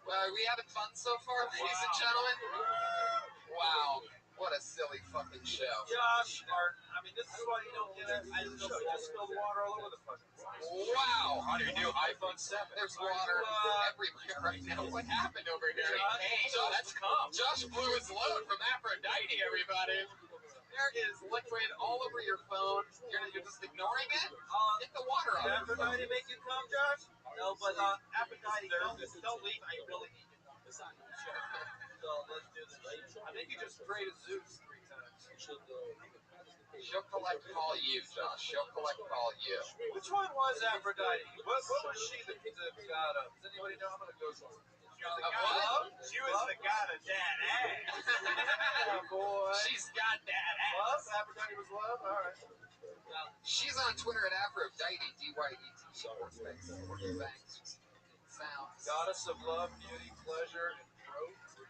Are we having fun so far, ladies and gentlemen? Wow, what a silly fucking show. Josh Martin, I mean, this is why you don't get it. I just spilled water all over the fucking place. Wow! On your new iPhone 7. There's water everywhere right now. What happened over here? Hey, that's calm. Josh blew his load from Aphrodite, everybody. There is liquid all over your phone. You're just ignoring it? Get the water Did out of your phone. Aphrodite make you come, Josh? No, but Aphrodite, don't leave. I really need you. So let's do this. I think you just prayed to Zeus 3 times. She'll collect call you, Josh. She'll collect call you. Which one was Aphrodite? What was she the god of? Does anybody know? I'm going to go for it. She was the god of that ass. Oh, boy. She's got that Love? ass. Aphrodite was love? All right. She's on Twitter at Aphrodite, D-Y-E-T. Thanks. Sounds. Goddess of love, beauty, pleasure, and growth.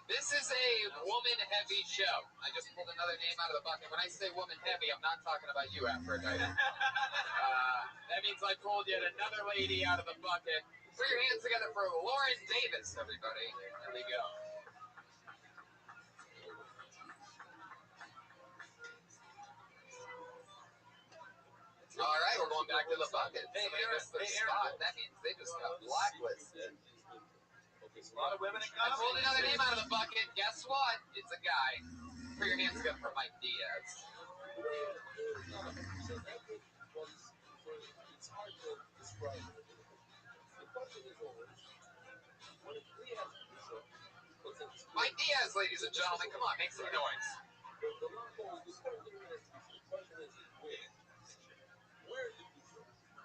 This is a woman-heavy show. I just pulled another name out of the bucket. When I say woman-heavy, I'm not talking about you, Aphrodite. That means I pulled yet another lady out of the bucket. Put your hands together for Lauren Davis, everybody. There we go. All right, we're going back to the bucket. Somebody missed their spot. That means they just got blacklisted. A lot of women in I comedy. pulled another name out of the bucket. Guess what? It's a guy. Put your hands together for Mike Diaz. Mike Diaz, ladies and gentlemen. Come on, make some noise.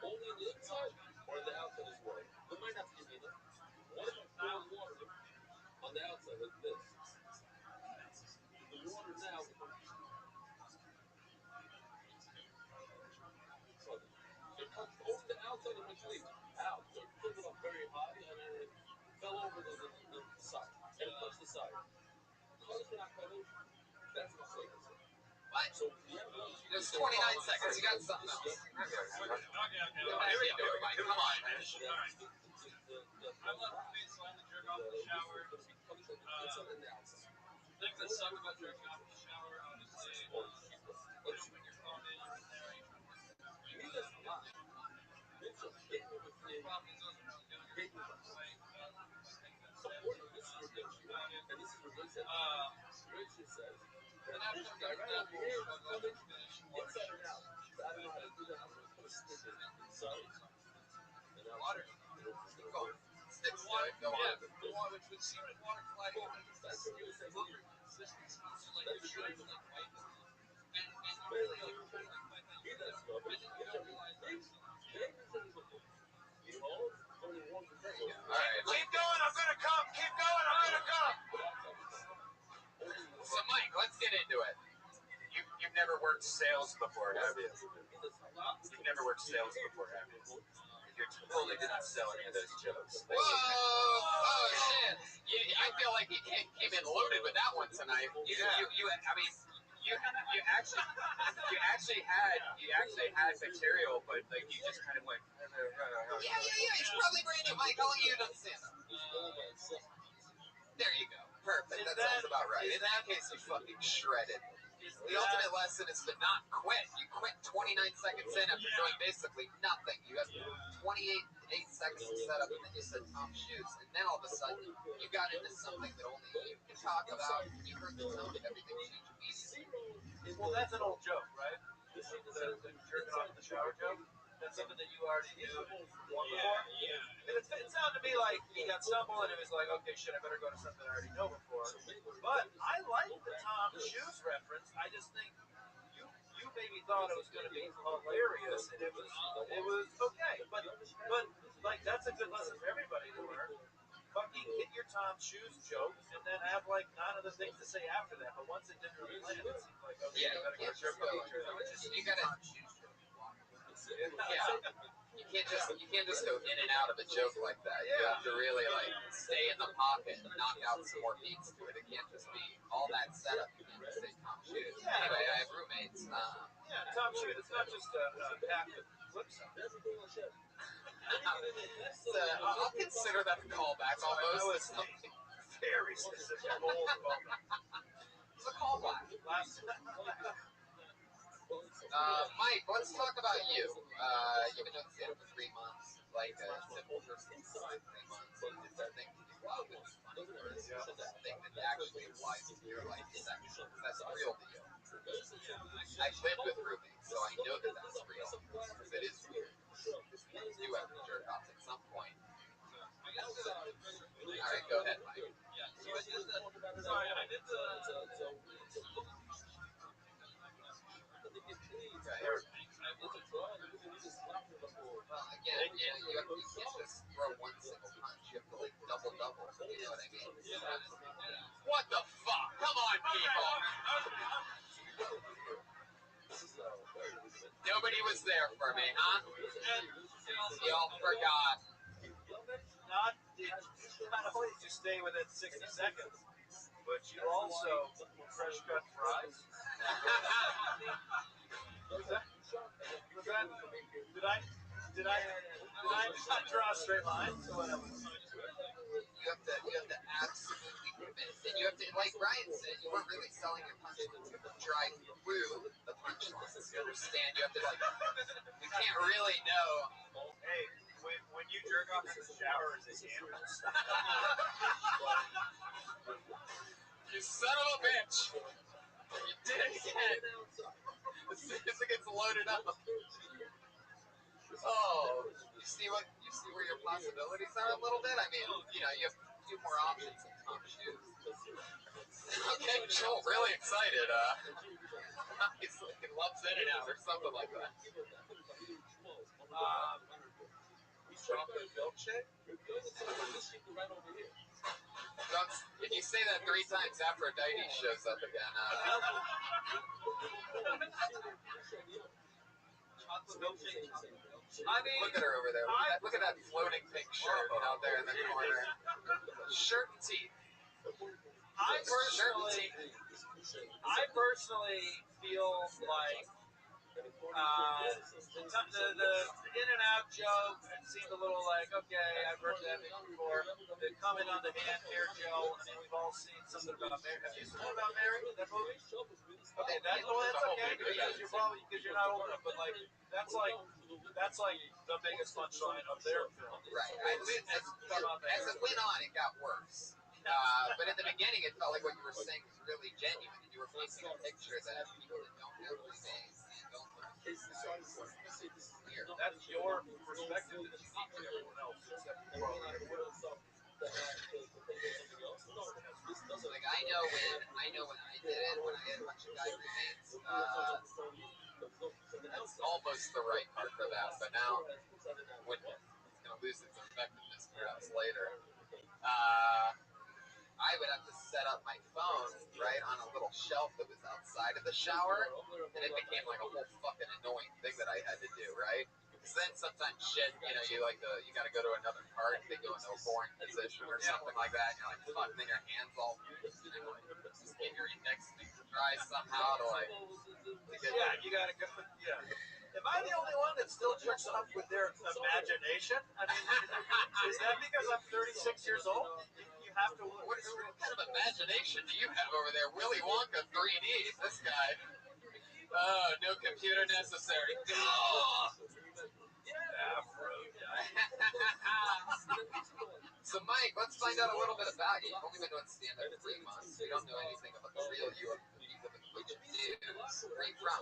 Only on the inside or on the outside as well? There might not be enough. What if I pour water on the outside like this? The water now it comes over the outside of my sleeve. Out. So it filled it up very high and then it fell over the side. And it touched the side. That's the same. What? So There's 29 seconds. You got something else. Okay. Here we go, Mike. Come on, man. I love roommates, so I only jerk off in the shower. Things that suck about jerking off in the shower, obviously, you don't put your phone in, you're in there, you're trying to work it out. The problem is those when I was younger, I was like, and after I'm done with that, I'll go and finish water. Water. Go on. Sticks to it. Go on. The water, which would seem like water colliding with the consistency. So like you're trying to like wipe it. And really like you're trying to like wipe it. I didn't realize that. All right. Keep going. I'm going to come. Keep going. I'm going to come. So, Mike, let's get into it. You've never worked sales before, have you? You've never worked sales before, have you? You totally did not sell any of those jokes. Whoa! Oh shit! I feel like you came in loaded with that one tonight. You actually had material, but like you just kind of went. Yeah. He's probably brand new. Mike, how long you done stand up? There you go. Perfect. That sounds about right. In that case, you fucking shredded. The ultimate lesson is to not quit. You quit 29 seconds in after doing basically nothing. You had 28 seconds to set up, and then you said Tom Shoes, and then all of a sudden you got into something that only you can talk about. And you heard the tone of everything change immediately. Well, that's an old joke, right? The jerking off in the shower joke. That's something that you already knew before. It sounded to me like he got stumbled and it was like, okay, shit, I better go to something I already know before. But I like the Tom Shoes reference. I just think you maybe thought it was going to be hilarious and it was okay. But like that's a good lesson for everybody to learn. Fucking hit your Tom Shoes joke and then have like 9 other things to say after that. But once it didn't really land, it seemed like okay, Yeah, I better go jerk off. You gotta. Yeah. You can't just go in and out of a joke like that. You have to really like stay in the pocket and knock out some more beats to it. It can't just be all that setup. You can't just say Tom Shoes. Anyway, I have roommates. Yeah, Tom Shoes. It's not just a pack of flip songs. I'll consider that a callback almost. That was very specific. Bold moment. It's a callback. Mike, let's talk about you. You've been doing stand-up for 3 months. Like a simple person for 3 months. Is there things that you love and funny, or is there something that actually applies to your life section? That's real to you. I lived with roommates, so I know that that's real. Because it is real. You have to jerk off at some point. Alright, go ahead, Mike. Yeah, so I did the. Sorry, I did the. Well, again, you can't just throw one single punch. You have to like double. You know what I mean? What the fuck? Come on, people! Nobody was there for me, huh? Y'all forgot. Not only did you stay within 60 seconds, but you also fresh cut fries. Did I not draw a straight line to what I was? You have to absolutely commit. And you have to, like Brian said, you weren't really selling your punchlines. You have to drive through the punchlines. You understand? You have to, like, you can't really know. Hey, when you jerk off in the shower, is it ambulance? You son of a bitch! You did it again! As soon as it gets loaded up. Oh, you see where your possibilities are a little bit? I mean, you know, you have a few more options than Tom's shoes. Okay, Joel, really excited. He's like, he loves In-N-Out or something like that. Chocolate milkshake? If you say that 3 times, Aphrodite shows up again. I mean, Look at her over there. Look at that floating pink shirt out there in the corner. Shirt and teeth. I personally feel like the In-N-Out joke seemed a little like, okay, I've heard that before. The comment on the hand hair gel, I mean, we've all seen something about Mary. Have you seen about Mary, that movie? Okay, that's okay, because you're not old enough, but like, that's like the biggest punchline of their film. Right. As it went on, it got worse. But in the beginning, it felt like what you were saying was really genuine, and you were painting a picture that people that don't have roommates and don't look at these guys weird. That's your perspective that's unique to everyone else, except for Like I know when I did it, when I had a bunch of guy roommates. That's almost the right part for that, but now when it's gonna lose its effectiveness perhaps later. I would have to set up my phone right on a little shelf that was outside of the shower, and it became like a whole fucking annoying thing that I had to do, right? Because then sometimes shit, you know, you gotta go to another part, they go into a boring position or something like that, and you're like, fuck, then your hands all, you know, like, just get your index finger dry somehow to like, yeah, you gotta go, yeah. Am I the only one that still jerks off with their imagination? I mean, is that because I'm 36 years old? You have to. What kind of imagination do you have over there? Willy Wonka 3D, this guy. Oh, no computer necessary. So, Mike, let's find out a little bit about you. You've only been doing stand-up for 3 months. We don't know anything about the real you or what you do. Where are you from?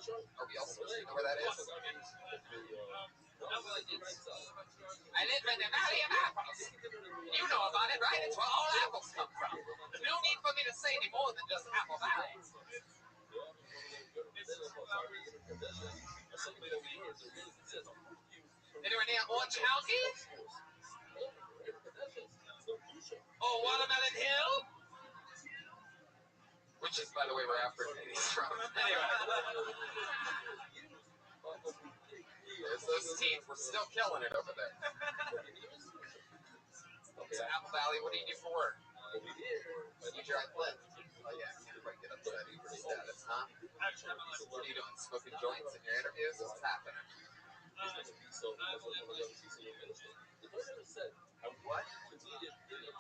Are we all supposed to know where that is? I live in the Valley of Apples. You know about it, right? It's where all apples come from. No need for me to say any more than just Apple Valley. Anywhere near Orange County? Oh, Watermelon Hill? Which is, by the way, where Aphrodite's from. Anyway. There's those teeth. We're still killing it over there. So Apple Valley, what do you do for work? You drive Lyft. Oh yeah, can't quite get up to that Uber status, huh? What are you doing? Smoking joints in your interviews? What's happening? What?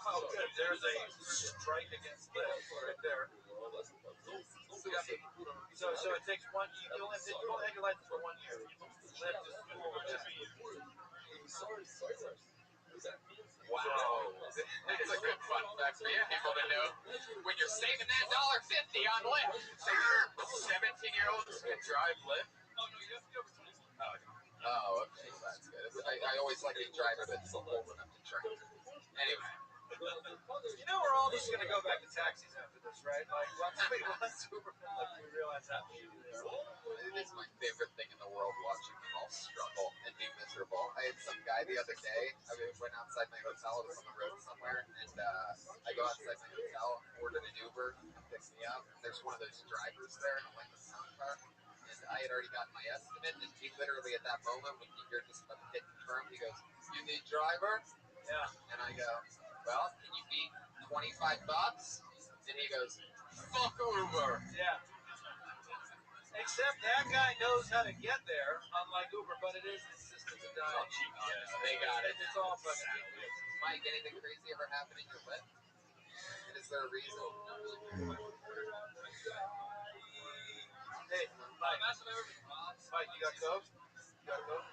Oh, good. There's a strike against Lyft right there. So it takes one. You only have your license for 1 year. Lyft is cool with that. Wow. That's a good fun fact for you people to know. When you're saving that $1.50 on Lyft, 17-year-olds can drive Lyft. Oh no, you have to be over 25. Oh, okay, so that's good. I always like a driver that's old enough to drink. Anyway. You know, we're all just gonna go back to taxis after this, right? Like once Uber, like we realize how shitty they are. It is my favorite thing in the world, watching them all struggle and be miserable. I had some guy the other day. I went outside my hotel. I was on the road somewhere, and I go outside my hotel, ordered an Uber, picks me up. There's one of those drivers there in a Lincoln Town car, and I had already gotten my estimate. And he literally at that moment, when you're just about to hit confirm, he goes, "You need driver?" Yeah. And I go, "Well, can you beat $25?" And he goes, "Fuck Uber." Yeah. Except that guy knows how to get there, unlike Uber, but it is the system to die. Oh, GPS. They got it. It's all fucking. Mike, anything crazy ever happen in your Lyft? And is there a reason? Hey, Mike. Last time I ever been robbed. Mike, you got coke? You got coke? No.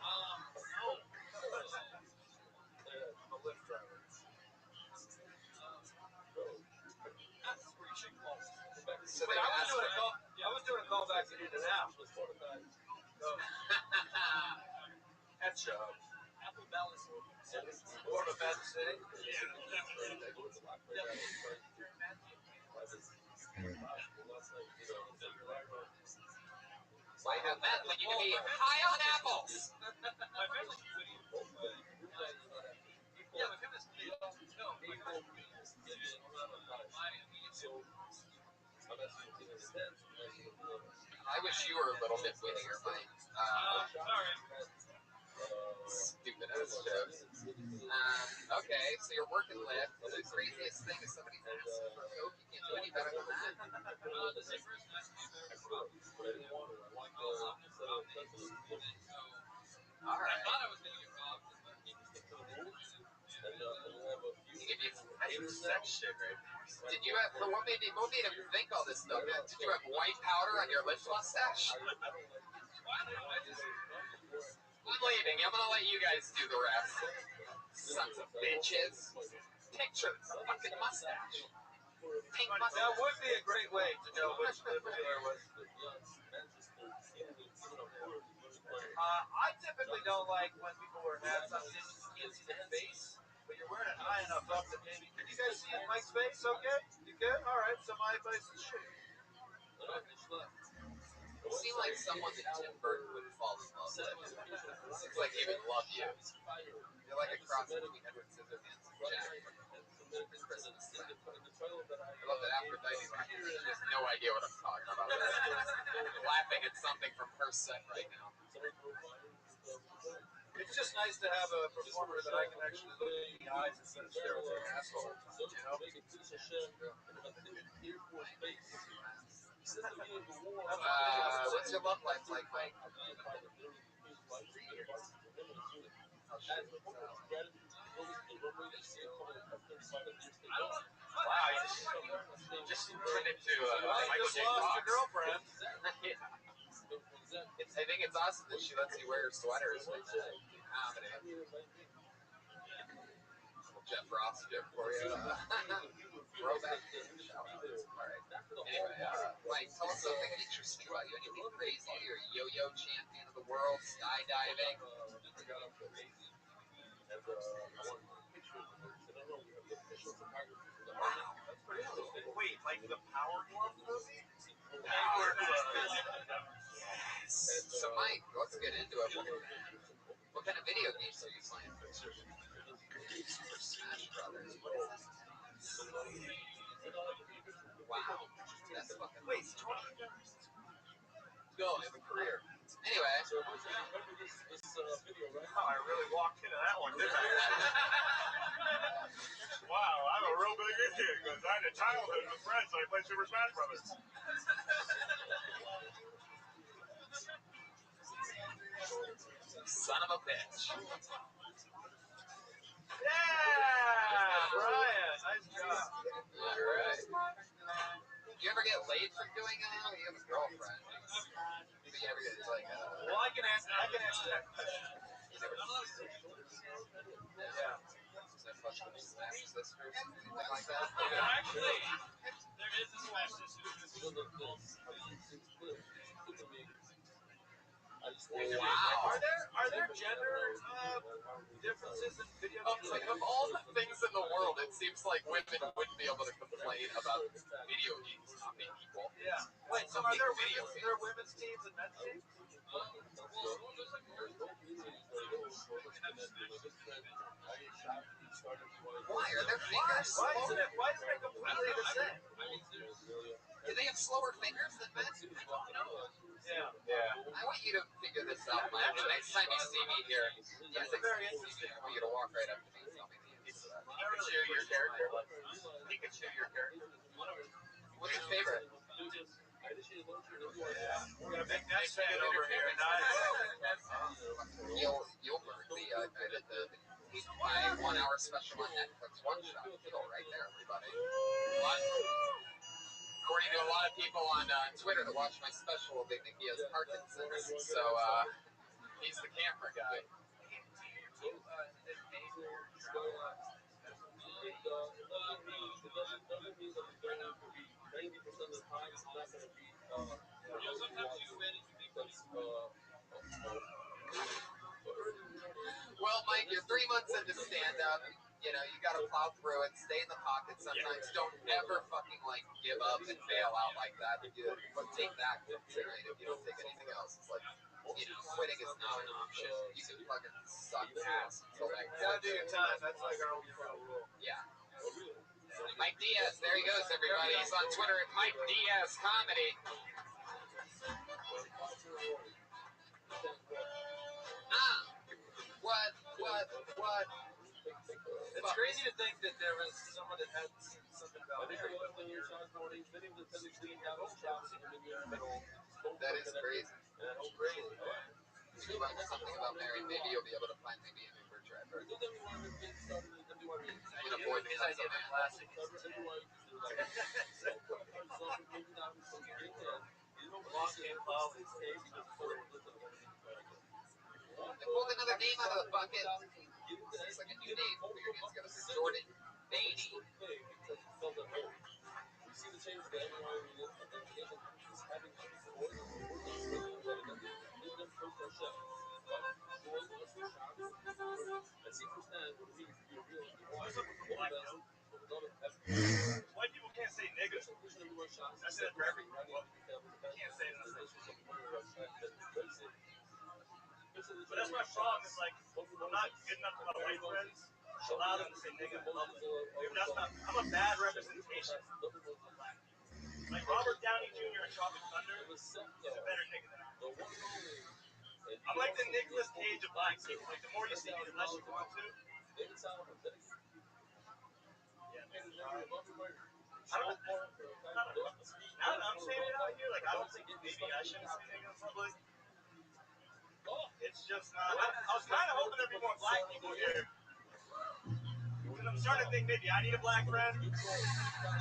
I'm a Lyft driver. That's screeching close. So Wait, they I was asked doing a me. call. I was doing a call back to In-N-Out. Ketchup. Apple balance. More of a bad city. Why have that when you can be high on apples? My family's pretty. Yeah, my family's pretty. No, my family's pretty. I wish you were a little bit wittier, Mike. Sorry. Stupid ass jokes. Okay, so you're working Lyft. The craziest thing is somebody's asking for coke. You can't do any better than that. The same person asked me for All I right. thought I was going to get robbed. He gave you sex shit, right? Did you have? What made him think all this stuff? Did you have white powder on your lip mustache? I'm leaving. I'm gonna let you guys do the rest. Sons of bitches. Picture fucking mustache. Pink That mustache. would be a great way to know which Lyft dealer was. I typically don't like when people wear hats on stage and you can't see their face, but you're wearing it high enough up that maybe. Can you guys see Mike's face? Okay, you good? All right. So my face is shitty. You seem like someone that Tim Burton would fall in love with. Seems like he would love you. You're like a cross between Edward Scissorhands and Jack from Christmas Time. I love that Aphrodite has no idea what I'm talking about. I'm laughing at something from her set right now. It's just nice to have a performer that I can actually look in the eyes instead of staring at an asshole. You know? What's your love life like, Mike? Wow, you just turned into Michael just J. lost Fox. your girlfriend. I think it's awesome that she lets you wear her sweaters when you comedy. Jeff Ross joke for you. Throwback shout outs. Alright. Anyway, Mike, tell us something interesting about you. Anything crazy? You're a yo-yo champion of the world, skydiving. Wow. That's pretty cool. Wait, like the Power Glove movie? Yes. So, Mike, let's get into it. What kind of video games are you playing? Super Smash Brothers. What is that? Wow. That's fucking. Wait, no, I have a career. Anyway. Oh, I really walked into that one, didn't I? Wow, I'm a real big idiot because I had a childhood with friends, so I played Super Smash Brothers. Son of a bitch. Yeah, Brian, nice job. All right. You ever get laid from doing that? You have a girlfriend. But you ever get like Well, I can answer that question. you never. Yeah. Never fucked with Smash Sisters, anything like that? Actually, there is a Smash Sister. Wow. Are there gender differences in video games? Like, of all the things in the world, it seems like women wouldn't be able to complain about video games not being equal. Yeah. Wait, so are there women's teams and men's teams? Why? Are their fingers Why slower? isn't it completely the same? Do they have slower fingers than men? Yeah. I want you to figure this out, Mike. The next time you see me here, That's very interesting. I want you to walk right up to me and tell me the answer to that. Pikachu, your character. Pikachu, your character. What's your favorite? We're gonna make Nets fan over here. Gilbert, my 1 hour special on Netflix, one shot. Gil, right there, everybody. According to a lot of people on Twitter that watch my special, they think he has Parkinson's. So he's the camera guy. Well, Mike, you're 3 months into stand-up. You know, you gotta plow through it, stay in the pocket sometimes. Don't ever fucking, like, give up and bail out like that. Take that tonight if you don't take anything else. It's like, you know, quitting is not an option. You can fucking suck ass until that Gotta do your time. That's like our only rule. Yeah. Mike Diaz, there he goes, everybody. He's on Twitter at Mike Diaz Comedy. What? It's crazy to think that there was someone that had something about Mary. That is crazy. If you learn something about Mary, maybe you'll be able to finally be an Uber driver. And avoid the His idea of a classic. They pulled another name out of the bucket. It's like a new name for your name's gonna be Jordan Beatty. White people can't say nigga. I said it for every well, can't say that. But that's my problem. It's like I'm not good enough for my white friends. Allow them to say nigga in public. That's not. I'm a bad representation. Like Robert Downey Jr. in Tropic Thunder is a better nigga than I am. I'm like the Nicolas Cage of black people. Like the more you see me, the less you want to. Now that I'm saying it out here, like I don't think maybe I shouldn't say nigga in public. It's just not. I was kind of hoping there'd be more black people here. Because I'm starting to think maybe I need a black friend.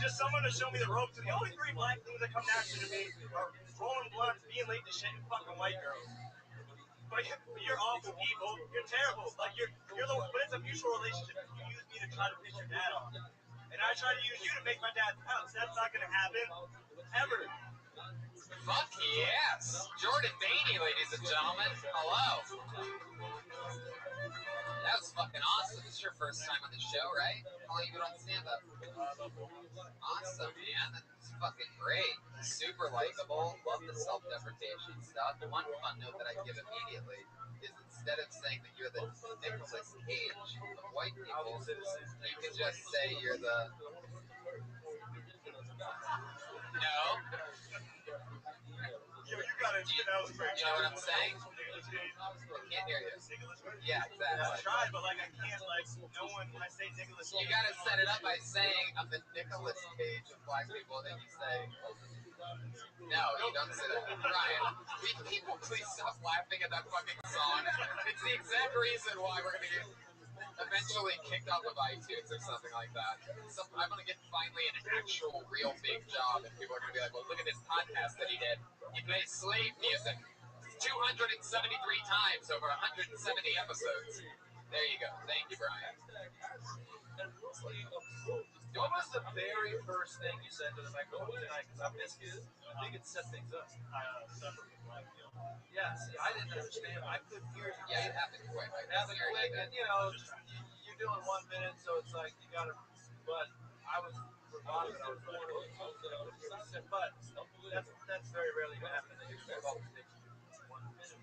Just someone to show me the ropes. And the only 3 black things that come naturally to me are rolling blunts, being late to shit, and fucking white girls. But you're awful people. You're terrible. Like you're the. But it's a mutual relationship. You use me to try to piss your dad off, and I try to use you to make my dad pounce. That's not gonna happen ever. Fuck yes! Jordan Beatty, ladies and gentlemen. Hello. That was fucking awesome. This is your first time on the show, right? How long you been on stand-up? Awesome, man. That's fucking great. Super likable. Love the self-deprecation stuff. The one fun note that I give immediately is instead of saying that you're the Nicolas Cage of white people, you can just say you're the... No. Yo, you gotta, You know what I'm saying? I can't hear you. Yeah, exactly. I tried, but like I can't, like no one when I say Nicholas. You gotta set it up by saying I'm the Nicholas Cage of black people, then you say, no, you don't say that. Ryan, people please stop laughing at that fucking song. It's the exact reason why we're gonna get eventually kicked off of iTunes or something like that. So I'm gonna get finally an actual real big job, and people are gonna be like, well, look at this podcast that he did. He plays slave music 273 times over 170 episodes. There you go. Thank you, Brian. What was the very first thing you said to the microphone tonight? Because I missed it. I think it set things up. Yeah, see, I didn't understand. I couldn't hear you. Yeah, it happened quick. It happened quick, and you're doing 1 minute, so it's like you gotta. But I was for a lot of it. I was like, but that's very rarely gonna happen. That you can call the station 1 minute.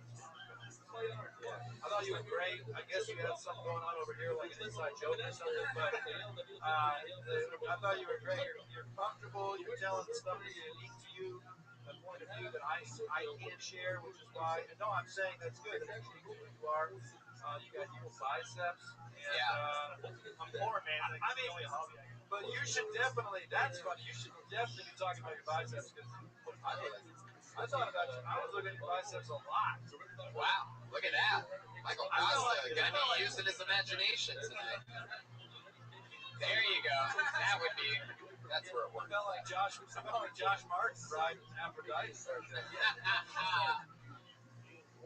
I thought you were great. I guess you had something going on over here, like an inside joke or something. But I thought you were great. You're comfortable. You're telling stuff that's unique to you, a point of view that I can't share, which is why. And no, I'm saying that's good. That's unique to who you are. You got your biceps. And, I'm poor, man. Like, I mean, but you should definitely. That's funny. You should definitely be talking about your biceps because I thought about you. I was looking at your biceps a lot. Wow, look at that. Michael Costa gonna be using his imagination tonight. There you go. That's where it works. Felt like Josh Martin riding Aphrodite.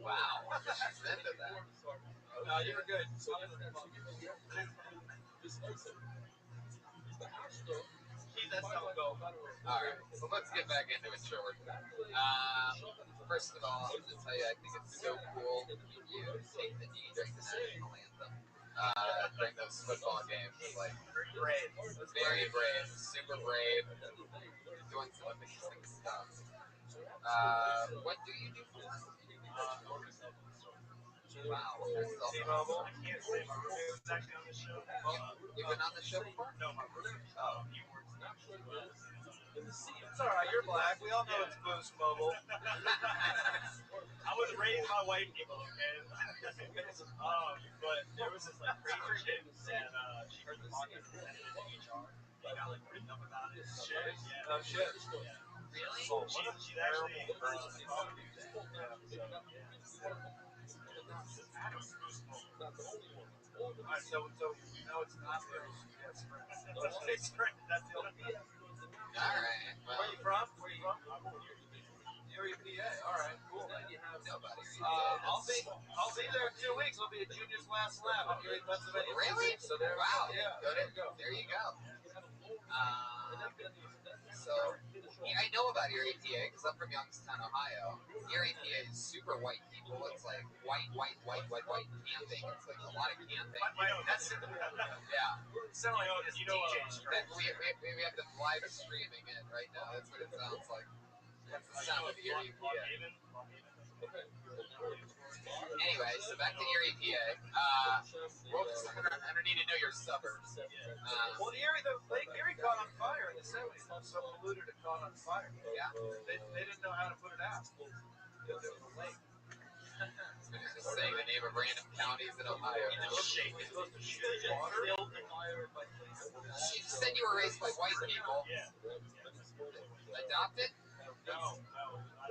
Wow, she's into that. No, you were good. Keep that stuff going. Alright, so let's get back into it, short. First of all, I'm going to tell you, I think it's so cool you take the knee during the national anthem. During those football games. Like, brave. Very brave. Super brave. Doing some amazing stuff. What do you do for that? Wow, that's T-Mobile. I can't say my roommate was actually on the show. You've been on the show before? No, my roommate. He works It's all right. You're black. We all know it's Boost Mobile. I was raised by white people, okay? But there was this like crazy chick, and she heard the podcast and sent it into HR. They got like written up about it. Shit. Yeah. Oh shit. Really? She's actually Alright, so no, it's not Boost. Yes, It's correct. That's the only thing. Alright, well. Where you from? Erie, PA. All right, cool. Nobody. I'll be there in 2 weeks. I'll be at Junior's last lap in Erie, Pennsylvania. Really? So there. Wow. Yeah. There you go. So, yeah, I know about Erie, PA because I'm from Youngstown, Ohio. Erie, PA is super white people. It's like white camping. It's like a lot of camping. That's Yeah. Sound like you know, We have them live streaming it right now. That's what it sounds like. That's the sound of Erie, PA. Anyway, so back to Erie, PA. I need to know your suburbs. well, the Lake Erie caught on fire in the 70s. So polluted it caught on fire. Yeah. They didn't know how to put it out because it was a lake. Just saying the name of random counties in Ohio. It's supposed to shoot water. You said you were raised by white people. Yeah. Adopted? No.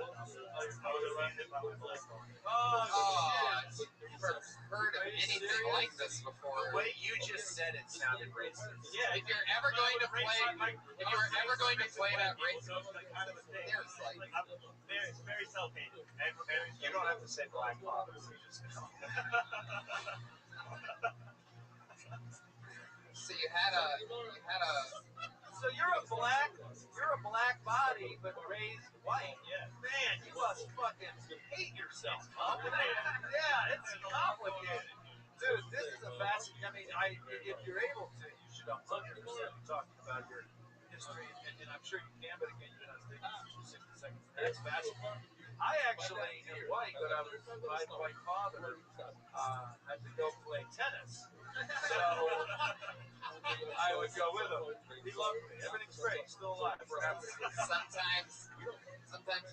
I was arrested by my black dog. I've never heard of anything like this before. The way you just said it sounded racist. Yeah. If you're ever going to play that race, kind of a thing. there's like It's very self-hating. And You don't have to say black fathers. so you had a So you're a black body, but raised white. Yeah. Man, you must fucking hate yourself, huh? Yeah, it's complicated. Dude, this is a fascinating. If you're able to, you should 100% be talking about your history, and I'm sure you can, but again, you're not taking 60 seconds. That's fascinating. I actually am white, but my white father had to go play tennis. So I would go with him. He loved me. Everything's great. He's still alive. We're happy. sometimes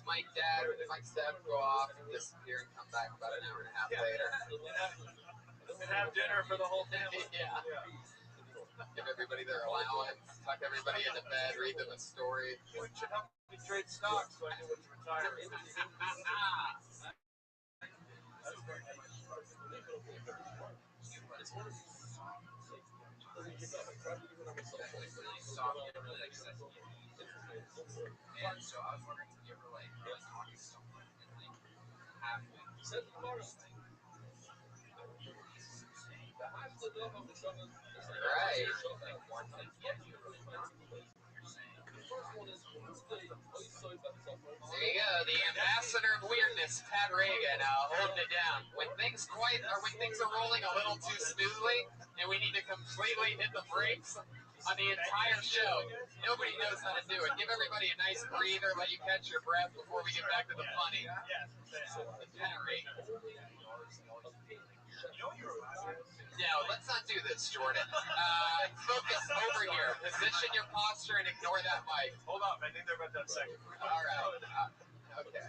Mike's dad would go off and disappear and come back about an hour and a half later. And have dinner for the whole family. Yeah. everybody into bed, read them a story. You should help me trade stocks so I knew what to retire. And so I was wondering if you ever like talking to someone and like halfway through the thing. Right. There you go, the ambassador of weirdness, Pat Reagan, holding it down. When things are rolling a little too smoothly, and we need to completely hit the brakes on the entire show, nobody knows how to do it. Give everybody a nice breather, let you catch your breath before we get back to the funny. Pat Reagan. No, let's not do this, Jordan. Focus over here. Position your posture and ignore that mic. Hold on, I think they're about that second. All right. Okay.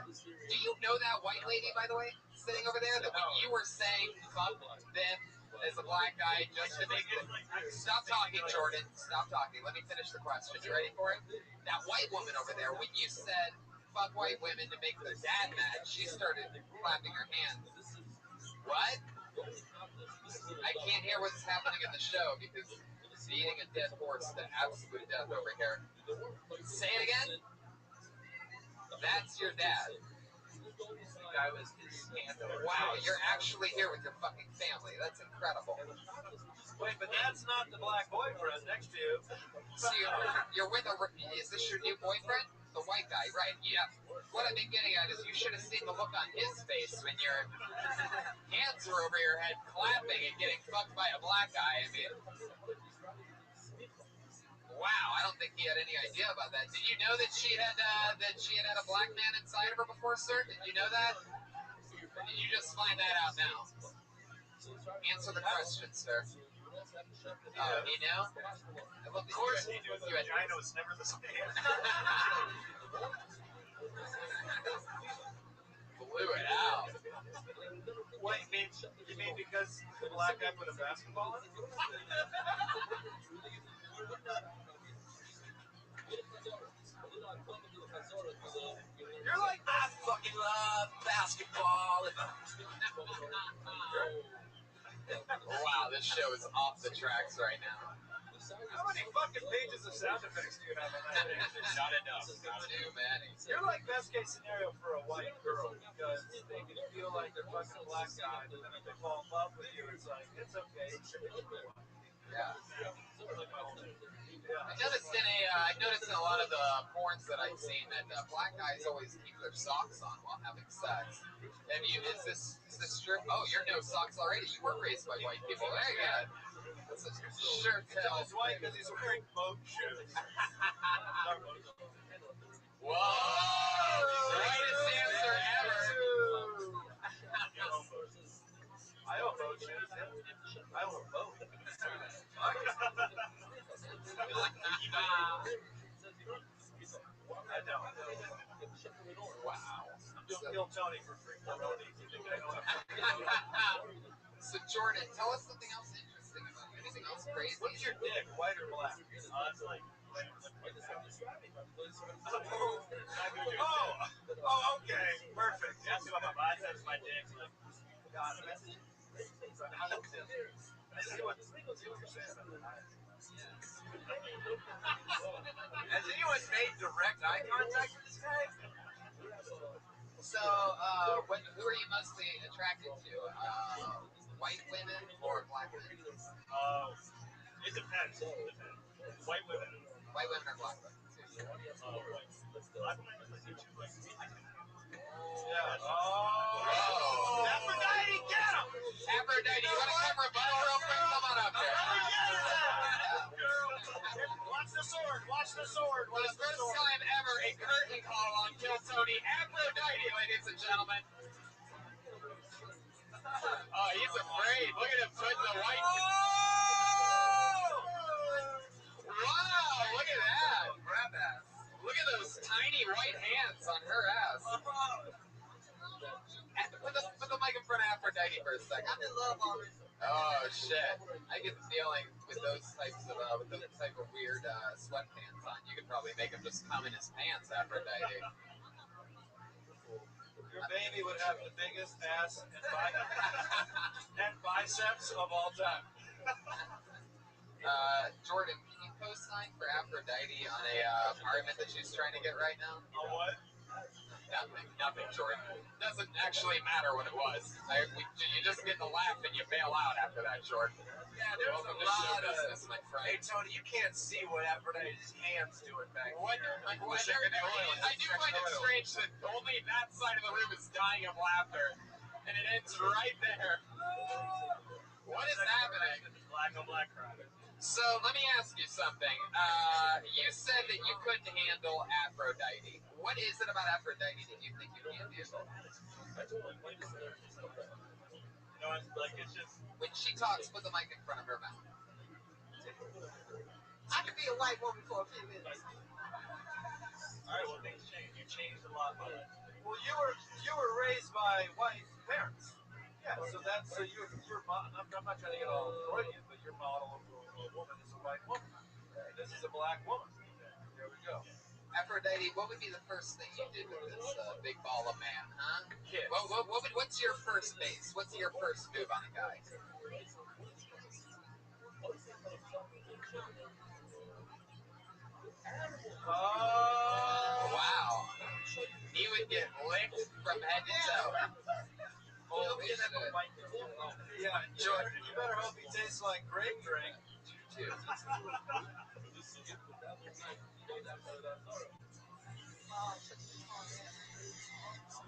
Do you know that white lady, by the way, sitting over there? That when you were saying fuck them as a black guy just to make it... Stop talking, Jordan. Stop talking. Let me finish the question. You ready for it? That white woman over there, when you said fuck white women to make their dad mad, she started clapping her hands. What? I can't hear what's happening in the show because it's beating a dead horse to absolute death over here. Say it again? That's your dad. The guy was his hand. Wow, you're actually here with your fucking family. That's incredible. Wait, but that's not the black boyfriend next to you. So you're with a... Is this your new boyfriend? The white guy, right, yeah. What I've been getting at is you should have seen the look on his face when your hands were over your head clapping and getting fucked by a black guy. I mean... Wow, I don't think he had any idea about that. Did you know that she had a black man inside of her before, sir? Did you know that? Or did you just find that out now? Answer the question, sir. You know? Of course he knew. The vagina was never the same. Blew it out. Wait, you mean because the black guy put a basketball in it? You're like, I fucking love basketball. Wow, this show is off the tracks right now. How many fucking pages of sound effects do you have on that page? Not enough. Too many. You're like best case scenario for a white girl because they can feel like they're fucking a black guy, but then if they fall in love with you, it's like, it's okay. Yeah. Like my whole thing. I noticed in a lot of the porns that I've seen that black guys always keep their socks on while having sex. Is this true? Oh, you're no socks already. You were raised by white people. Very good. That's a sure tell. He's white because he's wearing boat shoes. Whoa! Greatest answer ever. I own boat shoes. I own a boat. I don't. Wow. Don't kill Tony for free. So Jordan, tell us something else interesting about you. Anything else crazy? What's your dick, white or black? It's like... Oh, okay. Perfect. That's what my biceps, my dick. Got it. I see what you're saying about that. Has anyone made direct eye contact with this guy? So, who are you mostly attracted to? White women or black women? It depends. White women. White women or black women? Yeah. Oh. Aphrodite, get him! Aphrodite, you want to come rebuttal real quick? Come on up there. Watch the sword, watch the sword. For the first time ever, a curtain call on Kill Tony. Aphrodite, ladies and gentlemen. Oh, he's afraid. Look at him putting the white... Wow, look at that. Grab ass. Look at those tiny white hands on her ass. Put the mic in front of Aphrodite for a second. I'm in love already. Oh, shit. I get the feeling with those types of weird sweatpants on, you could probably make him just come in his pants, Aphrodite. Your baby would have the biggest ass and biceps of all time. Jordan, can you co-sign for Aphrodite on a apartment that she's trying to get right now? On what? Nothing, Jordan. Doesn't actually matter what it was. You just get the laugh and you bail out after that, Jordan. Yeah, there's Welcome a to show lot of. business, my friend. Hey Tony, you can't see what Aphrodite's hands doing back What? here. I do find it strange that only that side of the room is dying of laughter, and it ends right there. What is happening? Black on black crowd. So let me ask you something. You said that you couldn't handle Aphrodite. What is it about Aphrodite that you think you can't handle? No, it's like it's just. When she talks, put the mic in front of her mouth. I could be a white woman for a few minutes. All right, well things change. You changed a lot, but. Well, you were raised by white parents. Yeah, so your I'm not trying to get all Freudian, but your model of a woman is a white woman. And this is a black woman. There we go. Aphrodite, what would be the first thing you did with this big ball of man, huh? Kiss. What's your first base? What's your first move on a guy? Oh, Wow. He would get licked from head to toe. Holy shit. yeah, Jordan, you better hope he tastes like grape drink. Dude.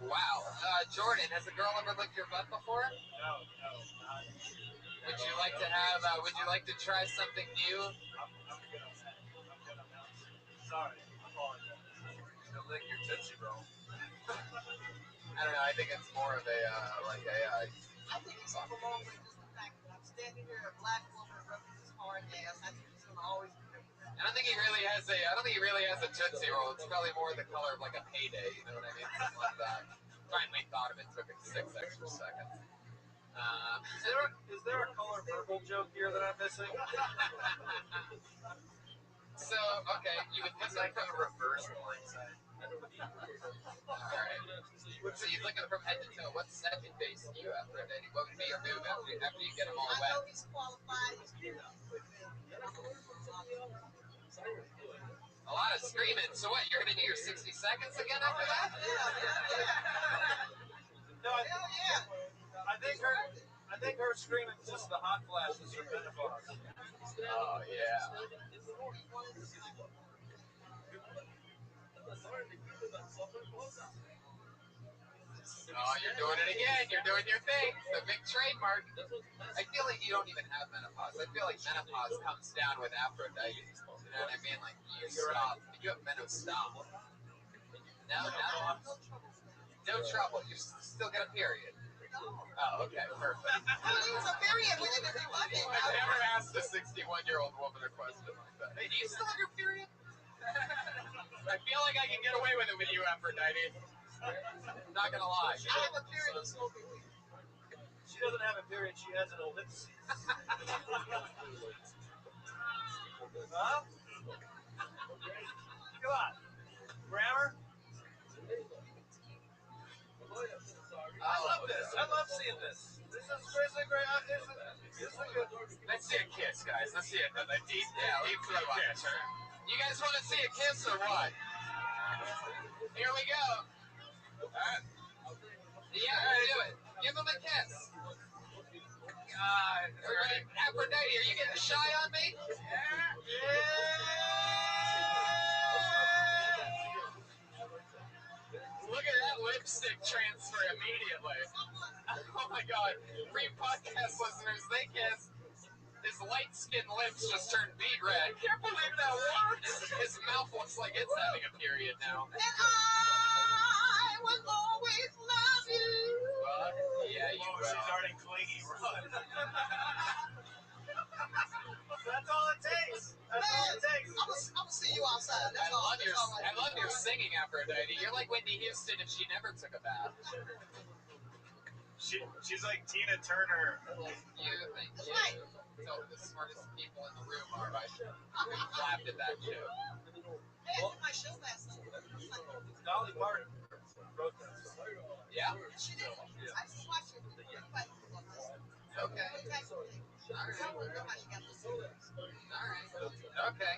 Wow. Jordan, has a girl ever licked your butt before? No, not. Would you like to have? Would you like to try something new? I'm good on that. I'm good on that. Sorry, I apologize. You'll lick your Tootsie Roll. I don't know. I think it's more of a I think it's all along with just the fact that I'm standing here, a black woman rubbing this hard ass. I think it's gonna always be like that. I don't think he really has a. I don't think he really has a Tootsie Roll. It's probably more the color of like a payday. You know what I mean? Something like that. Finally thought of it. Took it 6 extra seconds. Is there a color purple joke here that I'm missing? So okay, you would It's look like a reverse blindside. Alright. So you look at it from head to toe. What second base do you Aphrodite? What would be your move after you get them all I know wet? he's qualified. He's good. A lot of screaming. So what? You're gonna do your 60 seconds again after that? No, Hell yeah. I think her screaming is just the hot flashes from menopause. Oh yeah. Oh, you're doing it again. You're doing your thing. The big trademark. I feel like you don't even have menopause. I feel like menopause comes down with Aphrodite. You know what I mean? Like you stop. You have menostop. No trouble. You still get a period. Oh, okay, perfect. He was a period when it was Monday. I've never asked a 61-year-old woman a question like that. Hey, do you still have your period? I feel like I can get away with it with you, Aphrodite. I'm not gonna lie. I have a period of smoking weed. She doesn't have a period, she has an ellipsis. Huh? Come on. Grammar? I love this. I love seeing this. This is great. This is good. Let's see a kiss, guys. Let's see a deep throat kiss. You guys want to see a kiss or what? Here we go. All right. Yeah, do it. Give him a kiss. Everybody, Aphrodite, are you getting shy on me? Look at that lipstick transfer immediately. Oh my god. For you podcast listeners, they kiss. His light-skinned lips just turned beet red. I can't believe that works. His mouth looks like it's having a period now. And I will always love you. Yeah, you will. She's already clingy. Run. That's all it takes. That's all it takes. I'm gonna see you outside. I That's all. love your singing, Aphrodite. You're like Whitney Houston if she never took a bath. She's like Tina Turner. You think That's right. So the smartest people in the room are by laughed at that joke. Hey, I did my show last night. Dolly Parton wrote that song. Yeah. She did. I just watched her. Okay. Okay.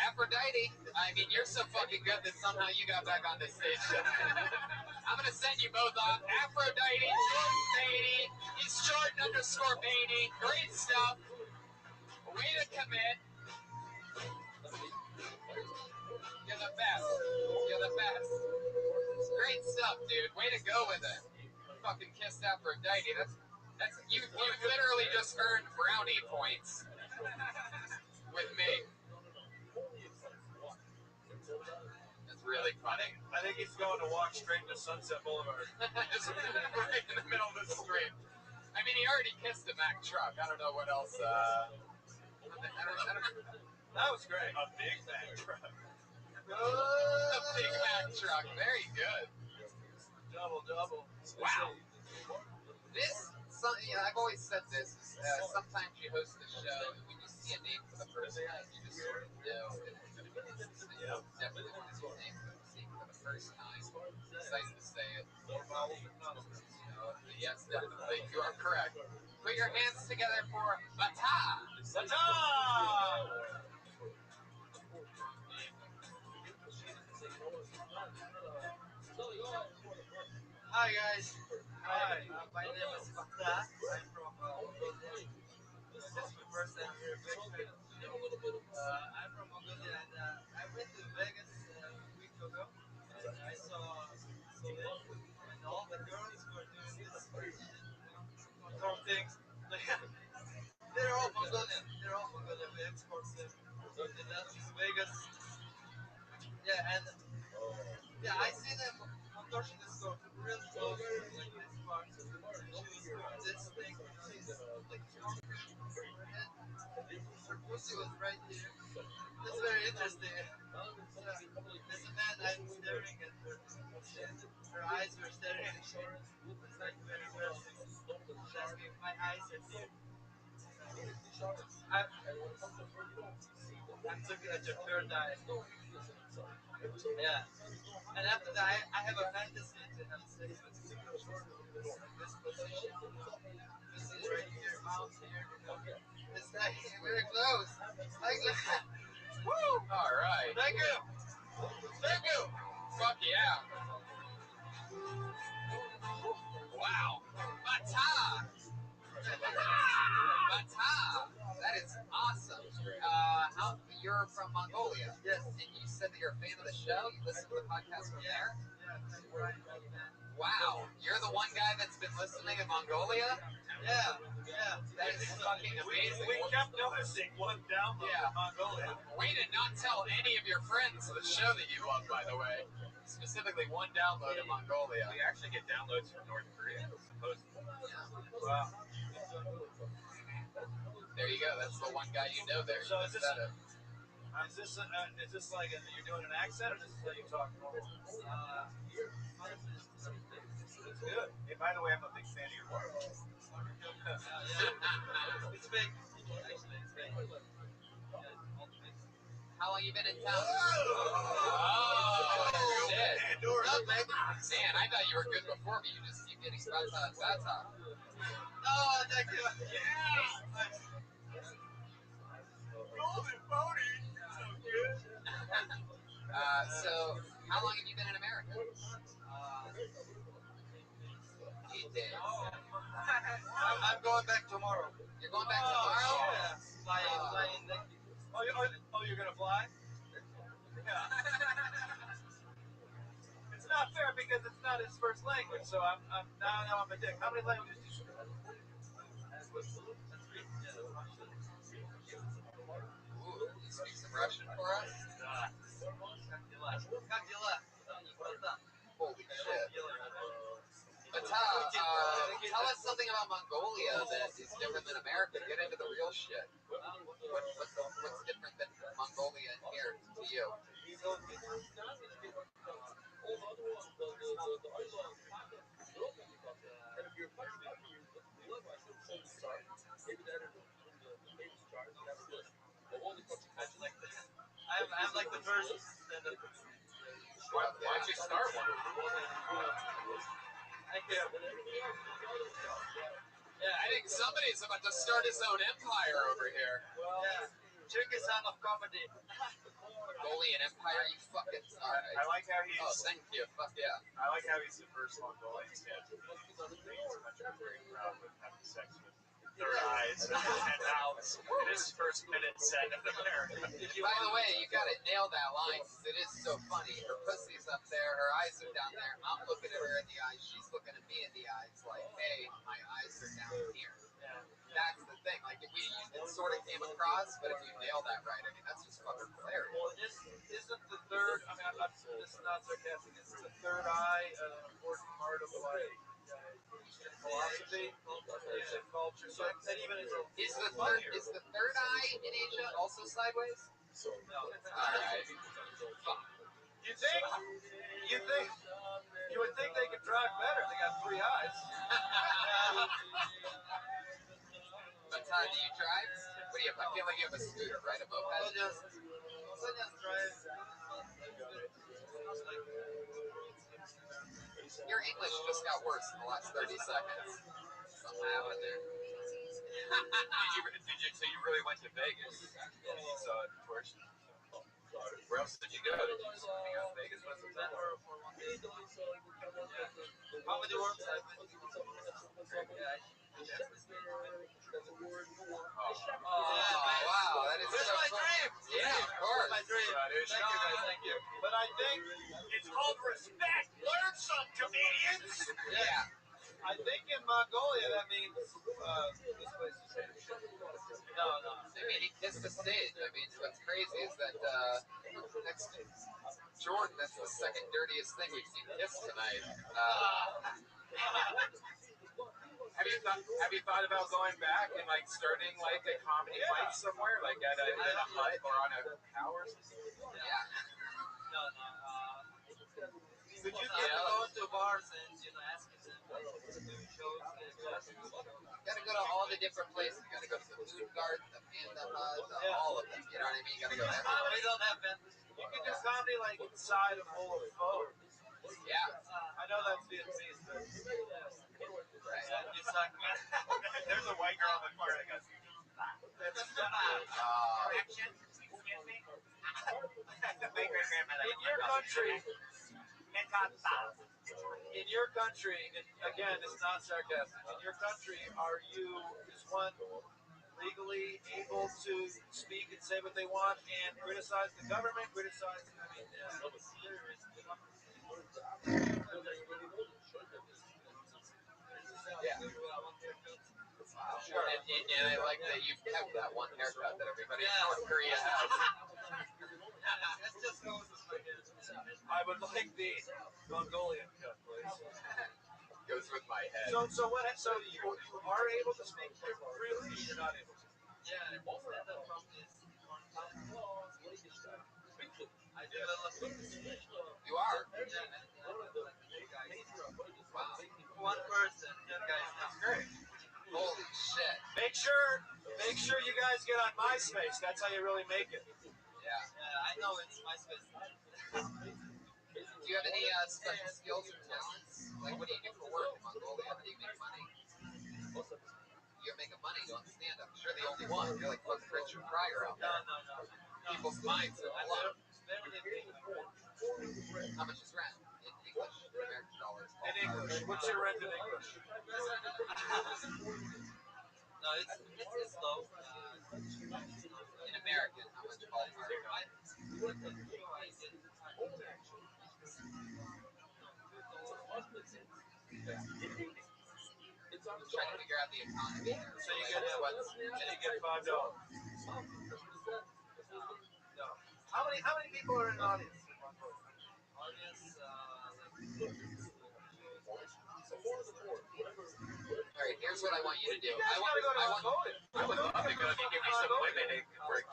Aphrodite. I mean, you're so fucking good that somehow you got back on this stage tonight. I'm gonna send you both off. Aphrodite, Jordan Beatty. He's Jordan_Beatty. Great stuff. Way to commit. You're the best. You're the best. Great stuff, dude. Way to go with it. Fucking kissed Aphrodite. That's you literally just earned brownie points with me. That's really funny. I think he's going to walk straight to Sunset Boulevard. Just right in the middle of the street. I mean, he already kissed a Mack truck. I don't know what else. I don't, That was great. A big Mack truck. a Big Mac truck. Very good. Double. Wow. I've always said this. Sometimes you host the show, and when you see a name for the first time, you just sort of know that it's going to be consistent. Definitely one of these names that I'm seeing for the first time. Excited to say it. Yes, definitely. You are correct. Put your hands together for Bata. Bata! Hi guys. Hi. My name is Bata. I'm from Mongolia. This is my first time here in Big Fan. I'm from Mongolia and I went to Vegas a week ago and I saw Soleil and all the girls were doing this throw things. They're all Mongolian. They're all Mongolian. We export them. And that's Vegas. Yeah, and I see them touching the store real close, like this part. And she was doing this thing. She's like her pussy was right here. That's very interesting. As a man, I'm staring at her. Her eyes were staring at me. It's like very interesting. She's asking, my eyes are here. I'm looking at your third eye. Yeah. And after that, I have a fantasy to have sex with you. Like this position. This is right here, mouth here. It's like very close. Like that. Woo! All right. Thank you. Thank you. Fuck yeah. Wow. Bata. Bata. That is awesome. You're from Mongolia. Yes. And you said that you're a fan of the show. You listen to the podcast from there. Right. Wow. You're the one guy that's been listening in Mongolia? Yeah. That is fucking amazing. We kept noticing one download in Mongolia. Way to not tell any of your friends the show that you love, by the way. Specifically, one download in Mongolia. We actually get downloads from North Korea, supposedly. Wow. There you go. That's the one guy you know there. So is this like you're doing an accent, or this is how you talk normal? It's good. Hey, by the way, I'm a big fan of your work. It's fake. Actually, it's fake. How long you been in town? Oh, shit. Man, I thought you were good before, but you just keep getting Bata. Oh, thank you. Yeah. Golden Pony. So good. So, how long have you been in America? 8 days. I'm going back tomorrow. You're going back tomorrow? Yeah. Flying next. You're gonna fly? Yeah. It's not fair because it's not his first language, so I'm now I'm a dick. How many languages do you speak? Ooh, you speak some Russian for us? Holy shit. Tell us something about Mongolia that is different than America. Get into the real shit. What's different than Mongolia here to you? first stand-up comedian. Why don't you start one? Yeah, I think somebody's about to start his own empire over here. well, Turkish son of comedy. Mongolian Empire, you fucking. Alright. I like how he's. Oh, thank you. Fuck yeah. I like how he's the first Mongolian cat. He's very proud of having sex with third eyes and mouths in his first minute set in America. By the way, you gotta nail that line because it is so funny. Her pussy's up there, her eyes are down there. I'm looking at her in the eyes, she's looking at me in the eyes, like, hey, my eyes are down here. That's the thing. Like, it sort of came across, but if you nail that right, I mean, that's just fucking hilarious. Well, isn't the third? I mean, this is not sarcastic. Isn't the third eye an important part of like Eastern philosophy, Eastern culture? So that even Is the third eye in Asia also sideways? no. Alright. Fuck. You would think they could drive better. They got three eyes. But Todd, do you drive? What do you have? I feel like you have a scooter, right? A moped? I'll just drive. Your English just got worse in the last 30 seconds. Something happened there. So you really went to Vegas? You saw it first. Where else did you go? Did you just hang out in Vegas most of the time? For 1 day. Comedy works. I've been to Wow, that is It's so my cool. dream. Yeah, of course. My dream. Thank you guys. Thank you. But I think It's called respect. Learn some, comedians. Yeah. I think in Mongolia that means this place is shit. No. I mean, he kissed the stage. I mean, what's crazy is that next to Jordan, that's the second dirtiest thing we've seen kiss tonight. Have you thought about going back and like starting like a comedy fight somewhere, like at a hut or on a cow or something? Yeah. No. Could you I'm going to bars and asking them to do shows. You gotta go to all the different places. You gotta go to the food garden, the panda hut, all of them. You know what I mean? You gotta go everywhere. We don't have vendors. You can do comedy like inside a bowl of pho. Yeah. I know that's Vietnamese, but You suck, man. There's a white girl in the corner that goes, that's correction, excuse me. My great grandmother. in your country, and again, it's not sarcastic. In your country, is one legally able to speak and say what they want and criticize the government? Yeah. Sure. And I like that you've kept that one haircut that everybody in North Korea has. Let's just go with I would like the Mongolian cut, please. Goes with my head. So you are able to speak freely, or you're not able to? Yeah, most of the problem is I developed You are. Wow. One person, that guy's not great. Holy shit. Make sure you guys get on MySpace. That's how you really make it. Yeah. I know it's MySpace. Do you have any special skills or talents? Like, what do you do for work in Mongolia? How do you make money? You're making money doing stand-up. You're the only one. You're like fucking Richard Pryor out there. No. People's minds are I'm blown. very little. How much is rent in English? In American dollars? In English, what's your rent in English? No, it's low. In American, how much ballpark? I'm trying to figure out the economy. So you get $5. No. How many people are in the audience? Audience, All right, here's what I want you to do. You guys gotta go to Mongolia. I would love to go if you give me some women to work,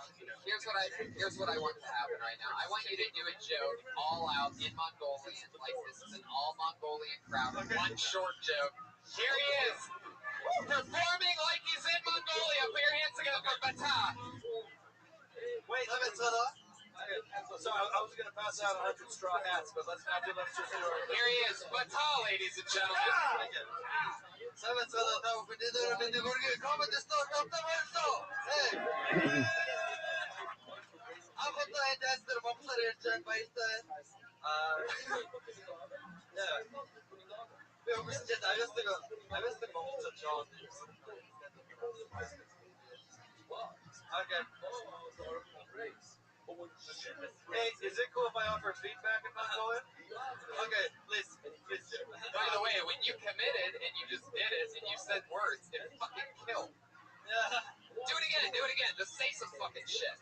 Here's what I want to happen right now. I want you to do a joke all out in Mongolian, like this is an all Mongolian crowd. One short joke. Here he is, performing like he's in Mongolia. Put your hands together for Bata. Wait, Let me turn off. So I was gonna pass out 100 straw hats, but let's not do. Let's just do our. Here he is, Bata, ladies and gentlemen. Okay. Hey, is it cool if I offer feedback in Mongolian? Okay, please. By the way, when you committed and you just did it and you said words, it fucking killed. Do it again. Just say some fucking shit.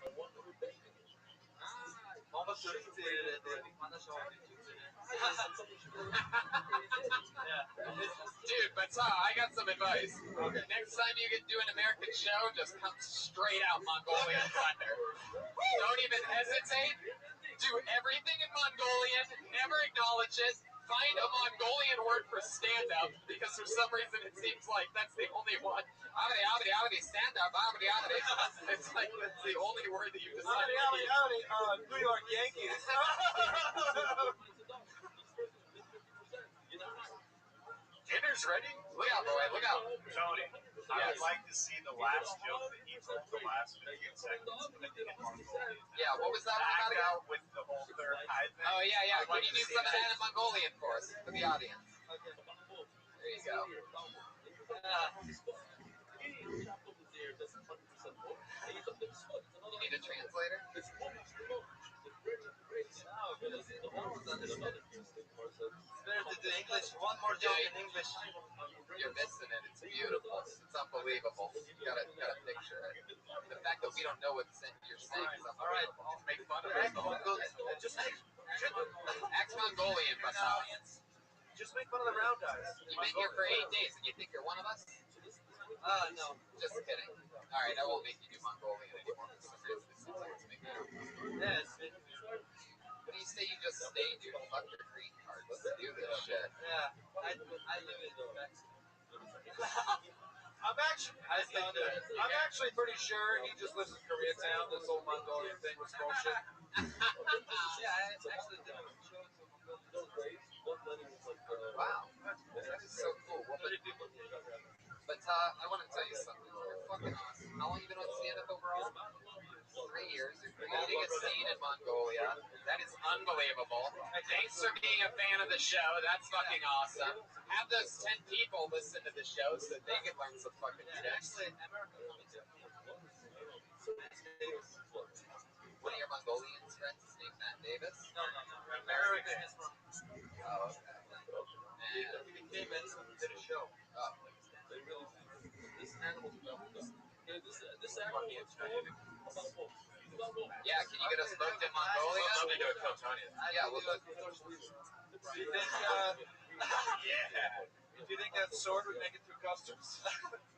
Dude, Bata, I got some advice. Okay. Next time you get do an American show, just come straight out Mongolian thunder. Don't even hesitate. Do everything in Mongolian. Never acknowledge it. Find a Mongolian word for stand up because for some reason it seems like that's the only one. Stand up. It's like that's the only word that you decided to use. New York Yankees. Dinner's ready. Look out, boy. Look out. Tony, I would like to see the last joke that he told the last 15 seconds in Mongolian. Yeah, what was that one about Back again? out with the whole third eye thing. Oh, yeah. I'd Can like you to do see some of that. that in Mongolian for us, for the audience? There you go. You need a translator? Better to do English. One more joke in English. You're missing it. It's beautiful. It's unbelievable. You gotta picture it. The fact that we don't know what you're saying is All right. unbelievable. Make fun of it. Just Act Mongolian, Bata. Just make fun of the round guys. You've been here for 8 days and you think you're one of us? No. Just kidding. All right, I won't make you do Mongolian anymore for some reason. It seems like it's making you. Yes. What do you say you just stay, dude? Fuck your green card. Let's do this shit. Yeah. I live in Mexico. I'm actually pretty sure he just lives in Koreatown. This whole Mongolian thing was bullshit. Yeah, I actually did a show to Mongolia. Wow. That is so cool. Well, but I want to tell you something. You're fucking awesome. How long you been on stand-up overall? 3 years. You're creating a scene in Mongolia. That is unbelievable. Thanks for being a fan of the show. That's fucking awesome. Have those 10 people listen to the show so they can learn some fucking shit. Actually, America. One of your Mongolian friends is named Matt Davis? No. American is from. Oh, okay. And He came and did a show. oh, yeah, can you get us booked in Mongolia? I'd love to do a Kiltonian. Yeah, we'll look. Do you think? Do you think that sword would make it through customs?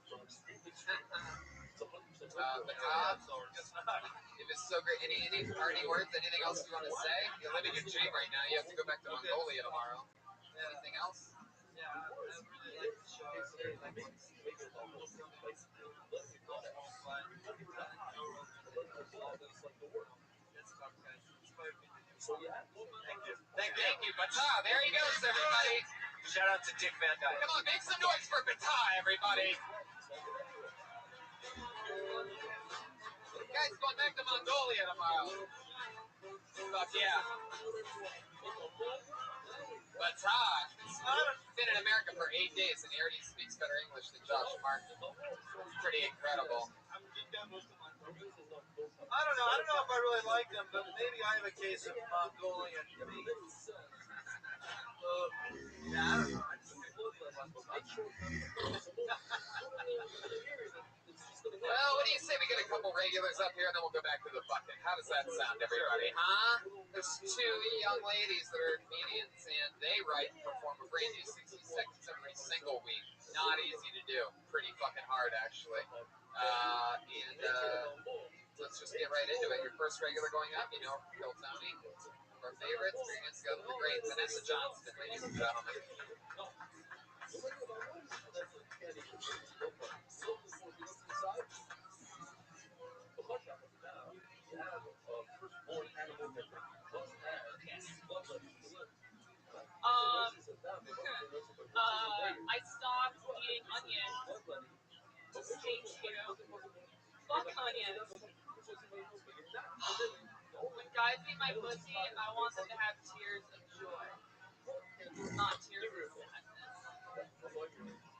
It was so great. Any parting words? Anything else you want to say? You're living your dream right now. You have to go back to Mongolia tomorrow. Anything else? Yeah, I really like the show. I really like it. Thank you, Bata. There he goes, everybody. Shout out to Dick Van Dyke. Come on, make some noise for Bata, everybody. Guys, going back to Mongolia tomorrow. Fuck yeah. Bata. Been in America for 8 days and he already speaks better English than Josh Martin. Pretty incredible. I don't know. I don't know if I really like them, but maybe I have a case of Mongolian. Well, what do you say we get a couple regulars up here and then we'll go back to the bucket? How does that sound, everybody? Huh? There's 2 young ladies that are comedians and they write and perform a brand new 60 seconds every single week. Not easy to do. Pretty fucking hard, actually. Let's just get right into it. Your first regular going up, you know, Phil Tony. One of our favorites. We're going to go to the great Vanessa Johnston, ladies and gentlemen. I stopped eating onion. Thank you. Fuck onions. When guys eat my pussy, I want them to have tears of joy, not tears of sadness.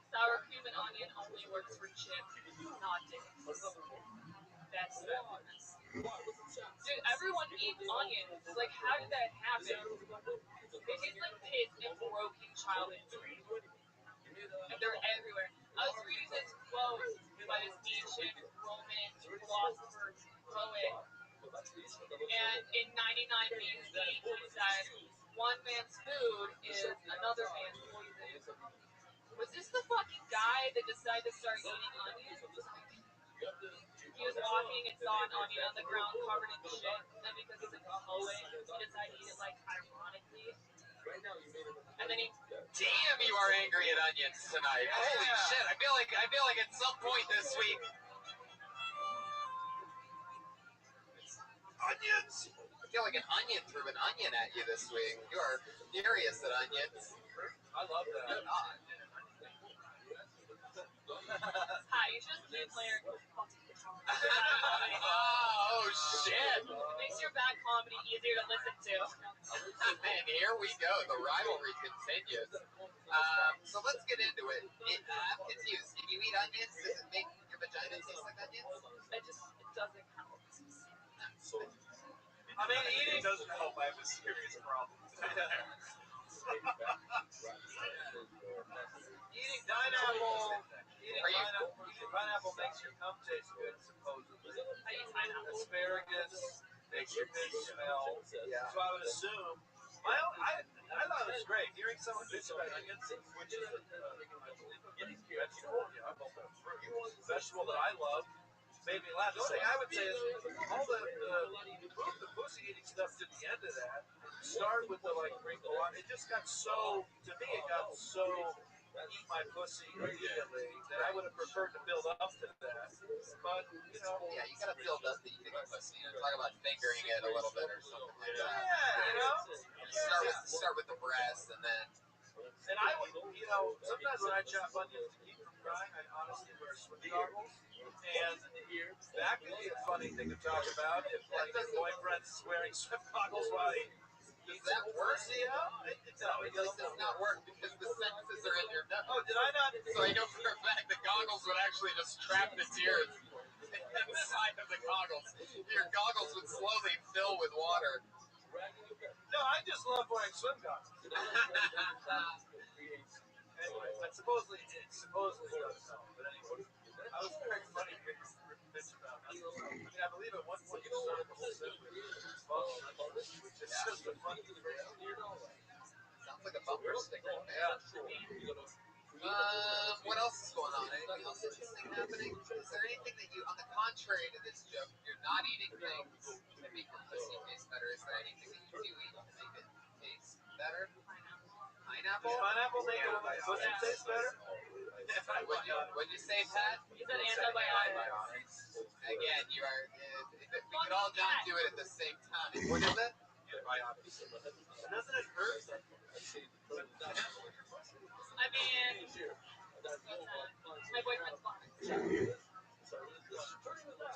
Sour cream and onion only works for chips, not dicks. That's sadness. Dude, everyone eats onions. Like, how did that happen? They taste like piss and broken childhood dreams. And they're everywhere. I was reading this quote by this ancient Roman philosopher, poet, and in 99 BC, he said, one man's food is another man's poison. Was this the fucking guy that decided to start eating onions? He was walking and saw an onion on the ground covered in shit, and because he's a poet, he decided to eat it, like, ironically. And then he... Damn, you are angry at onions tonight. Holy shit! I feel like at some point this week. Onions! I feel like an onion threw an onion at you this week. You are furious at onions. I love that. Hi, you should just keep playing. Oh shit! It makes your bad comedy easier to listen to. And here we go. The rivalry continues. So let's get into it. I'm confused. If you eat onions, does it make your vagina taste like onions? It doesn't help. I mean, eating doesn't help. I have a serious problem. Eating pineapple makes your cum taste good, supposedly. I eat pineapple. Asparagus makes your pig smell. Yeah. So I would assume. I thought it was great. Hearing someone bitch about onions, which is a vegetable that I love, made me laugh. The only thing I would say is all the pussy eating stuff to the end of that. Start with the like wrinkle on. It just got so, to me, it got so eat my pussy immediately that I would have preferred to build up to that. But, you know. Yeah, you gotta build up the eating pussy. Talk about fingering it a little bit or something like that. Yeah, you know. Start with the breast and then. And I would, you know, sometimes when I chop onions to keep from drying, I honestly wear swim goggles. And that could be a funny thing to talk about if, like, your boyfriend's wearing swim goggles while he Does that work? No, it does not work because the senses are in your nose. Oh, did I not? So I know for a fact the goggles would actually just trap the tears inside of the goggles. Your goggles would slowly fill with water. No, I just love wearing swim goggles. Anyway, but supposedly does help. But anyway, I was very funny to bitch about it. I mean, I believe at one point you started the whole set with which is just a funny phrase. Sounds like a bumper sticker. Yeah. What else is going on? Anything else interesting happening? Is there anything that you, on the contrary to this joke, you're not eating things that make your pussy taste better? Is there anything that you do eat to make it taste better? Pineapple? Does pineapple make a pussy taste better? What'd you say, Pat? You said antibiotics. Again, you are. We could all not do it at the same time. What is it? Antibiotics. Doesn't it hurt? I mean, my boyfriend's fine.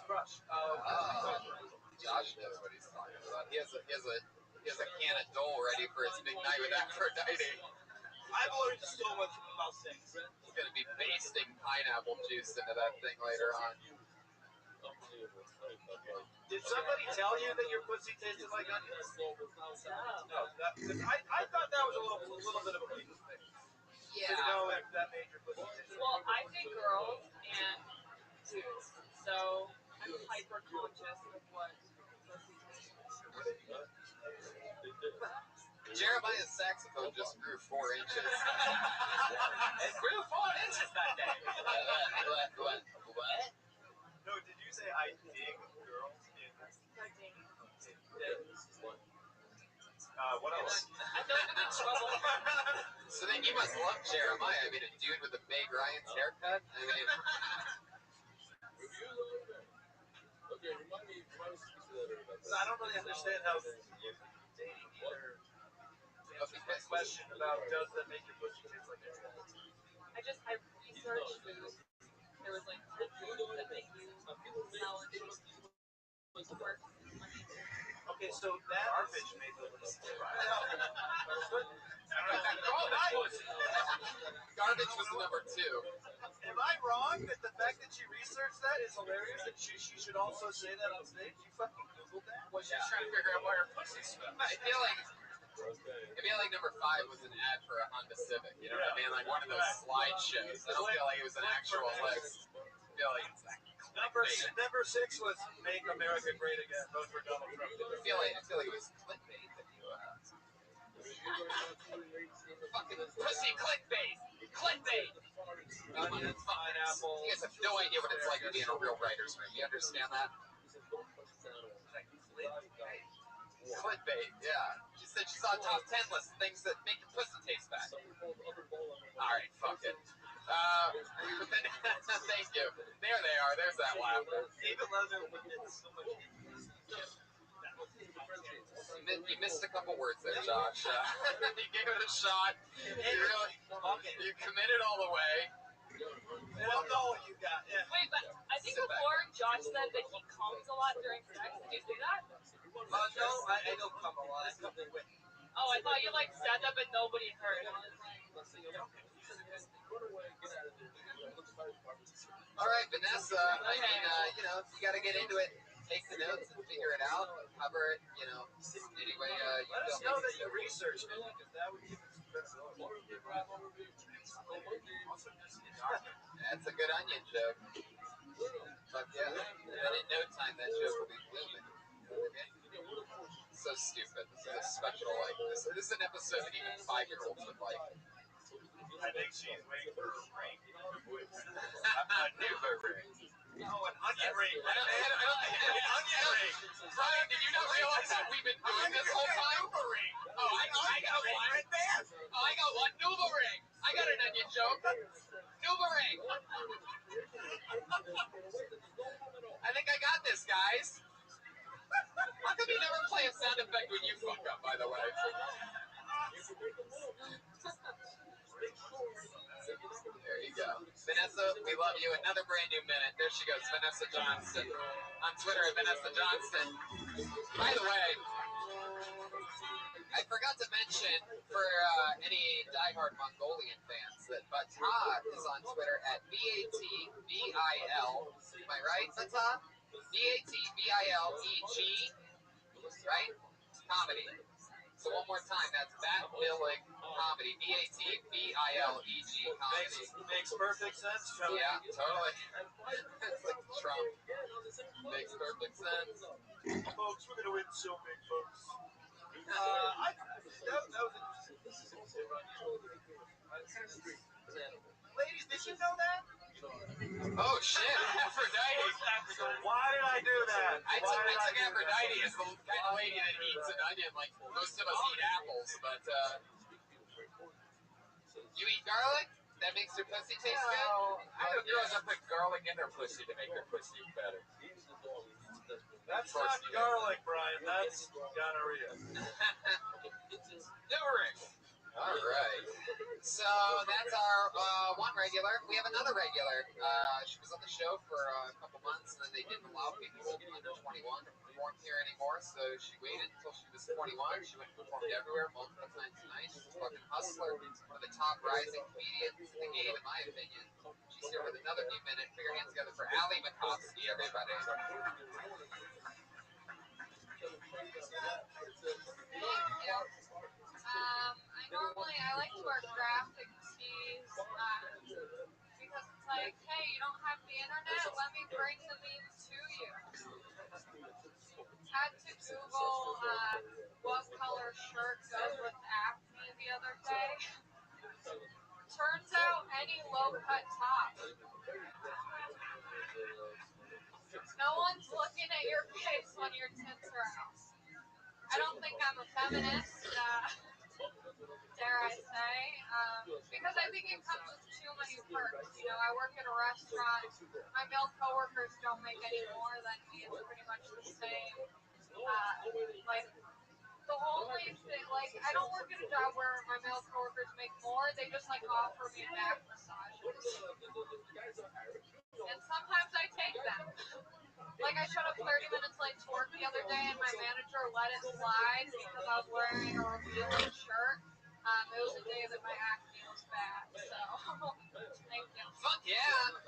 Crush. Josh knows what he's talking about. He has a can of Dole ready for his big night with Aphrodite. I've learned so much about things. He's gonna be basting pineapple juice into that thing later on. Did somebody tell you that your pussy tasted like onions? No. I thought that was a little bit of a weak thing. Yeah. To know if that made your pussy taste. Well, I date girls and dudes, so I'm hyper conscious of what pussy tastes like. Jeremiah's saxophone just grew 4 inches. It grew 4 inches that day. What? No, did you say I dig girls? What else? I feel like I'm in trouble. So then you must love Jeremiah. I mean, a dude with a Meg Ryan's haircut. I mean, I don't really understand how dating either. Answers my question about does that make your pussy taste like onions? I researched food. There was like 10 foods that make you smell and taste worse. Okay, so that garbage made the list. Garbage was number 2. Am I wrong that the fact that she researched that is hilarious and she should also say that on stage? You fucking Googled that? Well, she's trying to figure out why her pussy smells. I feel like number 5 was an ad for a Honda Civic. You know what I mean? Like one of those slideshows. I don't feel like it was an actual list. I feel like it's like Number 6 was Make America Great Again. Vote for Donald Trump. I feel like it was clickbait that you fucking pussy clickbait. Clickbait. Onions, pineapple. You guys have no idea what it's like to be in a real writer's room. You understand that? Clickbait, yeah. She said she saw a top 10 list of things that make your pussy taste bad. Alright, fuck it. But then, thank you. There they are. There's that laughter. Even though it's so much. You missed a couple words there, Josh. You gave it a shot. You committed all the way. I'll know what you got. Yeah. Wait, but I think before Josh said that he comes a lot during sex. Did you say that? No, I don't come a lot. I come with. Oh, I thought you like said that, but nobody heard. All right, Vanessa. I mean, you got to get into it. Take the notes and figure it out. Cover it, any way you Let us feel. know that you researched it, because that would give us credibility. That's a good onion joke. Fuck yeah. And in no time, that joke will be blooming. So stupid. This is a special, this is an episode that even 5-year-olds would like. I think she's waiting for a ring. A new ring. Oh, an onion ring. I don't think an onion ring. Brian, did you not realize that we've been doing this whole time? Oh, I got one. Oh, I got one. Nuva ring. I got an onion joke. Nuva ring. I think I got this, guys. How come you never play a sound effect when you fuck up, by the way? There you go. Vanessa, we love you. Another brand new minute. There she goes, Vanessa Johnston. On Twitter at Vanessa Johnston. By the way, I forgot to mention for any diehard Mongolian fans that Batad is on Twitter at BATBIL. Am I right, Batad? BATBILEG. Right? Comedy. So one more time, that's Bat Billig Comedy. BATBILEG Comedy. Makes perfect sense, Trump. Yeah, totally. It's like Trump. Makes perfect sense. Folks, we're going to win so big, folks. That was interesting. Ladies, did you know that? Oh shit, Aphrodite. Why did I do that? I took Aphrodite as the kind of lady that eats an onion like most of us eat apples, but you eat garlic? That makes your pussy taste good? I know girls that put garlic in their pussy to make their pussy better. That's not garlic, Brian. That's gonorrhea. Ring. All right. So that's our one regular. We have another regular. She was on the show for a couple months, and then they didn't allow people under 21 to perform here anymore. So she waited until she was 21. She went and performed everywhere, multiple times a night. She's a fucking hustler, one of the top rising comedians in the game, in my opinion. She's here with another new minute. Put your hands together for Ali Makovsky, everybody. I like to wear graphic tees because it's like, hey, you don't have the internet, let me bring the memes to you. Had to Google what color shirt goes with acne the other day. Turns out any low-cut top. No one's looking at your face when your tits are out. I don't think I'm a feminist, dare I say, because I think it comes with too many perks. I work at a restaurant. My male coworkers don't make any more than me. It's pretty much the same. The the only thing, like, I don't work at a job where my male coworkers make more. They just like offer me back massages, and sometimes I take them. Like, I showed up 30 minutes late to work the other day, and my manager let it slide because I was wearing a revealing shirt. It was a day that my acne was bad, so thank you. Fuck yeah!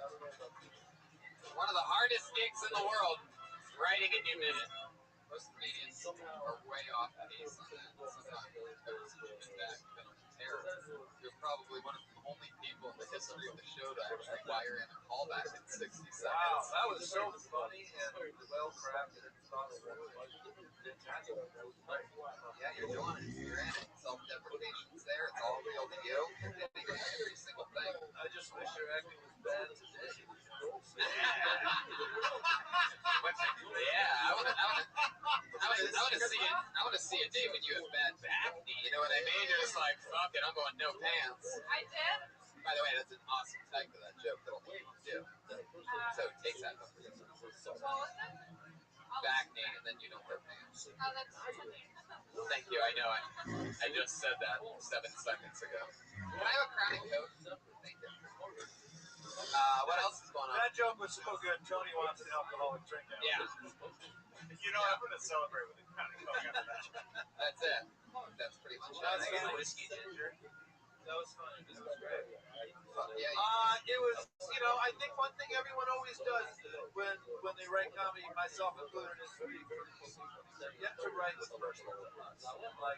One of the hardest gigs in the world, writing a new minute. Most comedians are way off base on that. Sometimes Coach's been back, been on terror. You're probably one of the only people in the history of the show to actually wire in a callback in 60 seconds. Wow, that was so funny and well crafted and thoughtful. Yeah, you're doing it. You're in it. Self-deprecation's there. It's all real to you. You're getting every single thing. I just wish your acting was bad today. Yeah, I want to see a day when you have bad acne. You know what I mean? You're just like, fuck it, I'm going no pants. I did. By the way, that's an awesome tag to that joke that only you do. So take that. What was it? Acne, and then you don't wear pants. Oh, that's Thank you. I know. I just said that 7 seconds ago. Can I have a crowning coat? Thank you. What else is going on? That joke was so good. Tony wants an alcoholic drink now. Yeah. You know, I'm gonna celebrate with a kind of coke after that. That's it. That's pretty much it. That's the whiskey ginger. That was fun. This was great. Fuck yeah. It was, I think one thing everyone always does when they write comedy, myself included, is get to write with personal thoughts. Like,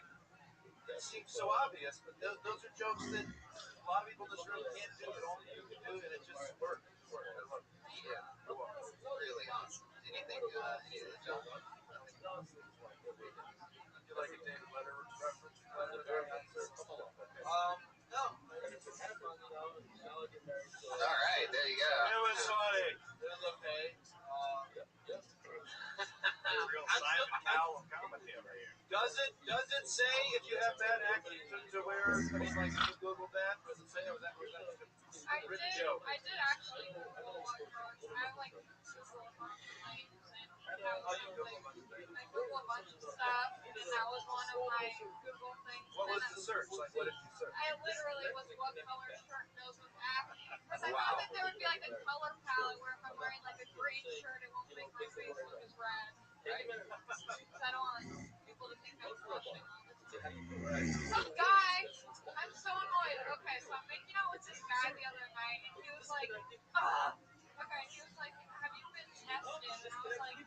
it seems so obvious, but those are jokes that a lot of people in this room can't do, that only you can do, and it just works. Yeah. Really awesome. Anything, John? You like a David Letter reference? No. All right, there you go. It was funny. It was okay. Real Simon Cowell comedy over here. Does it say if you have bad acne to wear? I mean, like, if you Google that, does it say? Or was that just a written joke? I did actually Google what drugs. I have like Google a bunch of things, and that was something. I Google a bunch of stuff, and that was one of my Google things. What was the search? Like, what did you search? I literally was what color shirt goes with acne. Because I thought that there would be like a color palette where if I'm wearing like a green shirt, it won't make my face look as red. Right? Because I don't want people to think I'm flushing all the time. Some guy, I'm so annoyed. Okay, so I'm making out with this guy the other night, and he was like, okay, he was like, have you been tested? And I was like,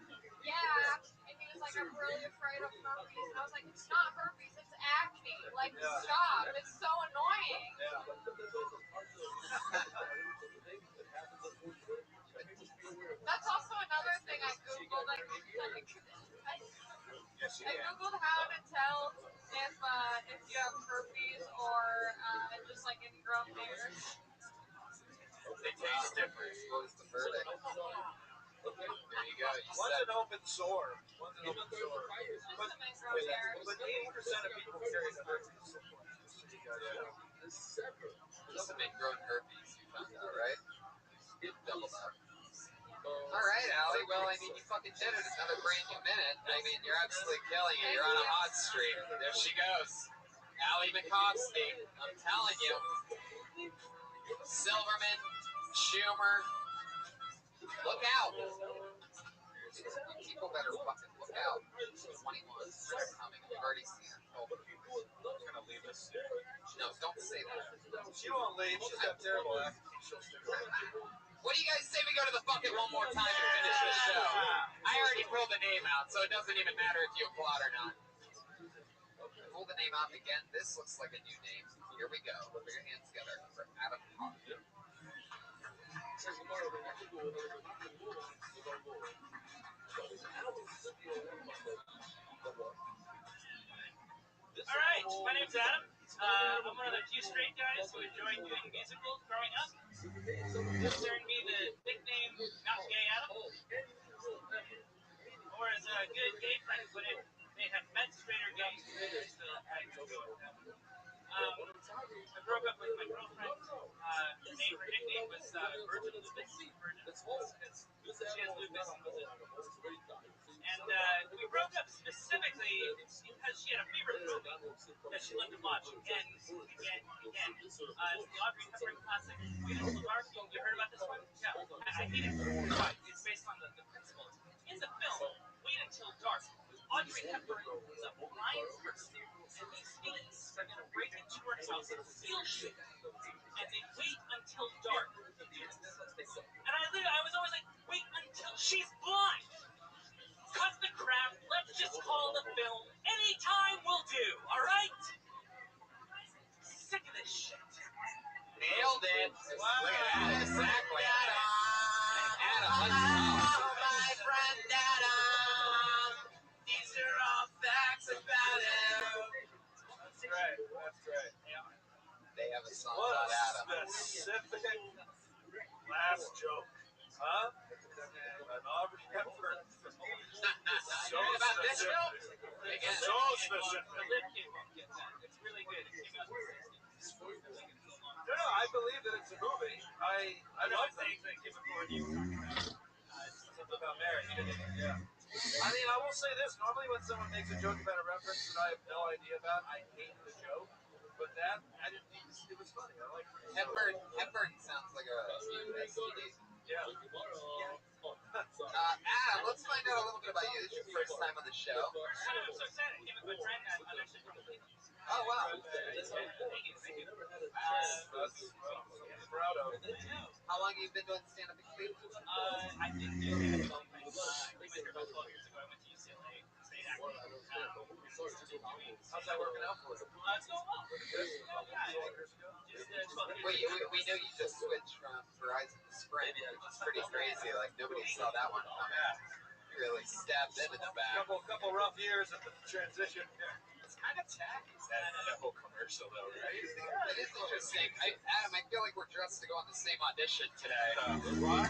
yeah. And he was like, I'm really afraid of herpes. And I was like, it's not herpes, it's acne. Like, stop. It's so annoying. That's also another thing I Googled. I Googled how to tell if you have herpes or just like ingrown hairs. They taste different. What was the verdict? There you go. One's an open sore. But 80% of people carry the herpes symptoms. Just some ingrown herpes, you found out, right? Doubled up. All right, Allie. Well, I mean, you fucking did it. Another brand new minute. I mean, you're absolutely killing it. You're on a hot streak. There she goes. Allie McCoskey. I'm telling you. Silverman, Schumer. Look out. People better fucking look out. 21. It's coming. We've already seen her. Oh, she's gonna leave us. No, don't say that. She won't leave. She's got terrible acne. She'll stick around. What do you guys say we go to the bucket one more time and finish this show? I already pulled the name out, so it doesn't even matter if you applaud or not. Pull the name out again. This looks like a new name. Here we go. Put your hands together for Adam Hart. All right, my name's Adam. I'm one of the few straight guys who enjoyed doing musicals growing up. This earned me the nickname Not Gay Adam. Or as a good gay friend put it, they have met straighter gays who still had to go. I broke up with my girlfriend. Her nickname was Virgin Lupus. She has lupus and was it. And we broke up specifically because she had a favorite movie that she loved to watch, and again, the Audrey Hepburn classic, Wait Until Dark. You heard about this one? Yeah, I hate it. Why? It's based on the principles. In the film, Wait Until Dark, Audrey Hepburn is a blind person, and these thieves are going to break into her house and steal shit. And they wait until dark. And I was always like, wait until she's blind. Cut the crap. Let's just call the film Anytime Will Do. All right? Sick of this shit. Nailed it. Wow. Look at that. Exactly. Adam, let's Wow. go. My friend Adam. These are all facts about him. That's right. That's right. Yeah. They have a song What about Adam. a specific last joke. Huh? An Audrey Hepburn. So about this specific. film? Again. So specific. The Lip Kid won't get that. It's really good. It came out in the 60s. No, I believe that it's a movie. I love things that give it for you. Something about Mary. Yeah. I mean, I will say this. Normally when someone makes a joke about a reference that I have no idea about, I hate the joke. But that, it was funny. I like it. Hepburn sounds like a STD. Yeah. Adam, let's find out a little bit about you. This is your first time on the show. I'm so excited. I came with my friend. I'm actually from Cleveland. Oh, wow. Thank you. That's something proud of. How long have you been doing stand-up in Cleveland? I've been doing it for about 12 years ago. I went to UCLA, stayed acting. How's that working out for you? It's going well. Wait, we know you just switched from Verizon to Sprint. It's pretty crazy. Like, nobody saw that one coming. You really stabbed them in the back. Couple rough years at the transition. It's kind of tacky. That whole commercial, though, right? It is interesting. Adam, I feel like we're dressed to go on the same audition today. We're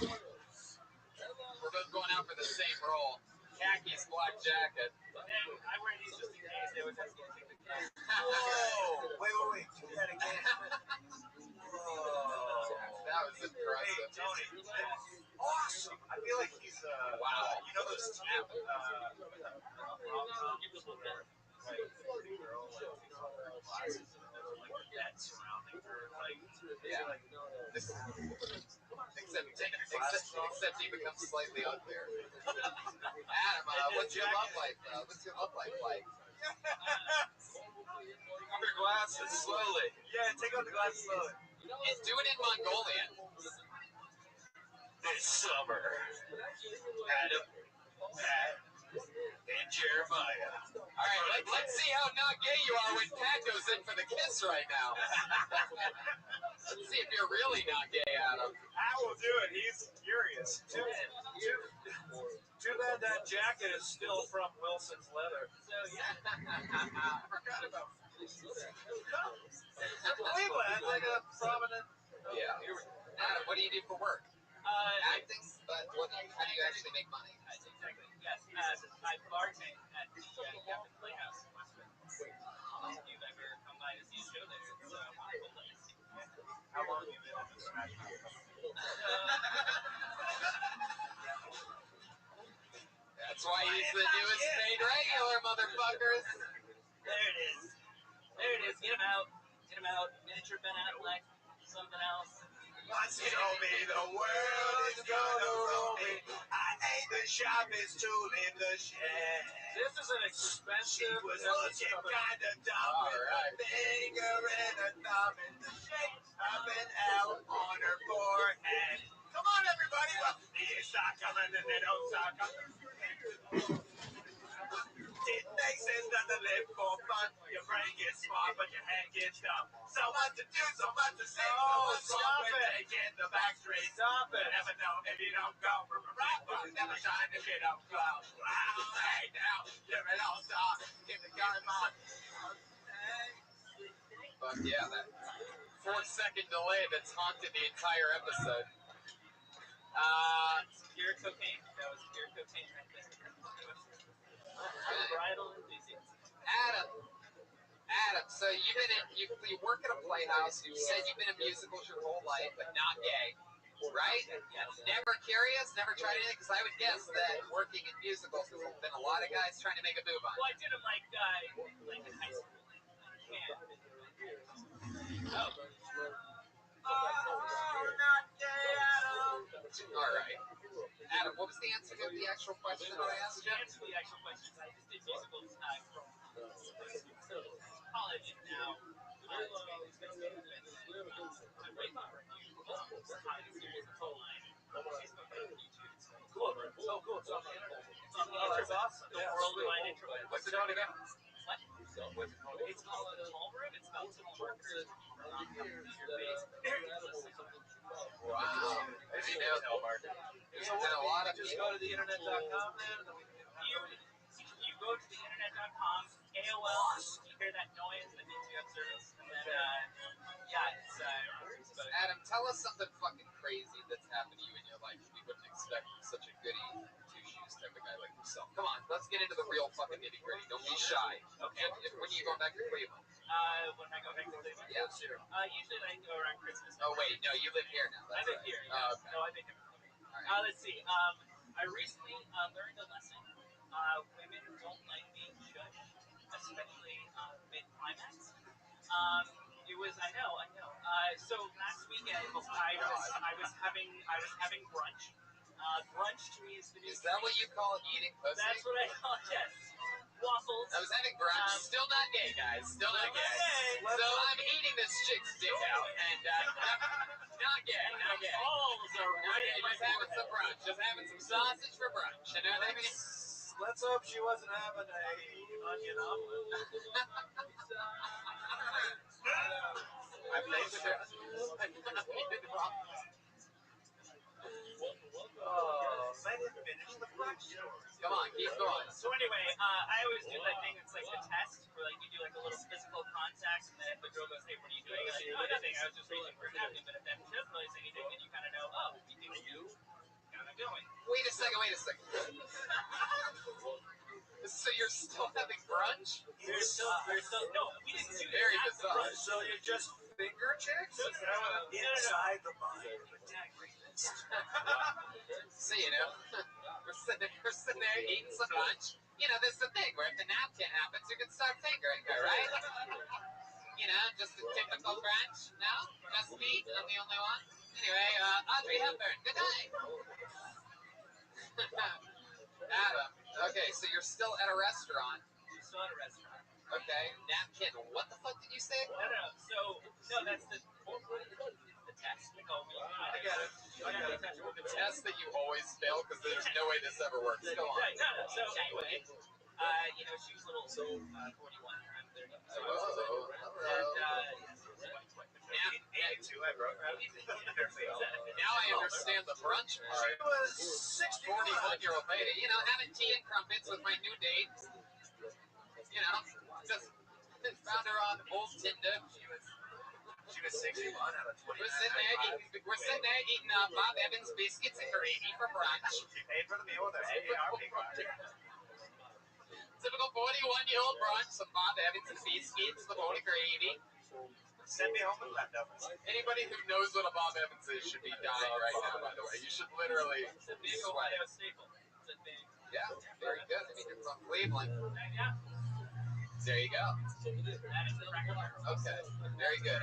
both going out for the same role. Khakis, black jacket. I wear these just in case. They always have to get the case. Whoa! Wait. You had a game. That was impressive. Hey, Tony. Awesome. I feel like he's Wow. You know those tap glasses that surrounding her, Yeah. Except he becomes slightly unclear. Adam, what's your love life? What's your love life like? Under glasses, slowly. Yeah, take out the glasses slowly. And do it in Mongolian. This summer, Adam, Pat, and Jeremiah. All right, let's see how not gay you are when Pat goes in for the kiss right now. Let's see if you're really not gay, Adam. I will do it. He's furious. Too bad that jacket is still from Wilson's leather. So, yeah. I forgot about Cleveland, like a prominent. Yeah. Adam, what do you do for work? Acting, but how do you actually make money? Exactly. Yes. I bartend at the Captain Playhouse in Westwood. If you've ever come by to see a show there, it's a wonderful place. How long have you been in the Smash Mouth? That's why he's the newest paid regular, motherfuckers. There it is. There it is. Get him out. Get him out. Miniature Ben Affleck. Something else. Once you told me the world is gonna roll me, I ain't the sharpest tool in the shed. This is an expensive. She was looking kind of dumb with a finger and a thumb in the shape of an L on her forehead. Come on, everybody. Well, these start coming and they don't start coming. It makes sense not to live for fun. Your brain gets smart, but your head gets dumb. So much to do, so much to say. Oh, stop it. Taking the back street. Stop it. Never know if you don't go from a right one. Never shine if you don't glow. Wow, hey now, you're an all-star. Give the gun on. But yeah, that 4-second delay that's haunted the entire episode. Pure cocaine. That was pure cocaine right there. Bridal enthusiast. Adam, so you work at a playhouse. You said you've been in musicals your whole life, but not gay, right? Yes. Never curious, never tried anything, because I would guess that working in musicals, there's been a lot of guys trying to make a move on. Well, I did them like All right. Adam, what was the answer to the actual question that I asked The you? answer to the actual question is I just did musical from college and now it's basically been I rate my review behind the scenes online Facebook and YouTube. Cool. So cool. It's on the internet. It's on the internet. That's awesome. The worldwide internet. What's it called again? What? It's called the Tall Room. It's about some marketers. Very interesting. Wow. There's So been a lot of Just go to the internet.com then. You go to the internet.com, AOL, you hear that noise, that means you have service, and then, it's Adam, tell us something fucking crazy that's happened to you in your life. We wouldn't expect such a goody two-shoes type of guy like yourself. Come on, let's get into the real fucking nitty-gritty. Don't be shy. Okay. When are you going back to Cleveland? When I go back to Cleveland? Yeah. Usually I go around Christmas. Oh, wait, no, you live here now. I That's live right. here, Oh, okay. No, I've been here before. All right. Let's see. I recently learned a lesson. Women don't like being judged, especially mid-climax. I know. So last weekend I was having brunch. Brunch to me is the new. Is that what you call eating pussy? That's what I call it. Yes. Waffles. I was having brunch. Still not gay, guys. Still not gay. So I'm eating this chick's dick out, and not gay. Not gay. Balls are Not right gay. in my Just having forehead. some brunch. Just having some sausage for brunch. You know what I mean? Let's hope she wasn't having a onion omelet. I played with her. I didn't finish the brunch story. Come on, keep going. So anyway, I always do that thing that's like the test, where like you do like a little physical contact, and then if the girl goes, "Hey, what are you doing?" You're like, "Oh, nothing. I was just reaching for a napkin." But if then she doesn't really say anything, then you kind of know, "Oh, you think you kind of going." Wait a second. So you're still having brunch? There's still no. We didn't do Very that. bizarre. So you just finger chicks? No. Inside the mind of a So, you know, we're sitting there eating some lunch. You know, this is the thing where if the napkin happens, you can start fingering her, right? You know, just a typical brunch. No? Just me? I'm the only one? Anyway, Audrey Hepburn, good night. Adam, okay, so you're still at a restaurant. She's still at a restaurant. Okay, napkin. What the fuck did you say? No. So that's the test. I got it. The test that you always fail because there's no way this ever works. Go on. Right, no. So anyway, she was a little 41. I'm 30. So I was Hello. and 82, I broke her. Now I understand the brunch She part. was 61. 41-year-old lady, you know, having tea and crumpets with my new date. You know, just found her on old Tinder. She was 61 out of 29. We're sitting there eating Bob Evans biscuits and gravy for brunch. She paid for the meal with her AARP card. Typical 41-year-old brunch, some Bob Evans and biscuits, the bowl of gravy. Send me home with leftovers. Anybody who knows what a Bob Evans is should be dying right now, by the way. You should literally it's a big sweat. Ohio staple. It's a big. Yeah, very good. I mean, you're from Cleveland. Yeah. There you go. That is the record. Okay, very good.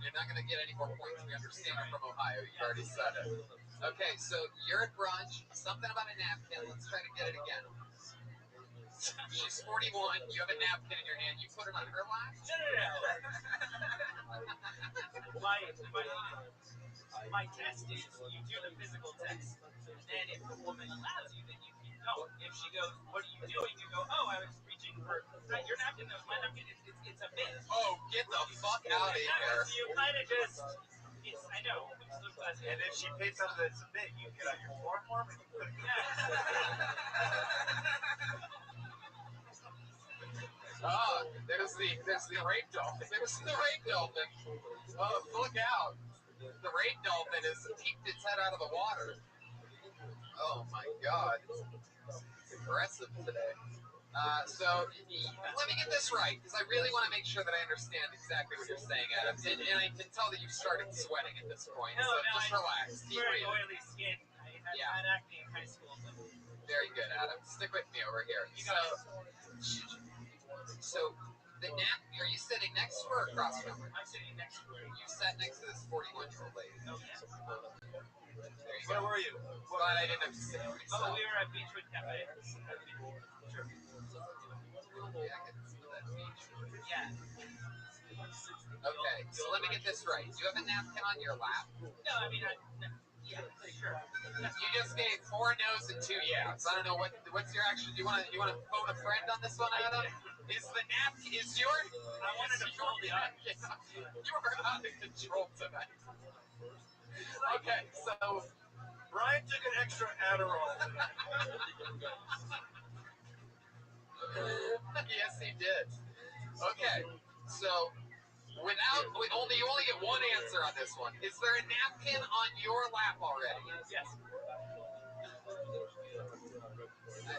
You're not going to get any more points. We understand you're from Ohio. You've already said it. Okay, so you're at brunch. Something about a napkin. Let's try to get it again. She's 41. You have a napkin in your hand. You put it on her lap? No. My test is you do the physical test. And then if the woman allows you, then you can go. If she goes, "What are you doing?" You go, "Oh, I was reaching for your napkin. That was my napkin. It's a bit." Oh, get the fuck out of here. So you kind of just. I know. And if she paid something that's a bit, you get on your floor form and you put it. Oh, there's the rape dolphin. There's the rape dolphin. Oh, look out. The rape dolphin has peeked its head out of the water. Oh my god. It's aggressive today. So, let me get this right, because I really want to make sure that I understand exactly what you're saying, Adam. And I can tell that you've started sweating at this point, so just relax. Keep Very breathing. oily skin. I had acne in high school. But Very good, Adam. Stick with me over here. So the nap, are you sitting next to her or across from her? I'm sitting next to her. You sat next to this 41-year-old lady. Okay. There you Where go. were you? Glad I didn't have to sit for Oh, myself. we were at Beachwood Cafe. Sure. Yeah, I can see that beach. Yeah. Okay, so let me get this right. Do you have a napkin on your lap? No, I mean, yeah, sure. You just gave 4 no's and 2 yeahs. I don't know what's your action. Do you want to phone a friend on this one, Adam? Is the napkin your? I wanted to pull the arm. You were out of control tonight. Okay, so Brian took an extra Adderall tonight. yes, he did. Okay, so you only get one answer on this one. Is there a napkin on your lap already? Yes.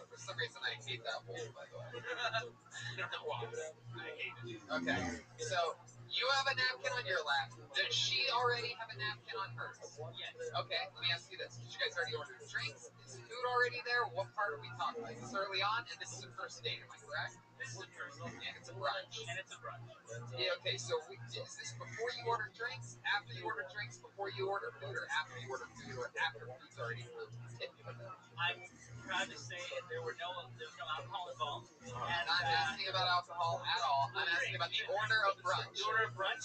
For some reason, I hate that word, by the way. I don't know why. I hate it. Okay, so you have a napkin on your lap. Does she already have a napkin on hers? Yes. Okay, let me ask you this. Did you guys already order drinks? Is food already there? What part are we talking about? Is this early on? And this is a first date, am I correct? This is a first. And it's a brunch. And it's a brunch. Yeah, okay, so is this before you order drinks, after you order drinks, before you order food, or after you order food, or after food's already stipulated? I'm proud to say there was no alcohol involved. I'm not asking about alcohol at all. I'm asking about the order of brunch. The order of brunch?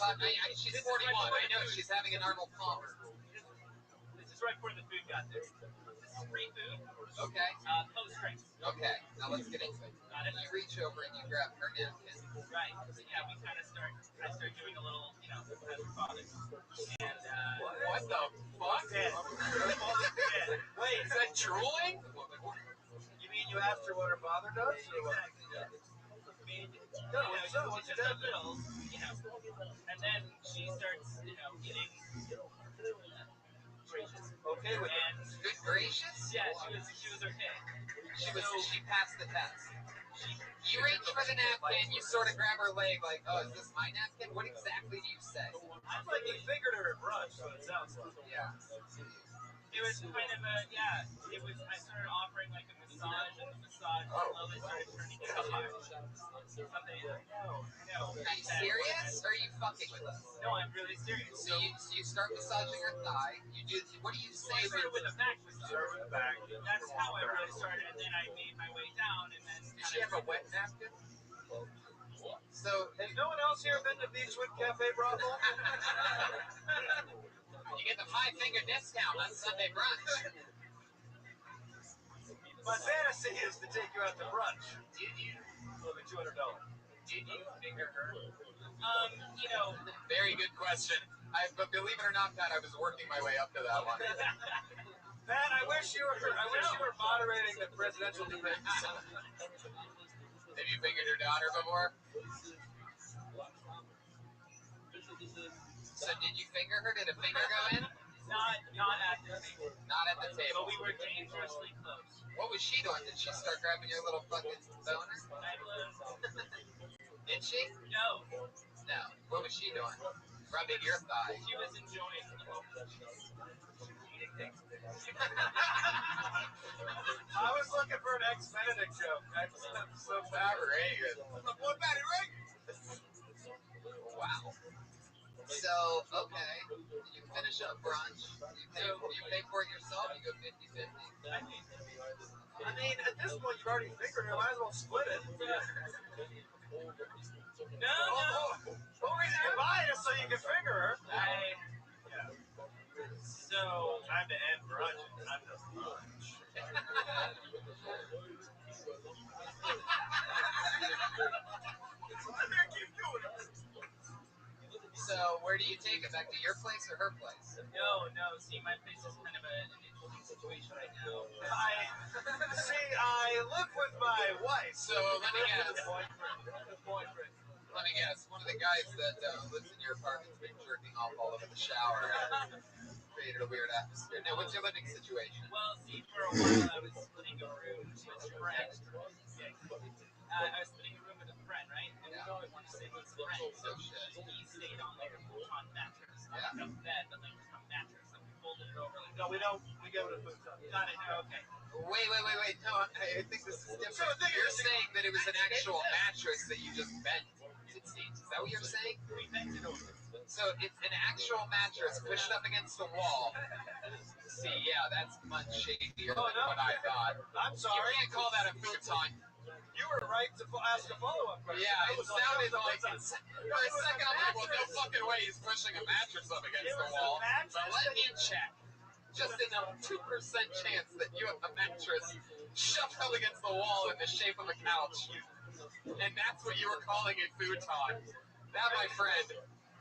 She's 41. I know she's having an Arnold Palmer. This is right before the food got there. This is free food. Okay. Post drinks. Okay. Now let's get into it. Got it. You reach over and you grab her napkin. Right. So yeah, we kind of I start doing a little, as a father. And What the fuck? Yeah. Wait, Is that drooling? you mean you asked her what her father does? Or what? Exactly. I mean, No, what's she your dad took do? the bills, and then she starts, getting gracious. Okay with it. And Good gracious? yeah, she was okay. She passed the test. She You reach for the napkin, you sort of grab her leg like, oh, is this my napkin? What exactly do you say? I'm like he fingered her at brunch, so it sounds like. Yeah. It was kind of I started offering like a massage, and the massage slowly started turning into something. No. Are you serious? Or are you fucking with us? No, I'm really serious. So you start massaging her thigh. What do you say? I started with a back massage. Start with the back. That's how I really started, and then I made my way down, and then. Does she have a wet napkin? So Has no one else here been to Beachwood Cafe Brothel? you get the 5-finger discount on Sunday brunch. My fantasy is to take you out to brunch. Did you? For the $200. Did you finger her? Very Very good question. But believe it or not, Pat, I was working my way up to that one. Pat, I wish you were moderating the presidential debates. Have you fingered your daughter before? So did you finger her? Did a finger go in? Not at the table. Not at the But table. we were dangerously close. What was she doing? Did she start grabbing your little fucking boner? Did she? No. No. What was she doing? Rubbing your thigh. She was enjoying the moment. I was looking for an ex-Benedict joke. I'm so Not Reagan. What about it, Reagan? Wow. So, okay. You finish up brunch. You pay for it yourself. You go 50-50. I mean, at this point, you've already fingered her. Might as well split it. No. The only reason you're buying is so you can finger her. So Time to end brunch. Time to brunch. Keep doing it. So, where do you take it? Back to your place or her place? no. See, my place is kind of an interesting situation right now. I live with my wife. So, let me guess. Boyfriend. Let me guess. One of the guys that lives in your apartment's been jerking off all over the shower and created a weird atmosphere. Now, what's your living situation? Well, see, for a while I was splitting a room with a friend. I was splitting a room with a friend, right? And we don't want to say who's the friend. So he stayed on like a futon mattress, not like a bed, but like just a mattress. Like we folded it over. Like, No, we don't. We go to the food truck. got it. Okay. Wait. No, I think this is different. You're saying that it was an actual mattress that you just bent to. it seems. Is that what you're saying? We bent it over. So it's an actual mattress pushed up against the wall. See, yeah, that's much shadier than what I thought. I'm You sorry. can't call that a futon. You were right to ask a follow-up question. Yeah, it sounded like for for a second I'm like, well, no fucking way he's pushing a mattress up against the wall. But let me check. Just in a 2% chance that you have a mattress shoved up against the wall in the shape of a couch. And that's what you were calling a futon. That, my friend,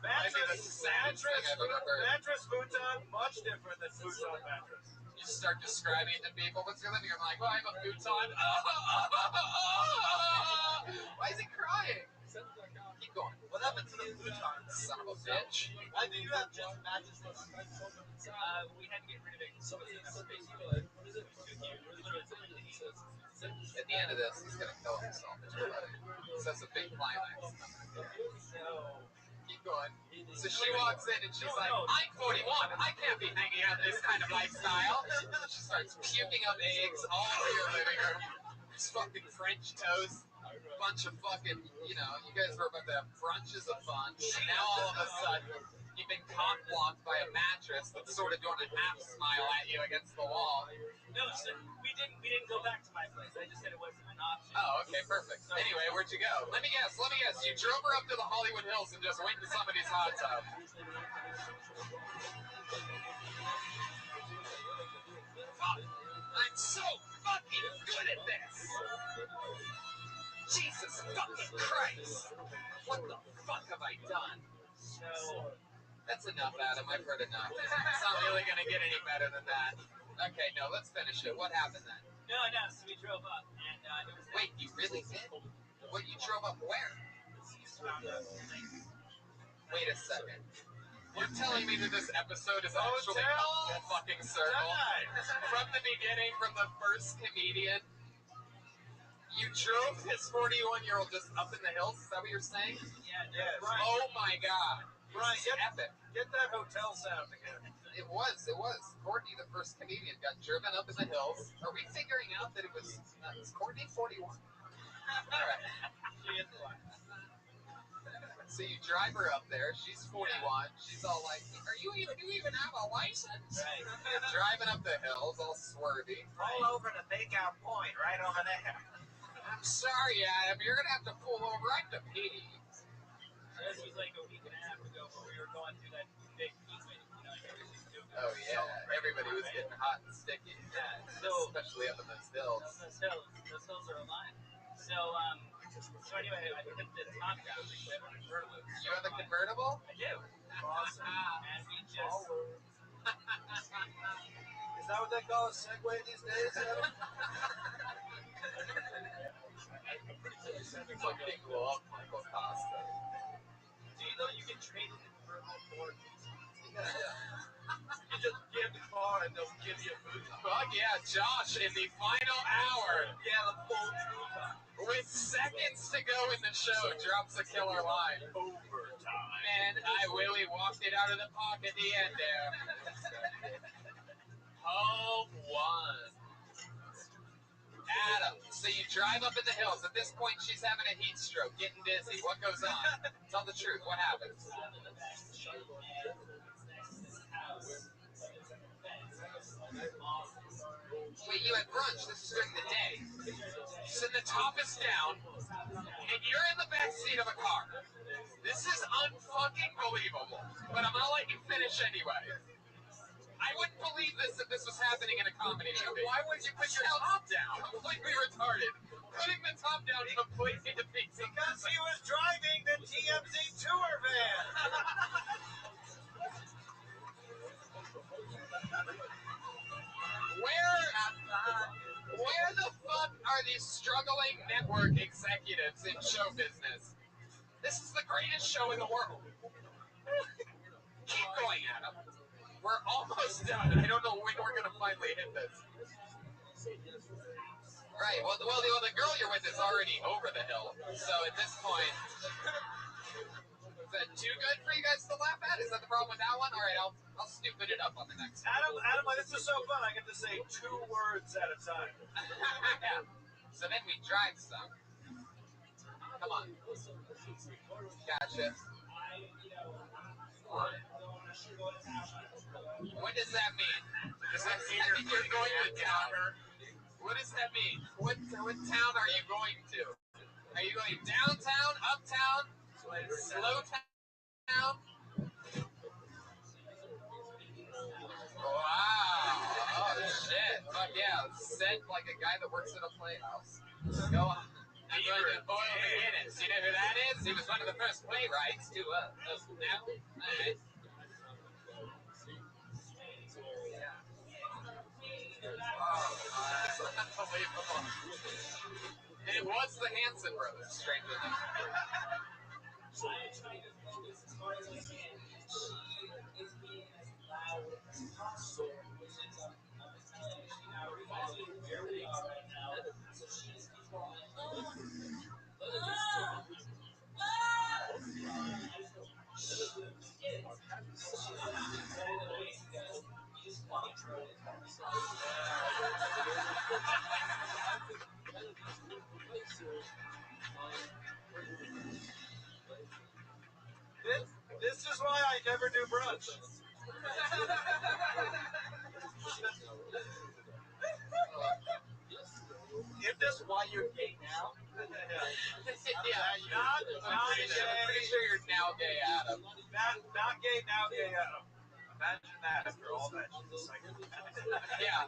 might be the saddest thing I've ever heard. Mattress futon, much different than futon mattress. You start describing it to people, what's your living room like? Well, I have a futon. Why is he crying? Keep going. What happened to the futon? Son of a bitch. Why do you have just mattresses? We had to get rid of it. So it's space. At the end of this, he's gonna kill himself. So that's a big climax. Keep going. So she walks in and she's like, I'm 41. I can't be hanging out this kind of lifestyle. She starts puking up eggs all over your living room. There's fucking French toast. Bunch of fucking, you know, you guys were about to have brunches of fun. And now all of a sudden, you've been cock-blocked by a mattress that's sort of doing a half smile at you against the wall. No, so we didn't go back to my place. I just said it wasn't an option. Oh, okay, perfect. Anyway, where'd you go? Let me guess. You drove her up to the Hollywood Hills and just went to somebody's hot tub. Fuck! I'm so fucking good at this! Jesus fucking Christ! What the fuck have I done? So That's enough, Adam. I've heard enough. It's not really gonna get any better than that. Okay, no, let's finish it. What happened then? no. So we drove up, and it was Wait, you really did? What, you drove up where? Wait a second. You're telling me that this episode is actually a fucking circle? From the beginning, from the first comedian, you drove this 41-year-old just up in the hills? Is that what you're saying? Yeah, Brian, Oh my god. Brian, This is epic. get that hotel sound again. It was. Courtney, the first comedian, got driven up in the hills. Are we figuring out that it was Courtney 41? All right. So you drive her up there. She's 41. She's all like, do you even have a license? Right. Driving up the hills, all swervy. All over the makeout point, right over there. I'm sorry, Adam. You're gonna have to pull over. I have to pee. This was like a week and a half ago when we were going through that big heat wave. Oh yeah, everybody was getting hot and sticky. Yeah, so Especially up in those hills. those hills are aligned. So anyway, I took the top down. We have a convertible. You have a convertible? I do. Awesome. And we just Is that what they call a Segway these days, Adam? Fucking love Michael Costa. do you know you can trade in the convertible for You just give the car and they'll give you a food. Fuck yeah, Josh in the final hour. Yeah, the full truth. With seconds to go in the show, drops a killer line. Overtime. And I Willie walked it out of the park at the end there. Home one. Adam, so you drive up in the hills. At this point, she's having a heat stroke, getting dizzy. What goes on? Tell the truth. What happens? Wait, you had brunch. This is during the day. So the top is down, and you're in the back seat of a car. This is unfucking believable. But I'm gonna let you finish anyway. I wouldn't believe this if this was happening in a comedy movie. Why would you put your top down? Completely retarded. Putting the top down completely defeats the Because he was driving the TMZ tour van. Where the fuck are these struggling network executives in show business? This is the greatest show in the world. Keep going, Adam. We're almost done. I don't know when we're gonna finally hit this. Right. Well, the girl you're with is already over the hill. So at this point, is that too good for you guys to laugh at? Is that the problem with that one? All right, I'll stupid it up on the next one. Adam, this is so fun. I get to say 2 words at a time. So then we drive some. Come on. Gotcha. What does that mean? Does that mean you're going to town? What does that mean? What town are you going to? Are you going downtown, uptown, slow town? Wow. Oh, shit. Fuck yeah. Said like a guy that works at a playhouse. Go on. I'm going to boil the Guinness. You know who that is? He was one of the first playwrights to now. All right. Unbelievable. It was the Hanson brothers, strangely enough. This is why I never do brunch. Is this why you're gay now? Yeah, Not I'm pretty sure you're now gay, Adam. Not gay now, gay Adam. Imagine that after all that. Yeah.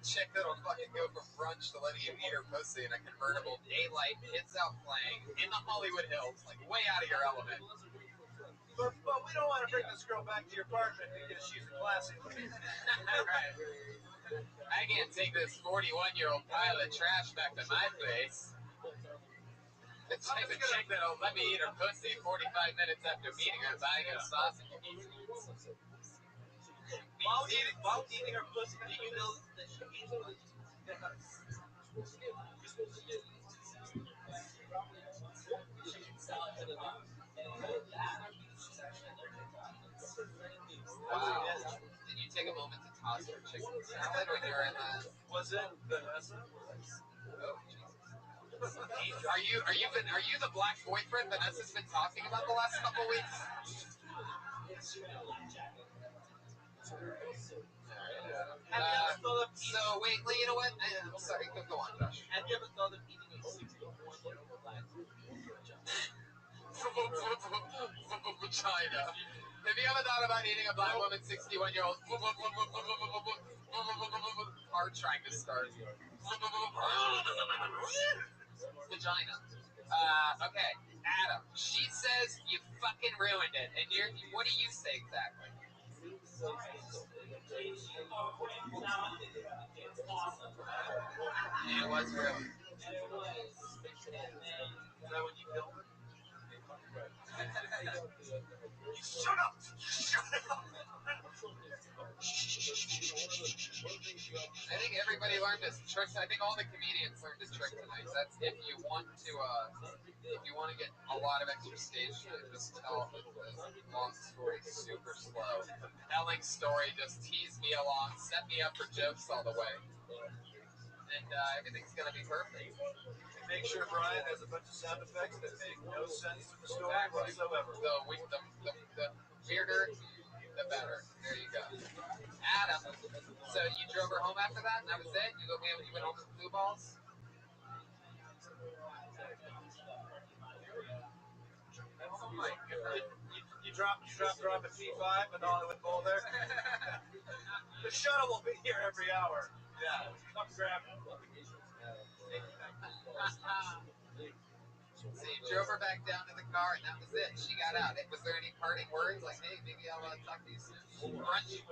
Chick that'll fucking go from brunch to letting you eat her pussy in a convertible, daylight, kids out playing, in the Hollywood Hills, like way out of your element. But we don't want to bring this girl back to your apartment because she's a classy lady. Right. I can't take this 41-year-old pile of trash back to my place. The type of chick that'll let me eat her pussy 45 minutes after meeting her buying a sausage. While eating her pussy, do you know that she eats pussy? Wow. Did you take a moment to toss her chicken salad when you were in the... Was it Vanessa? Oh, Jesus. Are you the black boyfriend Vanessa's been talking about the last couple weeks? So wait, you know what? I'm sorry, go on, Josh. Have you ever thought of eating a 61-year-old black Vagina. Have you ever thought about eating a black woman, 61-year-old? Hard trying to start. Vagina. Okay, Adam. She says you fucking ruined it, and what do you say exactly? It was really. Is that when you filmed it? You shut up! I think everybody learned this trick. I think all the comedians learned this trick tonight. That's if you want to get a lot of extra stage time, just tell the long story super slow. Compelling story, just tease me along, set me up for jokes all the way. And everything's going to be perfect. Make sure Brian has a bunch of sound effects that make no sense to the story whatsoever. The weirder, the better. There you go. Adam, so you drove her home after that, and that was it? You went home with blue balls? Oh my God. You dropped her off at P5 and Hollywood Bowl there? The shuttle will be here every hour. Yeah, come grab it. So you drove her back down to the car, and that was it. She got out. Was there any parting words? Like, hey, maybe I'll talk to you soon. Brunch.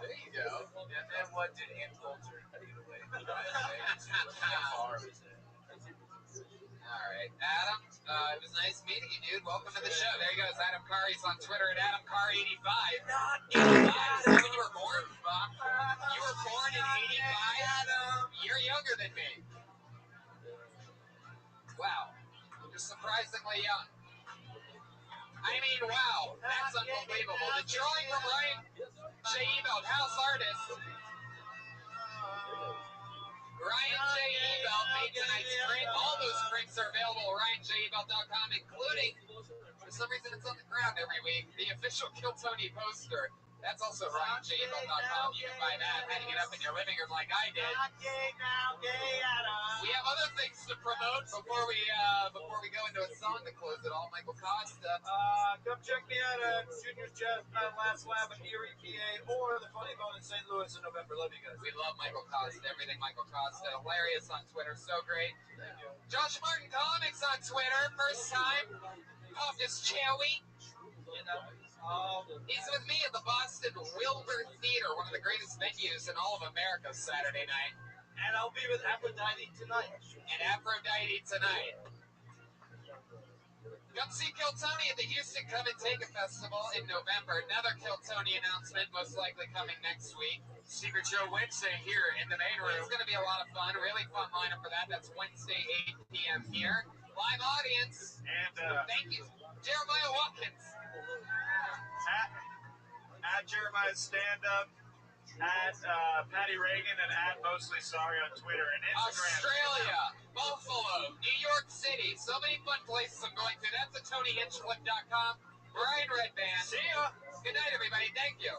There you go. And then what did Ann Coulter take away? All right, Adam, it was nice meeting you, dude. Welcome to the show. There he goes, Adam Carr. He's on Twitter at AdamCarr85. Not 85. When you were born, Bob. You were born in 85? You're younger than me. Wow. You're surprisingly young. I mean, wow. That's unbelievable. The drawing room, right? J. Ebelt, house artist. Ryan J. Ebelt made tonight's drink. All those drinks are available at RyanJEbelt.com, including, for some reason it's on the ground every week, the official Kill Tony poster. That's also RyanJEbelt.com. You can buy that, hanging it up in your living room like I did. We have other things to promote before we go into a song to close it all. Michael Costa. Come check me out at Junior's Jazz Last Lab in Erie, PA, or the Funny Bone in St. Louis in November. Love you guys. We love Michael Costa. Everything Michael Costa. Hilarious on Twitter. So great. Thank you. Josh Martin Comics on Twitter. First time. Oh, this Chewy. He's with me at the Boston Wilbur Theater, one of the greatest venues in all of America, Saturday night. And I'll be with Aphrodite tonight. Come see Kill Tony at the Houston Come and Take It Festival in November. Another Kill Tony announcement, most likely coming next week. Secret Show Wednesday here in the main room. It's going to be a lot of fun. Really fun lineup for that. That's Wednesday, 8 p.m. here. Live audience. And Thank you, Jeremiah Watkins. at Jeremiah's stand-up, at Patty Reagan, and at Mostly Sorry on Twitter and Instagram. Australia, Buffalo, New York City. So many fun places I'm going to. That's at TonyHinchcliffe.com. Brian Redband. See ya. Good night, everybody. Thank you.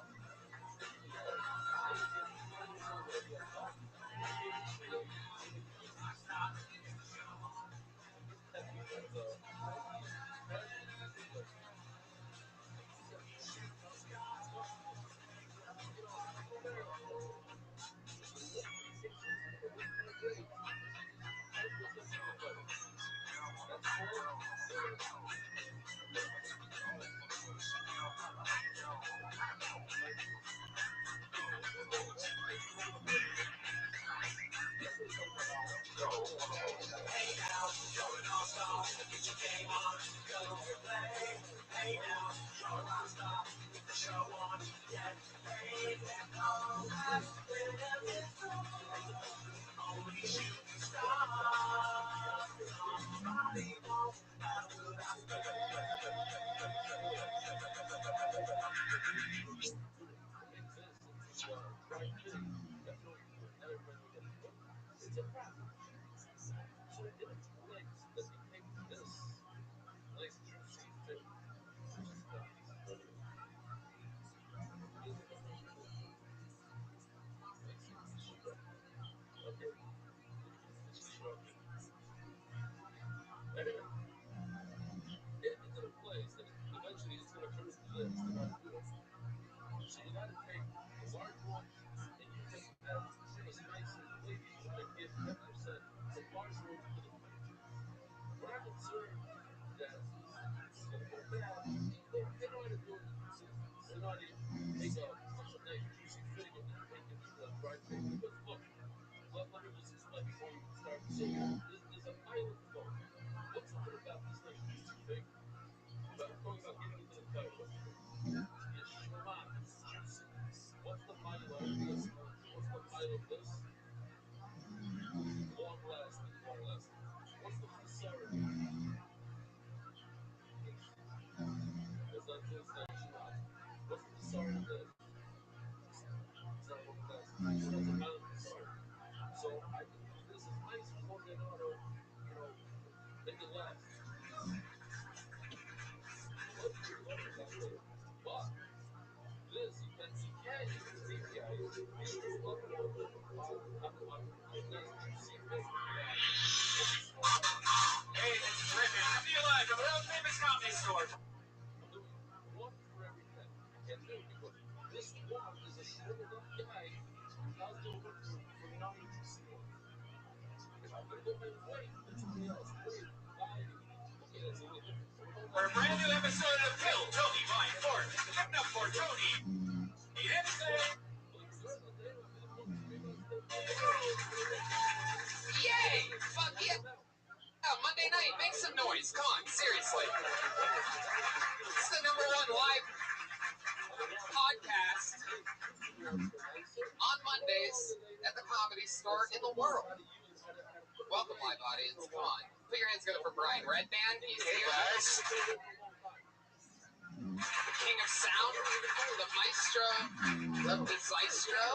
Hey, this is Redman. Come to you live from the world famous comedy store. For a brand new episode of Kill Tony by Ford. Looking up for Tony. Need anything? Yay! Fuck yeah! Monday night, make some noise. Come on, seriously. It's the #1 live podcast on Mondays at the Comedy Store in the world. Welcome, live audience. Come on. Put your hands together for Brian Redband. He's here. Hey, guys. the king of sound, the maestro, the Zeistro.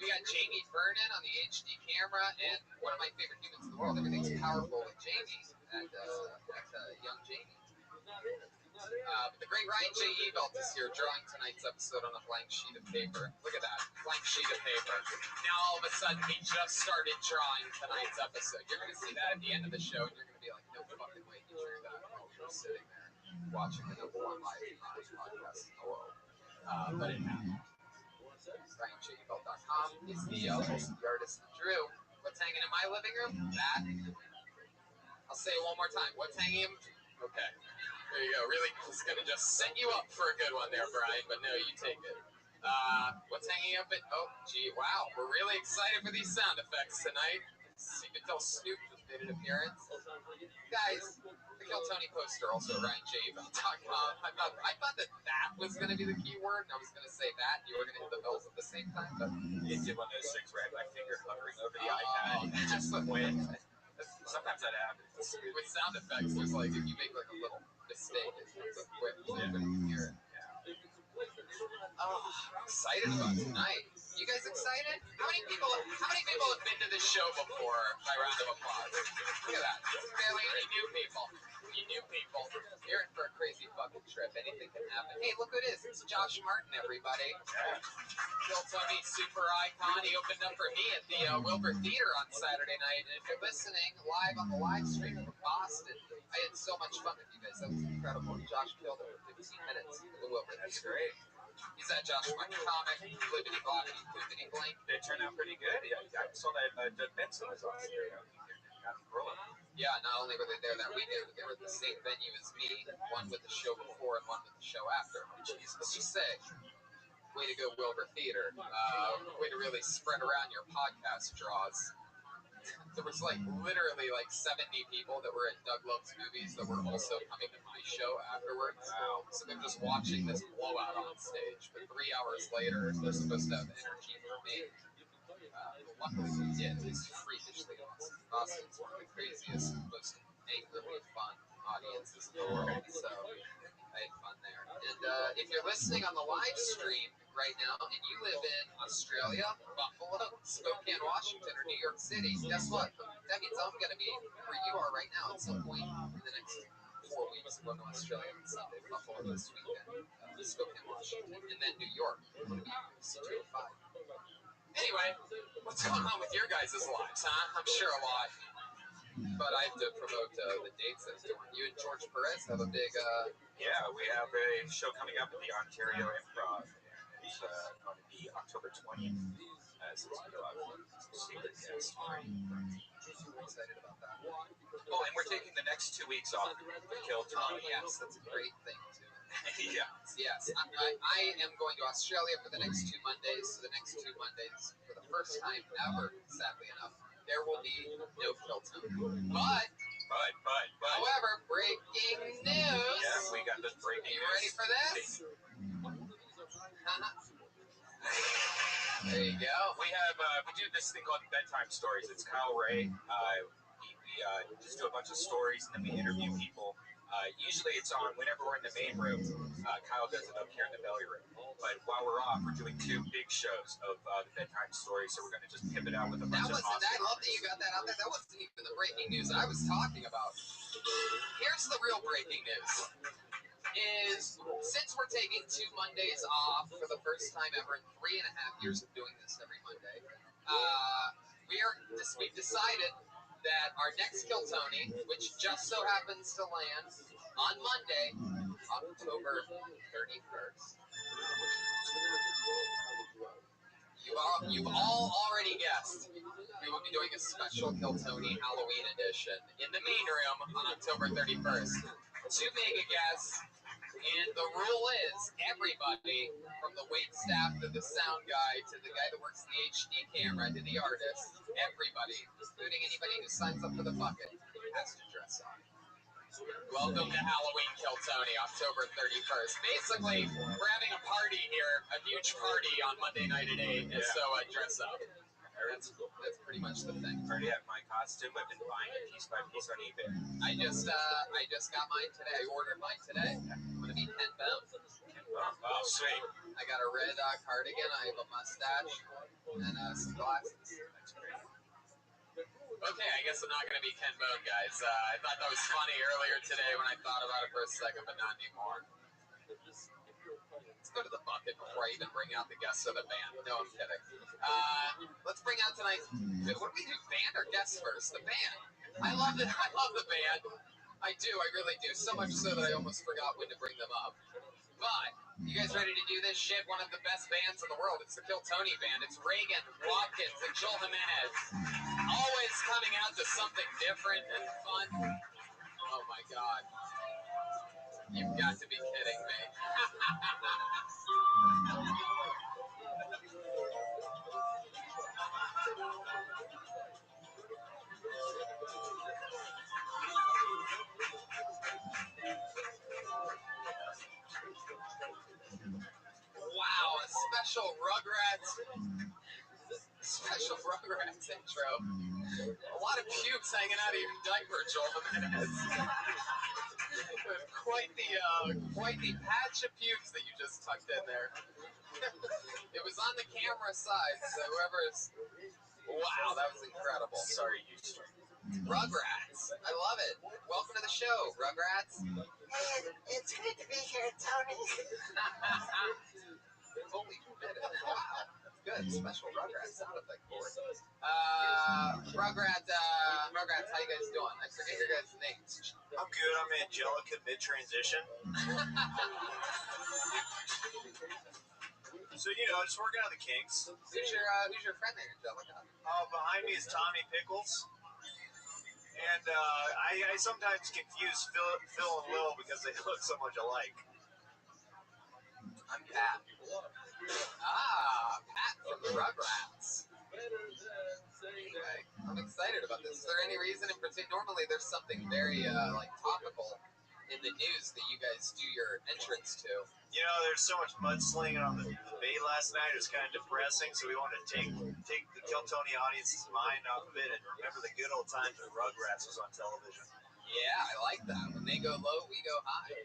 We got Jamie Vernon on the HD camera, and one of my favorite humans in the world. Everything's powerful with Jamie and young Jamie. But the great Ryan J. Ebelt is here drawing tonight's episode on a blank sheet of paper. Look at that, blank sheet of paper. Now all of a sudden he just started drawing tonight's episode. You're going to see that at the end of the show, and you're going to be like, no fucking way he drew that while we were sitting there watching the number one live podcast in the world. But it happened. RyanJebelt.com is the artist that drew. What's hanging in my living room? That. I'll say it one more time. What's hanging? Okay. There you go. Really, it's going to just set you up for a good one there, Brian, but no, you take it. What's hanging up at... Oh, gee, wow. We're really excited for these sound effects tonight. You can tell Snoop just made an appearance. Guys, the Kill Tony poster, also RyanJebelt.com. I thought that was going to be the key word, and I was going to say that, and you were going to hit the bells at the same time, but... It did one of those things where I had my finger hovering over the iPad. Just the way... Sometimes that happens. With sound effects, there's like, if you make like a little mistake, it comes up quick, so you can hear it. Oh, I'm excited about tonight. You guys excited? How many people have been to this show before by round of applause? Look at that. Barely any new people. You new people, you're in for a crazy fucking trip. Anything can happen. Hey, look who it is. It's Josh Martin, everybody. Kill Tony super icon. He opened up for me at the Wilbur Theater on Saturday night. And if you're listening live on the live stream from Boston, I had so much fun with you guys. That was incredible. Josh killed it for 15 minutes at the Wilbur. That's great. He's at Josh Martin Comic, Blibbity Blobbity, Blibbity Blank. They turned out pretty good. Yeah, I saw that Doug Benson was on there. Yeah, not only were they there that weekend, but they were at the same venue as me, one with the show before and one with the show after. Jeez, what you say? Way to go, Wilbur Theater. Way to really spread around your podcast draws. There was literally 70 people that were at Doug Love's Movies that were also coming to my show afterwards. Wow. So they're just watching this blowout on stage. But 3 hours later, they're supposed to have energy for me. The one person who did was freakishly awesome. Boston's one of the craziest, most angrily fun audiences in the world. So I had fun there. And if you're listening on the live stream right now and you live in Australia, Buffalo, Spokane, Washington, or New York City, guess what? That means I'm going to be where you are right now at some point in the next 4 weeks. I'm going to Australia on Sunday, Buffalo this weekend, Spokane, Washington, and then New York. I'm going to be C205. Anyway, what's going on with your guys' lives, huh? I'm sure a lot. But I have to promote the dates that I'm doing. You and George Perez have a big... Yeah, we have a show coming up at the Ontario Improv. It's going to be October 20th. Since we have some secret guests already. I'm excited about that. Oh, and we're taking the next 2 weeks off to Kill Tony. Yes, that's a great thing, too. Yeah. Yes, I am going to Australia for the next 2 Mondays. So the next 2 Mondays, for the first time ever, sadly enough, there will be no Kill Tony. But, however, breaking news. Yeah, we got this breaking news. You ready for this? There you go. We do this thing called Bedtime Stories. It's Kyle Ray. We just do a bunch of stories and then we interview people. Usually it's on whenever we're in the main room. Kyle does it up here in the belly room. But while we're off, we're doing 2 big shows of the Bedtime Stories. So we're going to just pip it out with a bunch of awesome. I love that you got that out there. That wasn't even the breaking news I was talking about. Here's the real breaking news. Is since we're taking 2 Mondays off for the first time ever in 3.5 years of doing this every Monday, we've decided that our next Kill Tony, which just so happens to land on Monday, October 31st. You've all already guessed. We will be doing a special Kill Tony Halloween edition in the main room on October 31st. 2 mega guests. And the rule is, everybody, from the wait staff to the sound guy to the guy that works the HD camera to the artist, everybody, including anybody who signs up for the bucket, has to dress up. Welcome to Halloween Kill Tony, October 31st. Basically, we're having a party here, a huge party on Monday night at 8, and so dress up. That's pretty much the thing. I already have my costume. I've been buying it piece by piece on eBay. I just got mine today. I ordered mine today. I'm to be Ken Bone. Oh, sweet. I got a red cardigan. I have a mustache and some glasses. That's great. Okay, I guess I'm not going to be Ken Bone, guys. I thought that was funny earlier today when I thought about it for a second, but not anymore. Let's go to the bucket before I even bring out the guests of the band. No, I'm kidding. Let's bring out tonight's... What do we do, band or guests first? The band. I love it. I love the band. I do. I really do. So much so that I almost forgot when to bring them up. But, you guys ready to do this shit? One of the best bands in the world. It's the Kill Tony Band. It's Reagan, Watkins, and Joel Jimenez. Always coming out to something different and fun. Oh my God. You've got to be kidding me. Wow, a special Rugrats intro. A lot of pubes hanging out of your diaper, Joel Jimenez. Quite the patch of pubes that you just tucked in there. It was on the camera side, so whoever's... Wow, that was incredible. Sorry, you straight. Rugrats. I love it. Welcome to the show, Rugrats. Hey, it's good to be here, Tony. Holy shit. Wow. Good. Special Rugrats sound effect for it. Rugrats, how you guys doing? I forget your guys' names. I'm good. I'm Angelica mid-transition. So, just working on the kinks. Who's your friend there, Angelica? Behind me is Tommy Pickles. And I sometimes confuse Phil and Lil because they look so much alike. I'm Pat. Pat from the Rugrats. Anyway, I'm excited about this. Is there any reason in particular? Normally there's something very, topical in the news that you guys do your entrance to. There's so much mudslinging on the bay last night. It was kind of depressing, so we wanted to take the Kill Tony audience's mind off of it and remember the good old times when Rugrats was on television. Yeah, I like that. When they go low, we go high.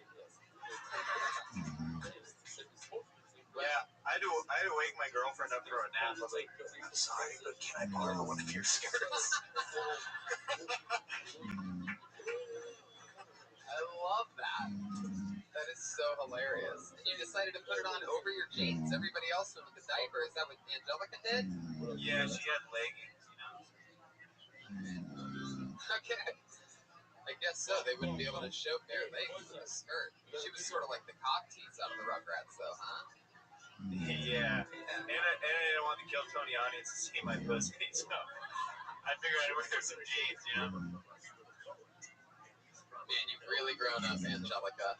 Yeah, I had to wake my girlfriend up for a nap. I was like, I'm sorry, but can I borrow one of your skirts? I love that. That is so hilarious. And you decided to put it on over your jeans. Everybody else went with the diaper. Is that what Angelica did? Yeah, she had leggings, Okay. I guess so. They wouldn't be able to show bare legs in a skirt. She was sort of like the cock tease out of the Rugrats, though, huh? Yeah. And I didn't want the Kill Tony audience to see my pussy, so I figured I'd wear some jeans, Man, you've really grown up, Angelica.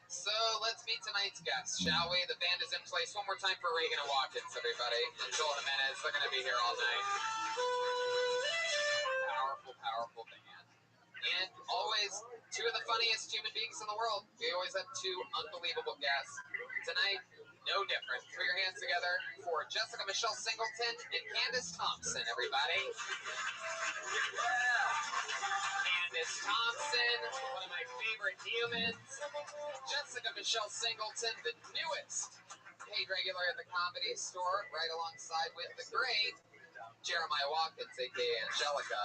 So let's meet tonight's guests, shall we? The band is in place. One more time for Reagan and Watkins, everybody. And Joel Jimenez, they're going to be here all night. Powerful, powerful band. And always two of the funniest human beings in the world. We always have two unbelievable guests. Tonight, no different. Put your hands together for Jessica Michelle Singleton and Candace Thompson, everybody. Candace Thompson, one of my favorite humans. Jessica Michelle Singleton, the newest paid regular at the Comedy Store, right alongside with the great Jeremiah Watkins, a.k.a. Angelica.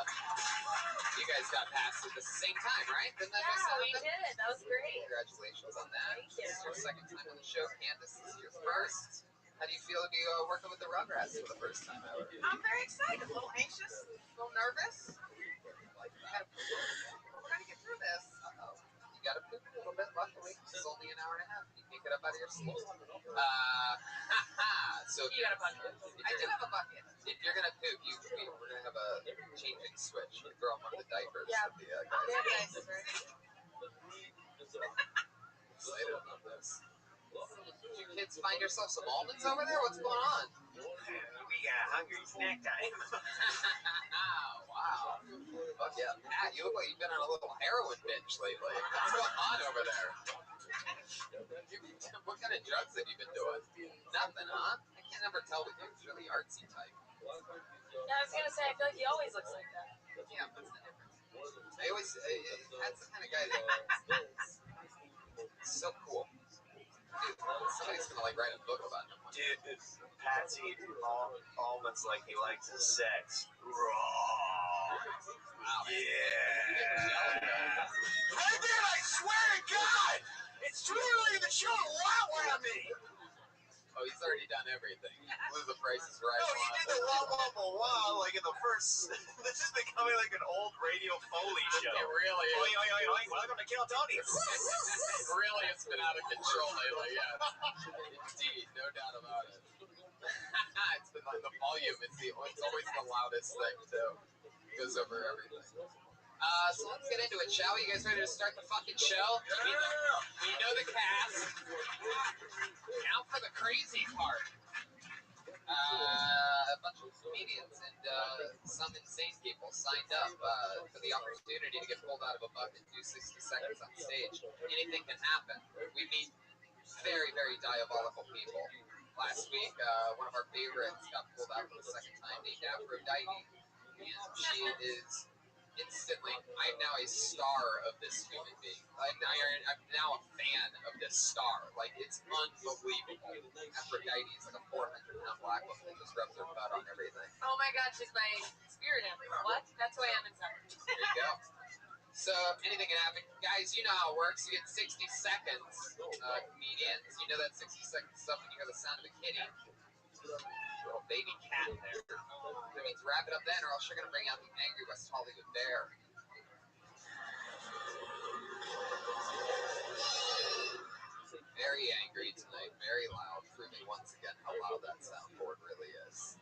You guys got passed at the same time, right? Didn't that just we did. That was great. Congratulations on that. Thank you. This is your second time on the show. Candace, this is your first. How do you feel to be working with the Rugrats for the first time ever? I'm very excited, a little anxious, a little nervous. Like that. We're going to get through this. Uh-oh. You got to poop a little bit, luckily. It's only an hour and a half. You pick it up out of your sleep. So You got a bucket. I do have a bucket. if you're going to poop, we're going to have a changing switch. You throw them on the diapers. Yeah. With the, Very guys. nice. Very Excited about this. Did you kids find yourself some almonds over there? What's going on? We got hungry snack time. Wow. Fuck yeah. Pat, you look like you've been on a little heroin binge lately. What's going on over there? What kind of drugs have you been doing? Nothing, huh? I can't ever tell with you. You're the artsy type. Yeah, I was gonna say, I feel like he always looks like that. Yeah, what's the difference? That's the kind of guy that's so cool. Dude, somebody's gonna like write a book about him. Dude, Patsy almost like he likes his sex. Raw. Wow. Yeah. Hey, man, I swear to God, it's too early in the show to wow on me. Oh, he's already done everything. Blew the prices right. No, he did the wow, like in the first. This is becoming like an old radio Foley show. It really is. Oi, oi, oi, oi, welcome to Kill Tony. Really, it's been out of control lately, yeah. Indeed, no doubt about it. It's been like the volume is it's always the loudest thing, too. It goes over everything. So let's get into it, shall we? You guys ready to start the fucking show? We know the cast. Now for the crazy part. A bunch of comedians and some insane people signed up for the opportunity to get pulled out of a bucket and do 60 seconds on stage. Anything can happen. We meet very, very diabolical people. Last week, one of our favorites got pulled out for the second time, named Aphrodite. And she is instantly, I'm now a star of this human being. I'm now a fan of this star. Like, it's unbelievable. Aphrodite is like a 400-pound black woman that just rubs her butt on everything. Oh my god, she's my spirit animal. What? That's who I am inside. There you go. So, anything can happen. Guys, you know how it works. You get 60 seconds. Comedians, you know that 60 second stuff when you hear the sound of a kitty. Little baby cat there. That means wrap it up then, or else you're going to bring out the angry West Hollywood bear. Very angry tonight, very loud, proving once again how loud that soundboard really is.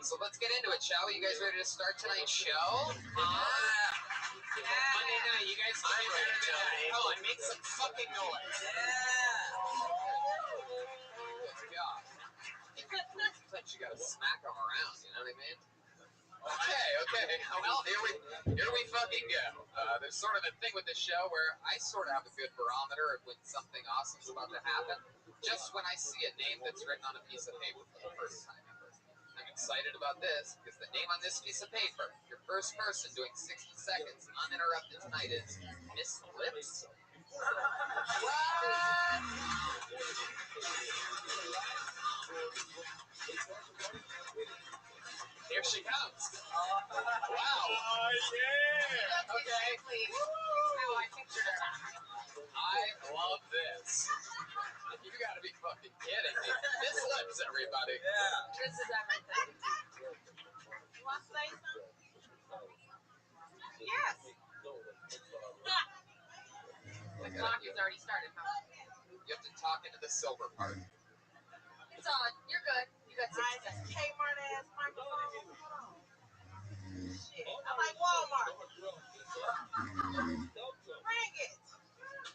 So let's get into it, shall we? You guys ready to start tonight's show? Monday night, you guys can get ready tonight. Come on, make some fucking noise. Good God. Sometimes you gotta smack them around, you know what I mean? Okay. Well, here we fucking go. There's sort of a thing with this show where I sort of have a good barometer of when something awesome's about to happen. Just when I see a name that's written on a piece of paper for the first time ever. I'm excited about this because the name on this piece of paper, your first person doing 60 seconds uninterrupted tonight is Miss Lips. Here she comes. Wow. Yeah. Okay. How I pictured her. I love this. You gotta be fucking kidding me. Miss Lips, everybody. Yeah. This is everything. You want to say something? Yes. The talking's already started, huh? You have to talk into the silver part. It's on. You're good. You got 6 seconds. Kmart ass microphone. Shit. I'm like Walmart. Bring it.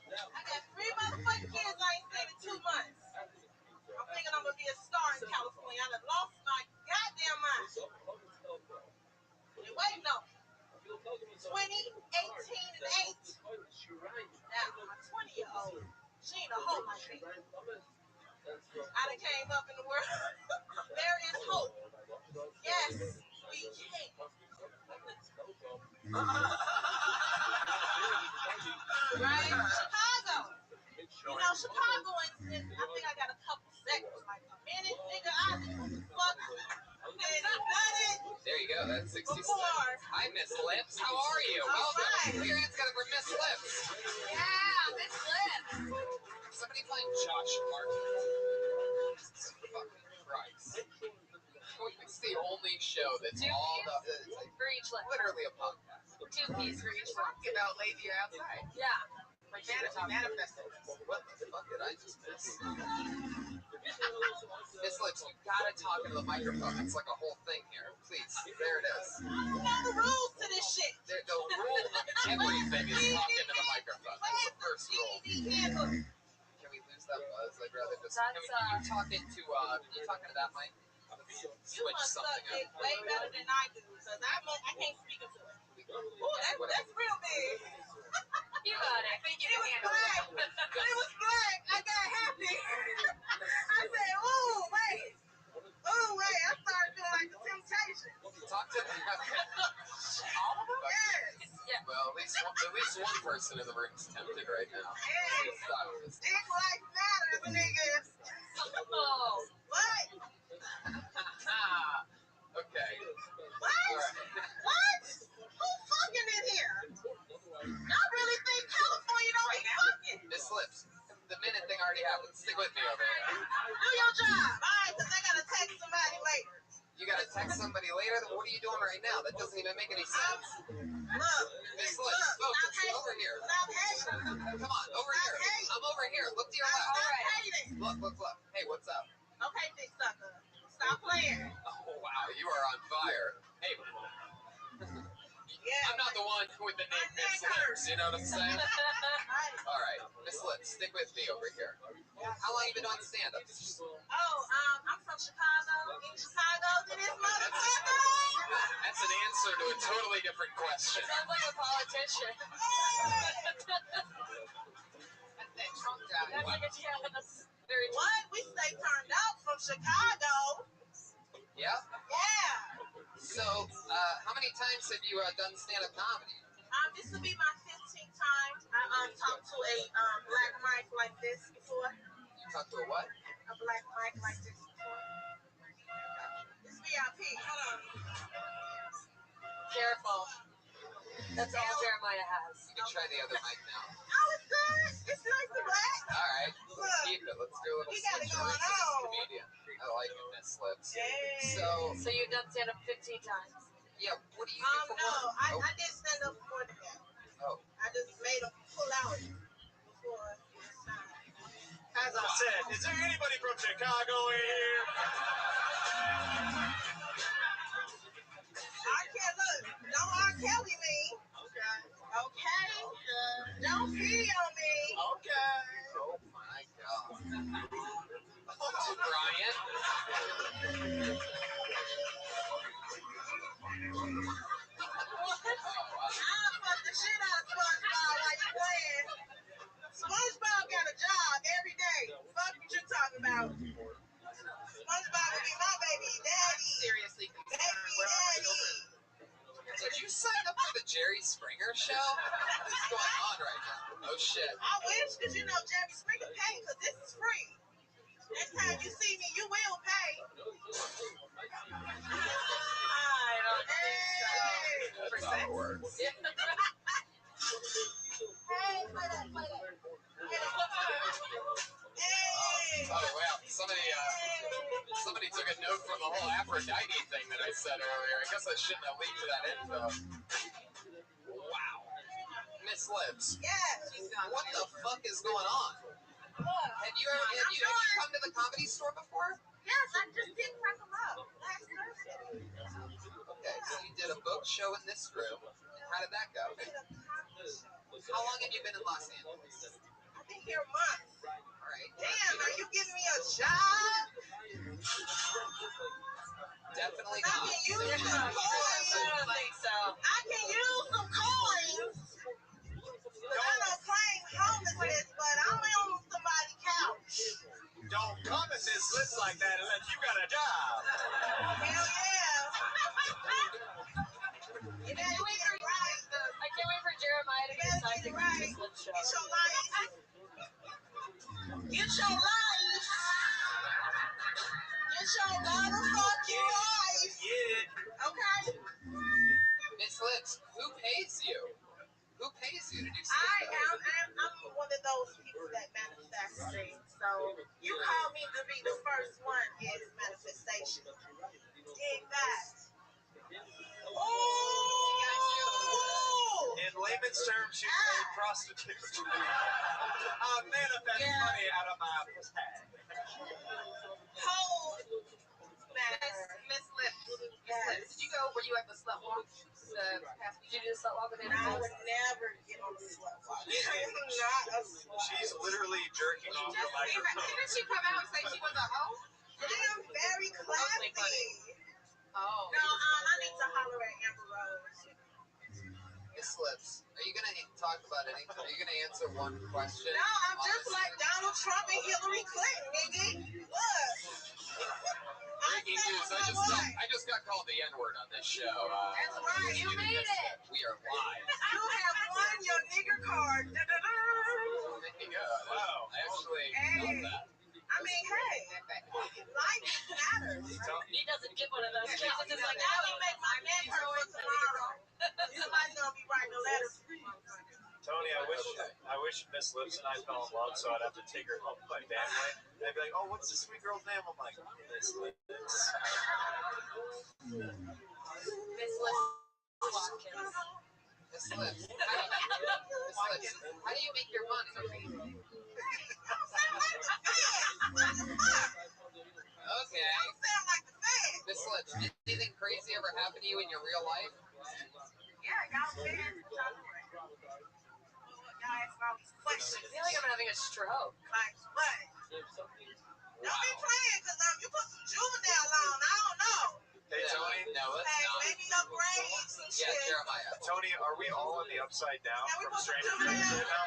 I got 3 motherfucking kids I ain't seen in 2 months. I'm thinking I'm gonna be a star in California. I done lost my goddamn mind. They waiting on me. 20, 18, and 8. Now, my 20-year-old, she ain't a hoe like me. I done came up in the world. There is hope. Yes, we can. Right? Chicago. You know, Chicago and I think I got a couple seconds, like a minute, nigga. I fuck. There you go, that's 60 seconds. Before. Hi, Miss Lips. How are you? All Welcome. right. Put your hands together for Miss Lips. Yeah, Miss Lips. Somebody playing Josh Martin. Jesus fucking Christ. It's the only show that's all the. It's like For each lip. literally a podcast. 2 piece for each lip. Talking about lazy outside. Yeah. Like manifesting. What the fuck did I just miss? Miss Lips, you gotta talk into the microphone. It's like a whole thing here. Please, there it is. You know the rules to this shit. The rule of everything is talking to the microphone. That's the first rule. Can we lose that buzz? I'd rather just. That's, You talking to that mic? You Switch must suck something dick up. way better than I do, because I can't speak into it. Ooh, that's real big. You got it. I think you It can was handle black. it. It was black. I got happy. I said, ooh, wait. I started feeling like the Temptations. Talk to them. All of them? Yes. least one person in the room's tempted right now. Hey, Silence. dick life matters, niggas. Oh. What? Okay. What? All right. What? Who fucking in here? Y'all really think California don't be fucking? Miss Lips, the minute thing already happened. Stick with me over here. Do your job. Alright, because I gotta text somebody later. You gotta text somebody later? Then what are you doing right now? That doesn't even make any sense. Look, Miss look, Lips, stop focus. hating. Over here. Stop hating. Come on, over Stop here. hating. I'm over here. Look to your Stop left. hating. Look. Hey, what's up? Okay, dick sucker. Stop playing. Oh, wow. You are on fire. Hey, Yeah. I'm not the one with the name Miss Lips. You know what I'm saying? All right. Miss Lips, stick with me over here. How long you been doing stand-up? I'm from Chicago. In Chicago, to this motherfucker. That's an answer to a totally different question. Sounds like a politician. That's that Trump guy. That's like a yes. Very true. What? We stay turned out from Chicago. Yeah? Yeah. So, how many times have you done stand-up comedy? This will be my 15th time. I talked to a black mic like this before. You talked to a what? A black mic like this before. It's VIP. Hold on. Careful. That's all Jeremiah has. You can try the other mic now. Oh, it's good. It's nice and black. All right. Let's keep it. Let's do a little We got it switcheroo going for this on. comedian. I like it, Miss Lips. Hey. So you've done stand-up 15 times. Yeah, what do you do for No, work? I did stand up more than that. Oh. I just made them pull out before it's time. As I said, is there anybody from Chicago in here? Look, don't R. Kelly me. Okay? Don't pee on me. Okay. Oh my God. Brian. I'll fuck the shit out of SpongeBob while you playing. SpongeBob got a job every day. Fuck what you talking about. SpongeBob will be my baby daddy. Seriously concerned. Baby daddy. Did you sign up for the Jerry Springer show? What is going on right now? Oh shit. I wish, because you know Jerry Springer paid, because this is free. Next time you see me, you will pay. I don't think so. That's how it works. Hey, play that. Hey. Oh wow. Somebody took a note from the whole Aphrodite thing that I said earlier. I guess I shouldn't have leaked that info. Wow. Miss Lips. Yes. What the fuck is going on? Have you come to the Comedy Store before? Yes, I just did crack them up last Thursday. Okay, so you did a book show in this room. And how did that go? How long have you been in Los Angeles? I've been here months. All right. Damn, are you giving me a job? Definitely I not. can use some I coins. don't think so. I can use some coins. I don't claim homelessness, but I'm on somebody's couch. Don't come at Miss Lips like that unless you got a job. Hell yeah. You better get it right. I can't wait for Jeremiah to get signed to the Miss Lips show. Get your life. Get your life. Get your motherfucking life. Yeah. Okay? Miss Lips, who pays you? Who pays you to do I'm one of those people that manifest things. So you call me to be the first one is manifestation. Dig that. Oh! In layman's terms, she's a prostitute. Manifest money out of my pussy. Hold matter. Miss Lips. Did you go? Were you at the slut walk? Did you do the slut walk with I would never get on the slut walk. I'm not a slut. She's literally jerking off the microphone. Didn't she come out and say she was a hoe? I am very classy. Oh. No, I need to holler at Amber Rose. Miss Lips, are you going to talk about anything? Are you going to answer one question? No, I'm just like Donald Trump and Hillary Clinton, nigga. Look. Breaking news, I just got called the N-word on this show. That's right. You made it. We are live. You have won your nigger card. There you go. Wow. I actually Hey. love that. I mean, hey, life matters. He doesn't get one of those. Yeah, It's he's like, like, I don't make my neck hurt for tomorrow. Somebody's gonna be writing a letter. Tony, I wish Miss Lips and I fell in love, so I'd have to take her home by family. They'd be like, "Oh, what's the sweet girl's name?" I'm like, Miss Lips. Miss Liz Watkins. Miss Lips, how do you make your money? Okay. Sound like the feds. Miss Lips, did anything crazy ever happen to you in your real life? Yeah, y'all feds. Y'all ask all these questions. I feel like I'm having a stroke. Like what? Don't be playing, cause you put some juvenile on. I don't know. Hey, Tony. No, let's Hey, not. maybe your braids and Yeah, shit. Jeremiah. Tony, are we all on the upside down Yeah, we from put some Stranger Things juvenile. right now?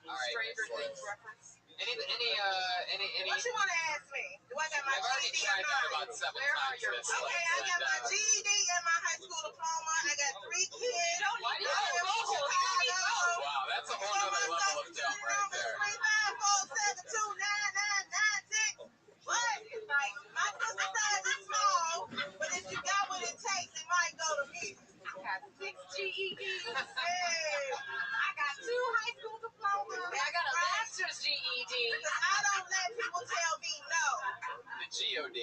All right, Stranger Miss Things Lips. reference. Any? What you want to ask me? Do I got my I've already GED or tried that not? about 7 Where are times, your- Miss Okay, Lips. I got and, my GED and my high school diploma. I got 3 kids. Why do you I live in roll? Chicago. Wow, that's a whole other level of dumb right there. 354-729-996. What? Like, my sister size is small, but if you got what it takes, it might go to me. I got 6 GEDs. Hey, I got 2 high school diplomas. I got a master's GED. Because I don't let people tell me no. The G.O.D.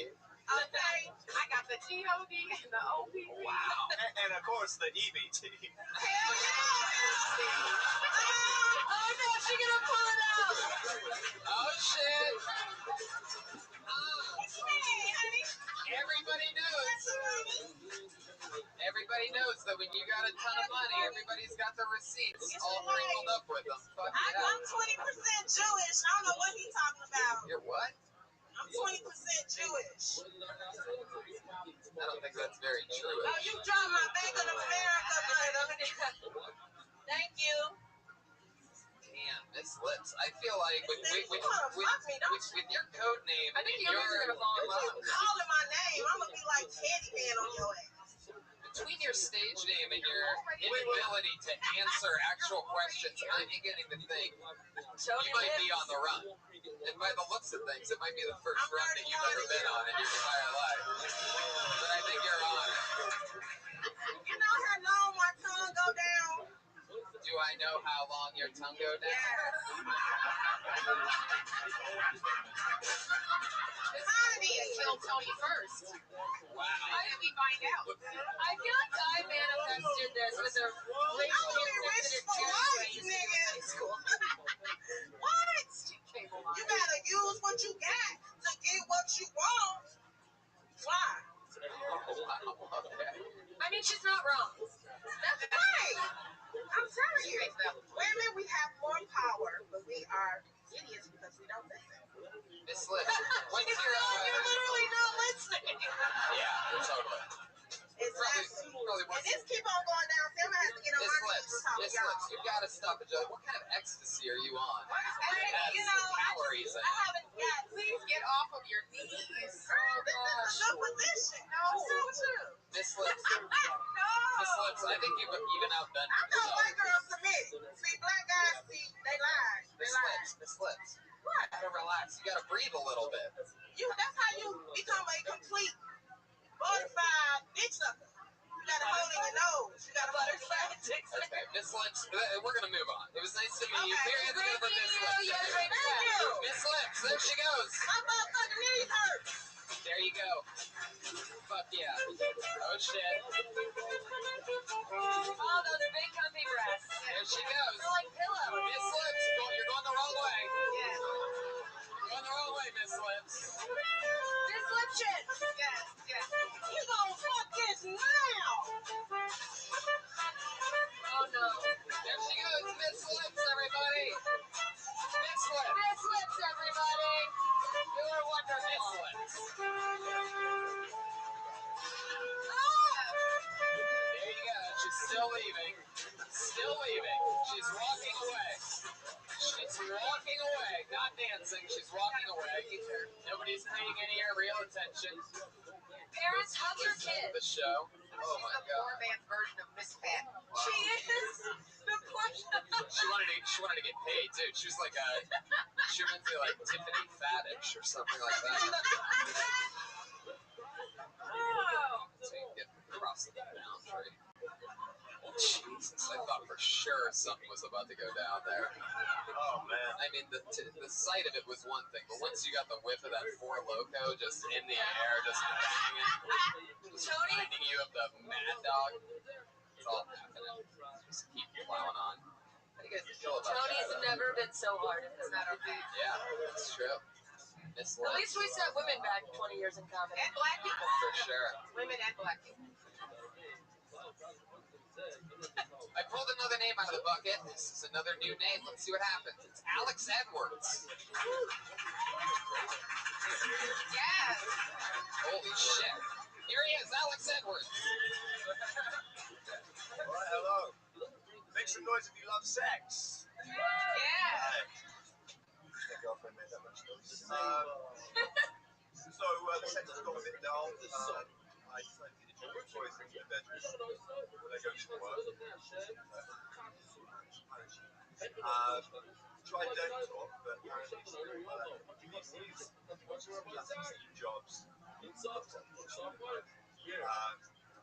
Okay? I got the GOD and the OPP. Wow. And of course, the EBT. Hell yeah! Oh no, she gonna pull it out. Oh, shit. What you mean, honey? Everybody knows. Everybody knows that when you got a ton of money, everybody's got the receipts all wrinkled up with them. Fuck yeah. I'm 20% Jewish. I don't know what he's talking about. You're what? I'm 20% Jewish. I don't think that's very true. Oh, you dropped my Bank of America money. Thank you. Damn, Miss Lips. I feel like with You wanna fuck me, don't you? with your code name, I think and your are gonna fall in You love. keep calling my name, I'm gonna be like Candyman on your ass. between your stage name and your inability to answer actual questions, I'm beginning to think you might be on the run. And by the looks of things, it might be the first run that you've ever been on in your entire life. But I think you're on it. You know how long my tongue go down? Do I know how long your tongue go down? Yes. Honey, kill Tony first. Wow. How did we find out? I feel like I manifested this with a racially I only wish insensitive for life, in nigga. high school. What? Cable You line. gotta use what you got to get what you want. Why? Okay. I mean, she's not wrong. That's right. I'm telling you, women, we have more power, but we are idiots because we don't listen. Miss Lips, what's your You're literally not listening. Yeah, totally. Exactly. Probably And this keep on going down. So I'm gonna have to get on Miss my knees Lips, to talk to Miss y'all. Lips, you gotta stop it, Joe. What kind of ecstasy are you on? Hey, you know, Calories in I it. haven't got. Please get off of your knees. Girl, this is a good position. No. What's wrong with you? Miss Lips, No. Miss Lips, I think you've even outdone I thought yourself. white girls submit. See, black guys, see, they lie. They Miss lie. Lips, Miss Lips. What? You gotta relax. You gotta breathe a little bit. That's how you become a complete butterfly dick sucker. You gotta hold in your nose. You gotta butterfly dick sucker. Okay, Miss Lips, we're gonna move on. It was nice to meet you. Okay. Here, together for Miss Lips. Yeah, Thank you. Miss Lips, there she goes. My motherfucking knees hurt. There you go. Fuck yeah. Oh shit. Oh, those big comfy breasts. There she goes. They're like pillows. Miss Lips, you're going the wrong way. Yeah. You're going the wrong way, Miss Lips. This lip shit. Yes, yes. You gonna fuck this now. Oh no. There she goes, Miss Lips, everybody. Miss Lips. This lips, everybody. You're wonderful. Miss Lips. There you go. She's still leaving. Still leaving. She's walking away. She's walking away. Not dancing. She's walking away. Nobody's paying any real attention. Parents, hug your to the kids. show. Oh my She's the God. poor man's version of Miss Fat. She is the portion. She wanted to get paid too. She was like she reminds me of like Tiffany Faddish or something like that. Oh. So you get across the boundary. Jesus, I thought for sure something was about to go down there. Oh man. I mean, the sight of it was one thing, but once you got the whiff of that Four Loko just in the air, just banging, just Tony? reminding you of the Mad Dog, it's all happening. Just keep plowing on. How do you guys feel about Tony's that? never been so hard in this battlefield. Yeah, that's true. Miss At least we set women back 20 years in comedy. And black people. For sure. Women and black people. I pulled another name out of the bucket. This is another new name. Let's see what happens. It's Alex Edwards. Yes. Holy shit. Here he is, Alex Edwards. All right, hello. Make some noise if you love sex. Yeah. My girlfriend made that much noise. So the sex has got a bit dull. I try to introduce toys into the bedroom when I go to work. Try don't talk, but apparently these Steve Jobs. But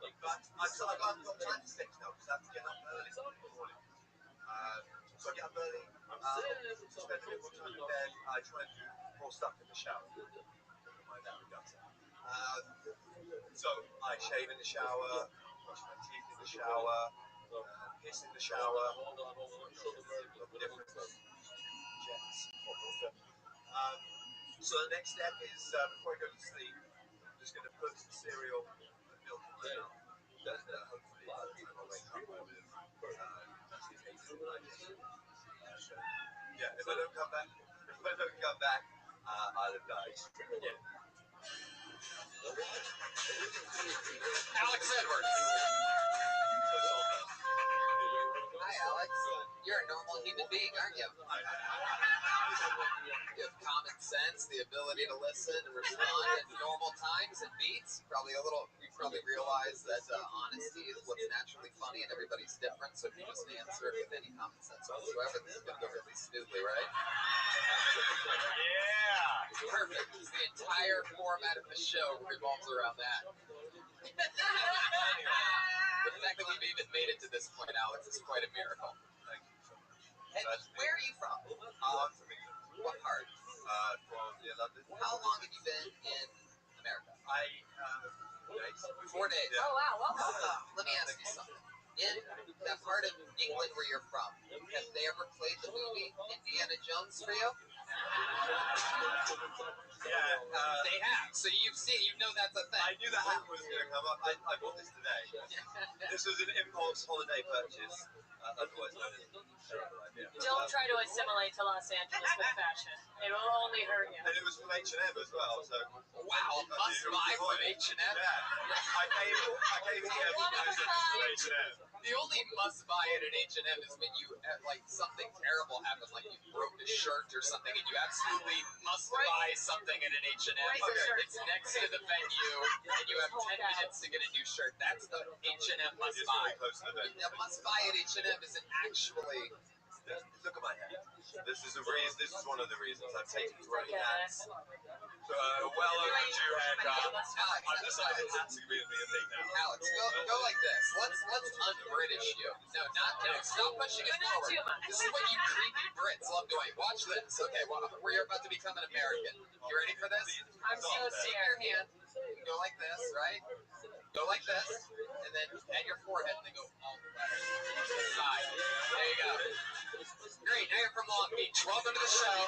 I've got time for sex now because I have to get up early in the morning. So I get up early, spend a bit more time in bed. I try and do more stuff in the shower. So I shave in the shower, brush my teeth in the shower, piss in the shower, different jets, hot water. So the next step is before I go to sleep, I'm just going to put some cereal and milk in my mouth. And hopefully by the time I wake up, I will have masticated and digested. Yeah, if I don't come back, I'll have died. Yeah. Alex Edwards. Hi, Alex. You're a normal human being, aren't you? You have common sense, the ability to listen and respond at normal times and beats. You probably realize that honesty is what's naturally funny and everybody's different. So if you just answer it with any common sense whatsoever, this is going to go really smoothly, right? Yeah. Perfect. The entire format of the show revolves around that. The fact that we've even made it to this point, Alex, is quite a miracle. Thank you so much. And where are you from? I'm from England. What part? From near London. How long have you been in America? 4 days. 4 days. Yeah. Oh, wow. Welcome. Let me ask you something. In that part of England where you're from, have they ever played the movie Indiana Jones for you? Yeah. They have. So you know that's a thing. I knew that hat was going to come up. I bought this today. This was an impulse holiday purchase. Otherwise known as a terrible idea. Don't try to assimilate to Los Angeles with fashion. It will only hurt you. And it was from H&M as well. So Wow, a must buy from H&M. Yeah. I came here because it was from H&M. The only must buy it at H&M is when you like something terrible happens, like you broke a shirt or something, and you absolutely must buy something at an H&M. It's next to the venue, and you have 10 minutes to get a new shirt. That's the H&M must buy. A must buy at H&M isn't actually. Look at my hat. This is one of the reasons I've taken to wearing hats. Well overdue haircut. I've decided hats are going to be a thing now. Alex, go like this. Let's un-British you. No, stop pushing it But not forward. too much. This is what you creepy Brits love doing. Watch this. Okay, well, you're about to become an American. You ready for this? I'm so Take scared. your hand. Go like this, right? Go like this, and then at your forehead, and then go all the way to the side. There you go. Great. Now you're from Long Beach. Welcome to the show.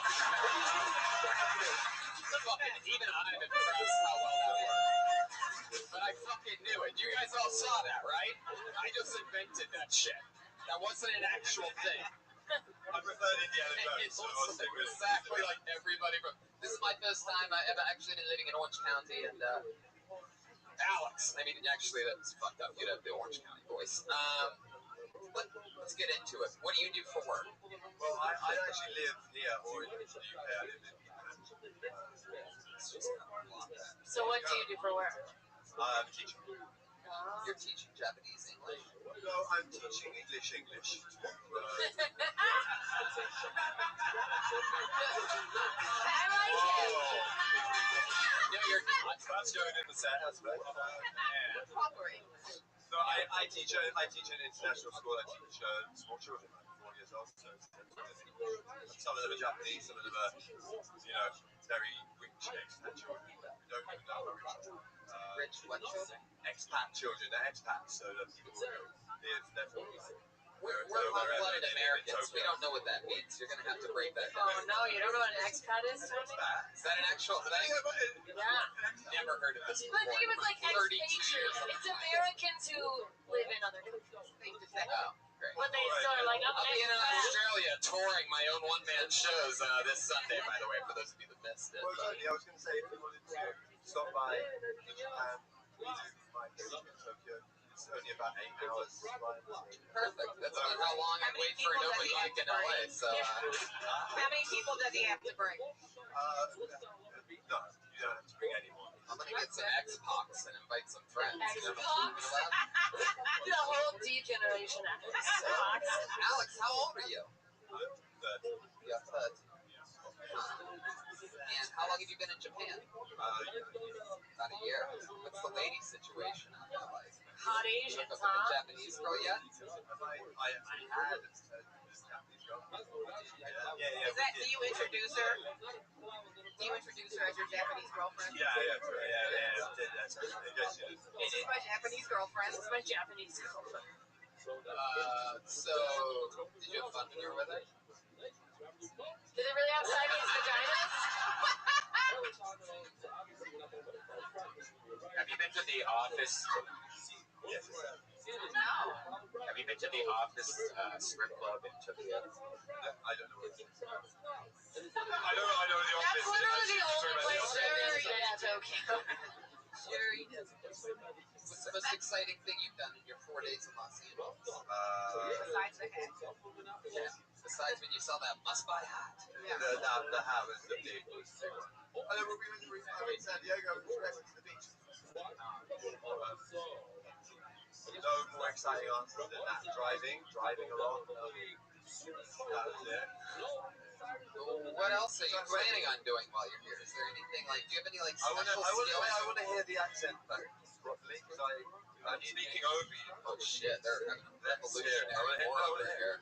Even I'm impressed how well that worked. But I fucking knew it. You guys all saw that, right? I just invented that shit. That wasn't an actual thing. I preferred Indiana Jones, so I'll stick with exactly like everybody from. This is my first time. I've actually been living in Orange County, and Alex. I mean, actually, that's fucked up. You have the Orange County voice. Let's get into it. What do you do for work? Well, I actually live here, or in the UK. I live in So what do you do for work? I'm a teacher. You're teaching Japanese English. No, I'm teaching English. I like it. No, you're not. That's going in the set aspect. Proper English. So I teach an international school. I teach small children, like 4 years old. So some of them are Japanese, some of them are, very rich expat children. We don't even know how rich. Rich what children? Expat children. They're expats, so the people who live there for We're hot-blooded Americans. We don't know what that means. You're going to have to break that down. Oh no, you don't know what an expat is, Tony? Is that an actual thing? Yeah. Never heard of this But before. think of it like 32 expatriates. years. It's Americans who live in other countries. Oh, great. But they sort of like, I'm I'll an be in expat. Australia touring my own one-man shows this Sunday, by the way, for those of you that missed it. Well, exactly. I was going to say, if you wanted to stop by Japan, my in Tokyo, it's only about 8 hours flight. Perfect. That's about how long I wait for a nobody like in LA. So, How many people does he have to bring? No, you don't have to bring anyone. I'm going to get some Xbox and invite some friends. Xbox? The whole D generation Xbox. Alex, how old are you? Yeah, 30. And how long have you been in Japan? About a year. What's the lady situation out there like? Hot Asians, Hook up with a huh? Japanese girl yet? I had a Japanese girl. Yeah. Is that, do you introduce her? Do you introduce her as your Japanese girlfriend? Yeah. That's This is my Japanese girlfriend. This is my Japanese girlfriend. So, did you have fun when you were with her? Do they really have Siamese vaginas? Have you been to the office? Yes. No. Have you been to the office strip club in Tokyo? I don't know what it is. I know the office. That's literally the only place Sorry I've about been the in Tokyo. Sure he does. What's the most exciting thing you've done in your 4 days in Los Angeles? Besides the hat. Yeah. Besides when you saw that must-buy hat. The hat was the big one. I know, but we went to San Diego, we went to the beach. No more exciting answers than that. Driving along. That was it. What else are you planning on doing while you're here? Is there anything like? Do you have any like I special skills? want to hear the accent back properly because I'm speaking over you. Oh shit, they're having a revolutionary I war wanna over hear. here.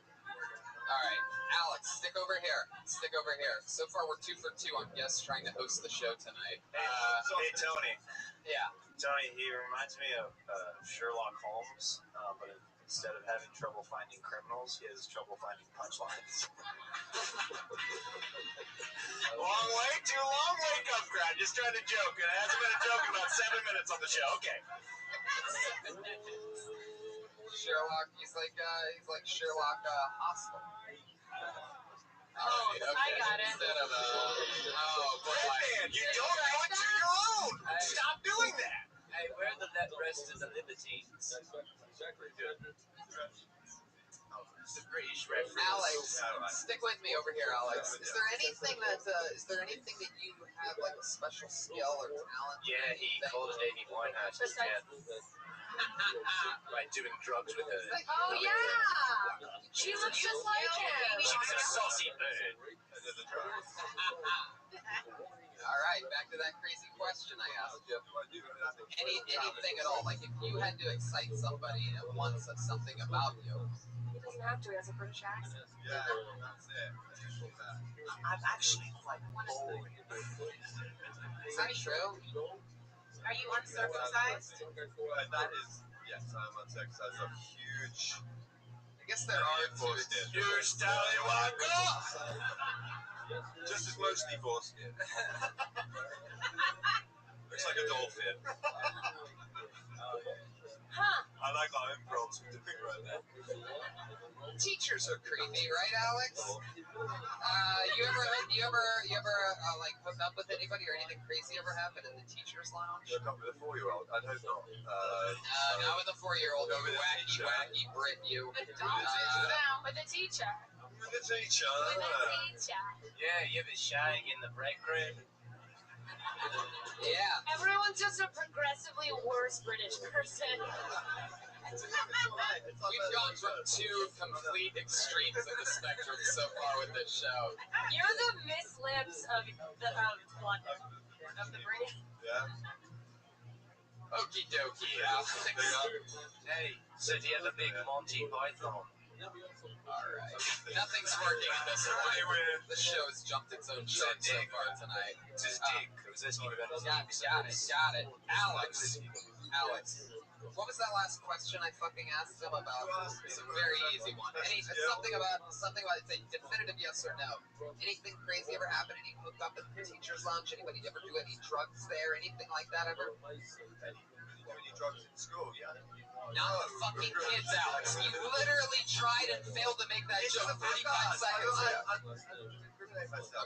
All right, Alex, stick over here. Stick over here. So far, we're 2 for 2 on guests trying to host the show tonight. Hey, Tony. Yeah. Tony, he reminds me of Sherlock Holmes, but instead of having trouble finding criminals, he has trouble finding punchlines. Long wake up crowd. Just trying to joke. It hasn't been a joke in about 7 minutes on the show. Okay. Sherlock, he's like Sherlock Hostel. Oh, I got it. Instead of Man, you don't know it to your own. Stop doing that. Hey, where are the rest of the libertines? It's a British reference. Alex, stick with me over here, Alex. Is there anything that you have like a special skill or talent? Yeah, he cultivated one house in Japan by doing drugs with her. Oh yeah, she looks just like him. She was a saucy bird. All right, back to that crazy question I asked you. Anything at all? Like if you had to excite somebody and one said something about you. He doesn't have to. He has a British accent. Yeah, that's it. I'm actually quite boring. Is that true? Are you uncircumcised? That is, yes, I'm uncircumcised. I'm huge. I guess there are two. Huge tallywhacker. Just as mostly foreskin. Looks like a dolphin. Huh. I like our improvs with the thing right there. Teachers are creepy, right, Alex? You ever like hook up with anybody or anything crazy ever happen in the teachers' lounge? Hook up with a 4-year-old? I'd hope not. Not with a 4-year-old. Go with a teacher. Wacky Brit, you. With the teacher. With the teacher. With the teacher. Yeah, you ever shying in the break room? Yeah. Everyone's just a progressively worse British person. We've gone from two complete extremes of the spectrum so far with this show. You're the Miss Lips of London, of the British. Yeah. Okie dokie, Alex. Hey, so do you have a big Monty Python? Alright. Nothing's working at this point. The show has jumped its own shark so far tonight. It's his dick. I was asking about his Got it. Alex. What was that last question I fucking asked him about? It's a very easy one. Something about it's a definitive yes or no. Anything crazy ever happen? Any hook up at the teacher's lounge? Anybody ever do any drugs there? Anything like that ever? Do any drugs in school? Yeah. Not the fucking kids, Alex. You literally tried and failed to make that joke 45 seconds ago.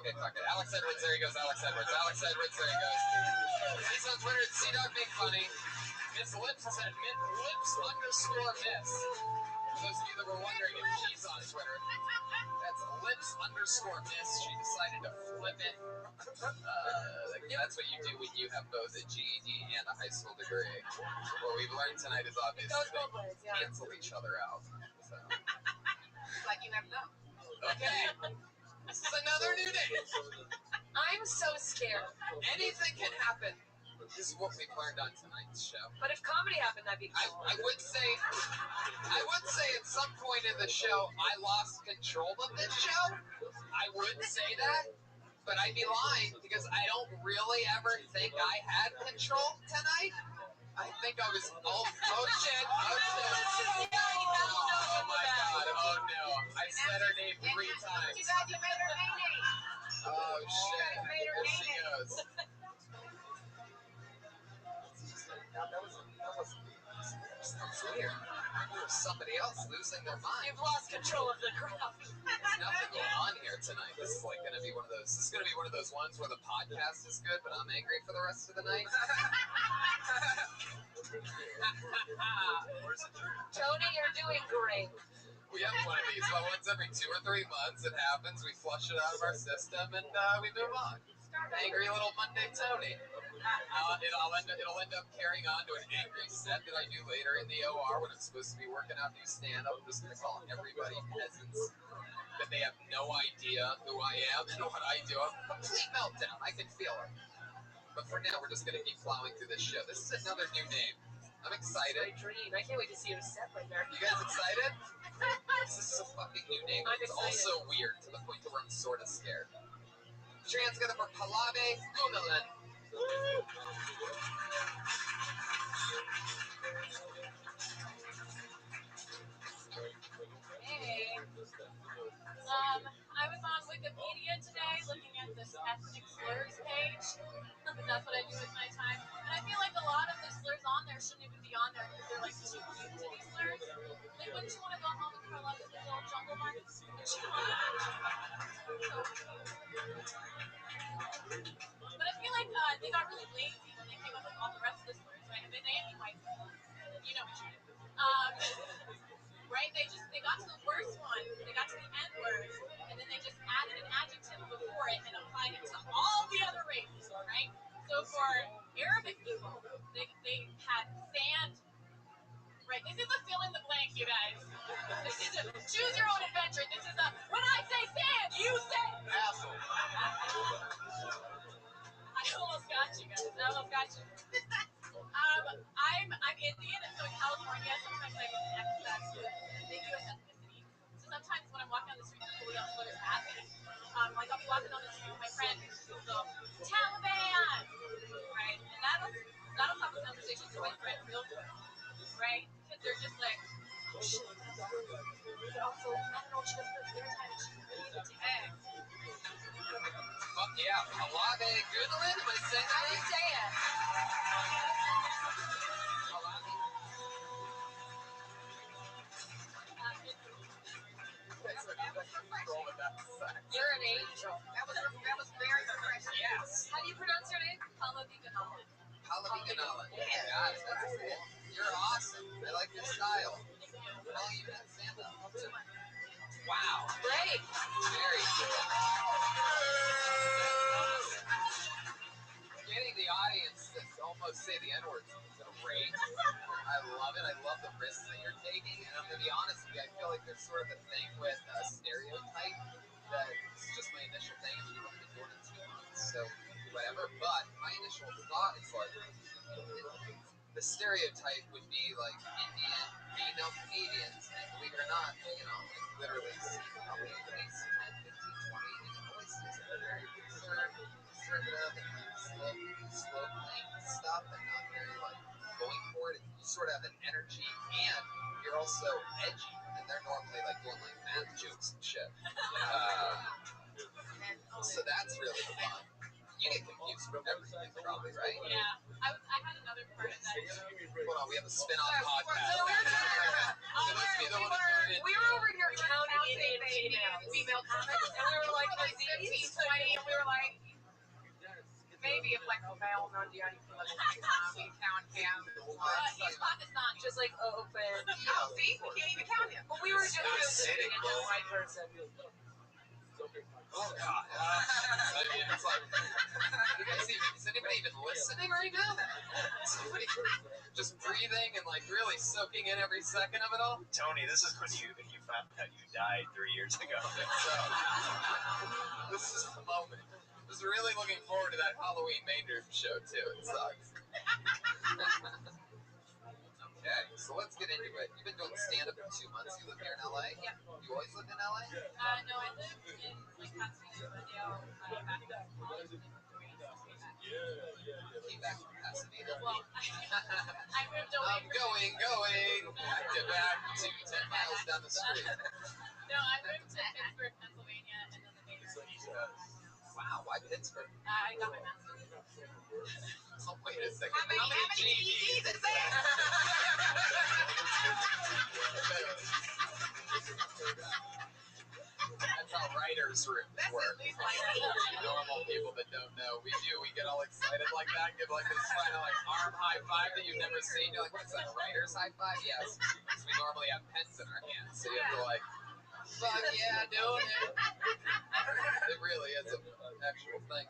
Okay, fuck it. Alex Edwards, there he goes. Alex Edwards, there he goes. He's on Twitter at CDog Big Funny. Miss Lips is at Lips_Miss. For those of you that were wondering if she's on Twitter, that's Lips_Miss. She decided to flip it. That's what you do when you have both a GED and a high school degree. What we've learned tonight is obviously they cancel each other out. So. Like you never know. Okay. This is another new day. I'm so scared. Anything can happen. This is what we've learned on tonight's show. But if comedy happened, that'd be cool. I would say at some point in the show, I lost control of this show. I would say that, but I'd be lying because I don't really ever think I had control tonight. I think I was, oh shit. Oh my god, oh no. I said her name 3 times. You guys, you made her name. Oh shit. Here she goes. That's weird. There's somebody else losing their mind. You've lost control of the crowd. There's nothing going on here tonight. This is like gonna be one of those. This is gonna be one of those ones where the podcast is good, but I'm angry for the rest of the night. Tony, you're doing great. We have one of these. Well, once every 2 or 3 months, it happens. We flush it out of our system, and we move on. Angry little Monday Tony. It'll end up carrying on to an angry set that I do later in the OR when I'm supposed to be working out new stand-up. I'm just gonna call everybody peasants. That they have no idea who I am and what I do. A complete meltdown. I can feel it. But for now, we're just gonna keep plowing through this show. This is another new name. I'm excited. My dream. I can't wait to see your set later. You guys excited? This is a fucking new name. I'm It's excited. also weird to the point where I'm sort of scared. Put your hands together for Palave Gunalan. Hey. I was on Wikipedia today looking at this ethnic slurs page. That's what I do with my time. And I feel like a lot of the slurs on there shouldn't even be on there because they're like too cute to be slurs. Like, wouldn't you want to go home and curl up with your little jungle marks? Wouldn't you want But I feel like they got really lazy when they came up with all the rest of the slurs, right? I mean, they ain't white people. You know what you do. Right? They got to the worst one. They got to the N-word, and then they just added an adjective before it and applied it to all the other races, right? So for Arabic people, they had sand. Right? This is a fill in the blank, you guys. This is a choose your own adventure. This is a when I say sand, you say Asshole. I almost got you guys. I'm Indian, and so in California, sometimes I get expats with ambiguous ethnicity. So sometimes when I'm walking on the street, people will yell slurs at me. Like I'll be walking on the street with my friend, who'll go Taliban, right? And that'll stop a conversation with my friend real quick, right? Because they're just like, oh shit. But also, I don't know what she does for the third time, and she's really into tag. Fuck yeah. Palave Gunalan. Am I saying that How do you right? say it? You're an angel. That was very refreshing. Yes. How do you pronounce your name? Palave Gunalan. Palave Gunalan. Got it. That's it. You're awesome. I like your style. How long you been in stand-up? 2 months. Wow. Great. Very cool. say the N-word great. I love it. I love the risks that you're taking. And I'm going to be honest with you, I feel like there's sort of a thing with a stereotype that it's just my initial thing. I mean, you've only been doing it 2 months, so whatever. But my initial thought is like, the stereotype would be like Indian female comedians, and believe it or not, you know, like literally probably at least 10, 15, 20 Indian voices that are very conservative and like slow playing stuff and not very like going for it. You sort of have an energy, and you're also edgy, and they're normally like doing like math jokes and shit. So that's really fun. You get confused with everything, probably, right? Yeah. I had another part of that. Hold on, we have a spin-off podcast. So we were over here counting Indian female comics, and we were like, 15, 20, and we were like, maybe if like male non-Diani people we count him. He's Pakistani. Just like open. Oh, see, we can't even count him. But we were just Acidic, a bro. white person. Oh God! I mean, it's like, is anybody even listening right now? Somebody just breathing and like really soaking in every second of it all. Tony, this is when you found out you died 3 years ago. So, this is the moment. I was really looking forward to that Halloween Maynard show too. It sucks. Okay, so let's get into it. You've been doing stand-up for 2 months. You live here in LA? Yeah. You always lived in LA? No, I lived in like Pasadena, Rodeo, back in college, and then moved away to Came back from Pasadena. Well, I moved away. I'm going back to 10 miles down the street. No, I moved to Pittsburgh, Pennsylvania, and then the Maynard. Wow, why Pittsburgh? I got my master's. Oh, wait a second. How many GEDs is there? That's how writers work. That's at least like Normal people that don't know. We get all excited like that, give like this kind of like arm high five that you've never seen. You're like, what's that, a writer's high five? Yes. Because we normally have pens in our hands, so you have to like, fuck yeah, doing it. It really is an actual thing.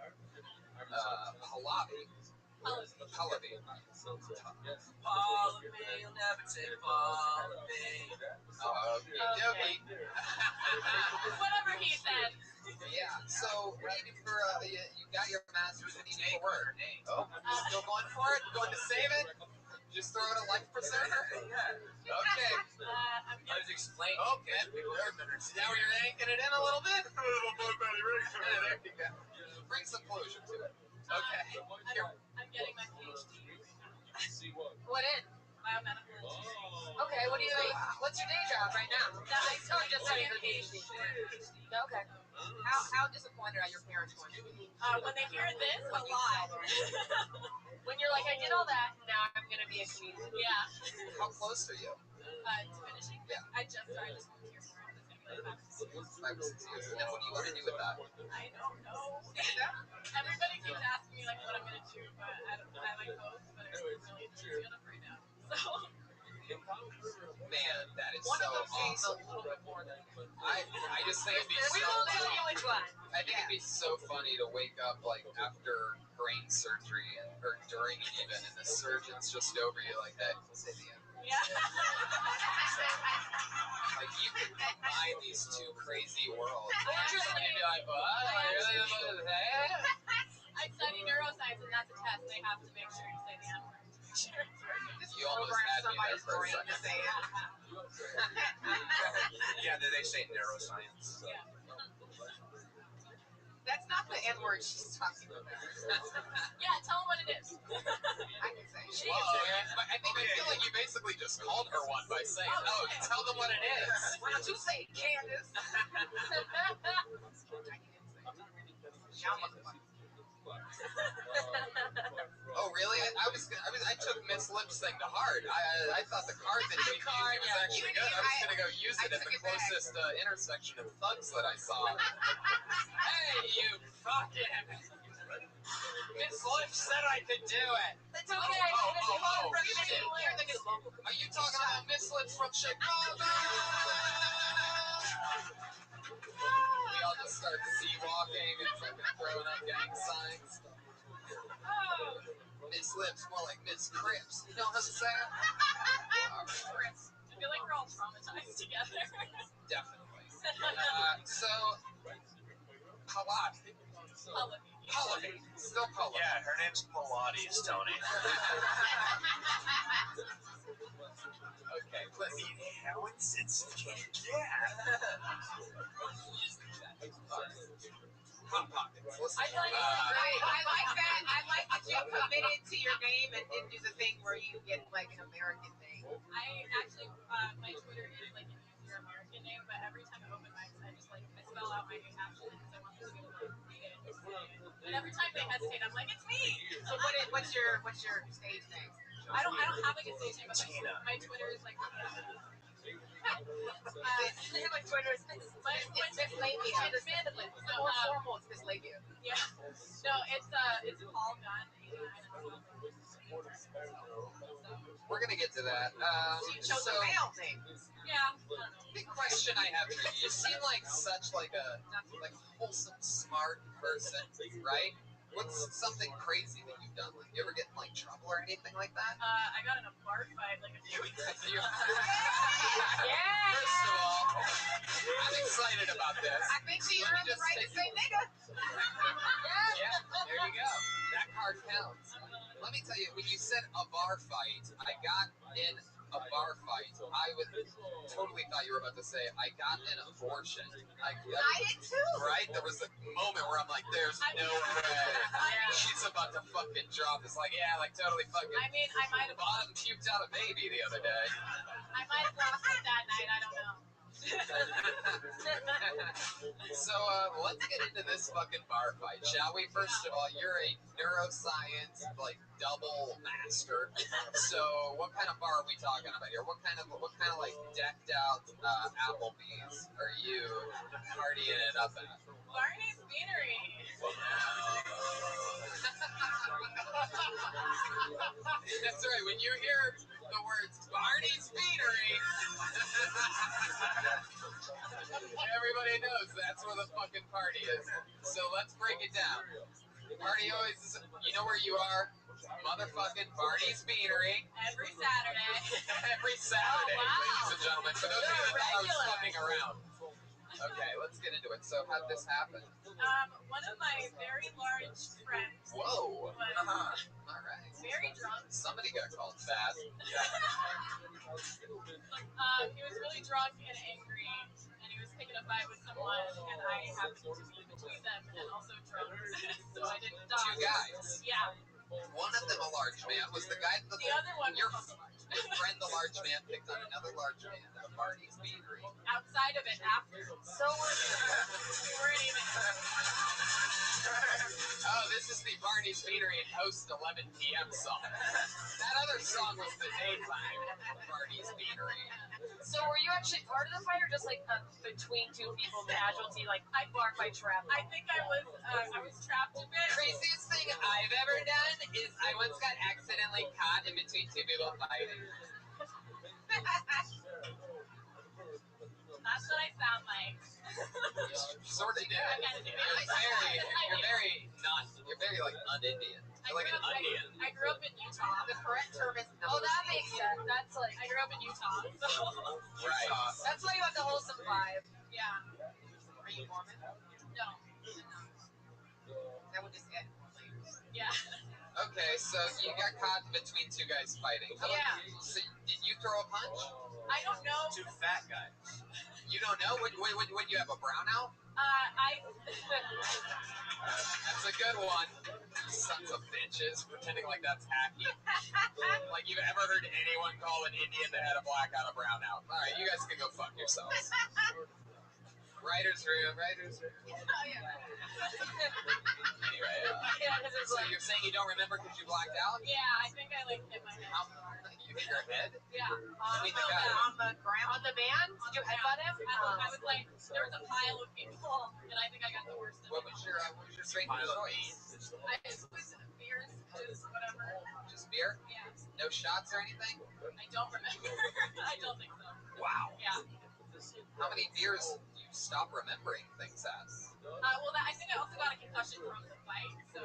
Halabi. Halabi. All of me, you'll never take all of me. Okay. Whatever he said. Yeah. So, what do you do for? You got your master's. What do you do for work? Oh, still going for it? Going to save it? Just throw it a life preserver? Yeah. Okay. I'm I was explaining. Okay. Now you're yanking it in a little bit. There you go. Bring some closure to it. Okay. I'm getting my PhD. what in? Biomedical engineering. Okay, what do you? What's your day job right now? I Oh, just studying for PhD. PhD. Okay. How disappointed are your parents going to be? When they hear this, a lot. When you're like, I did all that, now I'm gonna be a comedian. Yeah. How close are you? To finishing? Yeah. I just started this one year for it. It's gonna be like 5 or 6 years. 5 or 6 years. And then what do you want to do with that? I don't know. Everybody keeps asking me like what I'm gonna do, but I like both, but I'm really into stand-up right now. So Man, that is One so of them seems a awesome. little bit more than. I just think it'd be We so won't tell you which one. I think it'd be so funny to wake up like after brain surgery or during it even, and the surgeon's just over you like that. Say the end. yeah. Like you could combine these two crazy worlds. Actually, And you'd be like, what? I really don't know what to say. I study neuroscience, and that's a test. They have to make sure you say the N-word. You almost had me there for a brain to second. say it. Yeah, they say neuroscience. Yeah. That's not the N-word she's talking about. Yeah, tell them what it is. I can say. Well, I feel like you basically just called her one by saying, "Oh, tell them what it is." Why don't you say it, Candace? Y'all motherfuckers. Oh, really? I took Miss Lips thing to heart. I thought the card that you used was actually good. I was gonna go use it at the closest intersection of thugs that I saw. Hey, you fucking! Miss Lips said I could do it. It's okay. Oh, Shit. You're the new local. Are you talking about Miss Lips from Chicago? We all just start sea walking and fucking throwing up gang signs. Miss Slips, more like Miss Crips. You know what I'm saying? Chris, I feel like we're all traumatized together. Definitely. So, Pallavi. Still Pallavi. Yeah, her name's Pilates, Tony. Okay, listen. It's Hot Pockets. Listen. I thought it was great. I like that. I like that you committed to your name and didn't do the thing where you get like an American thing. I actually, my Twitter is like an easier American name, but every time I open mics, I spell out my name actually because I want them to be able to read it and say it. And every time they hesitate, I'm like, it's me. So what's your stage name? I don't have like a stage name, but my Twitter is like. My Twitter is Miss Labia. Understandably, the more formal it's Miss Labia. Yeah. No, it's Paul Gunn. We're gonna get to that. So you chose a male name. Yeah. Big question I have for you. You seem like such like a wholesome, smart person, right? What's something crazy that you've done? Like, you ever get in like trouble or anything like that? I got in a bar fight like a few weeks ago. Yeah. First of all, I'm excited about this. I think she earned the right to say nigga. Yeah, there you go. That card counts. Let me tell you, when you said a bar fight, I got in a bar fight. I totally thought you were about to say, I got an abortion. I did too. Right? There was a moment where I'm like, there's no way. She's about to fucking drop. It's like, yeah, like totally fucking. I mean, I might have. Bottom puked out a baby the other day. I might have lost it that night. I don't know. So let's get into this fucking bar fight, shall we? First of all, you're a neuroscience like double master. So what kind of bar are we talking about here? What kind of like decked out Applebee's are you partying it up at? Barney's Beanery. That's right. When you hear the words Barney's Beanery, everybody knows that's where the fucking party is. So let's break it down. Party always is, you know where you are? Motherfucking Barney's Beanery. Every Saturday. Every Saturday, Oh, wow. ladies and gentlemen. For those of you that thought I was Regular. fucking around. Okay, let's get into it. So how did this happen? One of my very large friends Whoa. was All right. very drunk. Somebody got called fat. He was really drunk and angry, and he was picking a fight with someone, and I happened to be between them and also drunk, so I didn't dodge. Two guys. Yeah. One of them a large man. Was the guy The other one your was also large. friend, the large man, picked on another large man at a Barney's Beanery? Outside of it after. So we weren't even. Oh, this is the Barney's Beanery and Host 11 p.m. song. That other song was the daytime Barney's Beanery. So were you actually part of the fight, or just like between two people, casualty, like bar fight trap? I think I was trapped a bit. Craziest thing I've ever done is I once got accidentally caught in between two people fighting. That's what I sound like. Sort of did. You're very like un-Indian. You're like an Indian. I grew up in Utah. The correct term is Oh, that makes sense. That's like I grew up in Utah. So. Right. that's why you have the wholesome vibe. Yeah. Are you Mormon? No. That would just add more layers. Yeah. Okay, so you got caught between two guys fighting. Yeah. So did you throw a punch? I don't know. Two fat guys. You don't know? Would you have a brownout? That's a good one. Sons of bitches, pretending like that's hacky. Like you've ever heard anyone call an Indian that had a blackout a brownout. All right, you guys can go fuck yourselves. Writer's room. Oh, yeah. Anyway, so you're saying you don't remember because you blacked out? Yeah, I think I like hit my head. You hit your head? Yeah. I mean, the guy. On the ground? On the van? Did you headbutt him? I was like, there was a pile of people, and I think I got the worst of What it. was your strangest choice? It was beers, just whatever. Just beer? Yeah. No shots or anything? I don't remember. I don't think so. Wow. Yeah. How many beers do you stop remembering things as? Well, I think I also got a concussion from the fight, so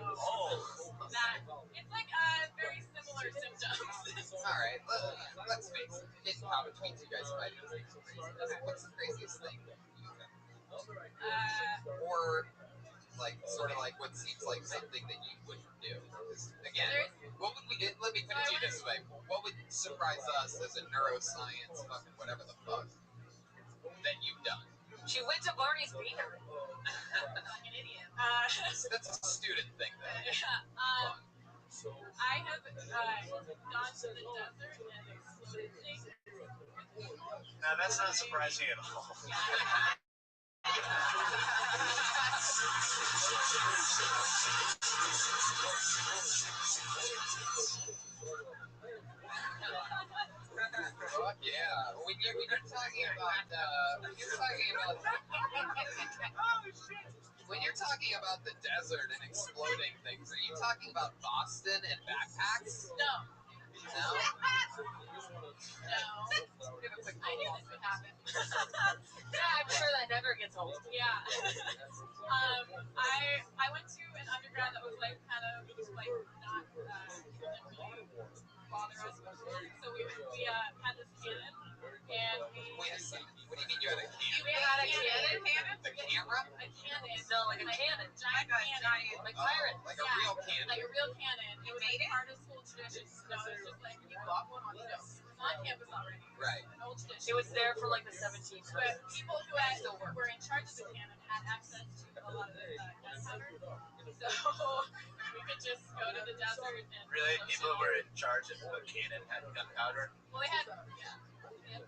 that it's like very your symptoms. All right, let's face it. Getting caught between two guys fighting is crazy. What's the craziest thing that you've done? Or like sort of like what seems like something that you wouldn't do? Because again, what would we do? Let me put it to you this way: what would surprise us as a neuroscience, fucking whatever the fuck, that you've done? She went to Barney's Beaner. Like an idiot. That's a student thing, though. I have gone to the desert and exploded things with people. Now that's not surprising at all. Fuck yeah! When you're talking about when you're talking about the desert and exploding things, are you talking about Boston and backpacks? No. No. I knew this would happen. Yeah, I'm sure that never gets old. Yeah. I went to an undergrad that was like kind of like not didn't really bother us before. So we had this cannon and Wait a second. What do you mean you had a cannon? You had a cannon? The camera? A cannon. No, like a cannon. Giant cannon. Like pirates. Like a real cannon. Like a real cannon. It was like part of school tradition. No, it was just like you bought one on campus already. Right. An old tradition. It was there from like the 1700s. But people who were in charge of the cannon had access to a lot of the gunpowder. So we could just go to the desert and Really, people who were in charge of the cannon had gunpowder. Well, they had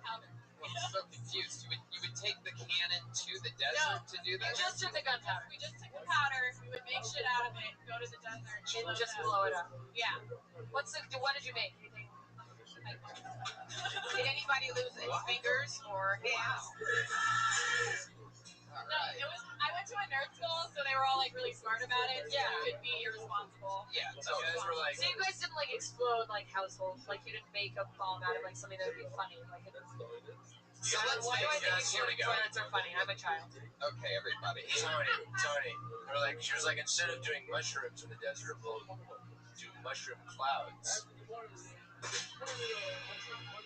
powder. I'm so confused. You would take the cannon to the desert to do that? Just took the gunpowder. We just took the powder, we would make shit out of it, go to the desert, And just blow it up. Yeah. What did you make? Anything? Did anybody lose any fingers or hands? No, it was. I went to a nerd school, so they were all like really smart about it. So Yeah. you could be irresponsible. Yeah. So you guys were like, So you guys didn't like explode like households, like you didn't make a bomb out of like something that would be funny. Like So let's why do I think here we go. toilets are funny? I'm a child. Okay, everybody. Tony. They're like, she was like, instead of doing mushrooms in the desert, we'll do mushroom clouds.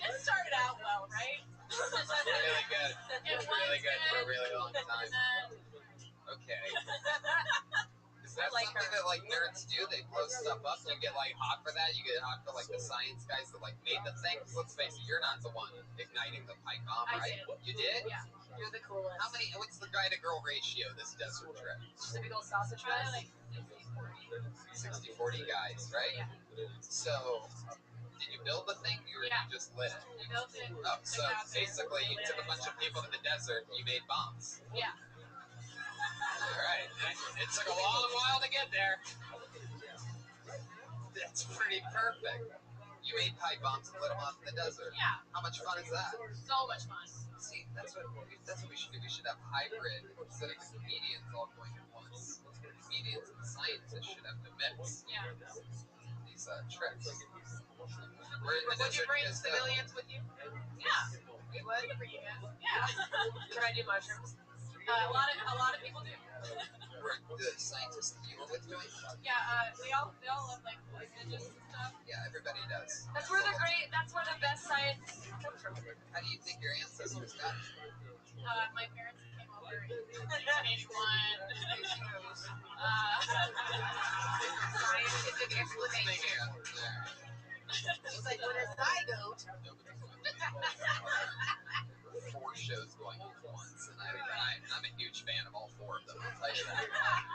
It started out well, right? Really good. It was Really good for a good, really long time. and then Okay. Is that like something her. that like nerds do? They blow stuff up. You get like hot for that. You get hot for like the science guys that like made the thing. 'Cause let's face it, you're not the one igniting the pipe bomb, I right? did. You did? Yeah. You're the coolest. How many? What's the guy to girl ratio this desert trip? Just a big old sausage Probably fest. like 60-40 guys, right? Yeah. So, did you build the thing or Yeah. you just lit it? we built it. Oh, so basically you took a bunch of people to the desert and you made bombs. Yeah. All right. It took a long while to get there. That's pretty perfect. You made pipe bombs and lit them off in the desert. Yeah. How much fun is that? So much fun. See, that's what we should do. We should have hybrid instead of the comedians all going at once. The comedians and the scientists should have to mix Yeah. these tricks. We're in the Would you desert bring just, civilians with you? Yeah. You would? We can bring you guys. Yeah. Can I do mushrooms? A lot of people do. Were the scientists that you were with doing? Yeah. They all love like messages and stuff. Yeah, everybody does. That's where the best science comes from. How do you think your ancestors got it? My parents came over in 1981. Scientific explanation. It's like when a zygote. 4 shows going at once, and I'm a huge fan of all 4 of them. I'll tell you that.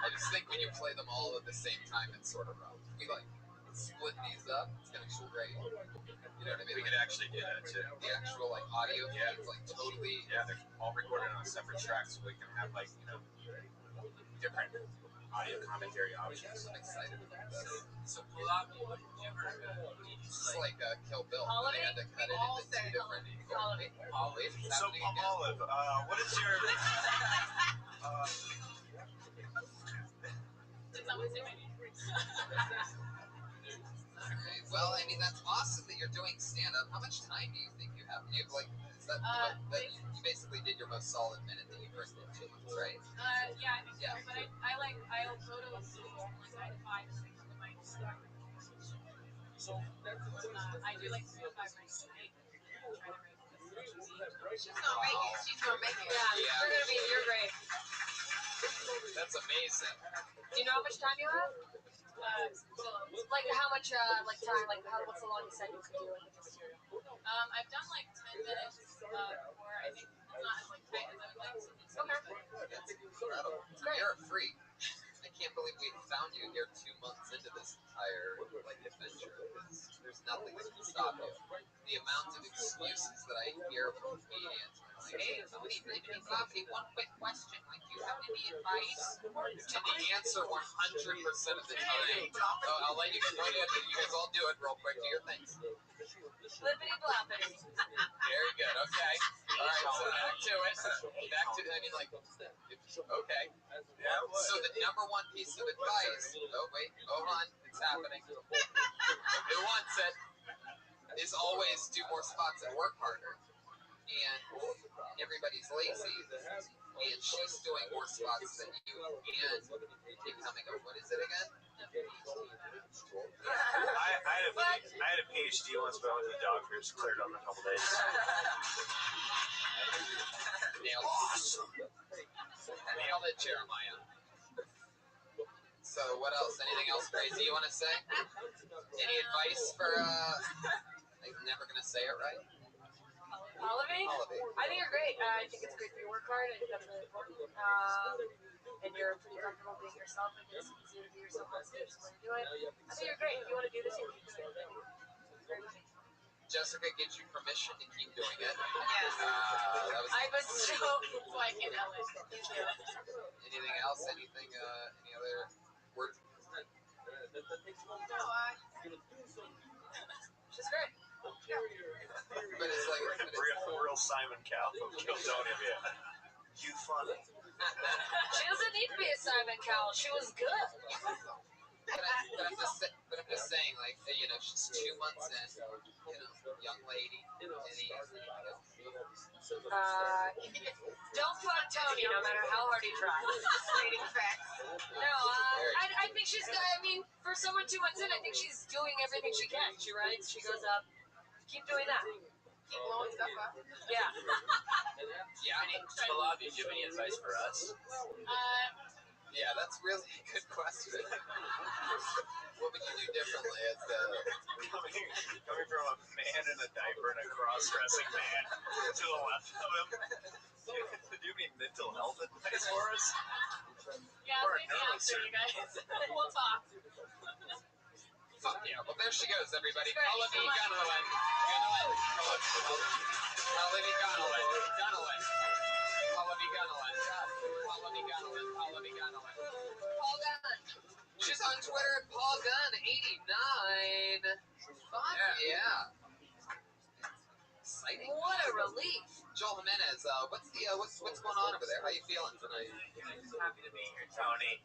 I just think when you play them all at the same time, it's sort of rough. We like split these up. It's gonna be great. You know what I mean? We could actually do that too. The actual like audio feeds, like totally. Yeah, they're all recorded on separate tracks, so we can have like different audio commentary options. I'm excited about this. So pull out what you ever It's like Kill Bill. All of They had to cut it all into 2 said different. all of it. Wait, it's So, happening again. Olive, what is your Did someone say my name? Alright, well, I mean, that's awesome that you're doing stand-up. How much time do you think you have? Do you have, like, is that, you basically did your most solid minute that you've written in 2 months, right? Yeah, I think Yeah. so. But I'll go to school from like 9 to 5 and then come to my stuff. I do like to do it by myself. She's gonna make it. She's gonna make it. Yeah, you're gonna be in your grade. That's amazing. Do you know how much time you have? Like how much like time, like what's the longest that you could do like with your material? I've done like 10 minutes before. I think it's not as like tight as I would like to. Okay. That's incredible. It's great. You're a freak. I can't believe we found you here 2 months into this entire like adventure. Because there's nothing that can stop you. The amount of excuses that I hear from comedians, like, hey, somebody one quick question. Like, do you have any advice? And the answer 100% of the time, I'll let you go ahead. You guys all do it real quick. Do your things. Flippity floppity. Very good. Okay. All right. So back to it. Back to. I mean, like. Okay. Yeah. So the number one piece of advice. Oh wait. Hold on. It's happening. Who wants it? Is always do more spots and work harder. And everybo's lazy. And she's doing more spots than you. And becoming a, what is it again? I had a PhD once, but I went to the doctors, cleared up in a couple days. Nailed it, Jeremiah. So what else? Anything else crazy you want to say? Any advice for, I'm never going to say it right. Pallavi? Pallavi. I think you're great. I think it's great that you work hard. I think that's really important. And you're pretty comfortable being yourself. I think it's easier to be yourself on stage than you do it. I think you're great. If you want to do this, you keep doing it. Jessica gives you permission to keep doing it. Yes. I was so like in LA. Anything else? Anything? Any other words? No, She's great. But it's like real Simon Cowell. Don't even. You funny. She doesn't need to be a Simon Cowell. She was good. But I'm just saying, like, you know, she's 2 months in, you know, young lady. Anything else? Don't put Tony, no matter how hard he tries. Stating facts. No, I think she's good. I mean, for someone 2 months in, I think she's doing everything she can. She writes, she goes up. Keep doing that. keep blowing stuff up. Yeah. Yeah. Pallavi, do you have any advice for us? Yeah, that's really a good question. What would you do differently as Coming from a man in a diaper and a cross-dressing man to the left of him? Do you have any mental health advice for us? Yeah, maybe after you guys. We'll talk. Fuck yeah. Well, there she goes, everybody. Great. Pallavi Gunaway. Pallavi Gunaway. Paul Gunn. She's on Twitter at Paul Gunn 89. Fuck yeah. Exciting. What a relief. Joel Jimenez, what's going on over there? How you feeling tonight? Happy to be here, Tony.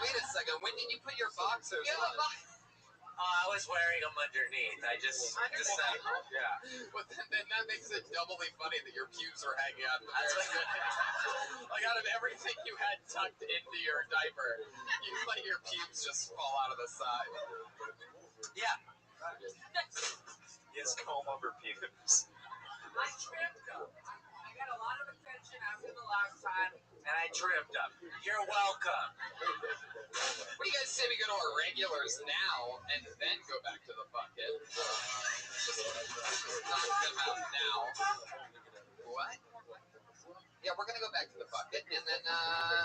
Wait a second. When did you put your boxers on? I was wearing them underneath. I just yeah. Well, then that makes it doubly funny that your pubes are hanging out. Like out of everything you had tucked into your diaper, you let your pubes just fall out of the side. Yeah. Yes, comb over pubes. I trimmed them. I got a lot of attention after the last time, and I trimmed them. You're welcome. What do you guys say we go to our regulars now and then go back to the bucket? Just knock them out now. What? Yeah, we're gonna go back to the bucket, and then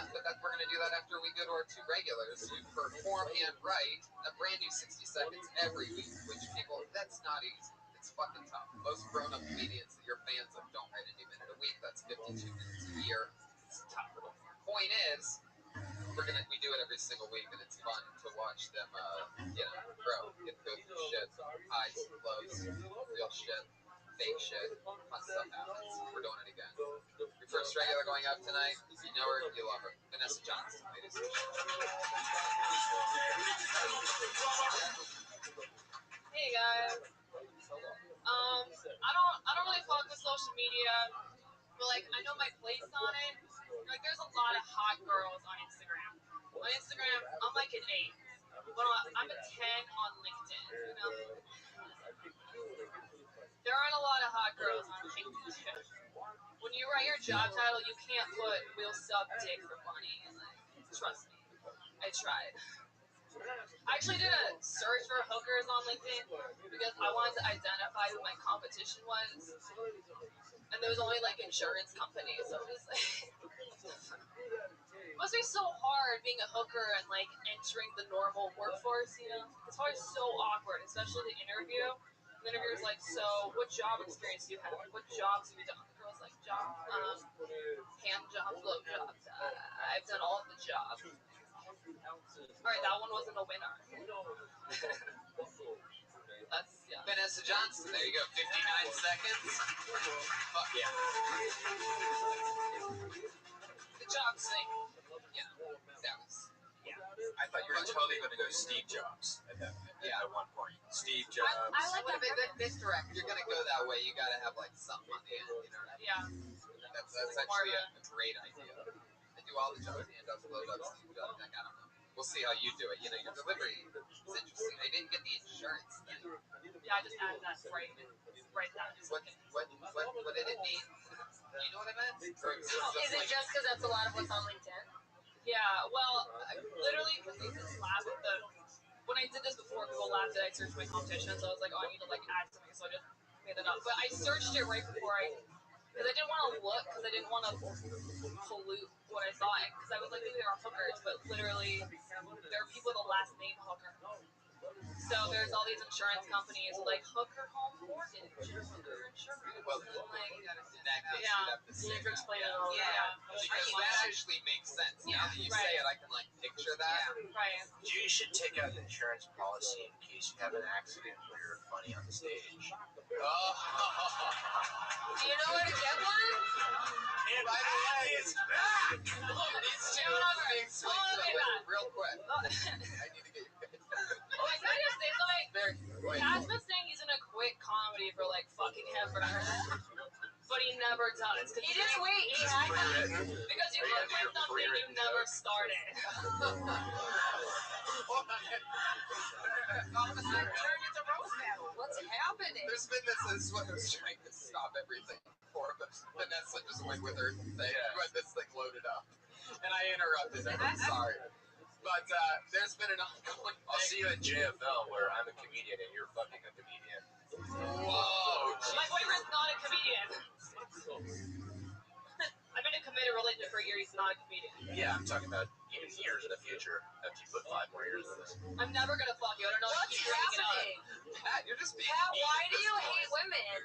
we're gonna do that after we go to our 2 regulars who perform and write a brand new 60 seconds every week. Which people, that's not easy. It's fucking tough. Most grown-up comedians that you're fans of don't write a new minute a week. That's 52 minutes a year. It's tough. Point is, we do it every single week, and it's fun to watch them, grow, get to go through shit, highs, lows, real shit, fake shit, fun stuff happens. We're doing it again. Your first regular going up tonight. You know her, you love her. Vanessa Johnson, ladies and gentlemen. Hey guys. I don't really fuck with social media, but like I know my place on it. Like there's a lot of hot girls on Instagram. On Instagram, I'm like an 8. I'm a 10 on LinkedIn. You know, there aren't a lot of hot girls on LinkedIn. When you write your job title, you can't put "we'll suck dick for money." Like, trust me, I tried. I actually did a search for hookers on LinkedIn because I wanted to identify who my competition was, and there was only like insurance companies. So it was like, it must be so hard being a hooker and like entering the normal workforce. You know, it's always so awkward, especially the interview. The interviewer's like, "So, what job experience do you have? What jobs have you done?" The girl's like, hand jobs, blow jobs. I've done all of the jobs. All right, that one wasn't a winner. That's, yeah. Vanessa Johnson, there you go, 59 seconds. Fuck yeah. Good job, Sing. Yeah, that was. I thought you were totally going to go Steve Jobs at one point. Steve Jobs. I like that. Misdirect. If you're going to go that way, you got to have like something on the end. You know what I mean? Yeah. That's actually a great idea. They do all the jobs, hand ups, blow ups, Steve Jobs. Like, I don't know. We'll see how you do it. You know, your delivery is interesting. They didn't get the insurance thing. Yeah, I just added that right down. What did it mean? You know what I meant? Or Is it just because that's a lot of what's on LinkedIn? Yeah, well, literally, because they just laugh at the. When I did this before, people laughed that I searched my competition, so I was like, oh, I need to like add something, so I just made that up. But I searched it right before because I didn't want to look, because I didn't want to pollute what I thought, because I was like, maybe there are hookers, but literally, there are people with the last name Hooker. So there's all these insurance companies like Hooker Home Mortgage, Hooker Insurance. Well, like, in that case, yeah, you'd have to You say have to that. explain it all. yeah, Because that actually makes sense. Now that you say it, I can like picture that. right. You should take out an insurance policy in case you have an accident where you're funny on the stage. Oh. Do you know where to get one? And by the way, it's back! These two things real quick. I need to get you guys. Oh, I gotta just say something. Very quick. Pat's been saying he's gonna quit comedy for like fucking ever, but he never does. He didn't wait. He had one. Because you can't quit something you never started. All of a sudden, turn into roast battle. What's happening? There's been this is what I was trying to stop everything for, but Vanessa just went with her thing. But this thing loaded up, and I interrupted her. I'm sorry, but there's been an ongoing thing. I'll see you at JFL where I'm a comedian and you're fucking a comedian. Whoa, My boyfriend's not a comedian. I've been in a committed relationship for a year. He's not a comedian. Yeah, I'm talking about even years in the future after you put 5 more years in this. I'm never gonna fuck you. I don't know. What's Keep bringing it up. happening? Pat, you're just being. Pat, why do you hate women?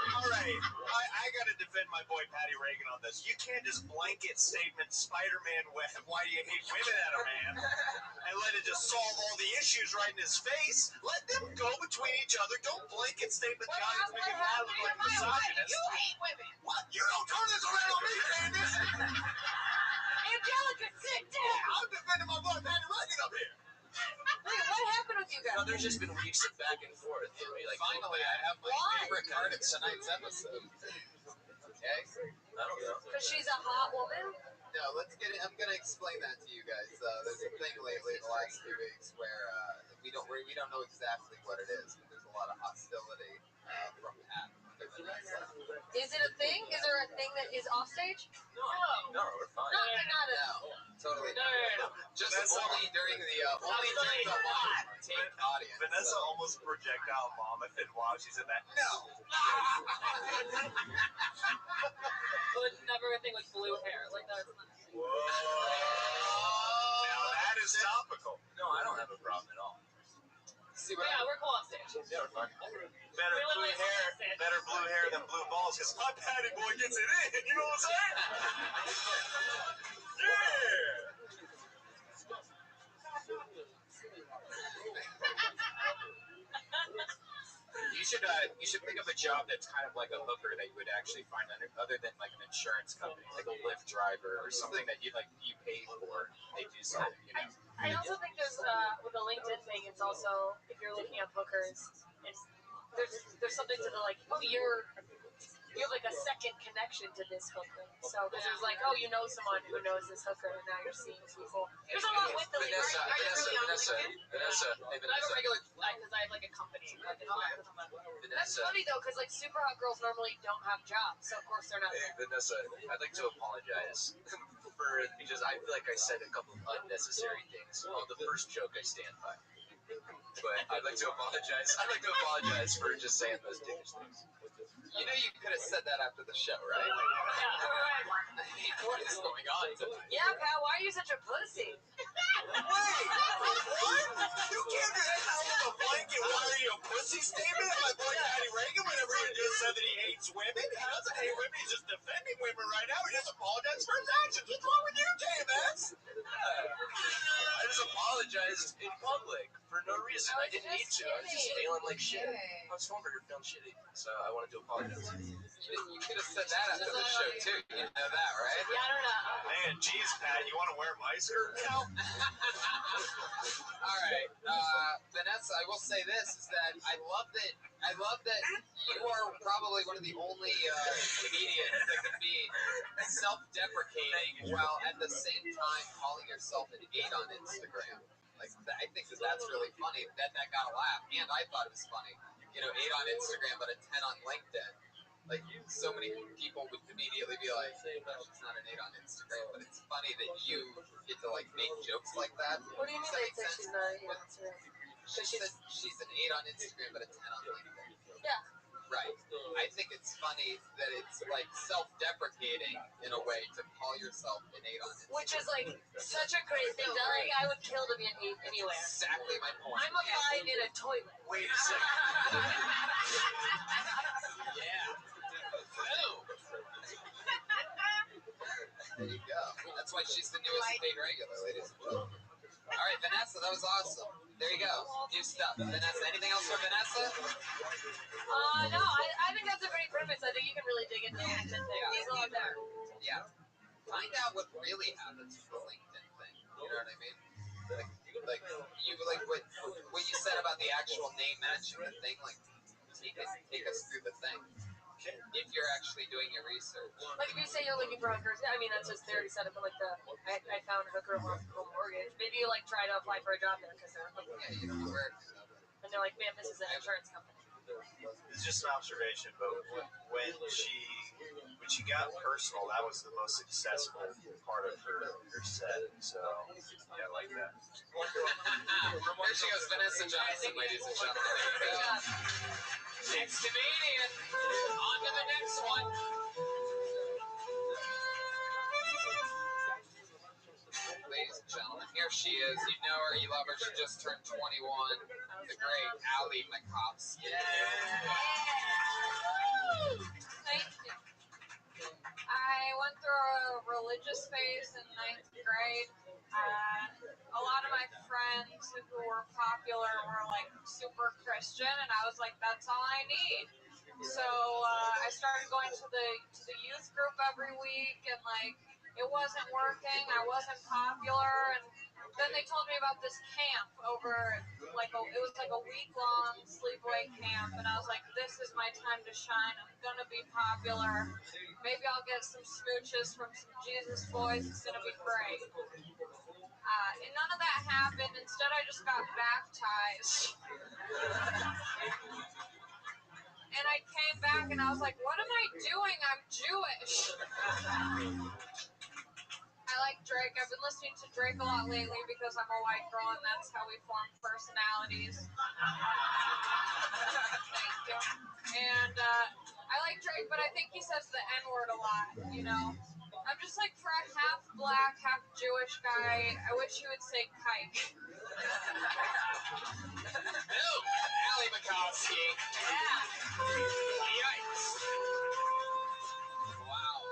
All right, I gotta defend my boy Patty Reagan on this. You can't just blanket statement Spider-Man web, why do you hate women at a man, and let it just solve all the issues right in his face. Let them go between each other. Don't blanket statement God is making mad look like a misogynist. You hate women. What? You don't turn this around on me, Candace! Angelica, sit down. I'm defending my boy Patty Reagan up here. Wait, what happened with you No, guys? there's just been weeks of back and forth. You know, like, Finally, I have my Why? favorite card of tonight's episode. Okay. I don't know. Because she's a hot woman? No, let's get it. I'm gonna explain that to you guys. There's a thing lately in the last 2 weeks where we don't know exactly what it is, but there's a lot of hostility from Pat. Is it a thing? Is there a thing that is off stage? No, we're fine. Not a. No, totally No, not. Just Vanessa- only during the live take audience. Vanessa almost projectile vomited while she's in that. No. I would never think like blue hair. Like that's not. Whoa. Now that is topical. No, I don't have a problem at all. See But what yeah, I we're cool on stage. Yeah, we're fine. Better blue hair than blue balls, because my Patty boy gets it in. You know what I'm saying? Yeah. You should think of a job that's kind of like a hooker that you would actually find other than like an insurance company, like a Lyft driver or something that you pay for. They do something, you know. I also think there's with the LinkedIn thing. It's also if you're looking up hookers, there's something to the like you're you have like a second connection to this hooker. So because it was like, oh, you know someone who knows this hooker, and now you're seeing people. There's a lot with the Vanessa, Are you really on Vanessa, LinkedIn? Vanessa, hey But I have a Vanessa, regular because I have like a company. Like, That's Vanessa. funny though, because like super hot girls normally don't have jobs, so of course they're not. Hey Vanessa, I'd like to apologize because I feel like I said a couple of unnecessary things. On the first joke, I stand by. But I'd like to apologize. I'd like to apologize for just saying those dickish things. You know you could have said that after the show, right? Yeah, right. What is going on tonight? Yeah, pal, why are you such a pussy? What? You can't just out of a blanket why are you a pussy statement of my boy Patty Reagan whenever he just said that he hates women. He doesn't hate women, he's just defending women right now. He just apologized for his actions. What's wrong with you, JMS? I just apologized in public for no reason. I didn't need to. I was just feeling like shit. I was feeling shitty, so I wanted to apologize. You could have said that after the show too. You know that, right? Yeah, I don't know. Man, geez, Pat, you want to wear my skirt now? All right, Vanessa. I will say this: is that I love that you are probably one of the only comedians that can be self-deprecating while at the same time calling yourself an 8 on Instagram. Like I think that's really funny. That got a laugh, and I thought it was funny. You know, 8 on Instagram, but a 10 on LinkedIn. Like so many people would immediately be like, "No, she's not an 8 on Instagram," but it's funny that you get to like make jokes like that. What do you mean Does that they make say sense? she's not here? She said she's an 8 on Instagram, but a 10 on LinkedIn. Yeah. Right. I think it's funny that it's like self-deprecating in a way to call yourself an 8 on Instagram. Which is like such a great thing. Like, I would kill to be an 8 anywhere. Exactly my point. I'm a 5 in a toilet. Wait a second. Yeah. Boom. There you go. That's why she's the newest paid regular, ladies and gentlemen. All right, Vanessa, that was awesome. There you go. New stuff. Vanessa, anything else for Vanessa? No, I think that's a great premise. I think you can really dig into LinkedIn thing. There's a lot there. Yeah. Find out what really happens with the LinkedIn thing. You know what I mean? Like what you said about the actual name matching the thing. Like, take us through the thing. If you're actually doing your research. Like if you say you're looking for hookers, I mean that's just they already said it, but like I found a hooker home mortgage. Maybe you like try to apply for a job there because they're a hooker. Yeah, you know where. And they're like, man, this is an insurance company. It's just an observation, but when she got personal, that was the most successful part of her set. So yeah, I like that. There she goes, Vanessa Johnson, ladies and gentlemen. Next comedian. On to the next one. Ladies and gentlemen, here she is. You know her, you love her. She just turned 21. The great Ali Makovsky. Thank you. I went through a religious phase in 9th grade. A lot of my friends who were popular were like super Christian, and I was like, that's all I need. So I started going to the youth group every week, and like it wasn't working. I wasn't popular, and then they told me about this camp over it was like a week-long sleepaway camp, and I was like, this is my time to shine. I'm gonna be popular. Maybe I'll get some smooches from some Jesus boys. It's gonna be great. And none of that happened. Instead, I just got baptized. And I came back and I was like, what am I doing? I'm Jewish. I like Drake. I've been listening to Drake a lot lately because I'm a white girl and that's how we form personalities. Thank you. And I like Drake, but I think he says the N-word a lot, you know? I'm just like, for a half black, half Jewish guy, I wish he would say kike. Boom! Ali Makovsky. Yeah. Yikes. Wow.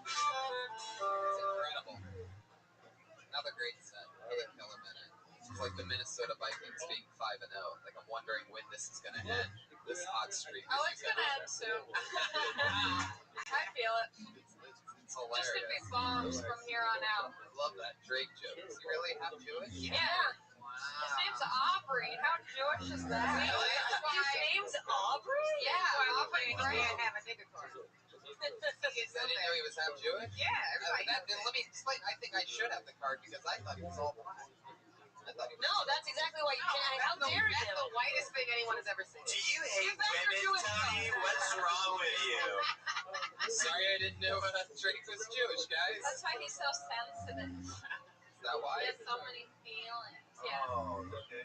It's incredible. Another great set. Another killer minute. It's like the Minnesota Vikings being 5-0. Like, I'm wondering when this is going to end. This hot streak. Oh, it's going to end soon. I feel it. It's hilarious. Just going to be bombs from here on out. I love that Drake joke. Does he really have Jewish? Yeah. Wow. His name's Aubrey. How Jewish is that? His name's Aubrey? Yeah, Aubrey. Can't have a nigga card. I didn't know he was half Jewish. Yeah, everybody. Let me explain. I think I should have the card because I thought he was all black. I thought he was. No, that's exactly why you can't. How dare you? That's the whitest thing anyone has ever seen. Do you hate You better women, do it. Tony? What's wrong with you? Sorry, I didn't know Drake was Jewish, guys. That's why he's so sensitive. Is that why? He has so many feelings. Yeah. Oh, okay.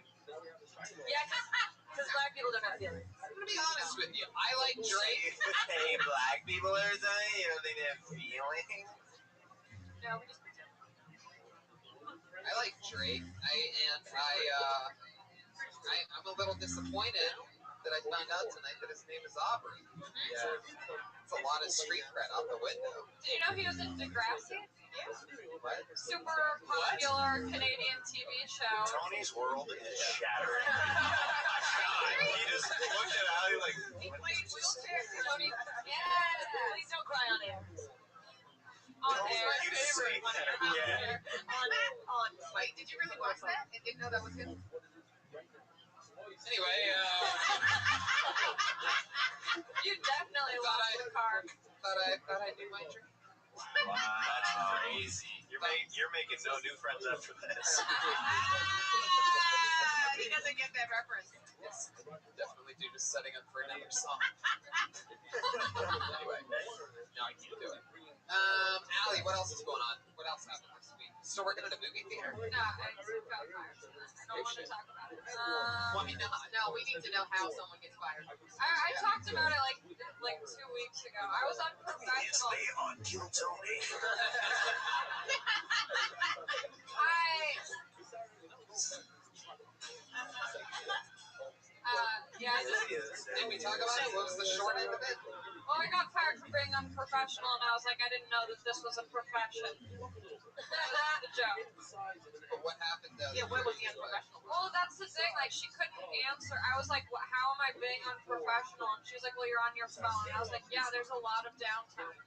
Yeah, because black people don't have feelings. I'm gonna be honest with you. I like Drake. Hey, black people or something? You don't think they have feelings? No, we just pretend. I like Drake. I'm a little disappointed that I found out tonight that his name is Aubrey. Yeah. It's a lot of street cred out the window. Do you know he was in Degrassi? What? Super popular Canadian TV show. Tony's world is shattering. God, he just looked at Ali like, He played wheelchair. Tony, yeah. Please don't cry on air. On Tony, air. you say that. Yeah. On. Wait, did you really watch that and didn't know that was him? Anyway, You definitely Thought lost the car. thought I knew my drink. Wow, that's crazy. You're making no new friends after this. He doesn't get that reference. Yes, definitely due to setting up for another song. Anyway, now I can't do it. Allie, what else is going on? What else happened this week? Still working at a movie theater? No, I got fired. I don't want to talk about it. Why not? No, we need to know how someone gets fired. I talked about it like 2 weeks ago. I was unprofessional. Previously on Kill Tony. Yeah, Did we talk about it? What was the short end of it? well, I got fired for being unprofessional, and I was like, I didn't know that this was a profession. That was the joke. But what happened? Yeah, what was the unprofessional? Well, that's the thing. Like, she couldn't answer. I was like, how am I being unprofessional? And she was like, well, you're on your phone. And I was like, yeah, there's a lot of downtime.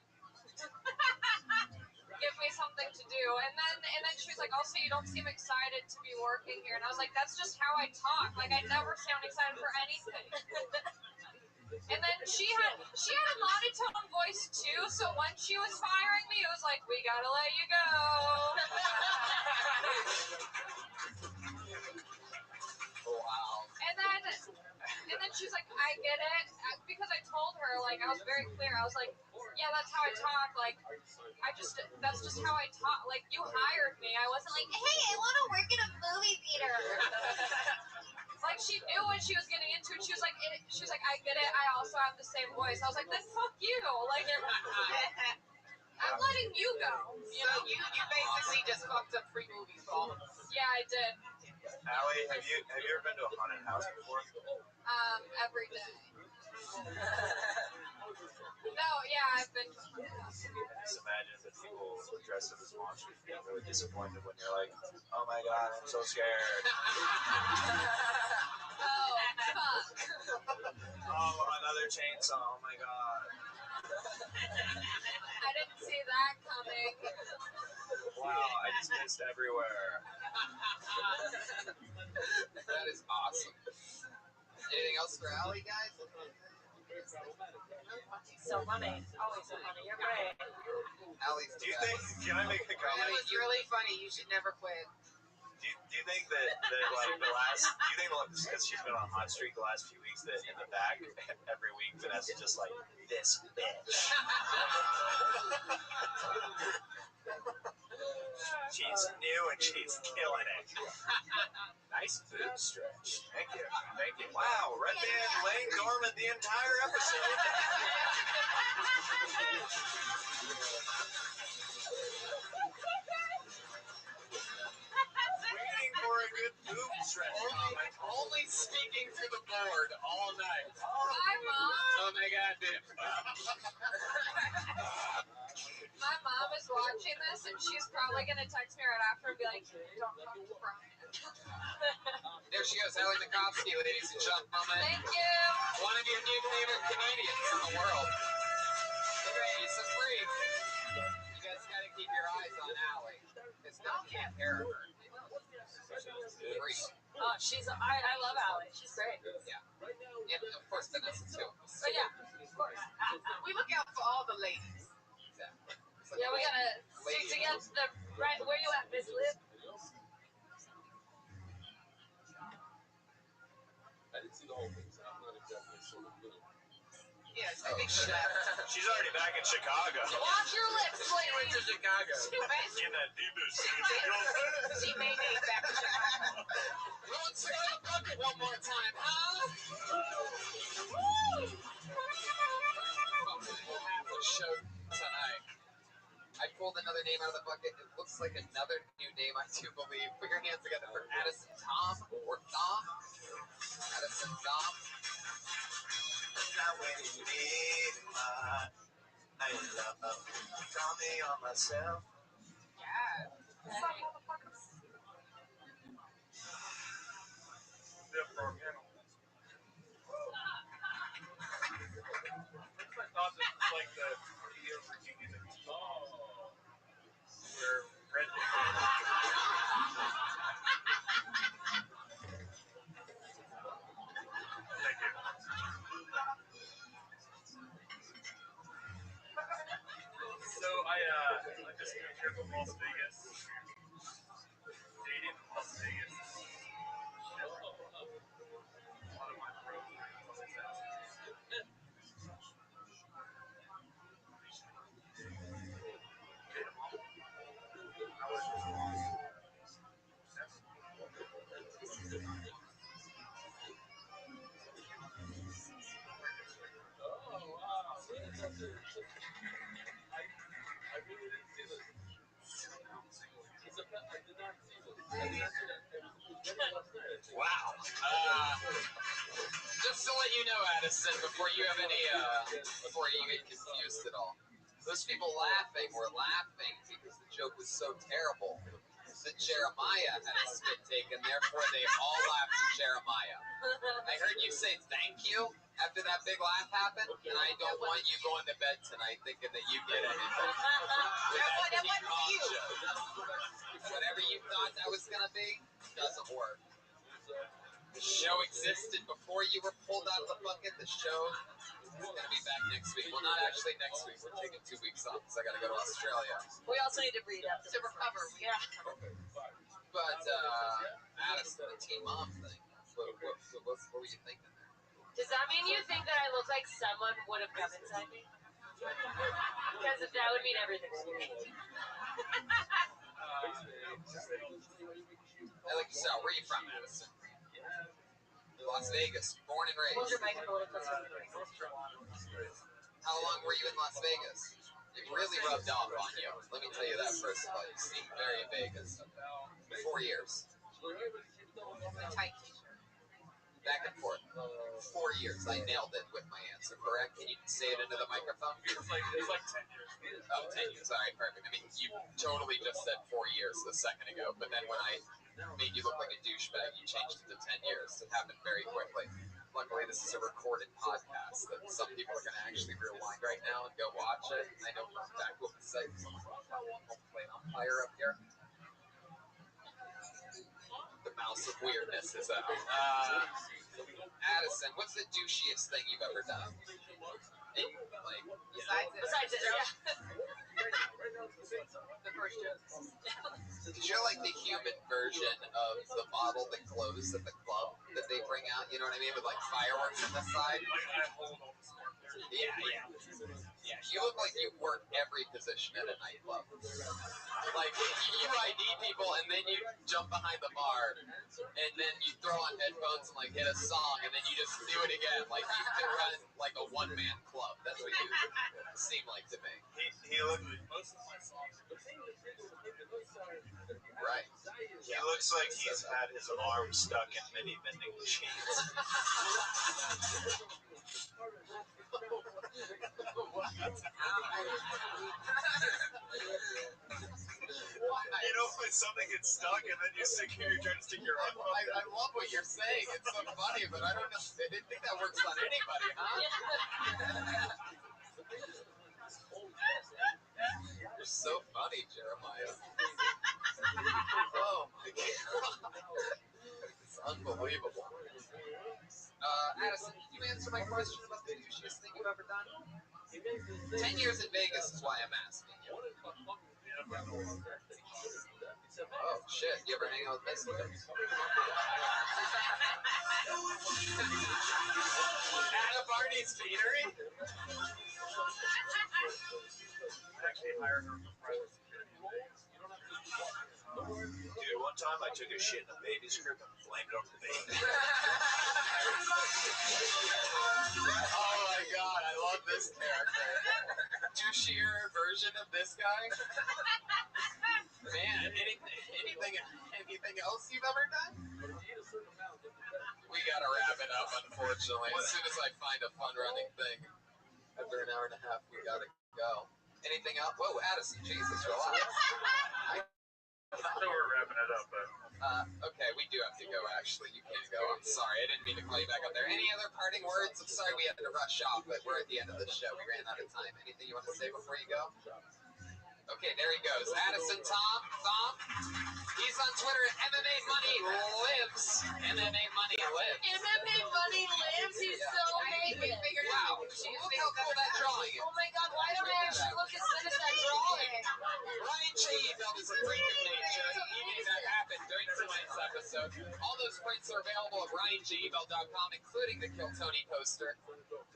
Give me something to do. And then she was like, also, you don't seem excited to be working here. And I was like, that's just how I talk. Like, I never sound excited for anything. And then she had a monotone voice too, so when she was firing me, it was like, we gotta let you go. Wow. And then she's like, I get it, because I told her, like, I was very clear. I was like, yeah, that's how I talk. Like, that's just how I talk. Like, you hired me. I wasn't like, hey, I want to work in a movie theater. Like, she knew what she was getting into. She was like, I get it. I also have the same voice. I was like, then fuck you. Like, I'm letting you go. So you basically just fucked up free movies for all of us. Yeah, I did. Allie, have you ever been to a haunted house before? Every day. No, yeah, I've been. Just imagine the people dressed up as monsters being really disappointed when you're like, oh my god, I'm so scared. Oh, fuck. Oh, another chainsaw, oh my god. I didn't see that coming. Wow, I just missed everywhere. That is awesome. Anything else for Allie, guys? So funny. Always so funny. You're great. Allie's Do you think, can I make a That comment? was really funny. You should never quit. Do you think that like the last, do you think because she's been on a hot streak the last few weeks that in the back every week Vanessa's just like, this bitch. She's new and she's killing it. Nice boob stretch. Thank you. Thank you. Wow, Red Band laying dormant the entire episode. Waiting for a good boob stretch. Only speaking to the board all night. Hi, Mom. Oh my god, dude. My mom is watching this, and she's probably going to text me right after and be like, don't talk to Brian. There she goes, Allie Makovsky, ladies and gentlemen. Thank you. One of your new favorite comedians in the world. She's a freak. You guys gotta keep your eyes on Allie. Because no one can't hear her. Freak. Oh, I love Allie. She's great. Yeah. And of course Vanessa too. But yeah, of course. We look out for all the ladies. Exactly. It's like Yeah, we gotta stick lady- together. Right, where you at, Miss Lib? I didn't see the whole thing, so I'm not exactly sure. Yes, I Oh, think shit. She's already back in Chicago. Watch your lips, She went to ladies. Chicago. In that deepest she may make back to Chicago. Let's go to the bucket one more time, huh? We'll have a show tonight. I pulled another name out of the bucket. It looks like another new name, I do believe. Put your hands together for Addison Tom or Thom. Addison Thom. Now when you need my love, call me on myself. Yeah. I thought this was like the video reunion of T where Red Thank you. So I just got here from Las Vegas. Dating in Las Vegas. A lot of my bros are always asking. I really didn't see this. I did not see this. I did not see that. It was very last night. Wow. Just to let you know, Addison, before you have any, before you get confused at all, those people laughing were laughing because the joke was so terrible that Jeremiah had a spit taken, therefore they all laughed at Jeremiah. I heard you say thank you after that big laugh happened, and I don't want you going to bed tonight thinking that you did anything. That wasn't you. Whatever you thought that was going to be, doesn't work. The show existed before you were pulled out of the bucket. The show is going to be back next week. Well, not actually next week. We're taking 2 weeks off because I got to go to Australia. We also need to breathe after To recover. Yeah. But Addison, the Teen Mom thing. What were you thinking there? Does that mean you think that I look like someone would have come inside me? Because that would mean everything to me. I like to start. Where are you from, Addison? Las Vegas. Born and Hold your raised. mic a little closer. How long were you in Las Vegas? It really rubbed off on you. Let me tell you that first of all. You seem very Vegas. 4 years. The tight t-shirt. Back and forth. 4 years. I nailed it with my answer, correct? Can you say it into the microphone? It was like 10 years. Oh, 10 years. All right, perfect. I mean, you totally just said 4 years a second ago, but then when I made you look like a douchebag, you changed it to 10 years. It happened very quickly. Luckily, this is a recorded podcast that some people are going to actually rewind right now and go watch it. I know for a fact what we say. I'll play an umpire up here. The mouse of weirdness is out. Addison, what's the douchiest thing you've ever done? And, like, Besides it, yeah. The first joke. did you like the human version of the bottle that glows at the club that they bring out? You know what I mean? With like fireworks on the side. Yeah. You look like you work every position at a nightclub. Like you ID people and then you jump behind the bar and then you throw on headphones and like hit a song and then you just do it again. Like you could run like a one-man club. That's what you seem like to me. He looks Right. He looks like he's had his arm stuck in many vending machines. You know when something gets stuck and then you you're trying to stick your arm up. I love what you're saying. It's so funny, but I don't know. I didn't think that works on anybody, huh? You're so funny, Jeremiah. Oh my god. It's answer my question about the douchiest thing you've ever done? 10 years in Vegas is why I'm asking you. Oh, shit. You ever hang out with Misty? At a Barney's Beanery? Actually hired her for private security. Dude, one time I took a shit in a baby's crib and blamed it on the baby. Oh my god, I love this character. Douchier version of this guy. Man, anything else you've ever done? We gotta wrap it up, unfortunately. As soon as I find a fun running thing, after an hour and a half, we gotta go. Anything else? Whoa, Addison, Jesus, relax. I thought we're wrapping it up, but Okay, we do have to go, actually. You can't go. I'm sorry. I didn't mean to call you back up there. Any other parting words? I'm sorry we had to rush off, but we're at the end of the show. We ran out of time. Anything you want to say before you go? Okay, there he goes. Addison Tom. He's on Twitter at MMA Money Lives. MMA Money Lives. MMA Money Lives? He's so naked. Wow. Look how cool that drawing is. Oh my god, why don't I actually look as good as that drawing? Ryan J. Ebel is a freak of nature. He made that happen during tonight's episode. All those prints are available at RyanJebel.com, including the Kill Tony poster.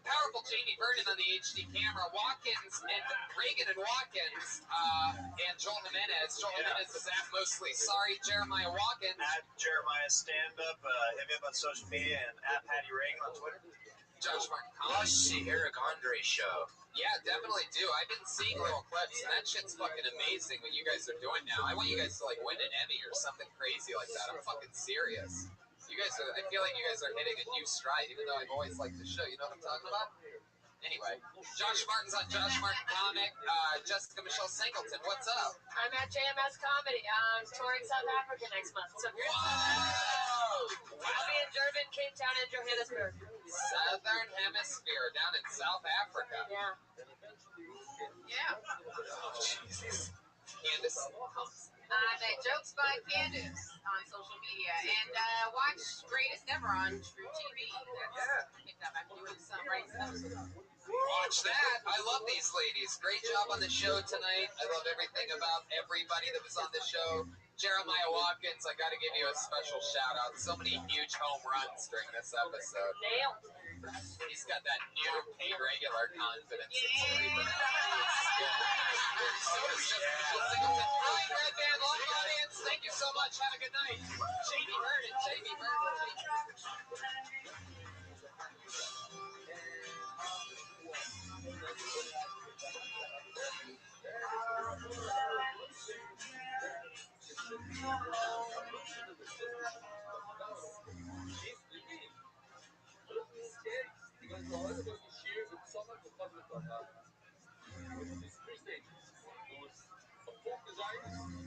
Powerful Jamie Vernon on the HD camera. Watkins and Reagan and Watkins and Joel Jimenez. Joel Jimenez is at Mostly Sorry. Jeremiah Watkins. at Jeremiah Stand Up, hit me up on social media, and at Patty Reagan on Twitter. Josh Martin. Watch the Eric Andre show. Yeah, definitely do. I've been seeing little clips, and that shit's fucking amazing what you guys are doing now. I want you guys to like win an Emmy or something crazy like that. I'm fucking serious. You guys are, I feel like you guys are hitting a new stride, even though I've always liked the show. You know what I'm talking about? Anyway, Josh Martin's on Josh Martin Comic. Jessica Michelle Singleton, what's up? I'm at JMS Comedy. I'm touring South Africa next month. So Whoa! I'll be in Durban, Cape Town, and Johannesburg. Southern Hemisphere, down in South Africa. Yeah. Oh, Jesus. Candace Thompson. I'm at Jokes by Candace on social media, and watch Greatest Ever on True TV. That's picked up. I'm doing some right stuff. Watch that. I love these ladies. Great job on the show tonight. I love everything about everybody that was on the show. Jeremiah Watkins, I got to give you a special shout out. So many huge home runs during this episode. Nailed. He's got that new paid regular confidence. It's Yeah. So does Jessica Singleton. Brian Redband, live audience. Thank you so much. Have a good night. Jamie Vernon. Jamie Vernon.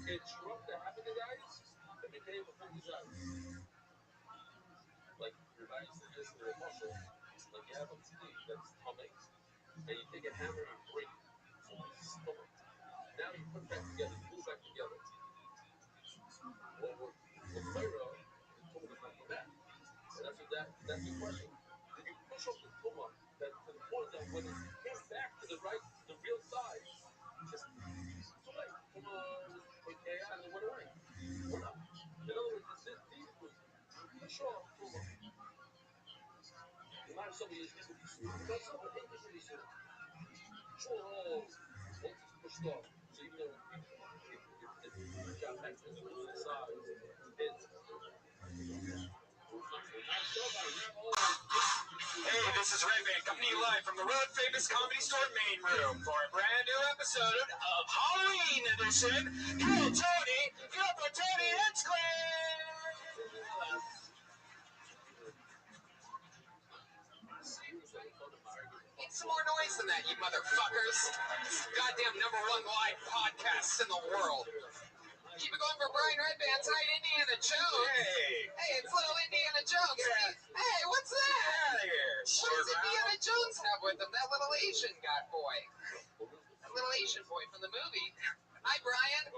It shrunk the habit of guys and became a focus eyes. Like your guys that is their muscle, like you have a sleeve that's tummy, and you take a hammer and break it. So it's stomach. Now you put that together, you glue back together. Well, with Pharaoh, the tumor does not come back. And that's the question. Did you push up the tumor that to the point that when it came back to the real size, just too late. And it went away. In other words, these was a short tumor. Imagine somebody is this is but somebody is this short once it's pushed off. So even though it got back to the original size, Hey, this is Redband coming to you live from the Road Famous Comedy Store main room for a brand new episode of Halloween edition. Kill Tony, Kill for Tony, it's clear. Need some more noise than that, you motherfuckers. Goddamn #1 live podcast in the world. Keep it going for Brian Redband tonight, Indiana Jones. Hey, it's little Indiana Jones. Yeah. Hey, what's that? Get out of here. What does Indiana Jones have with him? That little Asian guy boy. That little Asian boy from the movie. Hi, Brian.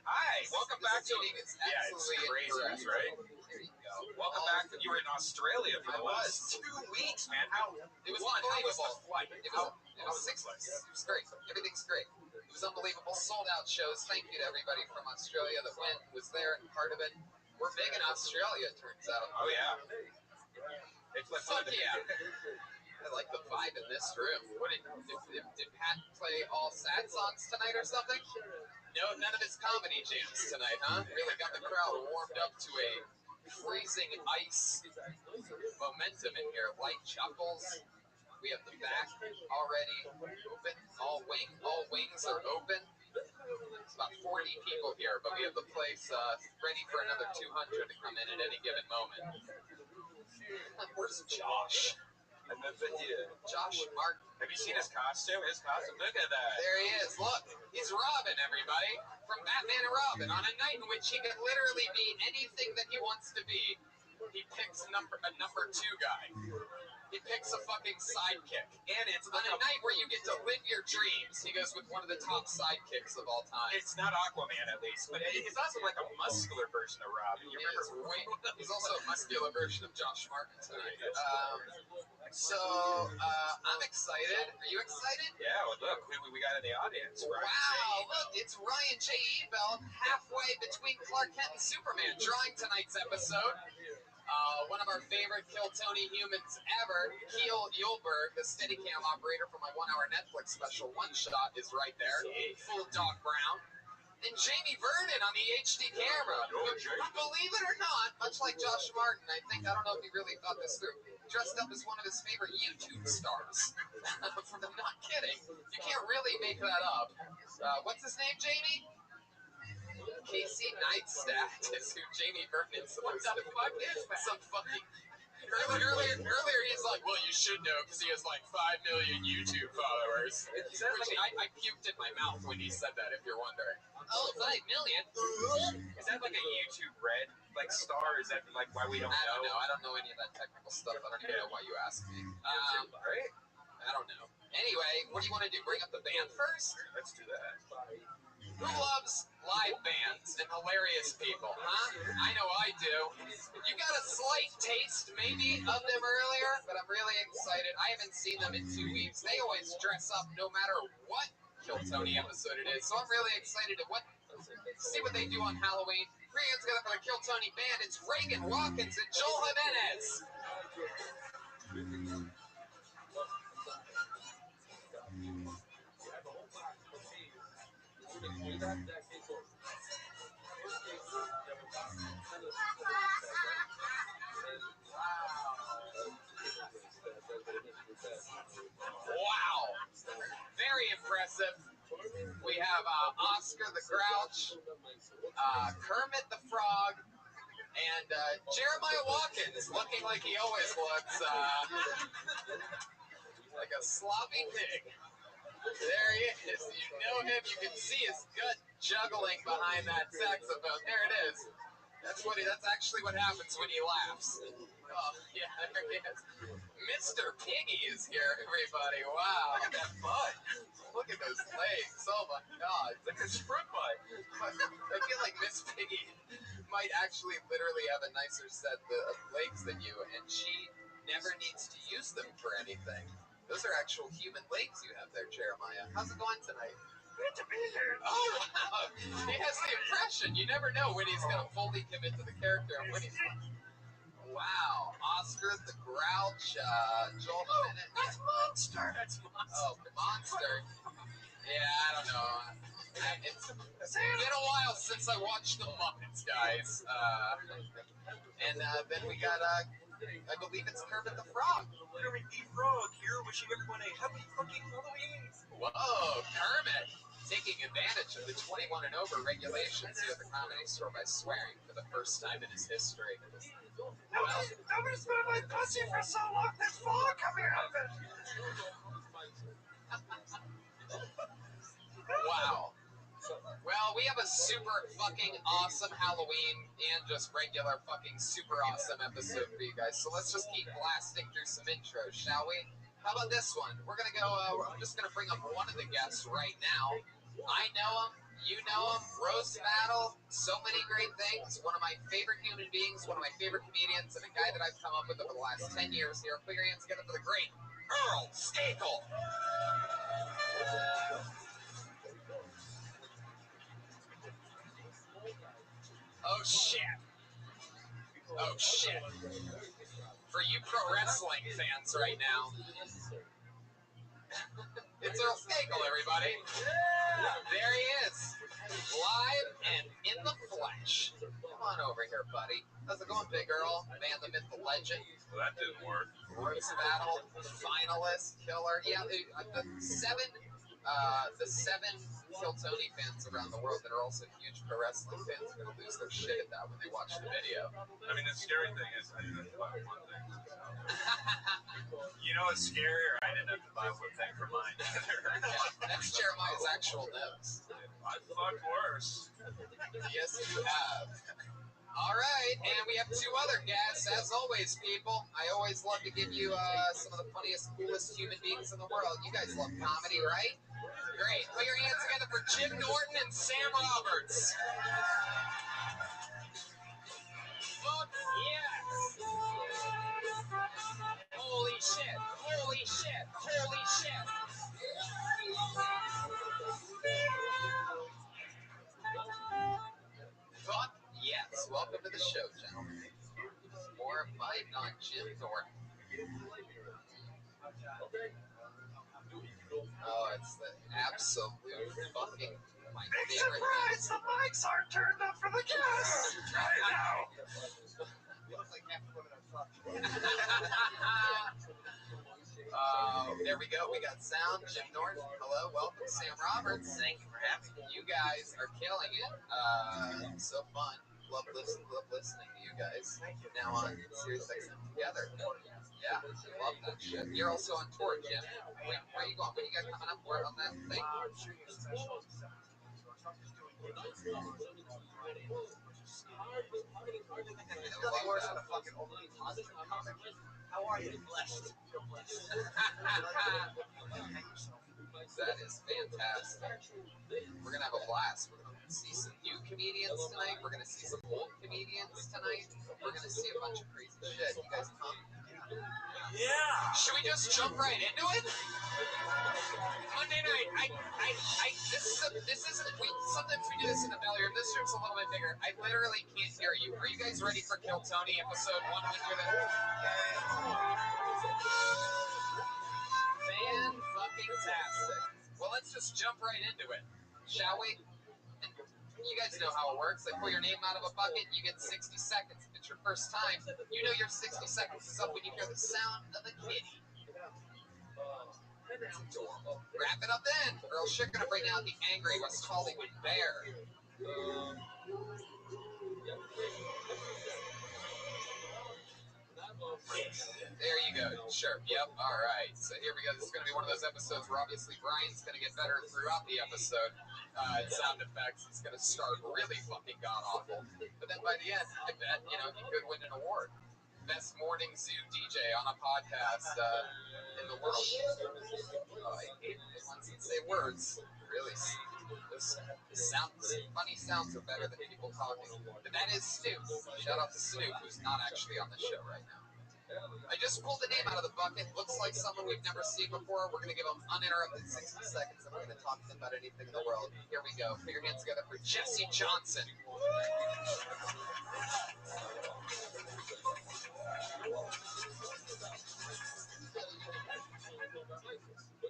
Hi, welcome back to. Seating is Yeah, it's absolutely crazy, incorrect. right? There you go. Welcome back. You were in Australia for I the was. last 2 weeks, man. How? It was One, how was the unbelievable. flight? It How was 6 weeks. It was great. Everything's great. It was unbelievable. Sold out shows. Thank you to everybody from Australia that went, was there, and part of it. We're big in Australia, it turns out. Oh yeah. It's like Fuck yeah. I like the vibe in this room. What did Pat play all sad songs tonight or something? No, none of his comedy jams tonight, huh? Really got the crowd warmed up to a freezing ice momentum in here. Light chuckles. We have the back already open. All wings are open. It's about 40 people here, but we have the place ready for another 200 to come in at any given moment. Where's Josh? Josh Martin. Have you seen his costume? Look at that. There he is. Look, he's Robin, everybody, from Batman and Robin. On a night in which he can literally be anything that he wants to be, he picks a number 2 guy. He picks a fucking sidekick. And it's on a night where you get to live your dreams, he goes with one of the top sidekicks of all time. It's not Aquaman, at least, but he's also like a muscular version of Robin. You remember? He's also a muscular version of Josh Martin tonight. I'm excited. Are you excited? Yeah, well, look, we got in the audience. Look, it's Ryan J. Ebel halfway between Clark Kent and Superman, drawing tonight's episode. One of our favorite Kill Tony humans ever, Keel Yulberg, the Steadicam operator for my 1-hour Netflix special One Shot, is right there, full Doc Brown. And Jamie Vernon on the HD camera, who, believe it or not, much like Josh Martin, I don't know if he really thought this through, dressed up as one of his favorite YouTube stars. I'm not kidding. You can't really make that up. What's his name, Jamie? Casey Neistat is who Jamie Vernon is supposed to be. What the fuck is that? Some fucking... Earlier he's like, well, you should know because he has like 5 million YouTube followers. I puked in my mouth when he said that, if you're wondering. Oh, 5 million? Is that like a YouTube Red star? Is that like why we don't know? I don't know. I don't know any of that technical stuff. I don't even know why you asked me. Right? I don't know. Anyway, what do you want to do? Bring up the band first? Let's do that. Who loves live bands and hilarious people, huh? I know I do. You got a slight taste, maybe, of them earlier, but I'm really excited. I haven't seen them in 2 weeks. They always dress up no matter what Kill Tony episode it is, so I'm really excited to see what they do on Halloween. Bring it together for the Kill Tony band. It's Reagan Watkins and Joel Jimenez. Wow. Very impressive. We have Oscar the Grouch, Kermit the Frog, and Jeremiah Watkins, looking like he always looks, like a sloppy pig. There he is. You know him. You can see his gut juggling behind that saxophone. There it is. That's actually what happens when he laughs. Oh, yeah, there he is. Mr. Piggy is here, everybody. Wow. Look at that butt. Look at those legs. Oh, my God. Look at his front butt. I feel like Miss Piggy might actually literally have a nicer set of legs than you, and she never needs to use them for anything. Those are actual human legs you have there, Jeremiah. How's it going tonight? Good to be here. Oh, wow. He has the impression. You never know when he's going to fully commit to the character and when he's not. Wow. Oscar the Grouch, Joel Jimenez. That's Monster. Oh, Monster. Yeah, I don't know. It's been a while since I watched The Muppets, guys. And then we got, I believe it's Kermit the Frog. Kermit the Frog here, wishing everyone a happy fucking Halloween. Whoa, Kermit! Taking advantage of the 21 and over regulations here at the Comedy Store by swearing for the first time in his history. Nobody's been my pussy for so long, there's fog coming out of it. Wow. Well, we have a super fucking awesome Halloween and just regular fucking super awesome episode for you guys. So let's just keep blasting through some intros, shall we? How about this one? We're gonna go, I'm just gonna bring up one of the guests right now. I know him, You know him, roast battle, so many great things. One of my favorite human beings, one of my favorite comedians, and a guy that I've come up with over the last 10 years here. Put your hands together for the great Earl Skakel. Oh, shit. Oh, shit. For you pro wrestling fans right now, it's Earl Skakel, everybody. There he is. Live and in the flesh. Come on over here, buddy. How's it going, Big Earl? Man, the myth, the legend. Well, that didn't work. Roast battle, finalist, killer. Yeah, the seven Kill Tony fans around the world that are also huge pro wrestling fans are going to lose their shit at that when they watch the video. I mean, the scary thing is I didn't have to buy one thing. You know what's scarier? I didn't have to buy one thing for mine either. That's Jeremiah's actual notes. I fucked worse. Yes, you have. All right, and we have two other guests. As always, people, I always love to give you some of the funniest, coolest human beings in the world. You guys love comedy, right? Great. Put your hands together for Jim Norton and Sam Roberts. Fuck yes. Holy shit. Holy shit. Holy shit. Fuck yes. Welcome to the show, gentlemen. More fighting on Jim Norton. Oh, it's the absolute fucking my favorite. Surprise! The mics aren't turned up for the guests! Try it now! You look like half the women are fucking. There we go. We got sound. Jim Norton. Hello. Welcome. Sam Roberts. Thank you for having me. You guys are killing it. So fun. Love listening to you guys. Now on Sirius XM together. Yeah, love that shit. You're also on tour, Jim. Where are you going? When you guys coming up? Where on that thing? I'm shooting a special on the 17th, so I'm just doing gigs on Friday, which is nothing worse than a fucking overly positive comic. How are you? Blessed. Feel blessed. Hang yourself. That is fantastic. We're gonna have a blast. We're gonna see some new comedians tonight. We're gonna see some old comedians tonight. We're gonna see a bunch of crazy shit. You guys come? Yeah. Should we just jump right into it? Monday night. This isn't. Sometimes we do this in the belly room. This room's a little bit bigger. I literally can't hear you. Are you guys ready for Kill Tony episode 100? Fan-fucking-tastic. Well, let's just jump right into it, shall we? And you guys know how it works. They pull your name out of a bucket, you get 60 seconds. If it's your first time, you know your 60 seconds is up when you hear the sound of a kitty. It's adorable. Wrap it up then. Earl Schick gonna bring out the angry West Hollywood bear. There you go. Sure. Yep. All right. So here we go. This is going to be one of those episodes where obviously Brian's going to get better throughout the episode. Sound effects. He's going to start really fucking god awful, but then by the end, I bet he could win an award. Best morning zoo DJ on a podcast in the world. Oh, I hate the ones that say words. Really, those funny sounds are better than people talking. But that is Snoop. Shout out to Snoop, who's not actually on the show right now. I just pulled the name out of the bucket. Looks like someone we've never seen before. We're going to give them uninterrupted 60 seconds, and we're going to talk to them about anything in the world. Here we go. Put your hands together for Jesse Johnson.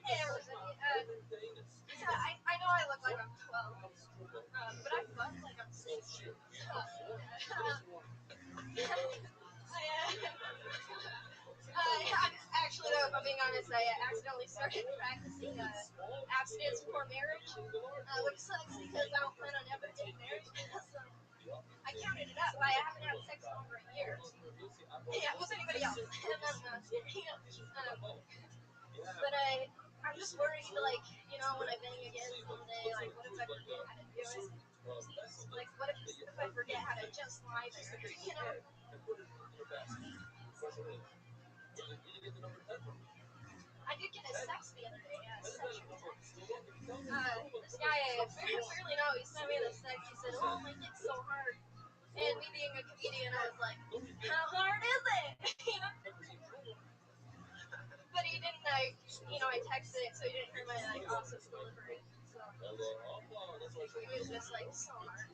Hey everybody, I know I look like I'm 12, but I fuck like I'm 16. Actually, though, if I'm being honest, I accidentally started practicing abstinence before marriage, which sucks because I don't plan on ever getting married. So I counted it up, but I haven't had sex in over a year. Yeah, with anybody else. And I'm but I'm just worried, like, when I bang again someday, like, what if I forget how to do it? Like, what if I forget how to just lie there, I did get a sex the other day. Yeah, a sexual text. This guy I very clearly know. He sent me this text. He said, "Oh, my dick's so hard." And me being a comedian, I was like, "How hard is it?" You know. But he didn't like, I texted it, so he didn't hear my like awesome delivery. So he was just like so hard.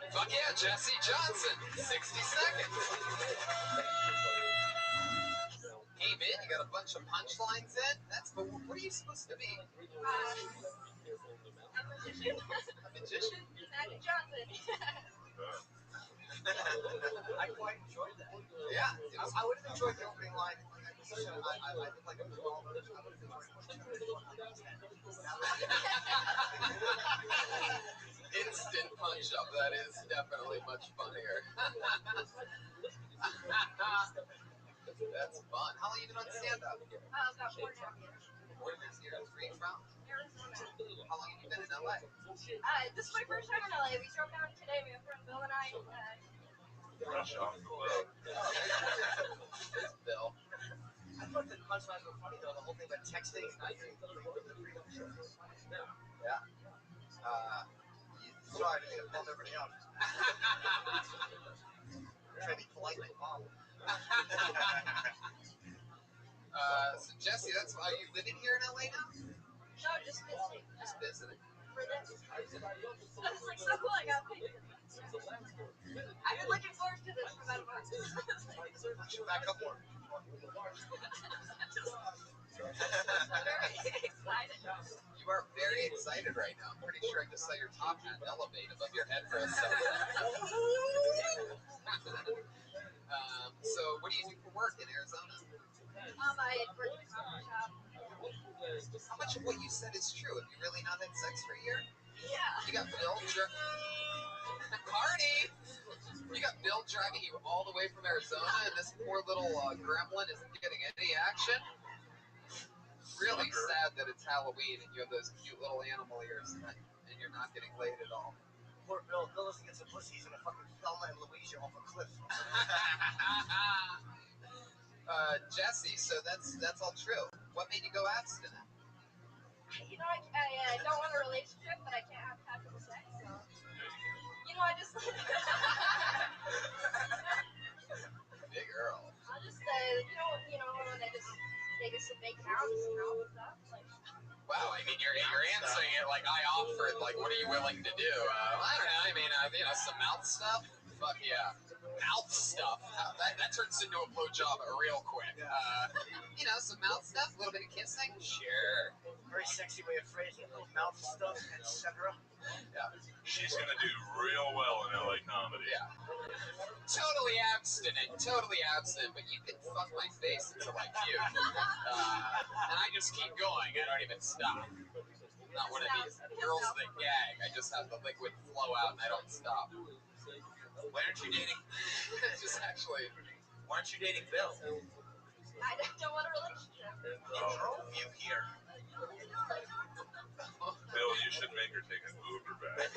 Fuck yeah, Jesse Johnson, 60 seconds. Hey man, you got a bunch of punchlines in? But what are you supposed to be? A magician. A magician? Magic Johnson. I quite enjoyed that. Yeah. I would have enjoyed the opening line. I did like a 12. I would have enjoyed Instant punch up. That is definitely much funnier. That's fun. How long have you been on stand-up? About 4.5 years. 4.5 years. Where are you from? Arizona. How long have you been in LA? This is my first time in LA. We drove down today. My friend Bill and I. Fresh off the boat. It's Bill. I thought the punchlines were funny though. The whole thing about texting and not getting the freedom show was funny. Yeah. Sorry, I didn't mean to bum everybody out. Trying to be polite like mom. So Jesse, are you living here in LA now? No, just visiting. Just visiting. For this. I was like, so cool. I got paid. I've been looking forward to this for about a month. Back up more. Very excited. You are very excited right now. I'm pretty sure I just saw your top hat elevate above your head for a second. So what do you do for work in Arizona? I work at a coffee shop. How much of what you said is true? Have you really not had sex for a year? Yeah. You got Bill Carney! You got Bill driving you all the way from Arizona, and this poor little gremlin isn't getting any action? Really sad that it's Halloween and you have those cute little animal ears and you're not getting laid at all. Poor Bill. Bill doesn't get some pussy. He's gonna fucking Thelma and Louise off a cliff. Jesse, so that's all true. What made you go abstinent? I don't want a relationship, but I can't have casual sex, so. I just. Big Earl. I'll just, when I just take some big pounds and stuff. Wow, I mean, you're answering it like I offered. Like, what are you willing to do? I don't know. I mean, some mouth stuff. Fuck yeah, mouth stuff. That turns into a blowjob real quick. Some mouth stuff, a little bit of kissing. Sure. Very sexy way of phrasing it. Mouth stuff, etc. Yeah. She's gonna do real well in LA comedy. Yeah. Totally abstinent, but you can fuck my face until I puke. And I just keep going, I don't even stop. I'm not one of these girls that gag, I just have the liquid flow out and I don't stop. Why aren't you dating? Why aren't you dating Bill? I don't want a relationship. He drove you here. Bill, you should make her take an Uber back.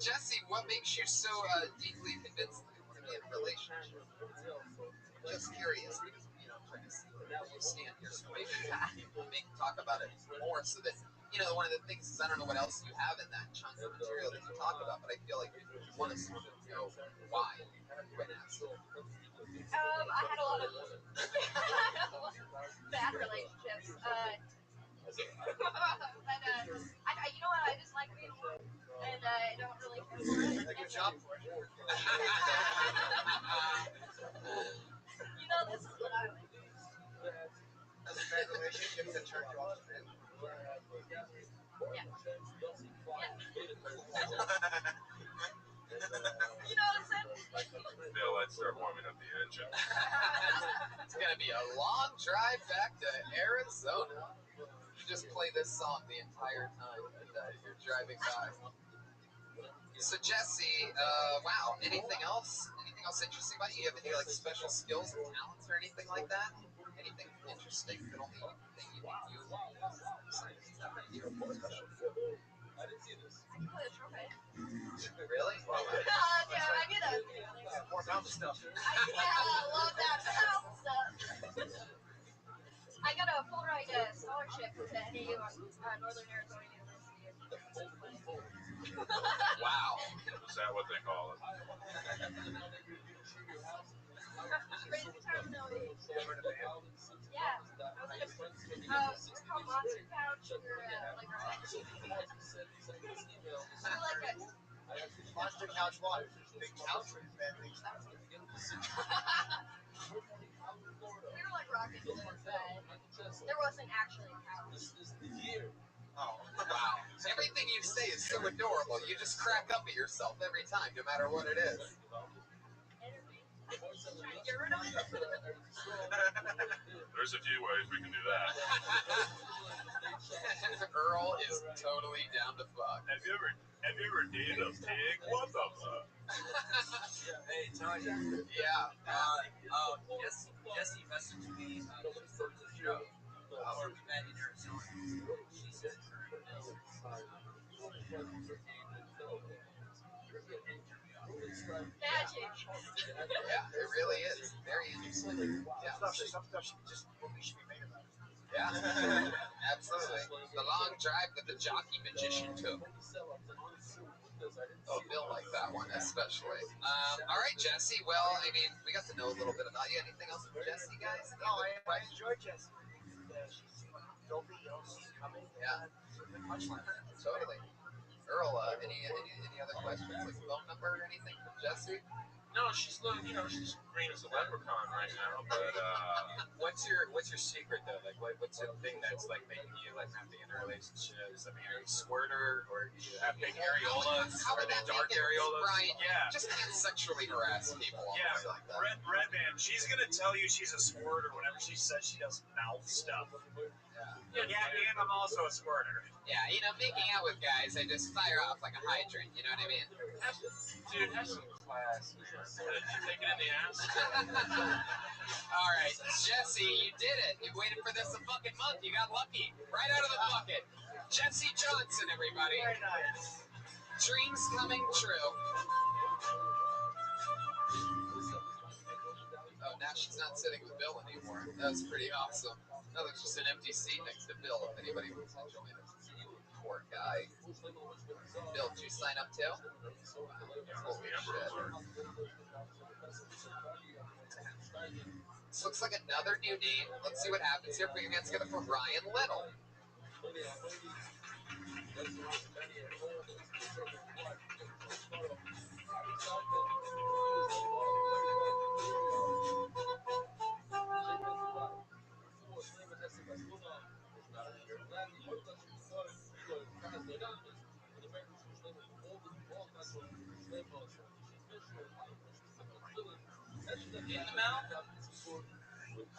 Jesse, what makes you so deeply convinced that you want to be in a relationship? I'm just curious because I'm trying to see where you stand here, so maybe talk about it more so that one of the things is I don't know what else you have in that chunk of material that you talk about, but I feel like you want us to know why you went abstinent. I had a lot of bad relationships. But I just like being alone, and I don't really care for it. Good job for it. This is what I like. As a bad relationship that turned you off to men. Yeah. What I'm saying? Bill, I'd start warming up the engine. It's gonna be a long drive back to Arizona. You just play this song the entire time that you're driving by. So Jesse, wow, anything else? Anything else interesting about you? You have any special skills or talents or anything like that? Anything interesting that only you think you have any special? I can play the trumpet. Really? Yeah, I get a. 4 pounds of stuff. I love that pound stuff. I got a full ride scholarship to NAU, Northern Arizona University. Wow. Is that what they call it? Crazy time, no. You ever in a band? Yeah, I was we're called Monster Couch. We're like our we're like a Monster Couch what? Big couch or bad big couch? we were like rock and roll, but there wasn't actually a couch. Oh. Wow. Everything you say is so adorable. You just crack up at yourself every time, no matter what it is. Trying to get rid of it. There's a few ways we can do that. Earl is totally down to fuck. Have you ever dated a pig? What the fuck? Hey, Tony. Yeah. Jesse messaged me before the show. Where we met in Arizona. She said her bill. Magic. Yeah, it really is. Very interesting. Yeah. Some stuff should just movie should be made about it. Yeah. Absolutely. The long drive that the jockey magician took. Oh, Bill liked that one especially. All right, Jesse. Well, I mean, we got to know a little bit about you. Anything else from Jesse, guys? No, I enjoyed Jessie. She seemed like dopey, she's coming. Yeah. Good punchline. Totally. Earl, any other questions, like phone number or anything from Jesse? No, she's she's green as a leprechaun right now. But What's your secret though? Like, what's the thing that's like making you like not be in a relationship? I mean, are you a squirter or do you have big areolas? How Are would they that dark make it? areolas? Brian, Yeah. just can't sexually harass people. Yeah, Like that. Red Man, she's gonna tell you she's a squirter whenever she says she does mouth stuff. Yeah, and I'm also a squirter. Yeah, making out with guys, they just fire off like a hydrant. You know what I mean? dude, have some class, man. Did you take it in the ass? All right, Jesse, you did it. You waited for this a fucking month. You got lucky. Right out of the bucket. Jesse Johnson, everybody. Very nice. Dreams coming true. Oh, now she's not sitting with Bill anymore. That's pretty awesome. Now there's just an empty seat next to Bill if anybody wants to join us. Poor guy. Bill, did you sign up too? Holy shit. This looks like another new name. Let's see what happens here. Put your hands together for Ryan Little. In the mouth?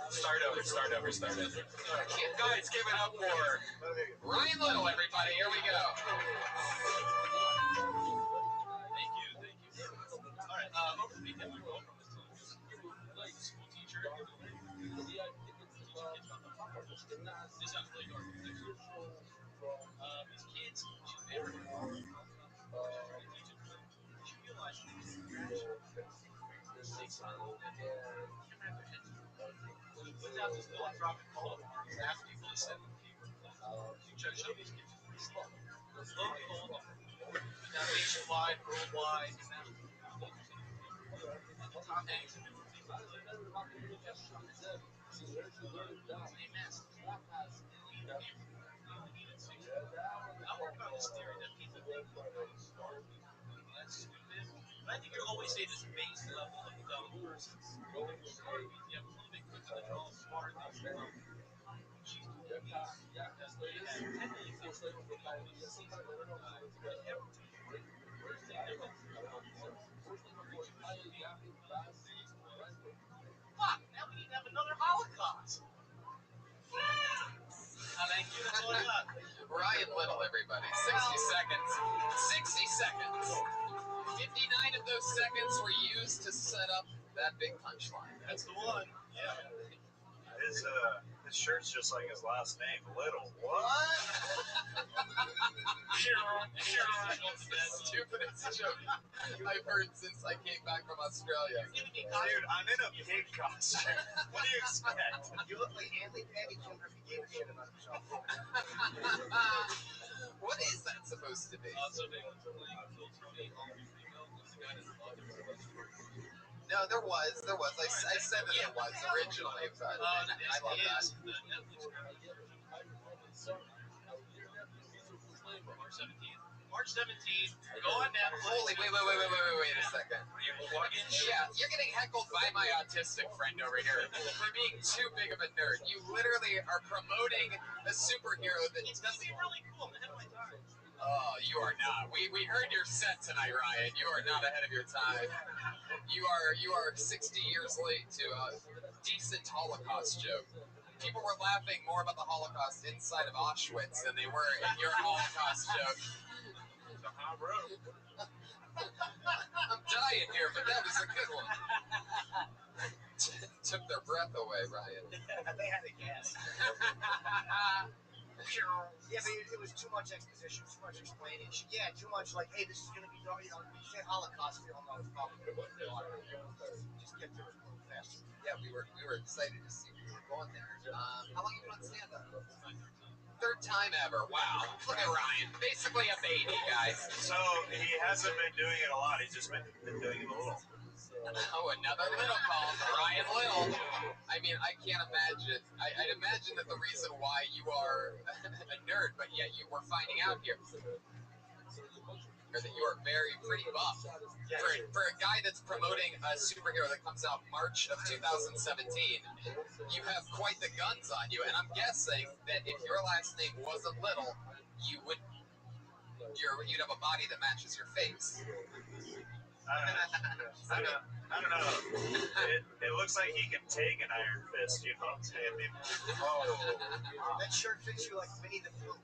Start over. Guys, give it up for Ryan Little, everybody. Here we go. Thank you. All right, over the weekend, my girlfriend was telling me school teacher. This sounds really dark. These kids, she's married. She realized that these without this philanthropic call to arms, ask people to send them paper plates. You try to show these kids it's local. It's local, now nationwide, worldwide, and that's top names and different things. I'm working on this theory that people think that's stupid. But I think you're always saying this base level of dumb person. You have a little bit quicker than all smart things you know. She's doing these because they have 10 million things they don't know when you see them fuck, now we need to have another Holocaust. Thank you, that's all I got. Ryan Little, everybody. 60 seconds. 60 seconds. 59 of those seconds were used to set up that big punchline. That's the one. Yeah. His His shirt's just like his last name, Little. What? Stupidest joke I've heard since I came back from Australia. Dude, I'm in a pig costume. What do you expect? You look like Andy Jr. if he gave a shit about himself. What is that supposed to be? No, there was. I said that there was originally, but I love that. March 17th. Go on Netflix. Holy, wait a second. Yeah, you're getting heckled by my autistic friend over here for being too big of a nerd. You literally are promoting a superhero that It's gonna be really cool. I'm ahead of my time. Oh, you are not. We heard your set tonight, Ryan. You are not ahead of your time. You are 60 years late to a decent Holocaust joke. People were laughing more about the Holocaust inside of Auschwitz than they were in your Holocaust joke. It's a hot room. I'm dying here, but that was a good one. Took their breath away, Ryan. They had a gas. Yeah, but it was too much exposition, too much explaining. Yeah, too much like, hey, this is going to be, when you say Holocaust, we all know it's probably going to be just get to it a little faster. Yeah, we were excited to see you were going there. How long have you been on stand-up? Third time ever. Wow. Look at Ryan. Basically a baby, guys. So he hasn't been doing it a lot. He's just been doing it a little. Oh, another little call for Ryan Little. I mean, I can't imagine. I'd imagine that the reason why you are a nerd, but yet you were finding out here, or that you are pretty buff. For a guy that's promoting a superhero that comes out March of 2017, you have quite the guns on you. And I'm guessing that if your last name wasn't Little, you'd have a body that matches your face. I don't know. It looks like he can take an iron fist, you know what I'm saying? That shirt fits you like Winnie the Pooh.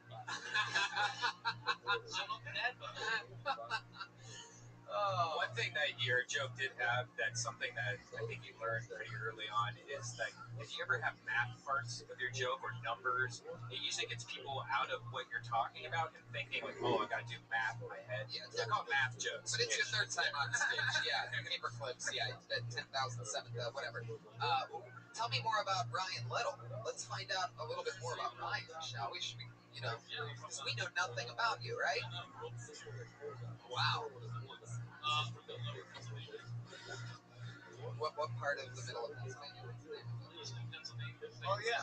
One thing that your joke did have, that's something that I think you learned pretty early on, is that if you ever have math parts of your joke or numbers, it usually gets people out of what you're talking about and thinking like, oh, I gotta do math in my head. Yeah, they're called math jokes. But it's your third time on stage. Yeah, paper clips. Yeah, 10,000, 7,000, whatever. Tell me more about Ryan Little. Let's find out a little bit more about Ryan, shall we? Should we, because we know nothing about you, right? Wow. What part of the middle of Pennsylvania? Oh, yeah.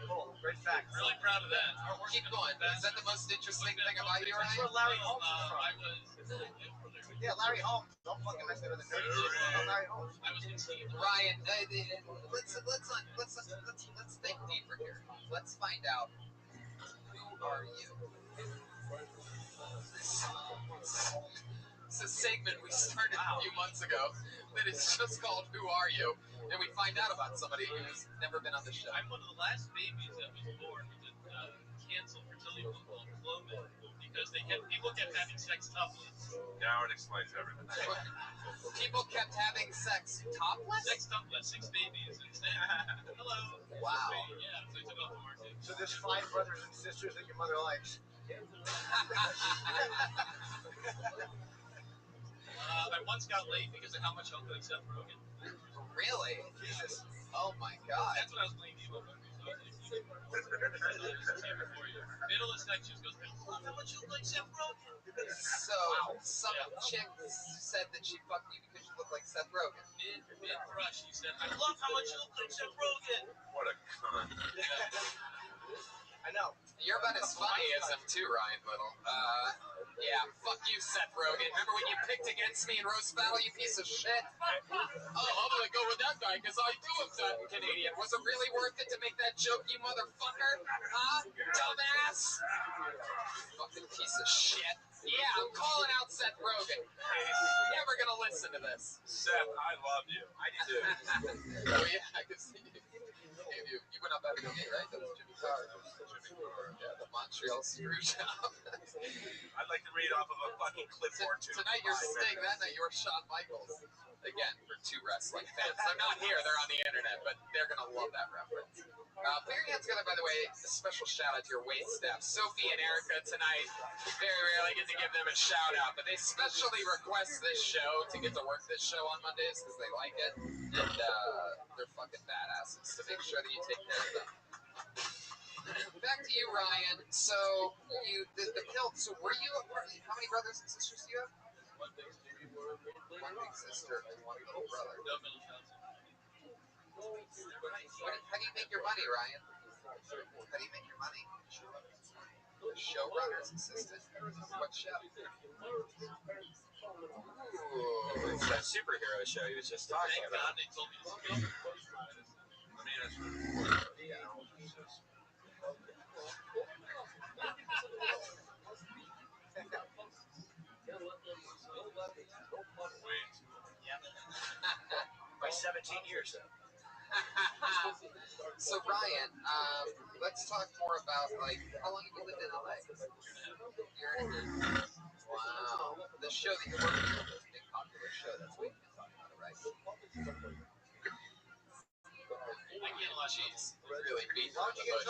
Cool. Great fact. Really proud of that. Keep going. Is that the most interesting thing about you, That's Ryan? where Larry Holmes is from. Yeah, Larry Holmes. Don't fucking mess with the nerdy shit. Larry Holmes. Ryan, let's think deeper here. Let's find out, who are you? It's a segment we started a few months ago that is just called Who Are You? And we find out about somebody who's never been on the show. I'm one of the last babies that was born with canceled fertility called Cloven because people kept having sex topless. Now it explains everything. People kept having sex topless? Sex topless, 6 babies. Hello. Wow. Yeah, so I took off the market. So there's 5 brothers and sisters that your mother likes. I once got late because of how much I was like Seth Rogen. Really? Jesus. Oh my God. That's what I was playing Evo movies. Middle of section goes, how much you look like Seth Rogen? So, some chick said that she fucked you because you look like Seth Rogen. Mid-thrush, she said, I love how much you look like Seth Rogen. What a cunt. I know. You're about as funny as him too, Ryan Little. Yeah, fuck you, Seth Rogen. Remember when you picked against me in roast battle, you piece of shit? Oh, I'm gonna go with that guy because I do am fat and Canadian. Was it really worth it to make that joke, you motherfucker? Huh? Dumbass? Fucking piece of shit. Yeah, I'm calling out Seth Rogen. He's never gonna listen to this. Seth, I love you. I do. Oh yeah, I can see you. You went up better than me, right? That was Jimmy Carr. Yeah, the Montreal screw job. I'd like to read off of a fucking clipboard too. Tonight you're Sting, that night you're Shawn Michaels. Again, for 2 wrestling fans. They're not here, they're on the internet, but they're by the way, a special shout out to your wait staff, Sophie and Erica tonight. Very rarely get to give them a shout out, but they specially request this show to get to work this show on Mondays because they like it, and they're fucking badasses. So make sure that you take care of them. Back to you, Ryan. So the kilt. So were you? How many brothers and sisters do you have? One big sister and one little brother. How do you make your money, Ryan? How do you make your money? Showrunner's assistant. What show? Ooh, It's that superhero show he was just talking about. They told me to skip. I mean, that's By 17 years. So Ryan, let's talk more about how long have you lived in LA? Year and a half. Wow. The show that you're working on is a big popular show. That's what you've been talking about, right? Jeez, really beating on the bush.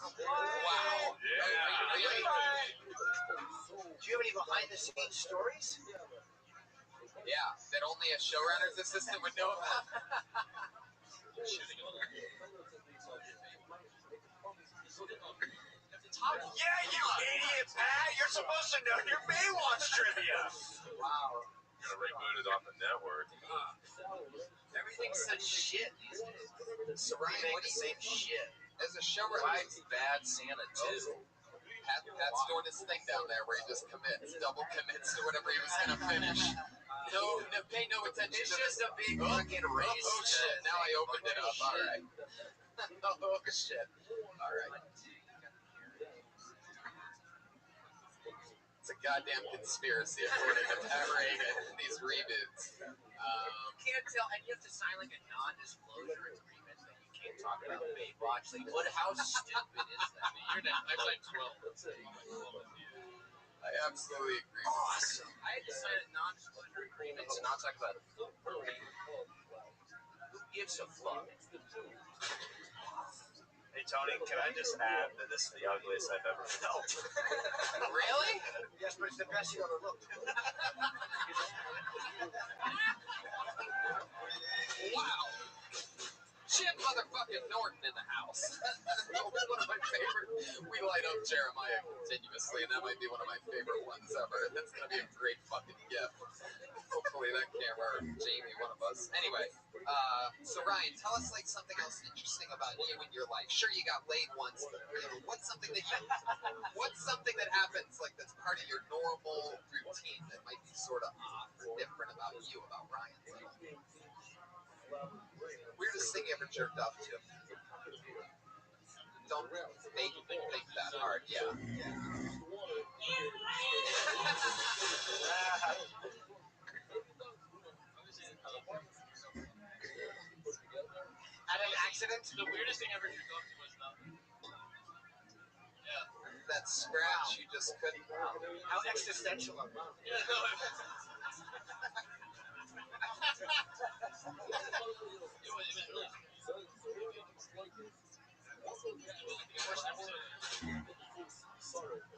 Wow. Yeah. Really? Do you have any behind the scenes stories? Yeah, that only a showrunner's assistant would know about. Yeah, you idiot, Pat! You're supposed to know your Baywatch trivia! Wow. gonna reboot it off the network. Everything's such shit these days. So Ryan, what do you Same shit. as a showrunner? Why is Bad Santa 2? Pat's doing his thing down there where he just double commits to whatever he was gonna finish. No, pay no attention. It's to just this. a big fucking race. Oh shit! Now I opened it up. All right. Oh shit! All right. It's a goddamn conspiracy according to Pat Reagan. These reboots. You can't tell, and you have to sign like a non-disclosure agreement that you can't talk about Baywatch. Like, how stupid is that? You're not. I signed 12. I absolutely agree. Awesome. I had to sign a non-disclosure agreement to not talk about who gives a fuck. Hey, Tony, can I just add that this is the ugliest I've ever felt? Really? Yes, but it's the best you ever looked. Wow. Jim motherfucking Norton in the house. One of my favorite. We light up Jeremiah continuously, and that might be one of my favorite ones ever. That's gonna be a great fucking gift. Hopefully that camera, or Jamie, one of us. Anyway, so Ryan, tell us something else interesting about you in your life. Sure, you got laid once, but what's something that happens that's part of your normal routine that might be sort of odd or different about you, about Ryan's life? Weirdest thing you ever jerked off to? Don't make me think that hard. Yeah. At an accident? The weirdest thing I ever jerked off to was nothing. Yeah. That scratch you just couldn't. How existential am I? Yeah, no,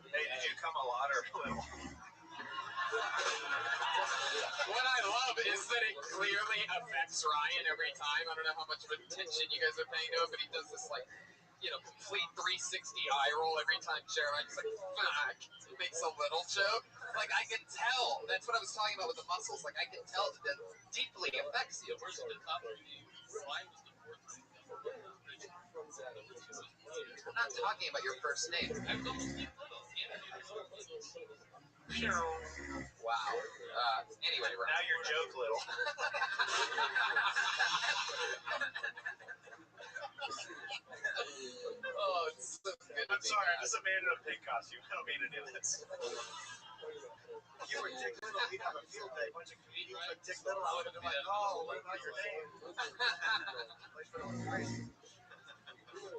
Hey, did you come a lot or a little? What I love is that it clearly affects Ryan every time. I don't know how much of attention you guys are paying to it, but he does this complete 360 eye roll every time Jeremiah just fuck, makes a little joke. I can tell. That's what I was talking about with the muscles. I can tell that deeply affects you. the top of the slime was the fourth thing. I'm not talking about your first name. I was almost little. Wow. Anyway, Ryan. Now you're joke little. Oh, it's so good. I'm sorry, I'm just a man in a pig costume. I don't mean to do this. You were Dick Little. We'd have a field day. A bunch of comedians with Dick Little. I would have been like, oh, what about your name?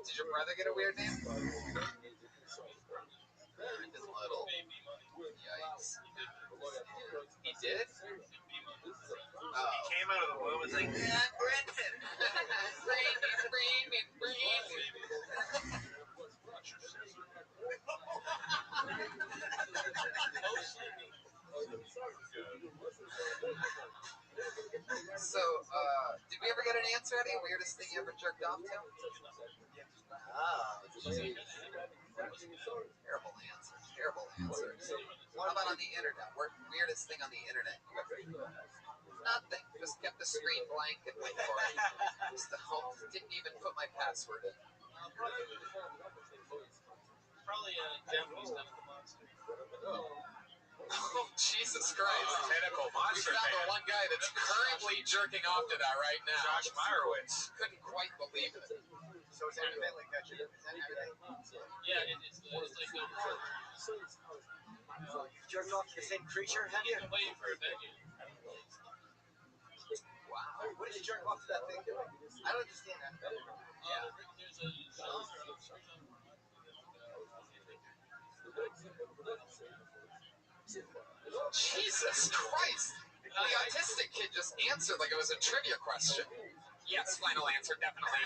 Did your brother get a weird name? Brandon Little. Yikes. He did? He came out of the womb and was like, Yeah, Brendan. answer already? Weirdest thing you ever jerked off to? Terrible answer. Terrible answer. How about on the internet? Weirdest thing on the internet you ever? Nothing. Just kept the screen blank and went for it. Just didn't even put my password in. Probably Japanese tentacle monster. Oh, Jesus Christ. Tentacle We monster found the fan. one guy that's currently jerking off to that right now. Josh Meyerowitz. Couldn't quite believe it. So it's everything like that. Is that everything? Yeah, it's like You've jerked off to the same creature, have you? I'm waiting for a venue. Wow. What did you jerk off to that thing doing? I don't understand that. Yeah. There's a genre. Jesus Christ! The autistic kid just answered like it was a trivia question. Yes, final answer, definitely.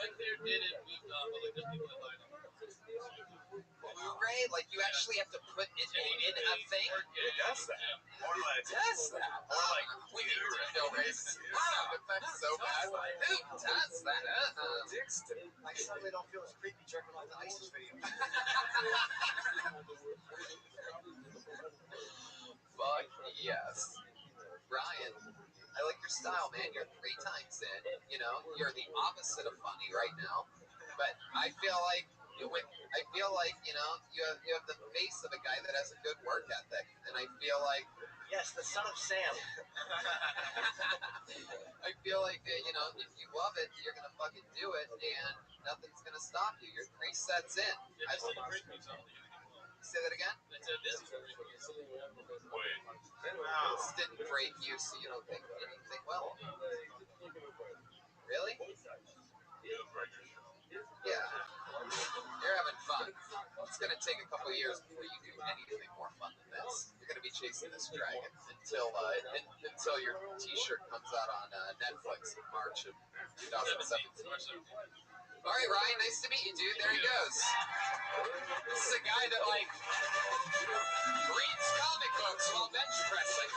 Like they did it with like the people that line up. Blu-ray? Like you actually have to put it in a thing? Who does that? Or like, Does that? or like, We need to know race. Sound effects so bad. Who does that? I suddenly don't feel as creepy jerking off to ISIS video. Fuck yes. Ryan, I like your style, man. You're 3 times in. You know, you're the opposite of funny right now. But I feel like you know, you have the face of a guy that has a good work ethic. And I feel like Yes, the son of Sam. I feel like you know, if you love it, you're gonna fucking do it, and nothing's gonna stop you. You're 3 sets in. I will say that again. This Didn't break you, so you don't think anything. Well, really? Yeah. You're having fun. It's gonna take a couple years before you do anything more fun than this. You're gonna be chasing this dragon until your T-shirt comes out on Netflix in March of 2017. All right, Ryan, nice to meet you, dude. There he goes. This is a guy that like reads comic books while bench pressing.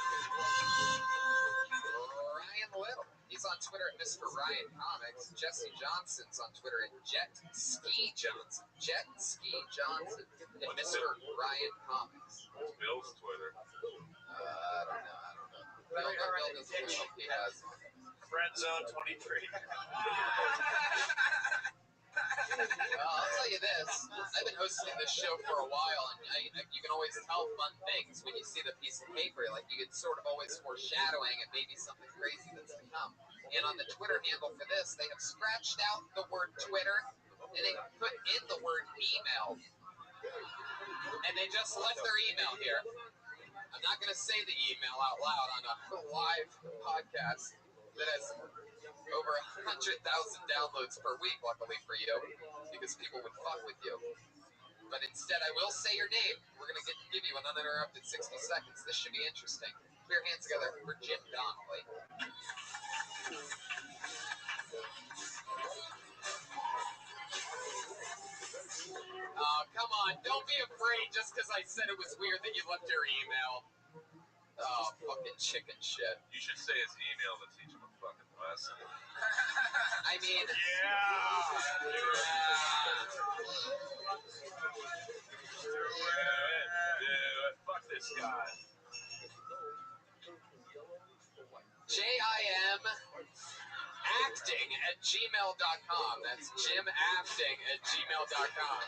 Ryan Little. He's on Twitter at Mr. Ryan Comics. Jesse Johnson's on Twitter at Jet Ski Johnson. Jet Ski Johnson and Mr. Ryan Comics. Bill's Twitter. I don't know. Bill doesn't know if he has one. Friend Zone 23. I'll tell you this. I've been hosting this show for a while, and you can always tell fun things when you see the piece of paper. Like, you can sort of always foreshadowing it may be something crazy that's to come. And on the Twitter handle for this, they have scratched out the word Twitter, and they put in the word email. And they just left their email here. I'm not going to say the email out loud on a live podcast that has over 100,000 downloads per week, luckily for you, because people would fuck with you. But instead, I will say your name. We're going to give you an uninterrupted 60 seconds. This should be interesting. Put your hands together for Jim Donnelly. Oh, come on. Don't be afraid just because I said it was weird that you left your email. Oh, fucking chicken shit. You should say his email to teach him a fucking lesson. I mean... Fuck this guy. JIMacting@gmail.com. That's JimActing@gmail.com.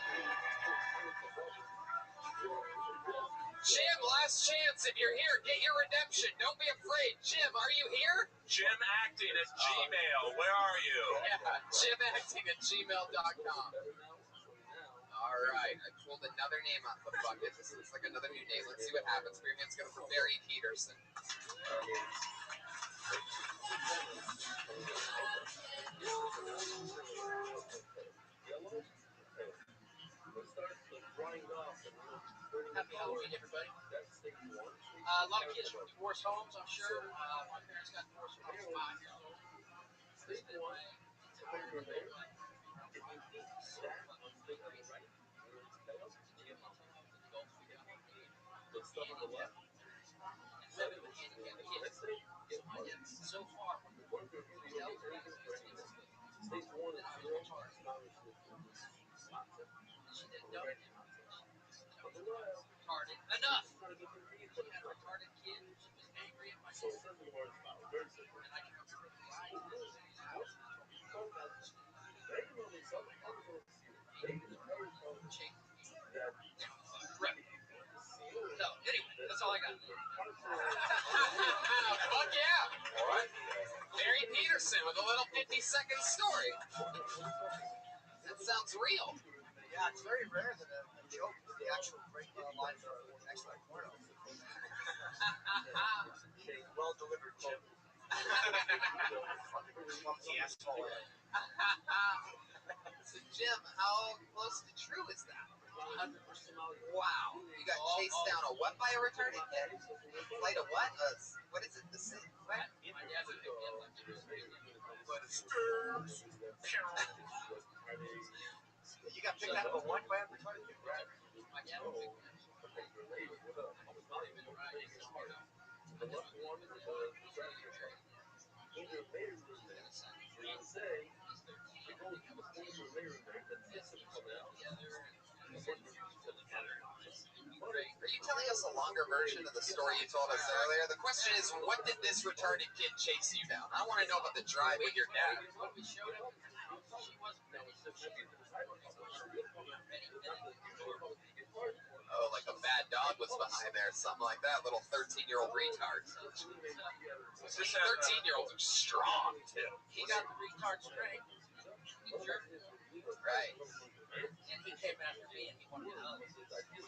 Jim, last chance. If you're here, get your redemption. Don't be afraid. Jim, are you here? Jim Acting at Gmail. Where are you? Yeah, JimActing@gmail.com. All right, I pulled another name out of the bucket. This looks like another new name. Let's see what happens. Put your hands together for Barry Peterson. Happy Halloween, everybody. A lot of kids from divorced homes, I'm sure. My parents got divorced when I was 5 years old. This been my so far, enough. She had a retarded kid. She was angry at my sister. And I can remember crying. Right. So, anyway, that's all I got. Fuck yeah. What? Barry Peterson with a little 50-second story. That sounds real. Yeah, it's very rare that a joke is the actual great line for an excellent porno. Well delivered, Jim. Clumsy asshole. So, Jim, how close to true is that? 100%. Wow. You got chased down a what by a retarded kid? Flight of what? What is it? The same? My dad would pick me up like she was crazy. You got picked up a what by a retarded kid? My dad would pick me up. Probably been riding this hard up. Are you telling us a longer version of the story you told us earlier? The question is, what did this retarded kid chase you down? I want to know about the drive with your dad. When we showed up, she wasn't ready, so she was ready. Oh, like a bad dog was behind there, something like that. Little 13-year-old retard. 13-year-olds are strong, too. He got the retard straight. He jerked it. Right. And he came after me and he wanted to hug.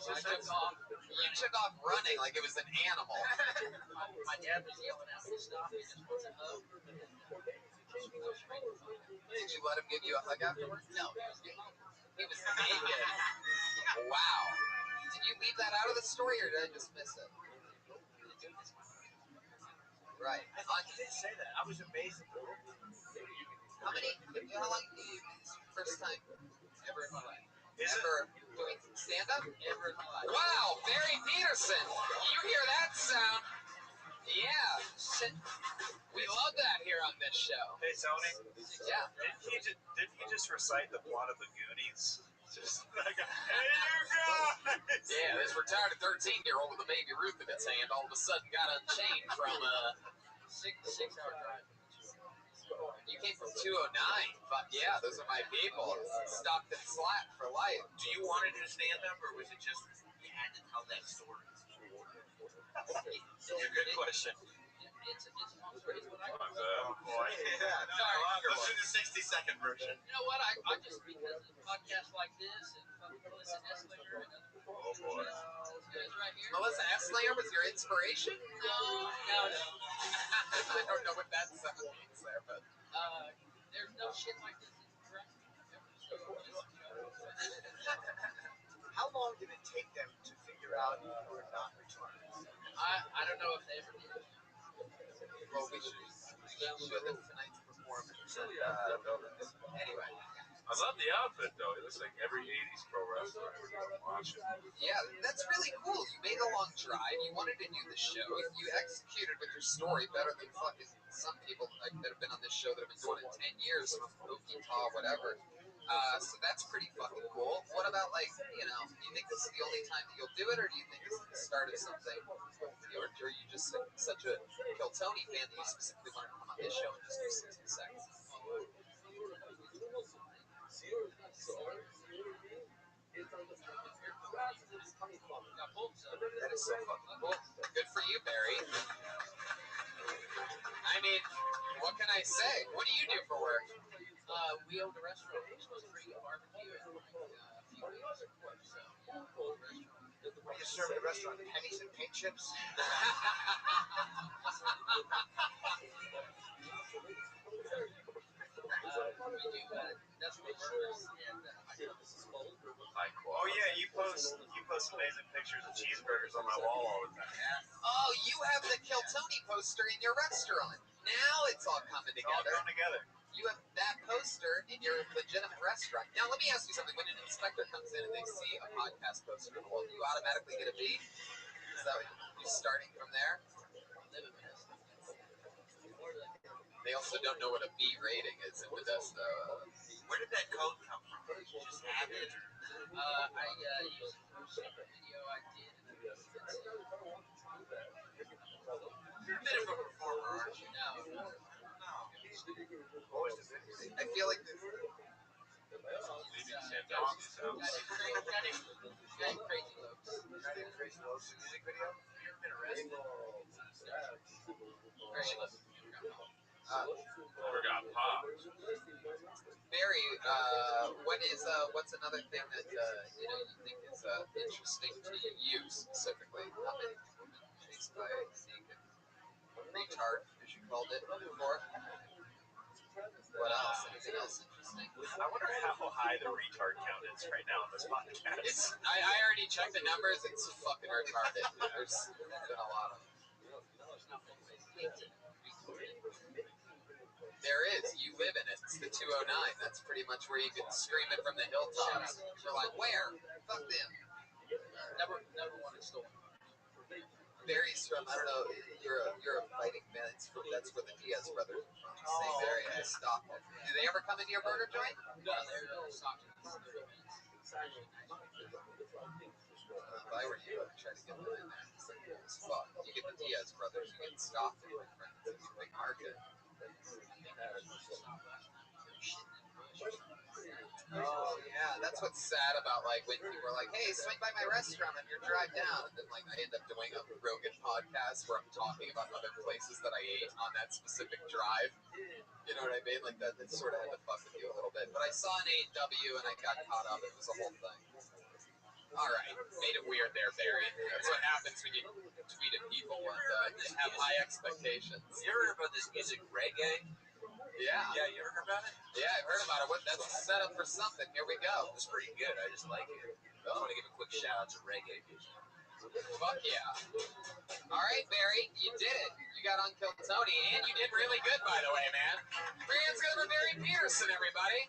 So I took off. You took off running like it was an animal. My dad was yelling at me to stop. He just wants a hug. Did you let him give you a hug afterwards? No. He was naked. Wow. Did you leave that out of the story, or did I just miss it? Right. I did say that. I was amazed. How long did you first time ever in my life? Ever doing stand-up? Ever in my life. Wow, Barry Peterson. You hear that sound? Yeah. We love that here on this show. Hey, Tony. Yeah. Didn't he just recite the plot of the Goonies? Just like, hey, you guys! Yeah, this retarded 13-year-old with a baby Ruth in its hand all of a sudden got unchained from a 6-hour drive. You came from 209. Fuck yeah, those are my people. Stockton Slap for life. Do you want to do stand-up, or was it just you had to tell that story? It's a good question. It's what I do. Oh, boy. Yeah, let's do the 60-second version. You know what? I just, because of podcasts like this and Melissa Esslinger and other people. Oh, boy. Guys right here. Melissa Esslinger was your inspiration? No. I don't know what that means there, but... There's no shit like this in Nebraska. How long did it take them to figure out you were not retarded? I don't know if they ever did. Well, we should show them tonight's performance. Anyway. I love the outfit, though. It looks like every 80s pro wrestler I'm watching. Yeah, that's really cool. You made a long drive. You wanted to do the show. You executed with your story better than fucking some people that have been on this show that have been doing it 10 years from Okita, whatever. So that's pretty fucking cool. What about, like, do you think this is the only time that you'll do it, or do you think it's the start of something? Or are you just such a Kill Tony fan that you specifically want to come on this show and just do 60 seconds? That is so fucking cool. Good for you, Barry. I mean, what can I say? What do you do for work? We owned a restaurant. We were supposed to bring a barbecue in like a few weeks. So, Were you serving the restaurant pennies and paint chips? We do industrial burgers and Oh yeah, you post amazing pictures of cheeseburgers on my wall all the time. Oh, you have the Kill Tony poster in your restaurant. Now it's all coming It's all together. coming together. You have that poster in your legitimate restaurant. Now, let me ask you something. When an inspector comes in and they see a podcast poster on the wall, do you automatically get a B? Is that you starting from there? They also don't know what a B rating is in Modesto. Where did that code come from? Did you just have it? I used a video I did. You're a bit of a performer, aren't you? No. Always the videos. I feel like this. Leaving Sandowski's house. Got crazy looks. Crazy Loaves music video. Have you ever been arrested? Very look. Forgot popped. Barry, what's another thing that you think is interesting to you specifically? How many women chased by a sneak and retard, as you called it before? What else? Anything else interesting? I wonder how high the retard count is right now on this podcast. I already checked the numbers. It's fucking retarded. There's been a lot of them. There is. You live in it. It's the 209. That's pretty much where you can scream it from the hilltops. You're like, where? Fuck them. Never wanted stolen. Barry's from, I don't know, you're a fighting man. That's where the Diaz brothers are from. Same area. I stopped it. Do they ever come into your burger joint? No, they're stopped. If I were you, I'd try to get them in there. It's like, cool as fuck. You get the Diaz brothers, you get Stockton, my friend. It's a big market. Oh yeah, that's what's sad about like when people are like, "Hey, swing by my restaurant on your drive down," and then like I end up doing a Rogan podcast where I'm talking about other places that I ate on that specific drive. You know what I mean? Like that sort of had to fuck with you a little bit. But I saw an A&W and I got caught up. It was a whole thing. All right, made it weird there, Barry. That's what happens when you tweet at people and have high expectations. You ever heard about this music reggae? Yeah. Yeah, you ever heard about it? Yeah, I've heard about it. That's a setup for something. Here we go. It's pretty good. I just like it. I want to give a quick shout out to reggae music. Fuck yeah. All right, Barry, you did it. You got Unkill Tony, and you did really good, by the way, man. Three hands go for Barry Peterson, everybody.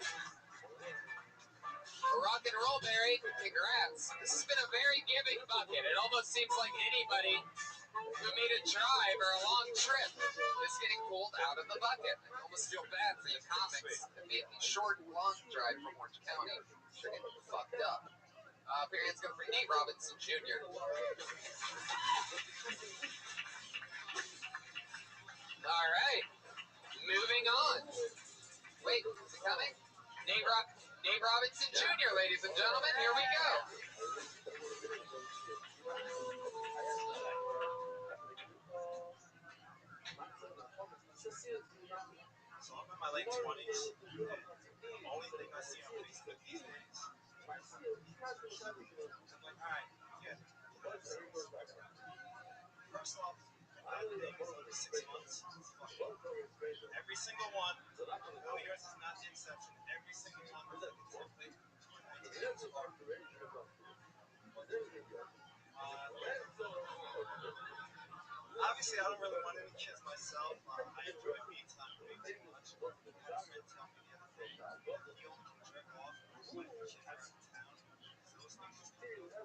Rock and roll, Barry. Congrats. This has been a very giving bucket. It almost seems like anybody who made a drive or a long trip is getting pulled out of the bucket. I almost feel bad for you comics that made the short and long drive from Orange County. You're getting fucked up. Barry, it's going for Nate Robinson Jr. All right. Moving on. Wait, is it coming? Nate Robinson Jr., ladies and gentlemen. Here we go. So I'm in my late 20s. The only thing I see on Facebook these days, I'm like, all right, yeah. First off, that thing is over 6 months. Every single one, no, yours is not the exception. Every single one was like a template. Obviously, I don't really want any kids myself. I enjoy me time way too much. I had a friend tell me the other day, he only can jerk off when kids are in town. So those things just don't go.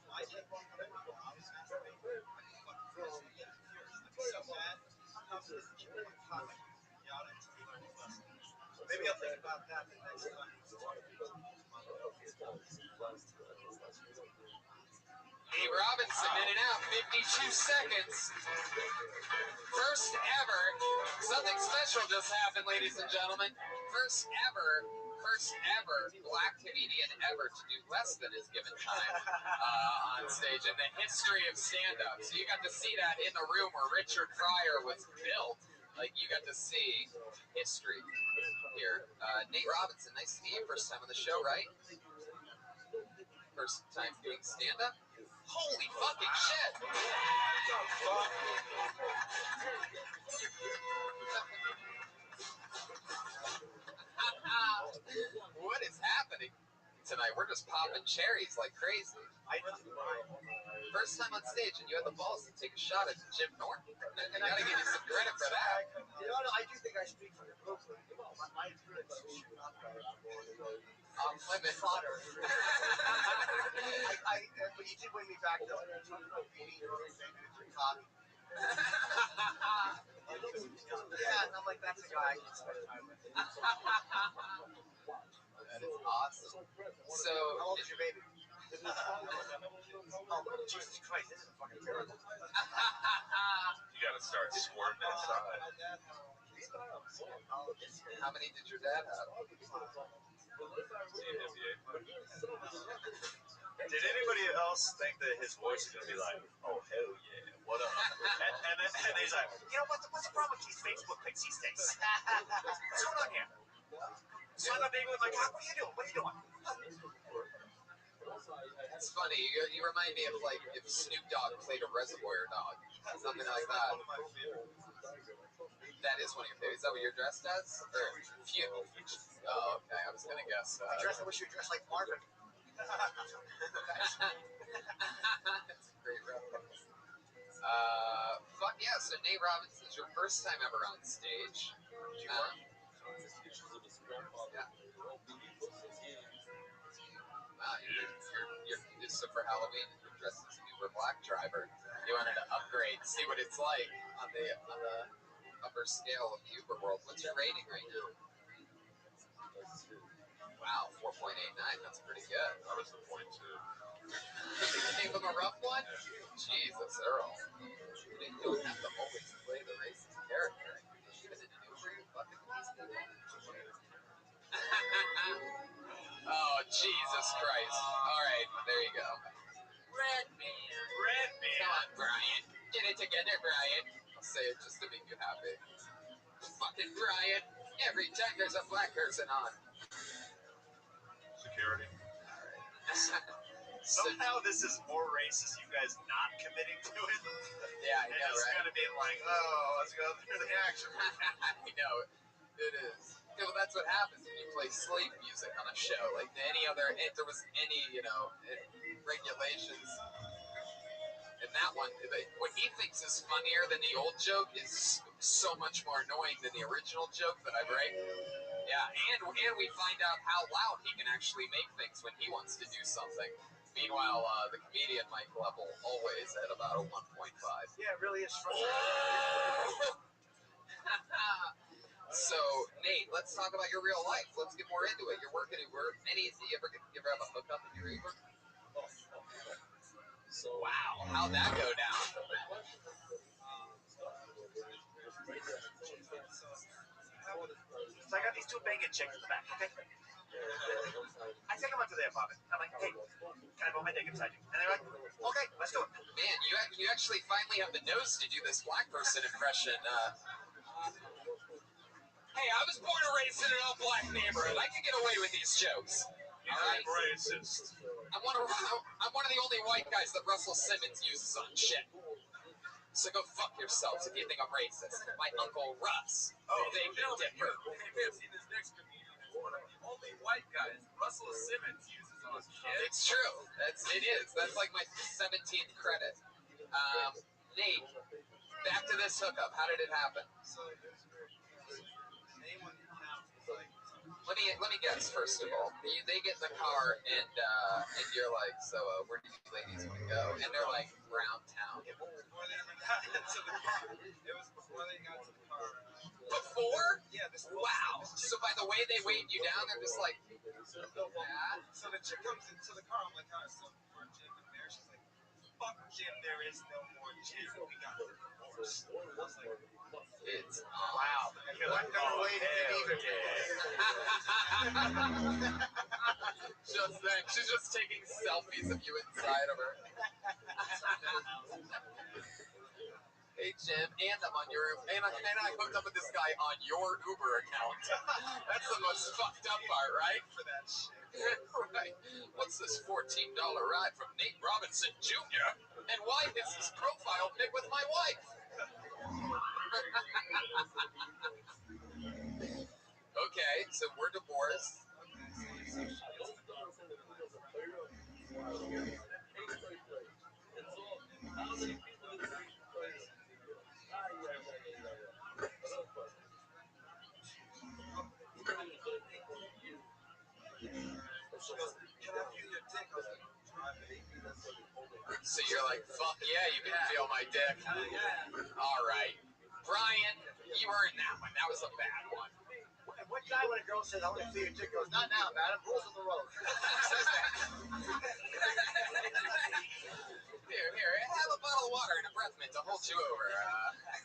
My kid won't come in when I was masturbating. I'd be fucking pissed. Yeah, furious. I'd be so mad. I'm not just a kid one time. Yada until he learns his lesson. Maybe I'll think about that the next time. Nate Robinson in and out, 52 seconds. First ever, something special just happened, ladies and gentlemen. First ever black comedian ever to do less than his given time on stage in the history of stand-up. So you got to see that in the room where Richard Pryor was built. Like, you got to see history here. Nate Robinson, nice to meet you. First time on the show, right? First time doing stand-up? Holy fucking shit! What is happening tonight? We're just popping cherries like crazy. First time on stage, and you had the balls to take a shot at Jim Norton. I gotta give you some credit for that. No, I do think I speak for the group. My appearance should not be Limit. fodder. But you did win me back though. You talked about beating your own cocky. Yeah, and I'm like, that's a guy I can spend time with. That is awesome. So, how old is your baby? Oh, Jesus Christ, this is fucking terrible. You gotta start squirting inside. How many did your dad have? Did anybody else think that his voice is gonna be like, oh hell yeah, what up? and he's like, you know what's the problem with these Facebook pics these days? What's going on here? So I'm being with my God, what are you doing? What are you doing? It's funny. You remind me of like if Snoop Dogg played a Reservoir Dog, something like that. That is one of your favorites. Is that what you're dressed as? Or few? Oh, okay. I was gonna guess. I wish you dressed like Marvin. That's a great reference. Fuck yeah. So Nate Robinson is your first time ever on stage. Yeah. So for Halloween, you're dressed as an Uber black driver. You wanted to upgrade, see what it's like on the upper scale of the Uber world. What's your rating right now? Wow, 4.89. That's pretty good. That was the point too. Gave him a rough one? Jesus, Earl. You don't have to always play the racist character. Even in an Uber, you fucking these people. Oh, Jesus Christ. Alright, there you go. Red man. Come on, Brian. Get it together, Brian. I'll say it just to make you happy. Fucking Brian. Every time there's a black person on. Security. Somehow this is more racist, you guys not committing to it. Yeah, I know, it's right? gonna be like, oh, let's go through the action. I know. It is. Yeah, well, that's what happens when you play slave music on a show. Like any other, if there was any, regulations. And that one, what he thinks is funnier than the old joke is so much more annoying than the original joke that I write. Yeah, and we find out how loud he can actually make things when he wants to do something. Meanwhile, the comedian Mike level always at about a 1.5. Yeah, it really is frustrating. So, Nate, let's talk about your real life. Let's get more into it. You're working Uber. Do you ever have a hookup in your Uber? Wow, how'd that go down? So I got these two banging chicks in the back, okay? I take them up to their apartment. I'm like, hey, can I put my dick inside you? And they're like, okay, let's do it. Man, you actually finally have the nose to do this black person impression. Hey, I was born and raised in an all-black neighborhood. I can get away with these jokes. He's right? racist. I'm one of the only white guys that Russell Simmons uses on shit. So go fuck yourselves if you think I'm racist. My Uncle Russ. Big Dipper. You've seen this next comedian is one of the only white guys Russell Simmons uses on shit. It's true. It is. That's like my 17th credit. Nate, back to this hookup. How did it happen? So it was very anyone who counts is like Let me guess. First of all, they get in the car and you're like, so where do you ladies want to go? And they're like, round town. before they even got into the car. It was before they got to the car. Before? Yeah, this Wow. So by the way they waved you down, they're just like, So the chick comes into the car. I'm like, all right, so for Jim and Mary, she's like, fuck Jim, there is no more Jim. We got divorced. I was like, it's Wow. What better way to get even? Just then, she's just taking selfies of you inside of her. Hey Jim, and I'm on your and I hooked up with this guy on your Uber account. That's the most fucked up part, right? for that shit. Right. What's this $14 ride from Nate Robinson Jr.? And why is his profile pic with my wife? Okay, so we're divorced. She goes, can I feel your dick? I was like, try, baby. So you're like, fuck yeah, you can feel my dick. All right. Brian, you earned that one. That was a bad one. And what guy when a girl says, I want to feel your dick, goes, not now, madam, rules of the road. Here, have a bottle of water and a breath mint to hold you over.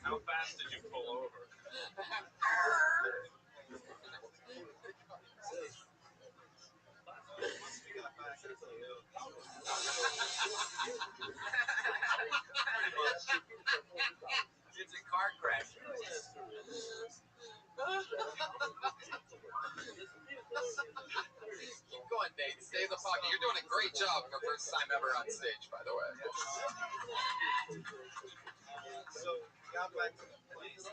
How fast did you pull over? It's a car crash. Keep going, Nate. Stay in the pocket. You're doing a great job for first time ever on stage, by the way. So got back to the place.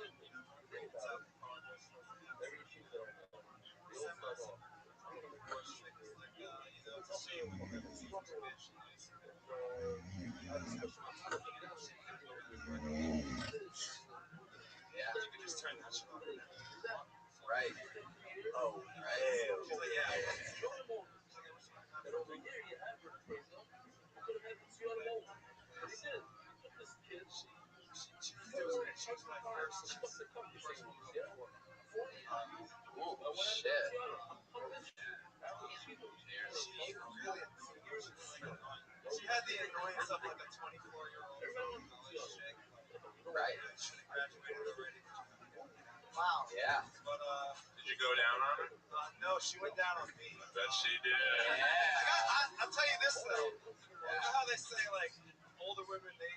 Yeah, You can just turn that shit off. right. Oh, Right. she's like, yeah. She was my first. Ooh, shit. She had the annoyance of like a 24-year-old college chick. Right. She graduated already. Wow. Yeah. But Did you go down on her? no, she went down on me. I bet she did. Yeah. I'll tell you this though. You know how they say like older women they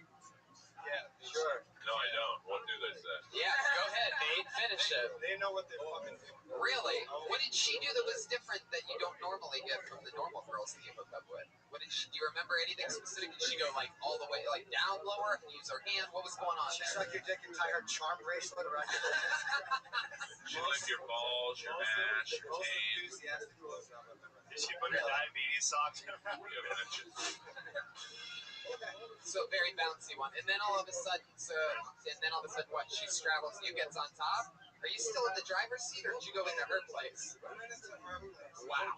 Sure. No, I don't. What do they say? Yeah, go ahead, Nate. Finish it. they know what they're fucking doing. Really? What did she do that was different that you don't normally get from the normal girls that you hook up with? What did she? Do you remember anything specific? Did she go like all the way, like down lower, use her hand? What was going on She there? sucked your dick and tie her charm bracelet around your She licked your balls, your ass, your most taint. enthusiastic blowjob I've ever had. Did she put her diabetes socks in her mouth? You mentioned. So very bouncy one, and then all of a sudden, what? She straddles you, gets on top. Are you still in the driver's seat, or did you go into her place? I ran into her place. Wow.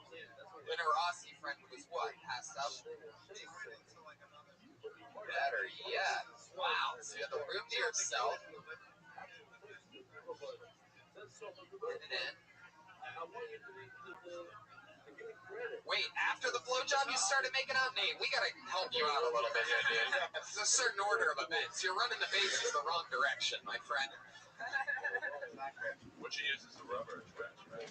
When her Aussie friend was what? Passed out. She went into like another. Better yet. Wow. So you had the room to yourself. And then. Wait, after the blowjob, you started making out? Nate, we gotta help you out a little bit here, dude. There's a certain order of events. You're running the bases the wrong direction, my friend. What you use is a rubber trash, right?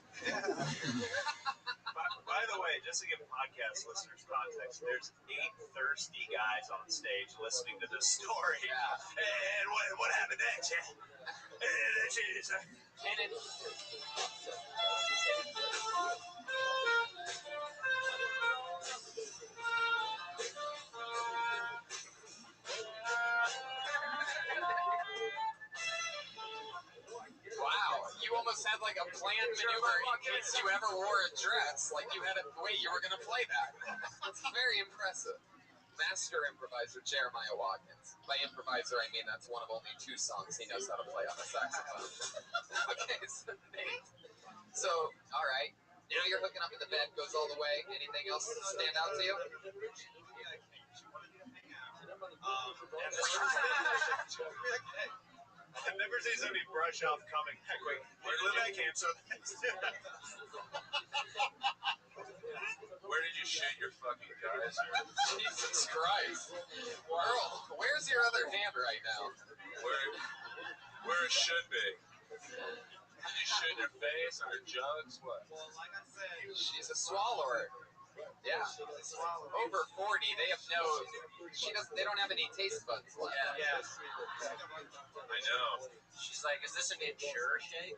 By the way, just to give podcast listeners context, there's 8 thirsty guys on stage listening to this story. Yeah. And what happened next? Yeah. And it's. Wow, you almost had like a planned maneuver in case you ever wore a dress, like you had a way you were going to play that. That's very impressive. Master improviser Jeremiah Watkins. By improviser, I mean that's one of only 2 songs he knows how to play on the saxophone. Okay, so Nate. So, all right. Now you're hooking up in the bed, goes all the way. Anything else stand out to you? I've never seen somebody brush off coming that quick. Where did I cancel? Where did you shoot your fucking guys? Jesus Christ. Earl, where's your other hand right now? Where it should be. Did you shoot in her face, on her jugs? What? Well, like I said, She's a swallower. Yeah. Over 40, they have no. They don't have any taste buds left. Yeah. I know. She's like, is this an insure shake?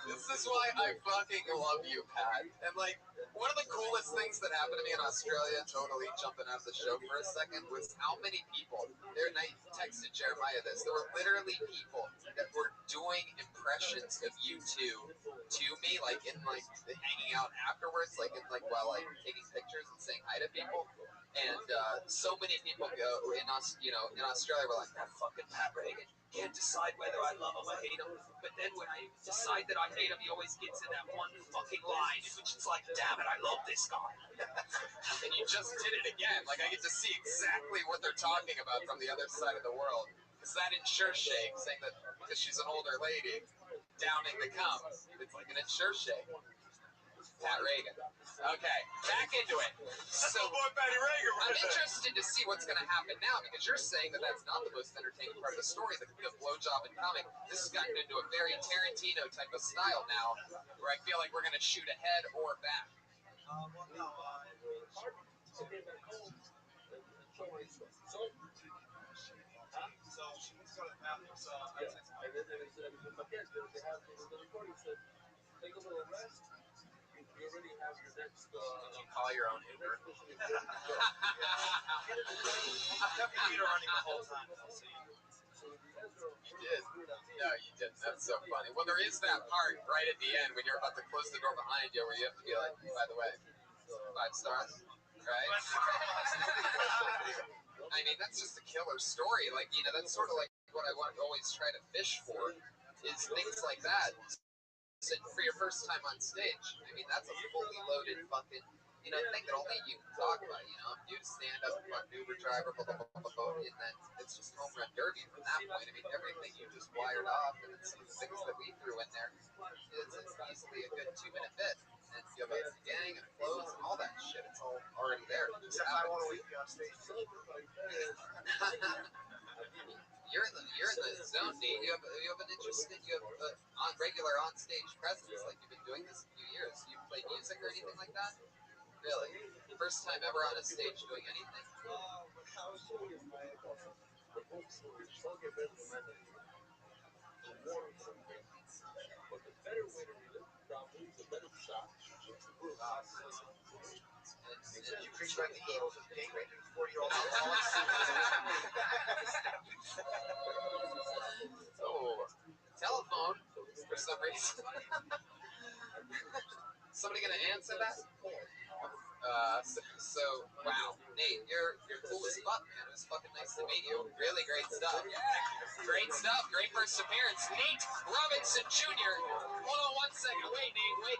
This is why I fucking love you, Pat. And like, one of the coolest things that happened to me in Australia, totally jumping out of the show for a second, was how many people, and I texted Jeremiah this, there were literally people that were doing impressions of you two to me, like in like hanging out afterwards, like in like while like taking pictures and saying hi to people. And so many people go in us, in Australia, we're like, that fucking Pat Reagan can't decide whether I love him or hate him. But then when I decide that I hate him, he always gets in that one fucking line, in which it's like, damn it, I love this guy. And you just did it again. Like, I get to see exactly what they're talking about from the other side of the world. It's that insure shake, saying that because she's an older lady, downing the cum. It's like an insure shake. Pat Reagan. Okay, back into it. That's my boy Patty Reagan. I'm interested to see what's going to happen now because you're saying that that's not the most entertaining part of the story, the blowjob and comic. This has gotten into a very Tarantino type of style now, where I feel like we're going to shoot ahead or back. Well, no. So she needs to go to the bathroom. So Yeah, and then again, they have the recording said, take a little rest. You already have your next. You call your own Uber. I'm definitely Peter running the whole time. So you did. No, you didn't. That's so funny. Well, there is that part right at the end when you're about to close the door behind you where you have to be like, by the way, 5 stars, right? I mean, that's just a killer story. Like, you know, that's sort of like what I want to always try to fish for is things like that. So for your first time on stage, I mean, that's a fully loaded fucking, you know, thing that only you can talk about, you know? You stand up, fucking Uber driver, blah, blah, blah, blah, blah, and then it's just home run derby from that point. I mean, everything you just wired off, and then some of the things that we threw in there, it's easily a good 2-minute bit. And you have a gang and clothes and all that shit. It's all already there. It just I want to happens. wait for you on stage. You're in the zone, Nate. You have an interesting, on regular on stage presence. Like you've been doing this a few years. You play music or anything like that? Really? First time ever on a stage doing anything? But the better way to relive the problem is a better shot. You preach like the Eagles of date raping 40-year-olds. Oh, telephone for some reason. Somebody gonna answer that? Wow, Nate, you're cool as fuck, man. It was fucking nice to meet you. Really great stuff. Great stuff. Great first appearance. Nate Robinson Jr. Hold on one second. Wait, Nate. Wait.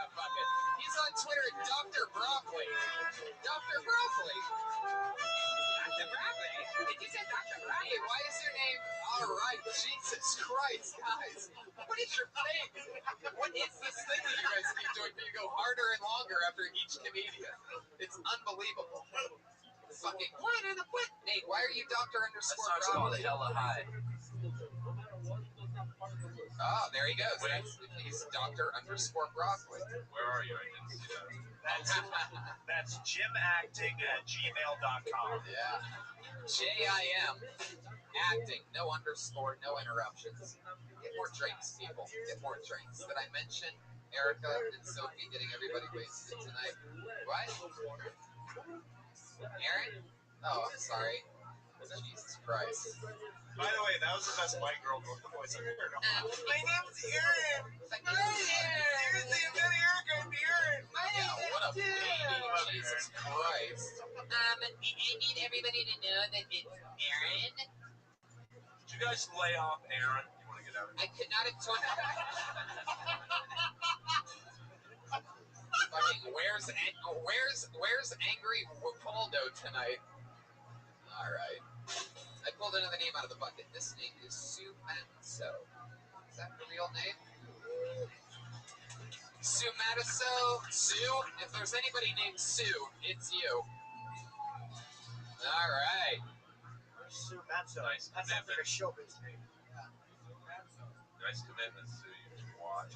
Fuck it. He's on Twitter at Dr. Broccoli. Dr. Broccoli. Dr. Broccoli? Did you say Dr. Broccoli? Hey, why is your name? All right. Jesus Christ, guys. What is your thing? What is this thing that you guys keep doing? You go harder and longer after each comedian. It's unbelievable. Fucking what? Nate, why are you Dr. underscore Broccoli? Hella High. Oh, there he goes. He's Dr. underscore Broccoli. Where are you? I didn't see that. That's jimacting@gmail.com. Yeah. JIM. Acting. No underscore, no interruptions. Get more drinks, people. Get more drinks. Did I mention Erica and Sophie getting everybody wasted tonight? What? Aaron? Oh, I'm sorry. Jesus Christ. By the way, that was the best white girl voice I've ever heard. My name's Aaron. Seriously, I'm not Erica. I'm Aaron. Yeah, what a baby. Jesus Christ. I need everybody to know that it's Aaron. Did you guys lay off Aaron? You want to get out of here? I could not have told you. Fucking, where's Angry Waldo tonight? Alright. I pulled another name out of the bucket. This name is Sue Matiso. Is that the real name? Sue Matiso. Sue? If there's anybody named Sue, it's you. Alright. Sue Matzo. Nice That sounds like a showbiz name. Nice commitment, Sue. You should watch.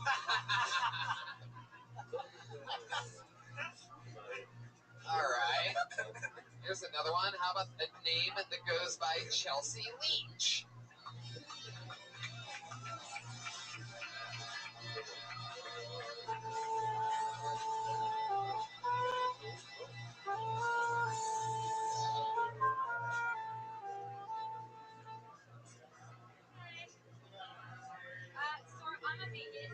Alright. Here's another one. How about a name that goes by Chelsea Leach? So I'm a vegan.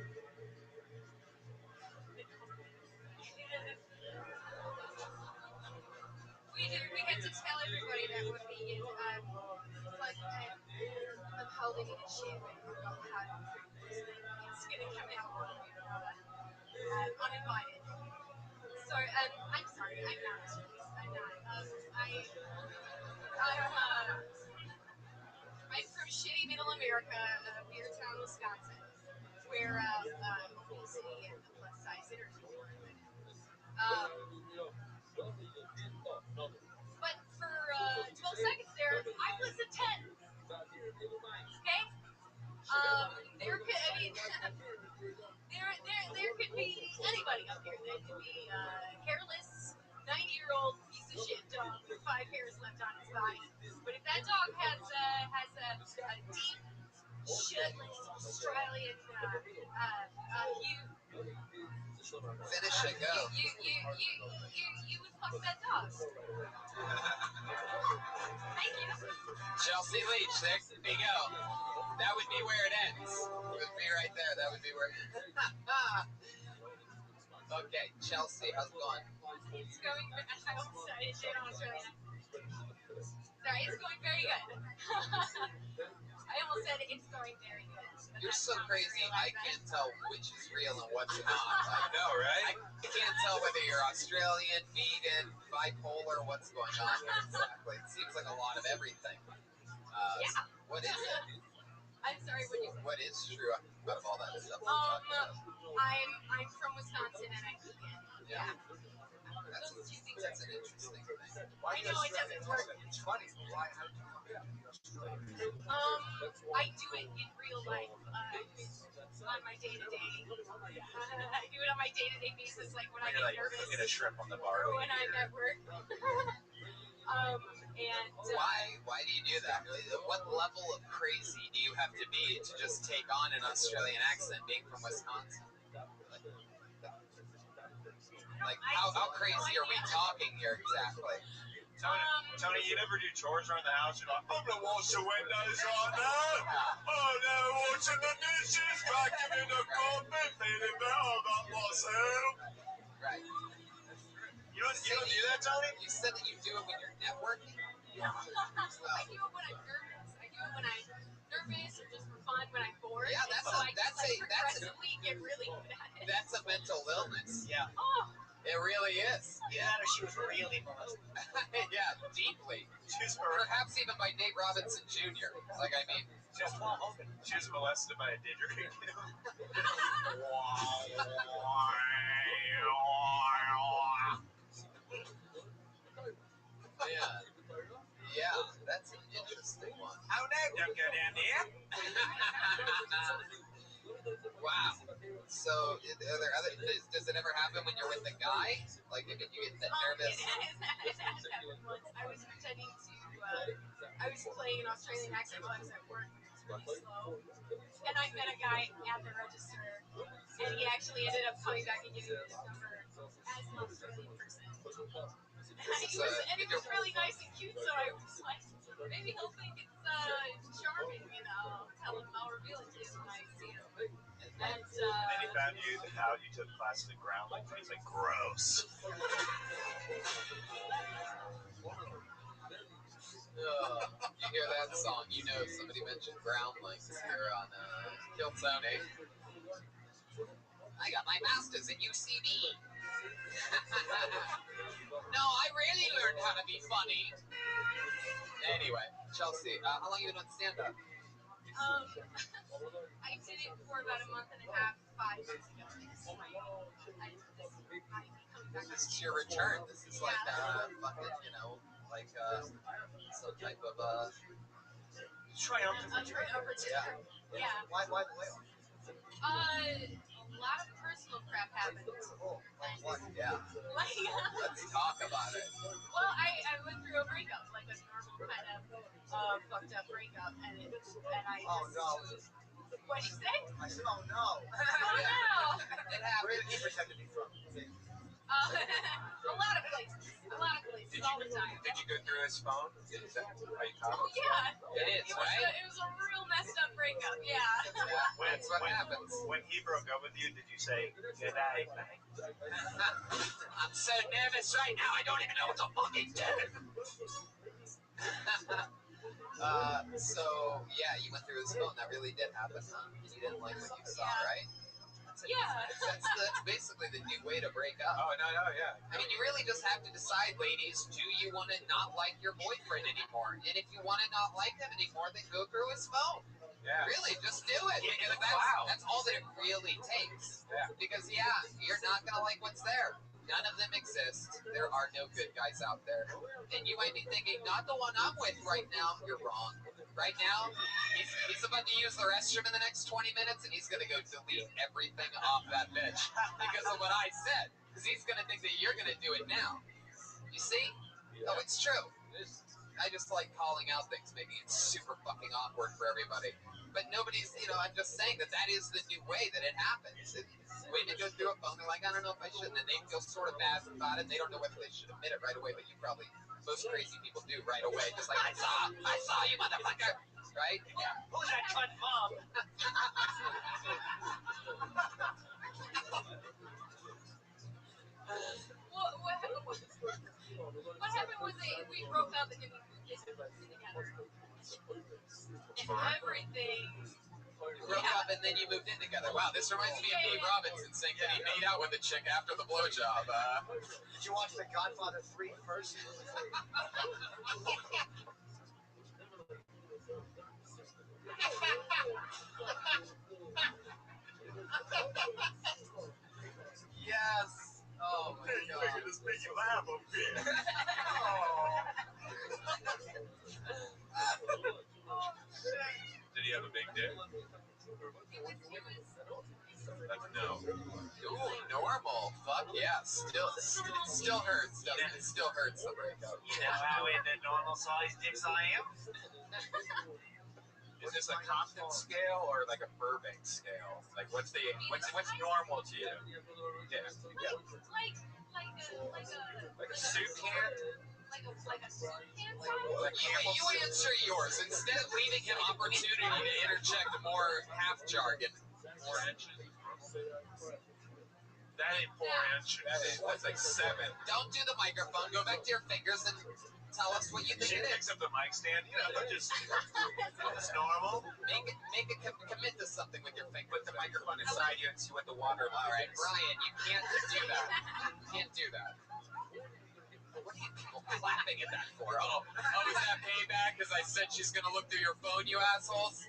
We get to tell everybody that we're vegan. It's like I'm holding in a shit when we've not had food. It's gonna come out uninvited. So I'm sorry, I'm not. I'm not. I'm from shitty middle America, Beertown, Wisconsin, where obesity and the plus size considered me for it. But for 12 seconds there, I was a 10. Okay? There could, I mean, there could be anybody up here. There could be a careless 90-year-old piece of shit dog with 5 hairs left on his body. But if that dog has a deep, shirtless Australian hue, Finish it, go. you would fuck that dog. Thank you. Chelsea Leach, there you go. That would be where it ends. It would be right there. That would be where it ends. Okay, Chelsea, how's it going? It's going, I almost said it in Australian. Sorry, it's going very good. I almost said it's going very good. You're so crazy, I can't tell which is real and what's not. I know, right? I can't tell whether you're Australian, vegan, bipolar, what's going on here exactly. It seems like a lot of everything. Yeah. What is it? I'm sorry, what is true out of all that stuff? I'm from Wisconsin and I'm vegan. Yeah. That's an interesting thing. I know it doesn't work. It's funny. Why? How did you come here? I do it in real life. On my day-to-day. I do it on my day-to-day basis, like when I get nervous. Get a shrimp on the bar. Or when I'm at work. Why do you do that? What level of crazy do you have to be to just take on an Australian accent being from Wisconsin? Like, how crazy are we talking here exactly? Tony, you never do chores around the house. You're like, I'm gonna wash the windows right now. Oh no, washing the dishes, vacuuming the carpet, feeling better about myself. Right. You don't do that, Tony? You said that you do it when you're networking? No. I do it when I'm nervous. I do it when I'm nervous or just for fun when I'm bored. Yeah, progressively get really good at it. That's a mental illness. Yeah. Oh. It really is. Yeah, she was really molested. Yeah, deeply. Perhaps even by Nate Robinson Jr. Like, I mean, she was molested by a didgeridoo. Yeah, that's an interesting one. How did you get in here? Wow. So, are there other? Does it ever happen when you're with the guy? Like, if you get that nervous? It has happened once. I was pretending to. I was playing an Australian accent while I was at work. It was really slow, and I met a guy at the register, and he actually ended up coming back and giving me his number as an Australian person. And he was really nice and cute, so I was like, maybe he'll think it's charming, you know. Tell him I'll reveal it to him when I see him. And then he found out you took classes at Groundling, and he's like, gross. You hear that song, you know somebody mentioned Groundlings here on Kill Tony. I got my master's at UCB. No, I really learned how to be funny. Anyway, Chelsea, how long have you been on stand-up? I did it for about a month and a half, 5 years ago. This is your return. This is like fucking, you know, like some type of triumphant return. Yeah. Why the layoff? A lot of personal crap happened. Yeah. Let's talk about it. Well, I went through a breakup, like a normal kind of fucked up breakup, and I just. Oh no. What'd you say? I said, oh no. Oh no. Where did he pretend to be from? A lot of places, all the time. Did you go through his phone? Oh yeah. It is, right? It was a real messed up breakup. Yeah. That's what happens. When he broke up with you, did you say good night, mate? I'm so nervous right now. I don't even know what to fucking do. So yeah, you went through his phone. That really did happen, huh? You didn't like what you saw, right? Yeah. That's basically the new way to break up. Oh, no, yeah. I mean, you really just have to decide, ladies, do you want to not like your boyfriend anymore? And if you want to not like him anymore, then go through his phone. Yeah. Really, just do it. Because that's all that it really takes. Yeah. Because, you're not going to like what's there. None of them exist. There are no good guys out there. And you might be thinking, not the one I'm with right now. You're wrong. Right now, he's about to use the restroom in the next 20 minutes, and he's going to go delete everything off that bitch because of what I said. Because he's going to think that you're going to do it now. You see? Oh, it's true. I just like calling out things, making it super fucking awkward for everybody. But nobody's, I'm just saying that is the new way that it happens. Women go through a phone, they're like, I don't know if I should, and they feel sort of bad about it. They don't know whether they should admit it right away, but most crazy people do right away. Just like, I saw you, motherfucker. Right? Yeah. Who's that cunt mom? What happened was we broke up and then we moved in together. And everything. You broke up and then you moved in together. Wow, this reminds me of Dave Robinson saying that he made out with a chick after the blowjob. Did you watch The Godfather 3 first? Yes. Oh my God. This make you laugh up here. Did he have a big dick? That's no. Ooh, normal. Fuck yeah. It still hurts, doesn't it? It still hurts to break up. You know how into normal size dicks I am? Is this a Compton scale or like a Burbank scale? Like, what's normal to you? Yeah. Like a soup can? Like a soup can size? You answer yours. Instead of leaving him opportunity to interject more half jargon. 4 inches. That ain't 4 inches. That's like 7. Don't do the microphone. Go back to your fingers and tell us what you think She it picks is. up the mic stand, just it's normal. Make it commit to something with your finger. Put the microphone inside you and see what the water. All right, Brian, you can't do that. You can't do that. What are you people clapping at that for? Oh, is that payback? Because I said she's gonna look through your phone, you assholes.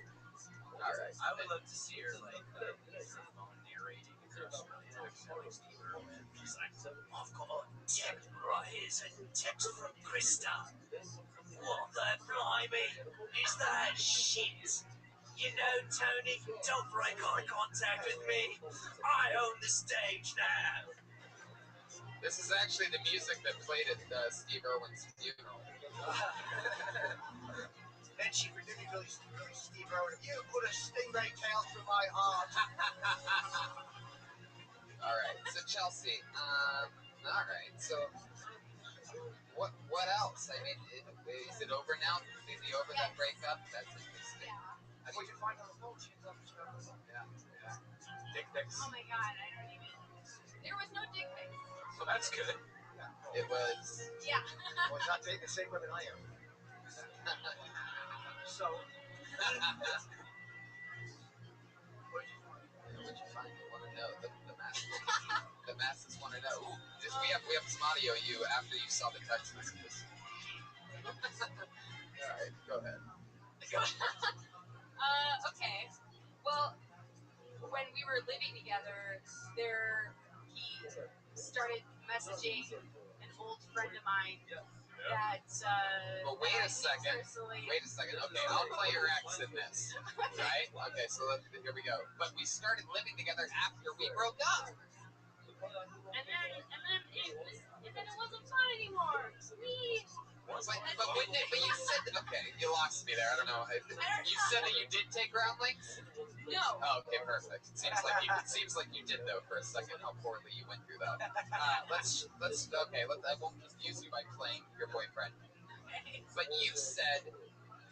All right. I would love to see her narrating her story. She's like, I've got a text right here's a text from Krista. What the blimey is that shit? You know, Tony, don't break eye contact with me. I own the stage now. This is actually the music that played at Steve Irwin's funeral. Then she particularly Steve Irwin, you put a stingray tail through my heart. All right, so Chelsea. All right, so what else? I mean, is it over now? Completely over that breakup? That's interesting. Yeah. What you find on the phone? She ends up Yeah. Dick pics. Oh my God, I don't even. There was no dick pics. So that's good. It was. Yeah. Well, he's not dating the same women I am. So. What'd you find? You want to know the masses? The masses want to know. Ooh, we have some audio. You after you saw the text messages. All right, go ahead. Okay. Well, when we were living together, he started messaging an old friend of mine that. Well, wait a second. Wait a second. Okay, I'll play your ex in this. Right? Okay, so here we go. But we started living together after we broke up. And then it wasn't fun anymore. But you said okay, you lost me there. I don't know. You said that you did take ground links? No. Oh, okay, perfect. It seems like you did though for a second. How poorly you went through that. I won't confuse you by playing your boyfriend. But you said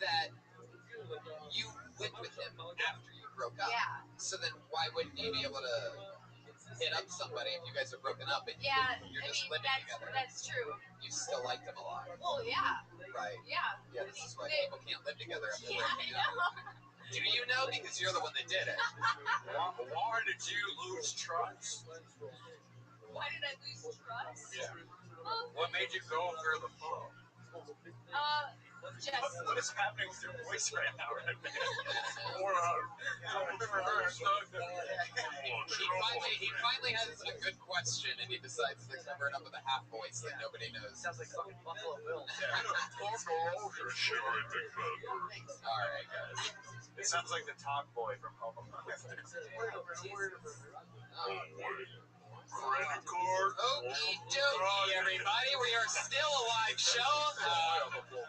that you lived with him after you broke up. Yeah. So then why wouldn't you be able to hit up somebody if you guys are broken up and you're just living together? That's true. You still liked him a lot. Well, yeah. Right. Yeah. Yeah, this is why people can't live together after breaking up. Do you know? Because you're the one that did it. Why did you lose trust? Why did I lose trust? Yeah. What made you go through the phone? Just What is happening with your voice right now, Rabbi? He finally has a good question, and he decides to cover it up with a half voice that nobody knows. Sounds like fucking Buffalo Bill. Alright, guys. It sounds like the talk boy from Home Alone. Credit card. Okie dokie, everybody. We are still a live show.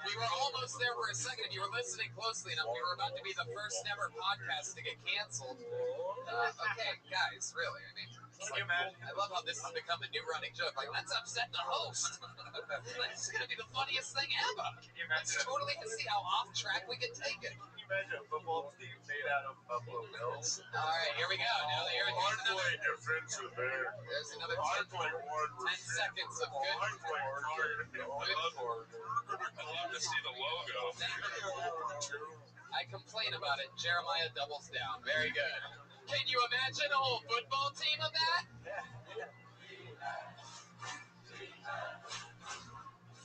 We were almost there for a second. If you were listening closely enough, we were about to be the first ever podcast to get canceled. Okay, guys, really. I mean, Can you imagine? I love how this has become a new running joke. Like, let's upset the host. This is going to be the funniest thing ever. Can you Let's imagine? totally see how off track we can take it. Can you imagine a football team made out of Buffalo Bills? All right, here we go. Now, here's another defensive there. 10 I play one. 10 seconds of good. I play hard. I love to see the logo. I complain about it. Jeremiah doubles down. Very good. Can you imagine a whole football team of that?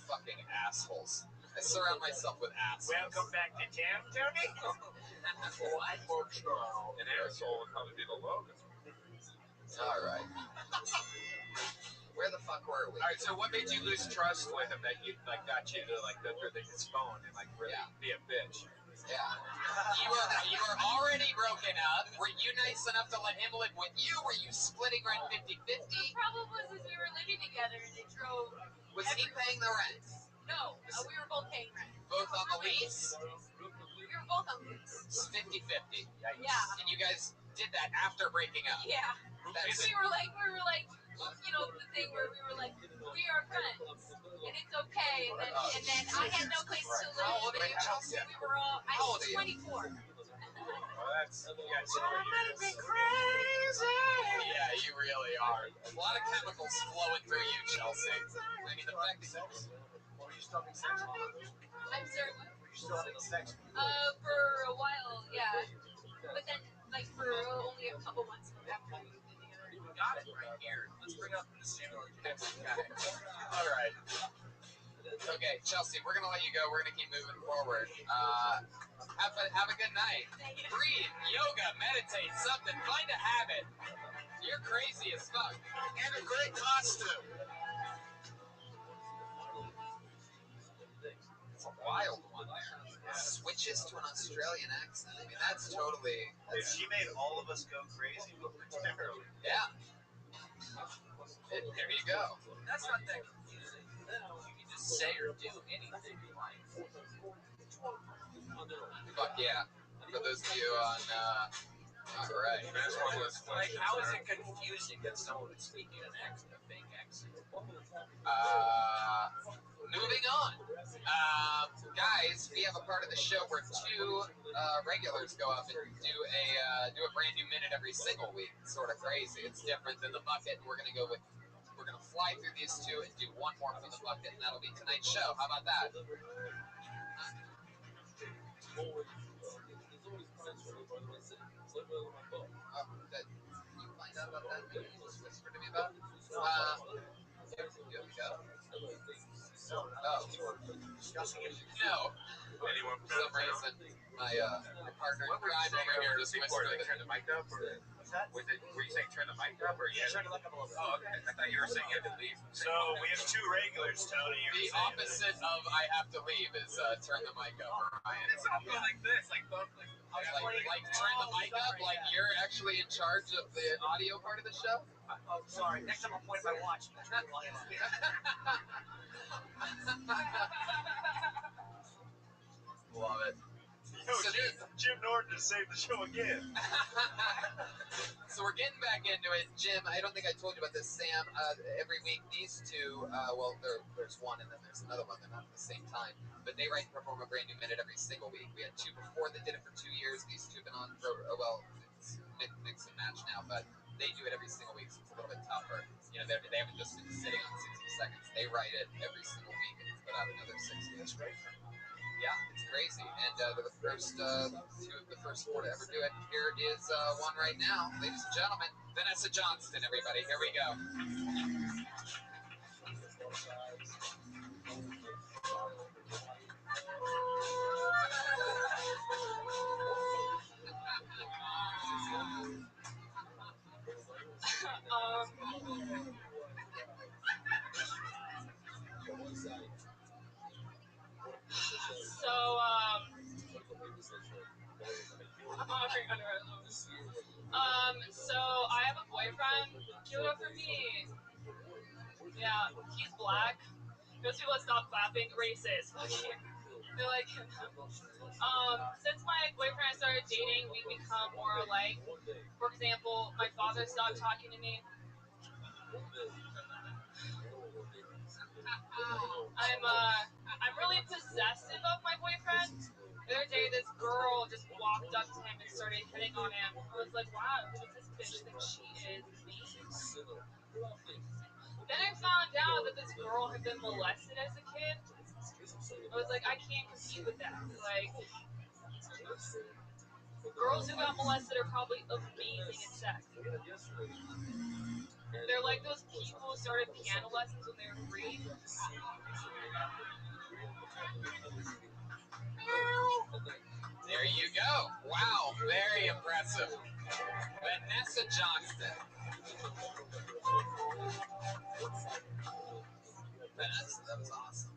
Fucking assholes. I surround myself with assholes. Welcome back to town, Tony. An asshole would probably be the logo. All right. Where the fuck were we? All right, so what made you lose trust with him that you got you to go through his phone and really be a bitch? Yeah. You were already broken up. Were you nice enough to let him live with you? Were you splitting rent 50-50? the problem was we were living together and it drove. Was he paying the rent? No, we were both paying rent. Both on the lease? We were both on lease. It's 50-50. Yeah. And you guys did that after breaking up? Yeah. That's, We were like, you know, the thing where we were like, we are friends, and it's okay. And then I had no place to live. How old are you, Chelsea? We were all. I How old was are you? 24. Well, that's you guys are crazy. Yeah, you really are. A lot of chemicals flowing through you, Chelsea. I mean, the fact that Were you still having sex? I'm sorry. What? Were you still having sex? For a while, yeah. But then, like, for only a couple months after we moved in together. got it right here. Let's bring up the standard next guy. All right. Okay, Chelsea, we're gonna let you go. We're gonna keep moving forward. Have a good night. Breathe, yoga, meditate, something. Find a habit. You're crazy as fuck. And a great costume. It's a wild one there. Switches to an Australian accent. I mean, that's totally. She made all of us go crazy momentarily. Yeah. There you go. That's not that confusing. You can just say or do anything you like. Fuck yeah. For those of you on, alright. Like, how is it confusing that someone would speak in an accent, a fake accent? Moving on. Guys, we have a part of the show where two regulars go up and do a brand new minute every single week. It's sort of crazy. It's different than the bucket. We're gonna fly through these two and do one more from the bucket, and that'll be tonight's show. How about that? You find out about that? Maybe you just whisper to me about it? Here we go. No. Anyone For some reason, my partner in crime over here just whispered that. Turn the mic up, or were you saying turn the mic up, or Yeah, turn it up a little bit. Oh, okay. I thought you were saying you had to leave. So we have two regulars, Tony. The opposite of I have to leave is turn the mic up. Ryan. It's all like this, like both, like. Like turn the mic up, like you're actually in charge of the audio part of the show? Oh, sorry. Next time I'll point my watch. Love it. Yo, So Jim Norton just saved the show again. So we're getting back into it. Jim, I don't think I told you about this. Sam, every week these two, there's one and then there's another one. They're not at the same time. But they write and perform a brand new minute every single week. We had two before that did it for 2 years. These two have been on for, it's mix and match now, but they do it every single week, so it's a little bit tougher. You know, they haven't just been sitting on 60 seconds. They write it every single week and put out another 60. That's great. Yeah, it's crazy. And they're the first, two of the first four to ever do it. Here is one right now, ladies and gentlemen. Vanessa Johnston, everybody. Here we go. So I have a boyfriend. Give it up for me. Yeah, he's black. Those people that stop clapping, racist. They're like, since my boyfriend and I started dating, we've become more alike. For example, my father stopped talking to me. I'm really possessive of my boyfriend. The other day, this girl just walked up to him and started hitting on him. I was like, wow, who does this bitch think she is? Me? Then I found out that this girl had been molested as a kid. I was like, I can't compete with that. Like, girls who got molested are probably amazing at sex. They're like those people who started piano lessons when they were 3. There you go. Wow, very impressive. Vanessa Johnston. That was awesome.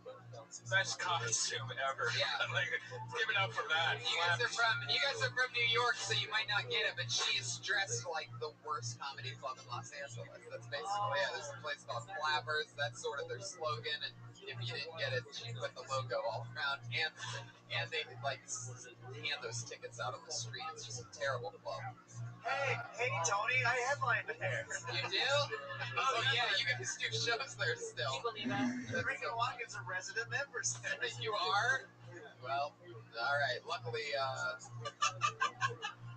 Best costume ever. Yeah. Like, give it up for that. You guys are from New York, so you might not get it, but she is dressed like the worst comedy club in Los Angeles. That's basically it. There's a place called Flappers. That's sort of their slogan. And if you didn't get it, she put the logo all around, and they like hand those tickets out on the street. It's just a terrible club. Hey, Tony, I headlined there. You do? Oh yeah, you guys do shows there still. You believe it? Regan Watkins are resident members there. You are? Well, all right. Luckily,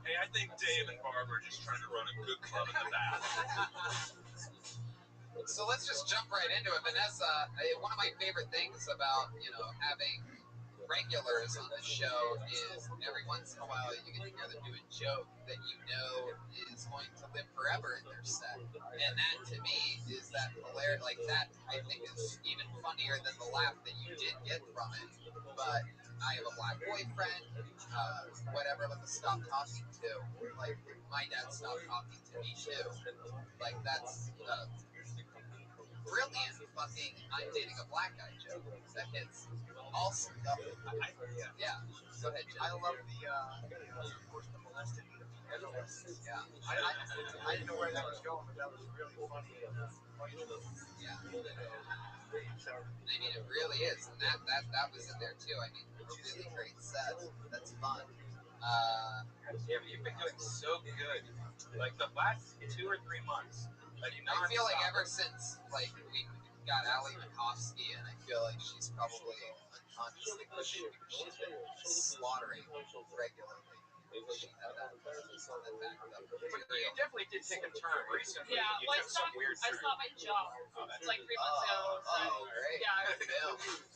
Hey, I think Dave and Barb are just trying to run a good club in the back. So let's just jump right into it. Vanessa, one of my favorite things about, having regulars on the show is every once in a while you get to hear them do a joke that is going to live forever in their set. And that, to me, is that hilarious. Like, that, I think, is even funnier than the laugh that you did get from it. But I have a black boyfriend, whatever, let me stop talking to. Like, my dad stopped talking to me, too. Like, that's brilliant fucking I'm dating a black guy joke. That hits all stuff. Yeah. Go ahead, Jim. I love of course, the molested adolescents. Yeah. I didn't know where that was going, but that was really funny. Yeah. I mean, it really is, and that was in there too. I mean, really great set. That's fun. Yeah, you've been doing so good. Like the last 2 or 3 months. Like I feel like ever since we got Ali Makovsky, and I feel like she's probably unconsciously pushing because she's been slaughtering regularly. She had that backed up. You definitely did take a turn recently. Yeah, You took some weird I turn. stopped my job like 3 months ago. So, great. yeah.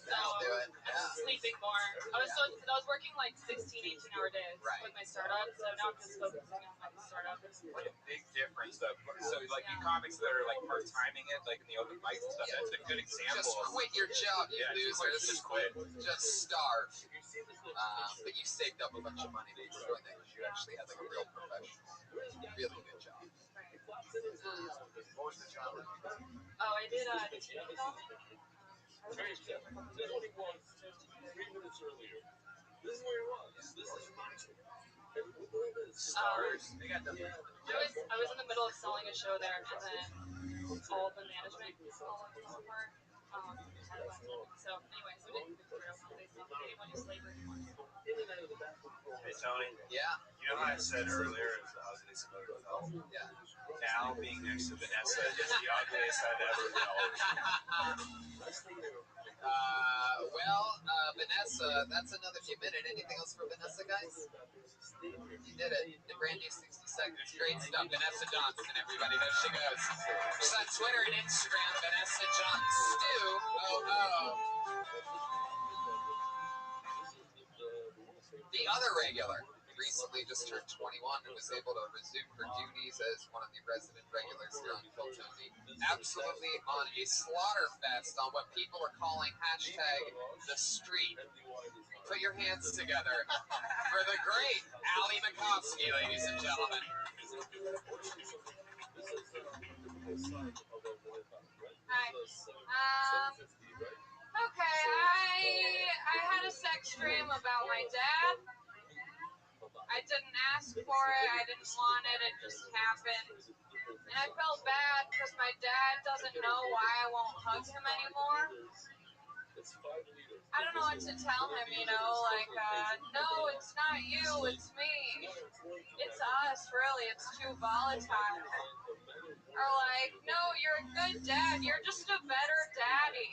That'll do it. I'm just sleeping more. I was working like 16, 18-hour days with my startup, so now I'm just focusing on my startup. What a big difference, though. So, like, you comics that are like part-timing it, like in the open mics and stuff, that's a good example. Just quit your job, you losers. Just quit. Just starve. But you saved up a bunch of money to doing that because you actually had like a real professional, really good job. What was the job? Oh, I did TV filming. Stars. They got the I was in the middle of selling a show there, and then all the management all went apart. So anyways, we didn't get through. They didn't want to use labor anymore. Hey, Tony. Yeah. You know how I said earlier I was going to similar to health? Yeah. Now, being next to Vanessa is the ugliest I've ever felt. Vanessa, that's another few minutes. Anything else for Vanessa, guys? You did it. The brand new 60 seconds. Great stuff. Vanessa Johnston, everybody. There she goes. She's on Twitter and Instagram. Vanessa Johnston. The other regular recently just turned 21 and was able to resume her duties as one of the resident regulars here on Kill Tony. Absolutely on a slaughter fest on what people are calling hashtag the street. Put your hands together for the great Ali Makovsky, ladies and gentlemen. Hi. Okay, I had a sex dream about my dad. I didn't ask for it, I didn't want it, it just happened. And I felt bad because my dad doesn't know why I won't hug him anymore. I don't know what to tell him, you know, like, no, it's not you, it's me. It's us, really, it's too volatile. Or like, no, you're a good dad, you're just a better daddy.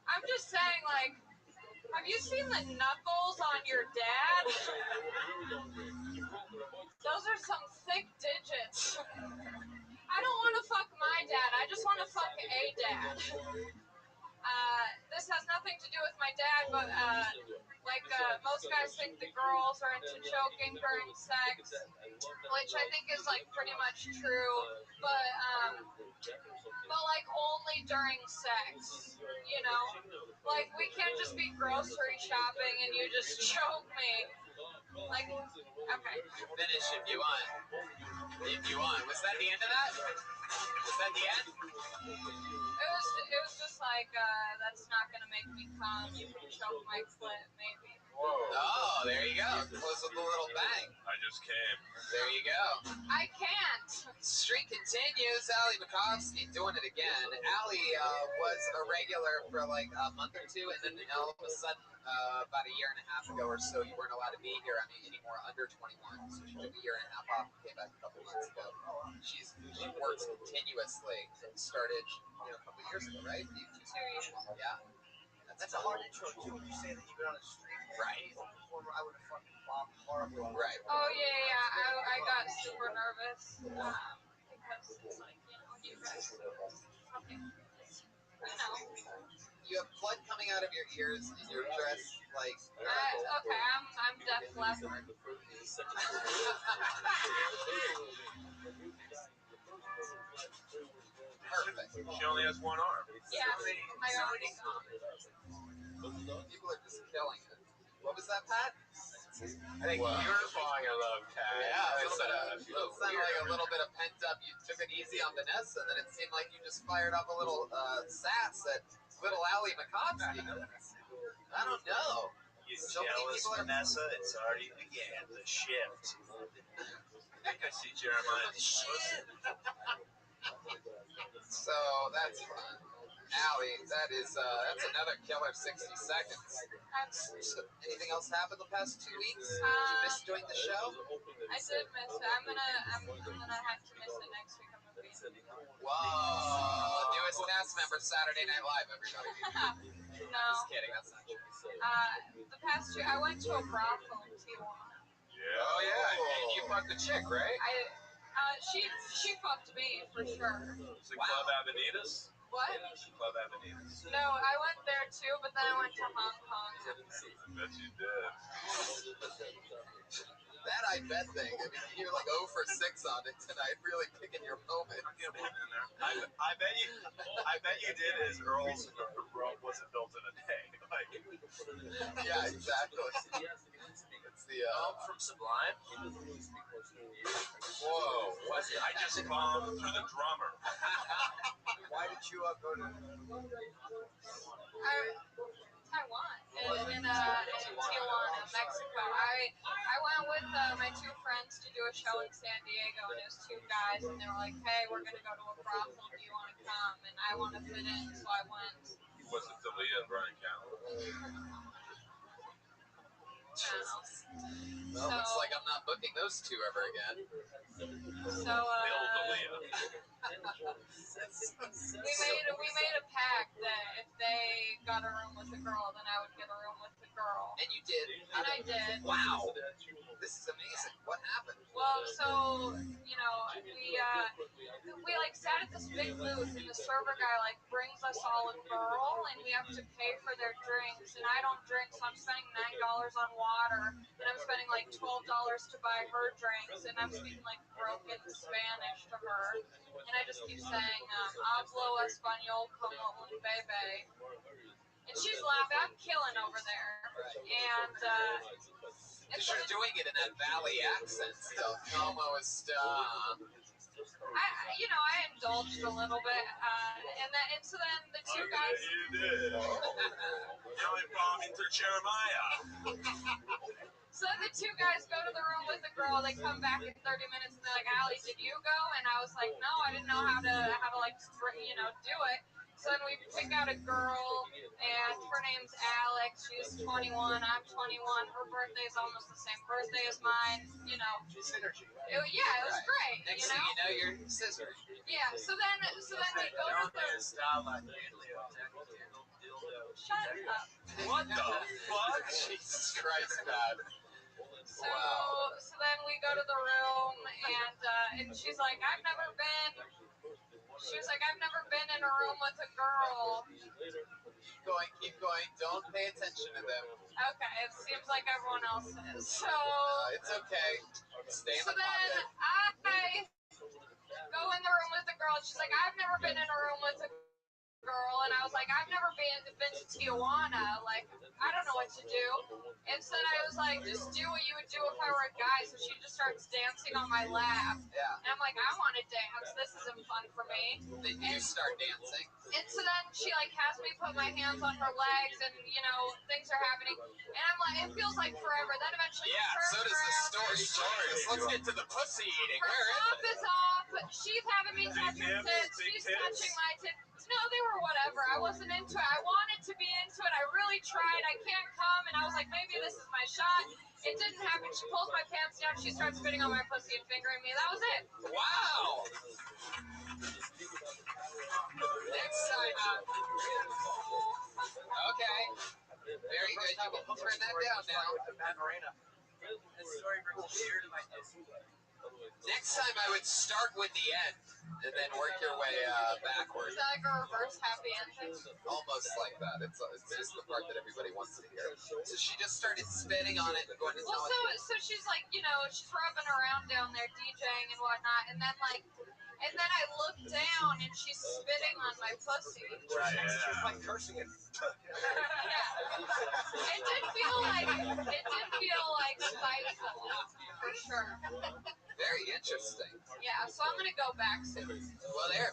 I'm just saying, like, have you seen the knuckles on your dad? Those are some thick digits. I don't want to fuck my dad, I just want to fuck a dad. This has nothing to do with my dad, but most guys think the girls are into choking during sex, which I think is like pretty much true, but like only during sex, you know? Like we can't just be grocery shopping and you just choke me. Like, okay. Finish if you want. If you want. Was that the end of that? Was that the end? It was just like, that's not gonna make me come. You can choke my clit, maybe. Whoa. Oh, there you go. Close with a little bang. I just came. There you go. I can't. Streak continues. Ali Makovsky doing it again. Ali was a regular for like a month or two, and then all of a sudden, about a year and a half ago or so, you weren't allowed to be here anymore under 21. So she took a year and a half off and came back a couple months ago. She works continuously and started a couple years ago, right? 2 years. Yeah. That's a hard intro too. When you say that you've been on the street, right? As a performer, I would have fucking bombed horribly. Right. Oh yeah. I got super nervous because it's like you guys. Okay. You have blood coming out of your ears, and you're dressed like. Okay, I'm Def Leppard. Perfect. She only has one arm. Yeah, I already saw it. People are just killing it. What was that, Pat? I think you're falling in love, Kat. Yeah, it sounded like a little bit of pent up. You took it easy on Vanessa, and then it seemed like you just fired off a little sass at little Ali Makovsky. I don't know. You jealous, Vanessa? It's already began. The shift. I think I see Jeremiah. So that's fun. Ali, that's another killer 60 seconds. Anything else happened the past 2 weeks? Did you miss doing the show? I did miss it. I'm gonna have to miss it next week. I'm gonna be. Whoa! Newest cast member, Saturday Night Live, everybody. No. Just kidding. That's not true. The past year, I went to a brothel in Tijuana. Yeah. Oh yeah, and you fucked the chick, right? She fucked me for sure. Is it Club Avenidas? What? Club Avenidas. No, I went there too, but then I went to Hong Kong. Bet you did. That I bet thing. I mean, you're like 0 for 6 on it tonight, really picking your moment. I bet you did. As Earl's Rome wasn't built in a day. Like, yeah, exactly. It's the from Sublime. Whoa! What? I just bombed through the drummer. Why did you go to Taiwan in Tijuana, Mexico. I went with my 2 friends to do a show in San Diego, and it was 2 guys, and they were like, "Hey, we're gonna go to a brothel. Do you want to come?" And I want to fit in, so I went. Was it Dalia and Brian Callen? Well, looks like I'm not booking those 2 ever again. So we made a pact that if they got a room with a girl, then I would get a room with the girl. And you did. And I did. Wow. This is amazing. What happened? Well, so we like sat at this big booth, and the server guy like brings us all a girl, and we have to pay for their drinks. And I don't drink, so I'm spending $9 on water, and I'm spending like $12 to buy her drinks, and I'm speaking like broken Spanish to her, and I just keep saying, hablo español como un bebé, and she's laughing. I'm killing over there, and Because you're doing it in that valley accent still. Como está? I indulged a little bit, and so then the two guys. You did. Now I'm bombing through Jeremiah. So then the two guys go to the room with the girl. They come back in 30 minutes and they're like, "Allie, did you go?" And I was like, "No, I didn't know how to like do it." So then we pick out a girl, and her name's Alex. She's 21. I'm 21. Her birthday's almost the same birthday as mine. Synergy. It was great. Next thing you know, you're scissoring. Yeah. So then we go to the. Shut up. What the fuck? Jesus Christ, man. So then we go to the room, and she's like, I've never been in a room with a girl. Keep going. Don't pay attention to them. Okay, it seems like everyone else is. So it's okay. Stay in the then pocket. I go in the room with the girl. She's like, I've never been in a room with a girl, and I was like, I've never been to Tijuana. Like, I don't know what to do. Instead, I was like, just do what you would do if I were a guy. So she just starts dancing on my lap. Yeah. And I'm like, I want to dance. This isn't fun for me. Then you start dancing. And so then she like has me put my hands on her legs, and things are happening. And I'm like, it feels like forever. Then eventually, Yeah. So does the story. Let's get to the pussy eating. Her Where top is it? is off. She's having me touch her tits. She's touching my tits. No, they were whatever. I wasn't into it. I wanted to be into it. I really tried. I can't come. And I was like, maybe this is my shot. It didn't happen. She pulls my pants down. She starts spitting on my pussy and fingering me. That was it. Wow. Next time out. Okay. Very good. You can turn that down now. This story brings a tear to my eyes. Next time I would start with the end and then work your way backwards. Is that like a reverse happy ending? Almost like that. It's just the part that everybody wants to hear. So she just started spitting on it and going to tell it. So she's like, she's rubbing around down there DJing and whatnot, and then I look down and she's spitting on my pussy. Right. She's like cursing it. Yeah. It did feel like spiteful, for sure. Very interesting. Yeah, so I'm gonna go back soon. Well, there.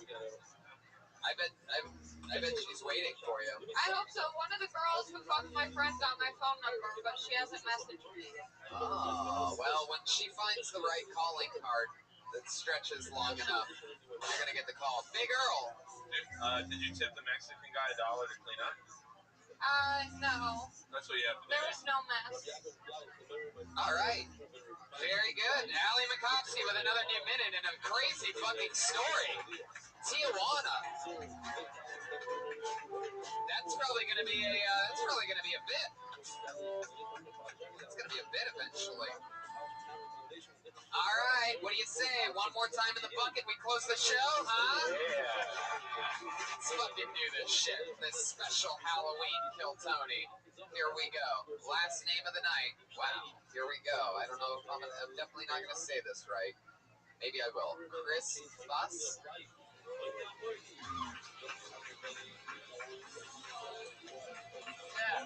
I bet she's waiting for you. I hope so. One of the girls who fucked my friend got my phone number, but she hasn't messaged me. Oh, well, when she finds the right calling card that stretches long enough, you're gonna get the call. Big Earl. Did you tip the Mexican guy $1 to clean up? No. That's what you have to do. There was no mess. All right. Very good. Allie McCopsey with another new minute and a crazy fucking story. Tijuana. That's probably gonna be a bit. It's gonna be a bit eventually. All right. What do you say? One more time in the bucket. We close the show, huh? Yeah. Let's fucking do this shit. This special Halloween Kill Tony. Here we go. Last name of the night. Wow. Here we go. I don't know if I'm definitely not gonna say this right. Maybe I will. Chris Fuss. Yeah.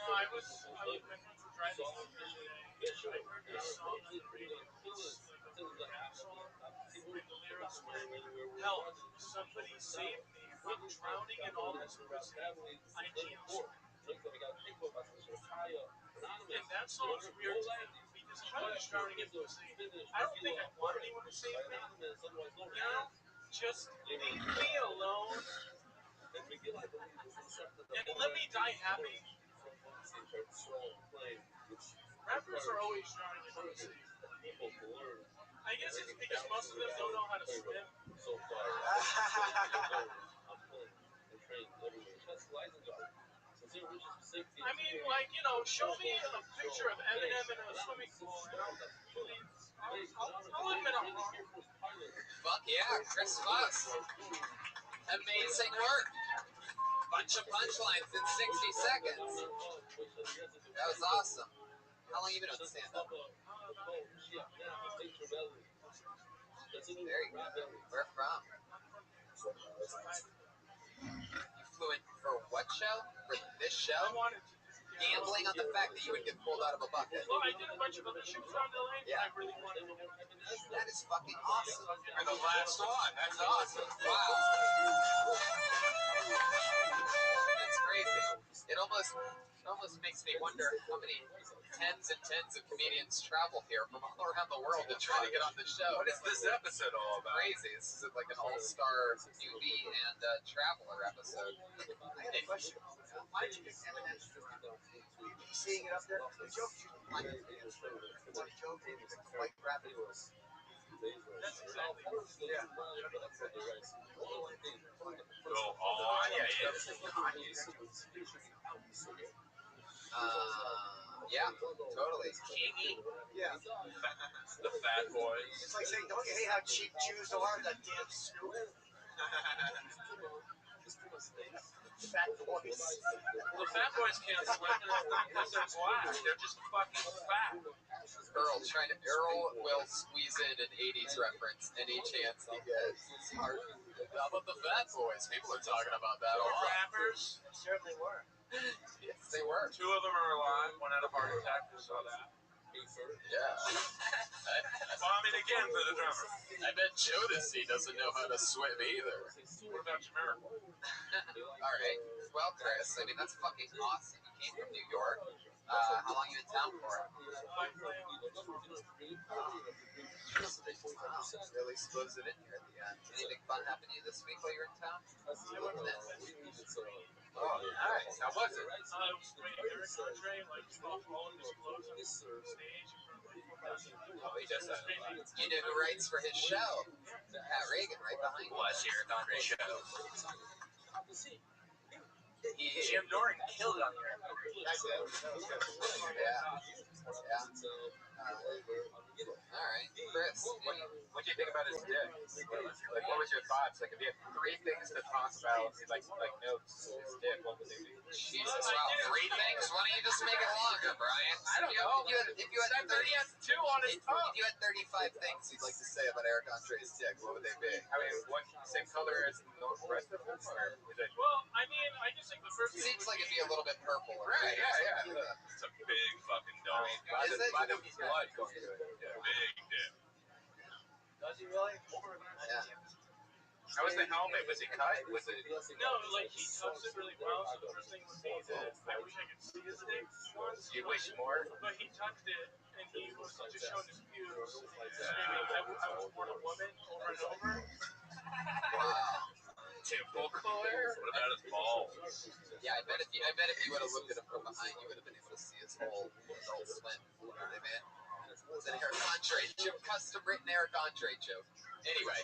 I was my friends were driving over today. I heard this song on the radio. It's like a rap song. And the lyrics were, help, somebody save me. I'm drowning in all this pussy. I need some. And that song's weird to me because if I was drowning in pussy, I don't think I want anyone to save me. Just leave me alone and let me die happy. Rappers are always drowning in pussy. I guess it's because most of them don't know how to swim. like, you know, show me a picture of Eminem in a swimming pool, and I'll admit I'm wrong. Fuck yeah, Chris Fuss. Amazing work. Bunch of punchlines in 60 seconds. That was awesome. How long have you been on stand-up? Very good. Where from? You flew in for what show? For this show? I wanted to. Gambling on the fact that you would get pulled out of a bucket. Well, I did a bunch of other shoots around LA, but I really wanted to do this. That is fucking awesome. You're the last one. That's awesome. Wow. That's crazy. It almost makes me wonder how many tens and tens of comedians travel here from all around the world to try to get on the show. What is this episode all about? Crazy. This is like an all-star newbie and traveler episode. I had a question. Why did you pick Eminem? Seeing it up there, the joke you like it. It's a joke. Like Rabbi. That's exactly it. Yeah. Go on. Yeah. Yeah, totally. Kingy. Yeah. The fat boys. It's like saying, don't you hate how cheap Jews are? That damn Snoop. Fat boys. The fat boys can't swim because they're black. They're just fucking fat. Earl will squeeze in an 80s reference any chance he gets. How about the fat boys? People are talking about that a lot. Rappers. They certainly were. Yes, they were. Two of them are alive. One had a heart attack. We saw that. Yeah. Bomb it again for the drummer. I bet Jodeci doesn't know how to swim either. What about Jamiroquai? All right. Well, Chris, I mean, that's fucking awesome. You came from New York. How long you in town for? Wow. Really slows it in here at the end. Anything fun happen to you this week while you're in town? Oh, nice. How was it? It was great. Eric Andre, like, all of his clothes on the stage in front of like 4,000 people. Oh, he does that a lot. You know who writes for his show? Pat Reagan, right behind you. Bless Eric Andre show. Jim Norton killed it on here. Yeah. All right, Chris. What do you think about his dick? Like, what was your thoughts? Like, if you had three things to talk about, like notes, his dick, what would they be? Jesus, wow, 3 things? Why don't you just make it longer, Brian? I don't know. If you had 30, he has 2 on his tongue. if you had 35 things you'd like to say about Eric Andre's dick, what would they be? I mean, what same color as the rest of them, or is it? Well, I mean, I just think the first thing Seems like it'd be a little bit purple. Right, yeah. It's a big fucking dog. Is it? Blood going to it. Yeah. Big dick. Does he really? Yeah. How was the helmet? Was he cut? Was it? No, like, he tucks it really well, so the first thing would be that I wish I could see his dick once. You wish more? But he tucked it, and he was just showing his pubes. Maybe I was born a woman over and over. Wow. Temple color? What about his balls? Yeah, I bet if you would have looked at him from behind, you would have been able to see his whole swim. Hey, man. It's an Eric Andre joke, custom written Eric Andre joke. Anyway,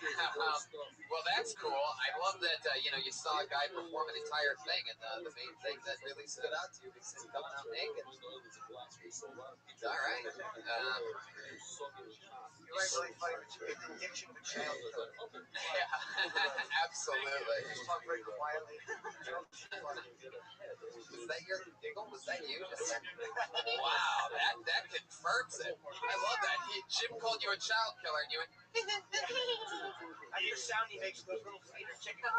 well, that's cool. I love that, you saw a guy perform an entire thing, and the main thing that really stood out to you was him coming out naked. All right. You like really funny, but you get the addiction to child killer. Yeah, absolutely. Just talk very quietly. Was that your giggle? Was that you? Wow, that confirms it. I love that. Jim called you a child killer, and you went. I hear sound he makes those little feeder chickens.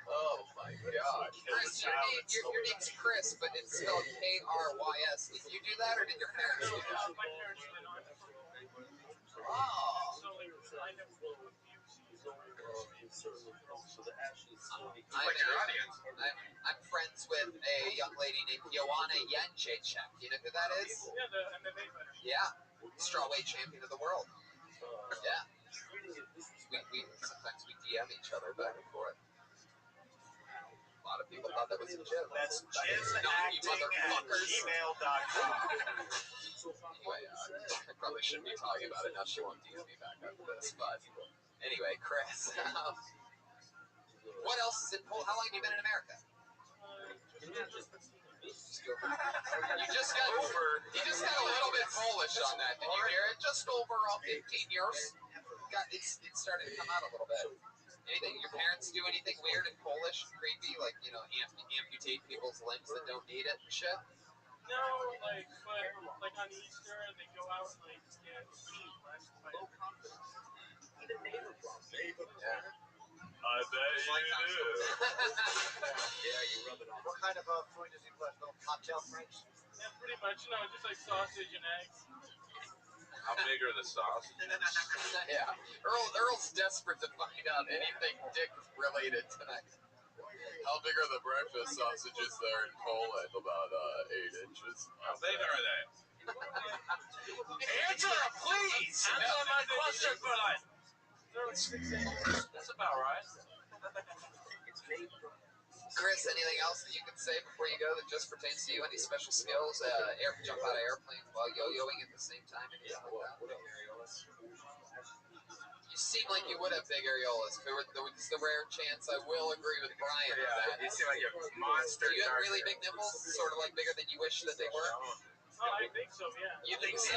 Oh my God, Chris, your name's Chris, but it's spelled Krys. Did you do that, or did your parents do that? My parents did not. Oh. So, like, I never will with Like your audience. I'm friends with a young lady named Joanna Jędrzejczyk. Do you know who that is? Yeah, the MMA fighter. Yeah, strawweight champion of the world. Yeah. We sometimes we DM each other back and forth. A lot of people thought that was a joke. That's not, you motherfuckers. gmail.com. Anyway, I probably shouldn't be talking about it now. She won't DM me back after this. But anyway, Chris, what else is in How long have you been in America? You just got a little bit Polish on that. Did you hear it? Just over 15 years. It's starting to come out a little bit. Anything? Your parents do anything weird and Polish, creepy, like amputate people's limbs that don't need it and shit? No, like on Easter, they go out and get low confidence. I bet you do. Yeah, you rub it on. What kind of food does he put? Little cocktail French? Yeah, pretty much. Just like sausage and eggs. How big are the sausages? Yeah. Earl's desperate to find out anything dick related tonight. How big are the breakfast sausages there in Poland? About 8 inches. How big are they? Answer, please! Answer my question, Brian! That's about right. Chris, anything else that you can say before you go that just pertains to you? Any special skills? Jump out of airplanes while yo-yoing at the same time? Anything like that? You seem like you would have big areolas. It's the rare chance I will agree with Brian on that. You seem like a monster. Do you have really big nipples? Sort of like bigger than you wish that they were? Oh, I think so, yeah. You think so?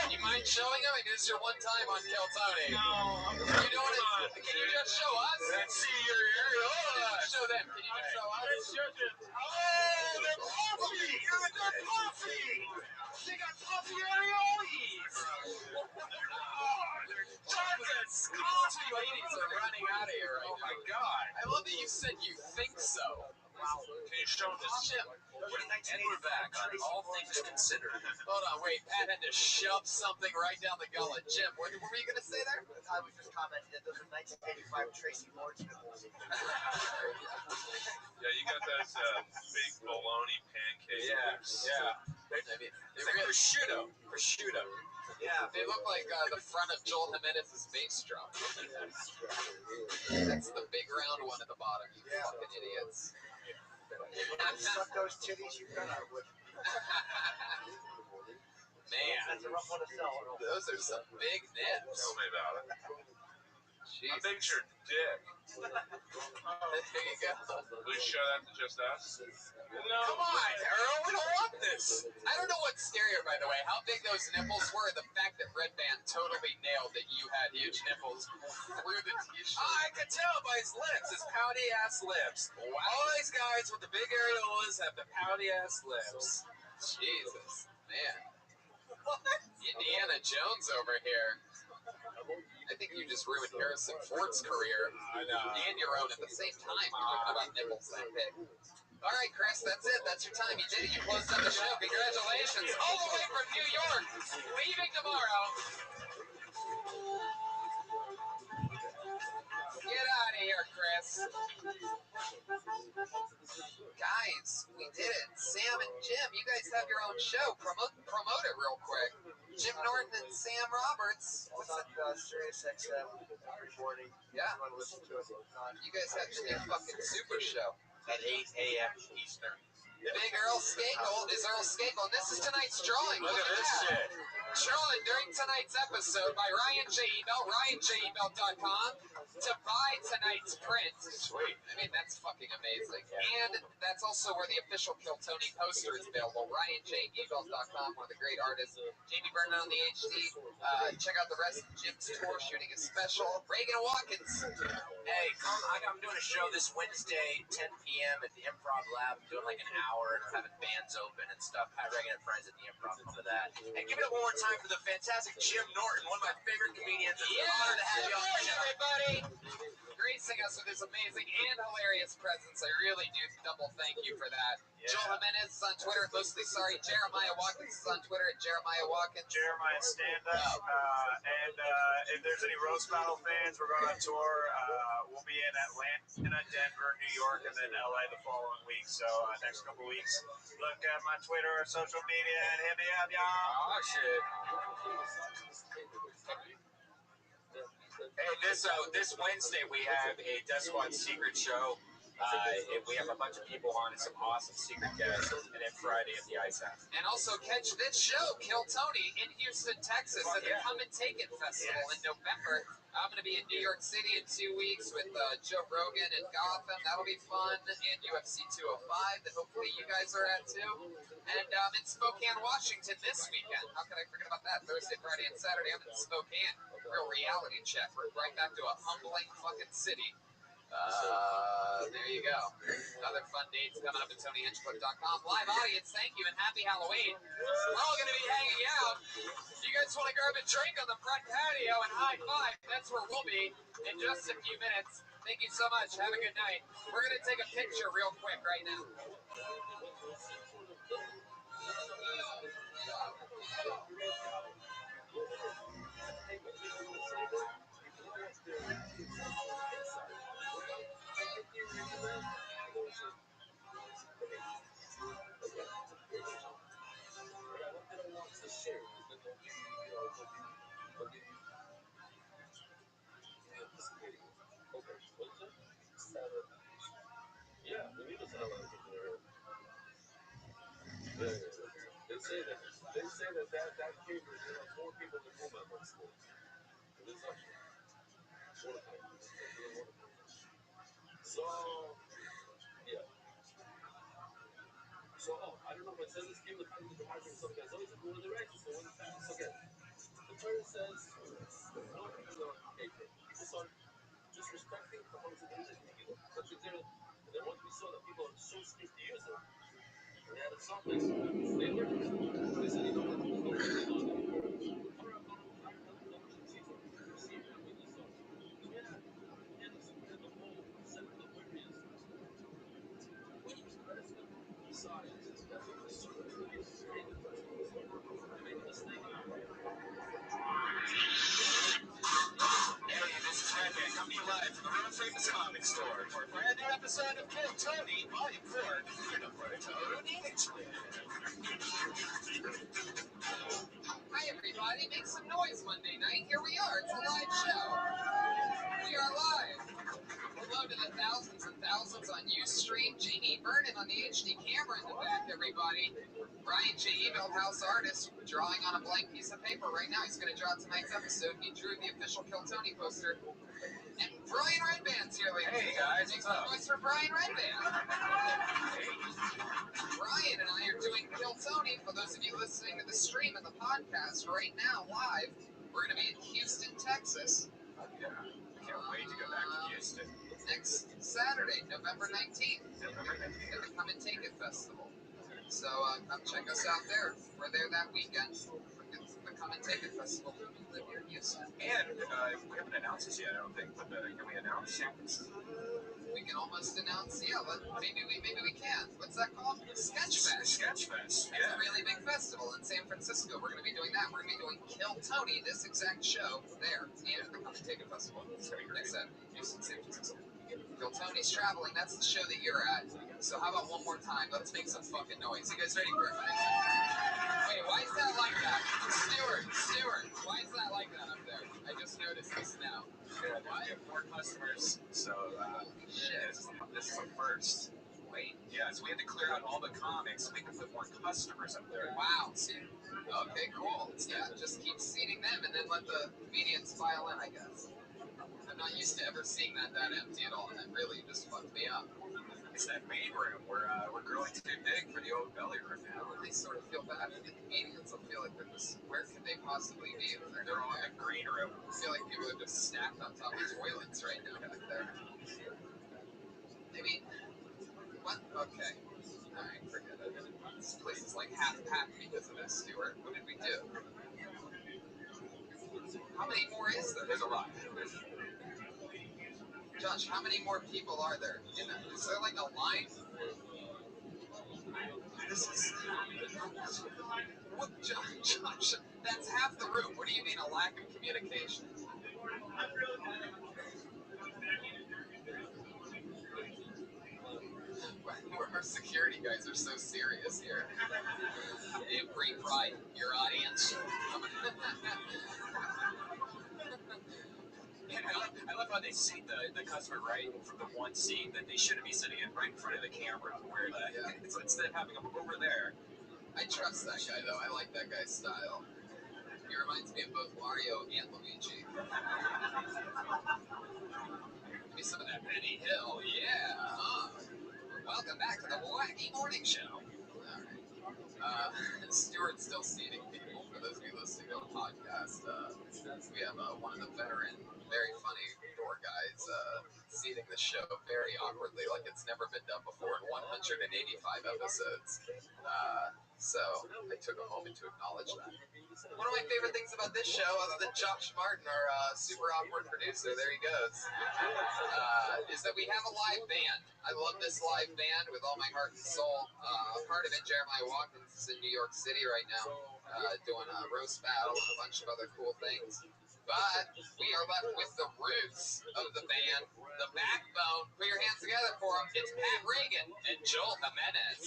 You mind showing them? I mean, this is your one time on Keltoni. No, You know what? Can you just show us? Let's see your areolas. Show them. Can you just show us? Oh, they're puffy! They're puffy! They got puffy areoles! Darkest coffee ladies are running out of here right now. Oh my god. I love that you said you think so. Wow. Can you show this chip? And we're back on All Things Considered. Hold on, wait. Pat had to shove something right down the gullet. Jim, what were you going to say there? I was just commenting that those are 1985 Tracy Lords nipples. Yeah, you got those big bologna pancake lips. Yeah. I mean, It's like prosciutto. Prosciutto. yeah, they look like the front of Joel Jimenez's bass drum. That's the big round one at the bottom, you fucking idiots. Suck those titties, you got out with. Man, That's a rough one to sell. those are some big nips. Tell me about it. Jeez. How big's your dick? There you go. Will you show that to just us? No. Come on, Earl, we don't want this. I don't know what's scarier, by the way, how big those nipples were, the fact that Red Band totally nailed that you had huge nipples through the t-shirt. I could tell by his lips, his pouty ass lips. Wow. All these guys with the big areolas have the pouty ass lips. Jesus, man. Indiana Jones over here. I think you just ruined Harrison Ford's career. I know. And your own at the same time. You're talking about nipples that big. All right, Chris, that's it. That's your time. You did it. You closed out the show. Congratulations. All the way from New York. Leaving tomorrow. Get out of here, Chris. Guys, we did it. Sam and Jim, you guys have your own show. Promote it real quick. Jim Norton and Sam Roberts. It's on Sirius XM every morning. Yeah. You want to listen to it? You guys have the new fucking super show. At 8 a.m. Eastern. Big Earl Skakel is Earl Skakel. This is tonight's drawing. Look at this shit. Drawn during tonight's episode by Ryan J. Ebel, RyanJEbel.com, to buy tonight's print. Sweet. I mean, that's fucking amazing. And that's also where the official Kill Tony poster is available. RyanJEbel.com, one of the great artists. Jamie Burnett on the HD. Check out the rest of Jim's tour shooting a special. Reagan Watkins. Hey, I'm doing a show this Wednesday, 10 p.m. at the Improv Lab. I'm doing like an hour, and we're having bands open and stuff. Pat Reagan and friends at the Improv. Come to that. And give it up one more time for the fantastic Jim Norton, one of my favorite comedians. It's an honor to have you on the show. Everybody! Gracing us with his amazing and hilarious presence. I really do double thank you for that. Yeah. Joel Jimenez is on Twitter, mostly sorry. Jeremiah Watkins is on Twitter at Jeremiah Watkins. Jeremiah stand-up. And if there's any roast battle fans, we're going on tour. We'll be in Atlanta, Denver, New York, and then LA the following week. So next couple weeks, look at my Twitter or social media and hit me up, y'all. Oh, shit. Hey, this Wednesday we have a Death Squad secret show. We have a bunch of people on and some awesome secret guests, and then Friday at the Ice House. And also catch this show, Kill Tony, in Houston, Texas, at the Come and Take It Festival in November. I'm going to be in New York City in 2 weeks with Joe Rogan and Gotham. That'll be fun. And UFC 205 that hopefully you guys are at too. And I'm in Spokane, Washington this weekend. How could I forget about that? Thursday, Friday, and Saturday. I'm in Spokane. Real reality check. We're right back to a humbling fucking city. There you go. Other fun dates coming up at TonyHinchcliffe.com. Live audience, thank you, and happy Halloween. We're all going to be hanging out. You guys want to grab a drink on the front patio and high five? That's where we'll be in just a few minutes. Thank you so much. Have a good night. We're going to take a picture real quick right now. They say that came with more people than women on school. It is like so yeah. So I don't know if it says this came with the market or something. So it's one of the races, so when it's okay. The turn says no people are taking. People start disrespecting the ones that didn't take it. But they want to be so that people are so scared to use it. And they had a something. They learned it. They said, you know what? There's no way to do that. Hey, this is Rabbi coming to you live from the World Famous Comic Store for a brand new episode of Kill Tony, Volume 4. You're not for Tony. Hi, everybody. Make some noise Monday night. Here we are. It's a live show. We are live. Hello to the thousands and thousands on Ustream. Jamie Vernon on the HD camera in the back, everybody. Brian J. House artist, drawing on a blank piece of paper right now. He's going to draw tonight's episode. He drew the official Kill Tony poster. And Brian Redband's here, ladies. Hey, guys. Make some noise for Brian Redband. Brian and I are doing Kill Tony. For those of you listening to the stream and the podcast right now, live, we're going to be in Houston, Texas. Yeah, can't wait to go back to Houston. Next Saturday, November 19th, at the Come and Take It Festival. So come check us out there. We're there that weekend. The Come and Take It Festival. We live here in Houston. And we haven't announced this yet, I don't think. But can we announce? We can almost announce. Yeah, maybe we can. What's that called? Sketchfest. Sketchfest. Yeah. It's a really big festival in San Francisco. We're going to be doing that. We're going to be doing Kill Tony, this exact show there, and the Come and Take It Festival. Next at Houston, San Francisco. Kill Tony's traveling. That's the show that you're at. So how about one more time? Let's make some fucking noise. You guys ready for it? Wait, why is that like that? Stewart, why is that like that up there? I just noticed this now. Yeah, we have more customers, so shit, this is a first. Wait, yeah, so we had to clear out all the comics so we could put more customers up there. Wow, see? Okay, cool. Yeah, just keep seating them and then let the comedians file in, I guess. I'm not used to ever seeing that empty at all, and that really just fucked me up. It's that main room. We're growing too big for the old belly room now, and they sort of feel bad. And the comedians will feel like they're just, where can they possibly be? They're all in the green room. I feel like people are just stacked on top of toilets right now back there. Maybe, what? Okay. Alright, forget it. This place is like half packed because of this, Stuart. What did we do? How many more is there? There's a lot. Josh, how many more people are there? Is there like a line? This is... What, Josh, that's half the room. What do you mean, a lack of communication? Our security guys are so serious here. Breathe right, your audience. And I love how they seat the customer right from the one seat that they shouldn't be sitting in, right in front of the camera, where so instead of having them over there. I trust that guy, though. I like that guy's style. He reminds me of both Mario and Luigi. Give me some of that Benny Hill, yeah. Welcome back to the Wacky Morning Show. All right. Stuart's still seating people. For those of you listening to the podcast, we have one of the veteran, very funny door guys seating the show very awkwardly, like it's never been done before in 185 episodes. So I took a moment to acknowledge that. One of my favorite things about this show, other than Josh Martin, our super awkward producer, there he goes, is that we have a live band. I love this live band with all my heart and soul. Part of it, Jeremiah Watkins, is in New York City right now, doing a roast battle and a bunch of other cool things. But we are left with the roots of the band, the backbone. Put your hands together for them. It's Pat Reagan and Joel Jimenez.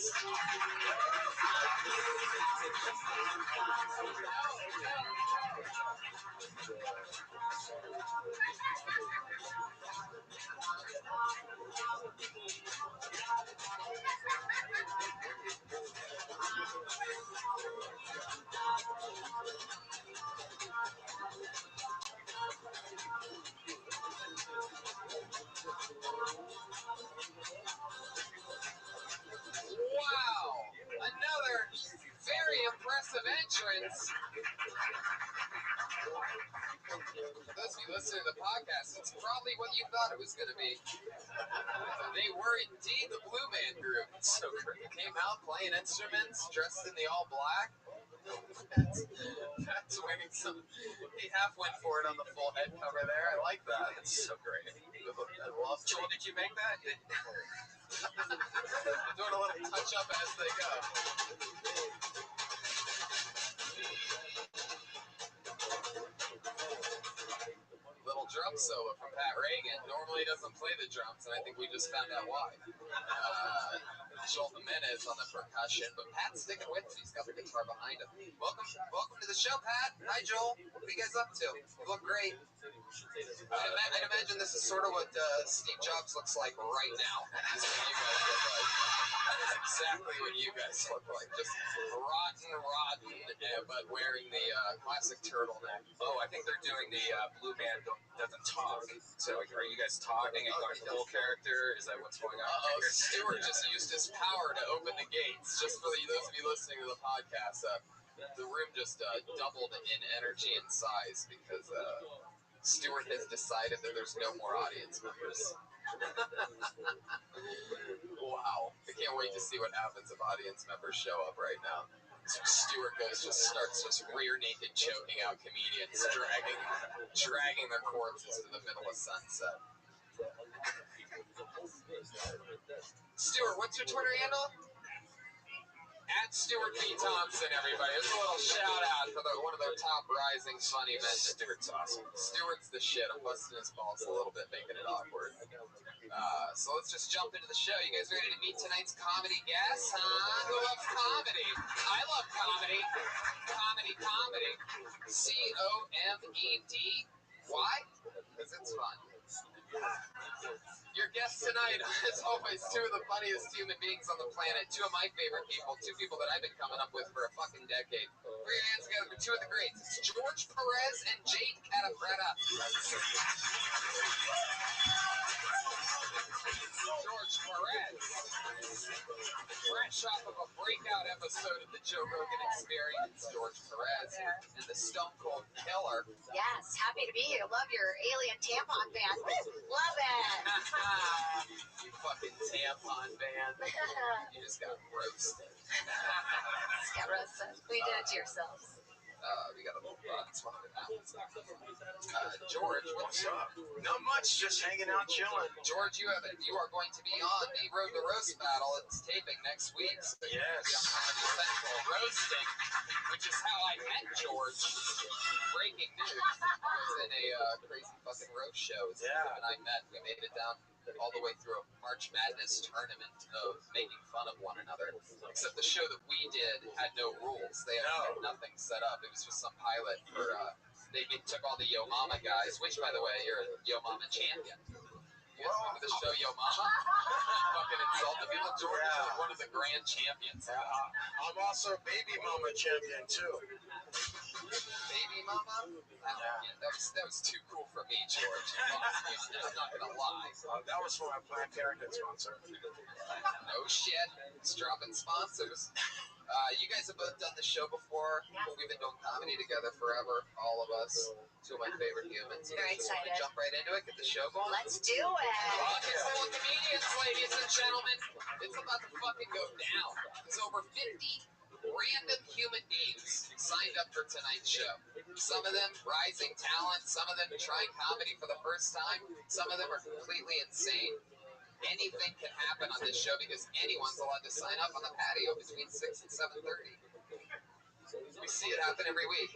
Wow! Another very impressive entrance. For those of you listening to the podcast, it's probably what you thought it was going to be. They were indeed the Blue Man Group. So they came out playing instruments, dressed in the all black. That's winning some. He half went for it on the full head cover there. I like that. It's so great. I love it. Joel, did you make that? Doing a little touch up as they go. Little drum solo from Pat Reagan. Normally he doesn't play the drums, and I think we just found out why. Joel Jimenez on the percussion, but Pat's sticking with it. He's got the guitar behind him. Welcome to the show, Pat. Hi, Joel. What are you guys up to? You look great. I'd imagine this is sort of what Steve Jobs looks like right now. This is what you guys look like. That's exactly what you guys look like. Just rotten, but wearing the classic turtleneck. Oh, I think they're doing the Blue Man Doesn't Talk. So are you guys talking and going full character? Is that what's going on? Stuart just used his power to open the gates. Just for those of you listening to the podcast, the room just doubled in energy and size because Stuart has decided that there's no more audience members. Wow. I can't wait to see what happens if audience members show up right now. So Stuart starts rear naked choking out comedians, dragging their corpses to the middle of sunset. Stuart, what's your Twitter handle? At Stuart B. Thompson, everybody. There's a little shout out for one of their top rising funny men. Stuart's awesome. Stuart's the shit. I'm busting his balls a little bit, making it awkward. So let's just jump into the show. You guys ready to meet tonight's comedy guest, huh? Who loves comedy? I love comedy. Comedy. COMED. Why? Because it's fun. Your guests tonight, as always, two of the funniest human beings on the planet. Two of my favorite people. Two people that I've been coming up with for a fucking decade. Put your hands together for two of the greats. It's George Perez and Jade Catapretta. George Perez, fresh off of a breakout episode of the Joe Rogan Experience. George Perez and the Stone Cold Killer. Yes, happy to be here. Love your alien tampon band. Love it. You fucking tampon band. You just got roasted. Just got roasted. We did it to yourselves. We got a little that's one of it now. George, what's up? Not much, just hanging out, chilling. George, you are going to be on the Road to Roast Battle. It's taping next week. So Yes. Comedy Central roasting, which is how I met George. Breaking news. I was in a crazy fucking roast show. Him and I met. We made it down all the way through a March Madness tournament of making fun of one another. Except the show that we did had no rules. They had nothing set up. It was just some pilot for they took all the Yo Mama guys, which, by the way, you're a Yo Mama champion. You guys remember the show Yo Mama? Fucking insult the people. George is like one of the grand champions. I'm also baby mama champion too. Baby Mama? That was too cool for me, George. Honestly, I'm not gonna lie. That was for my Planned Parenthood sponsor. No shit. It's dropping sponsors. You guys have both done the show before. We've been doing comedy together forever, all of us. Two of my favorite humans. Very excited. Jump right into it, get the show going. Let's do it. Rock and roll comedians, ladies and gentlemen. It's about to fucking go down. There's over 50 random human beings signed up for tonight's show. Some of them rising talent, some of them trying comedy for the first time, some of them are completely insane. Anything can happen on this show because anyone's allowed to sign up on the patio between 6 and 7:30. We see it happen every week.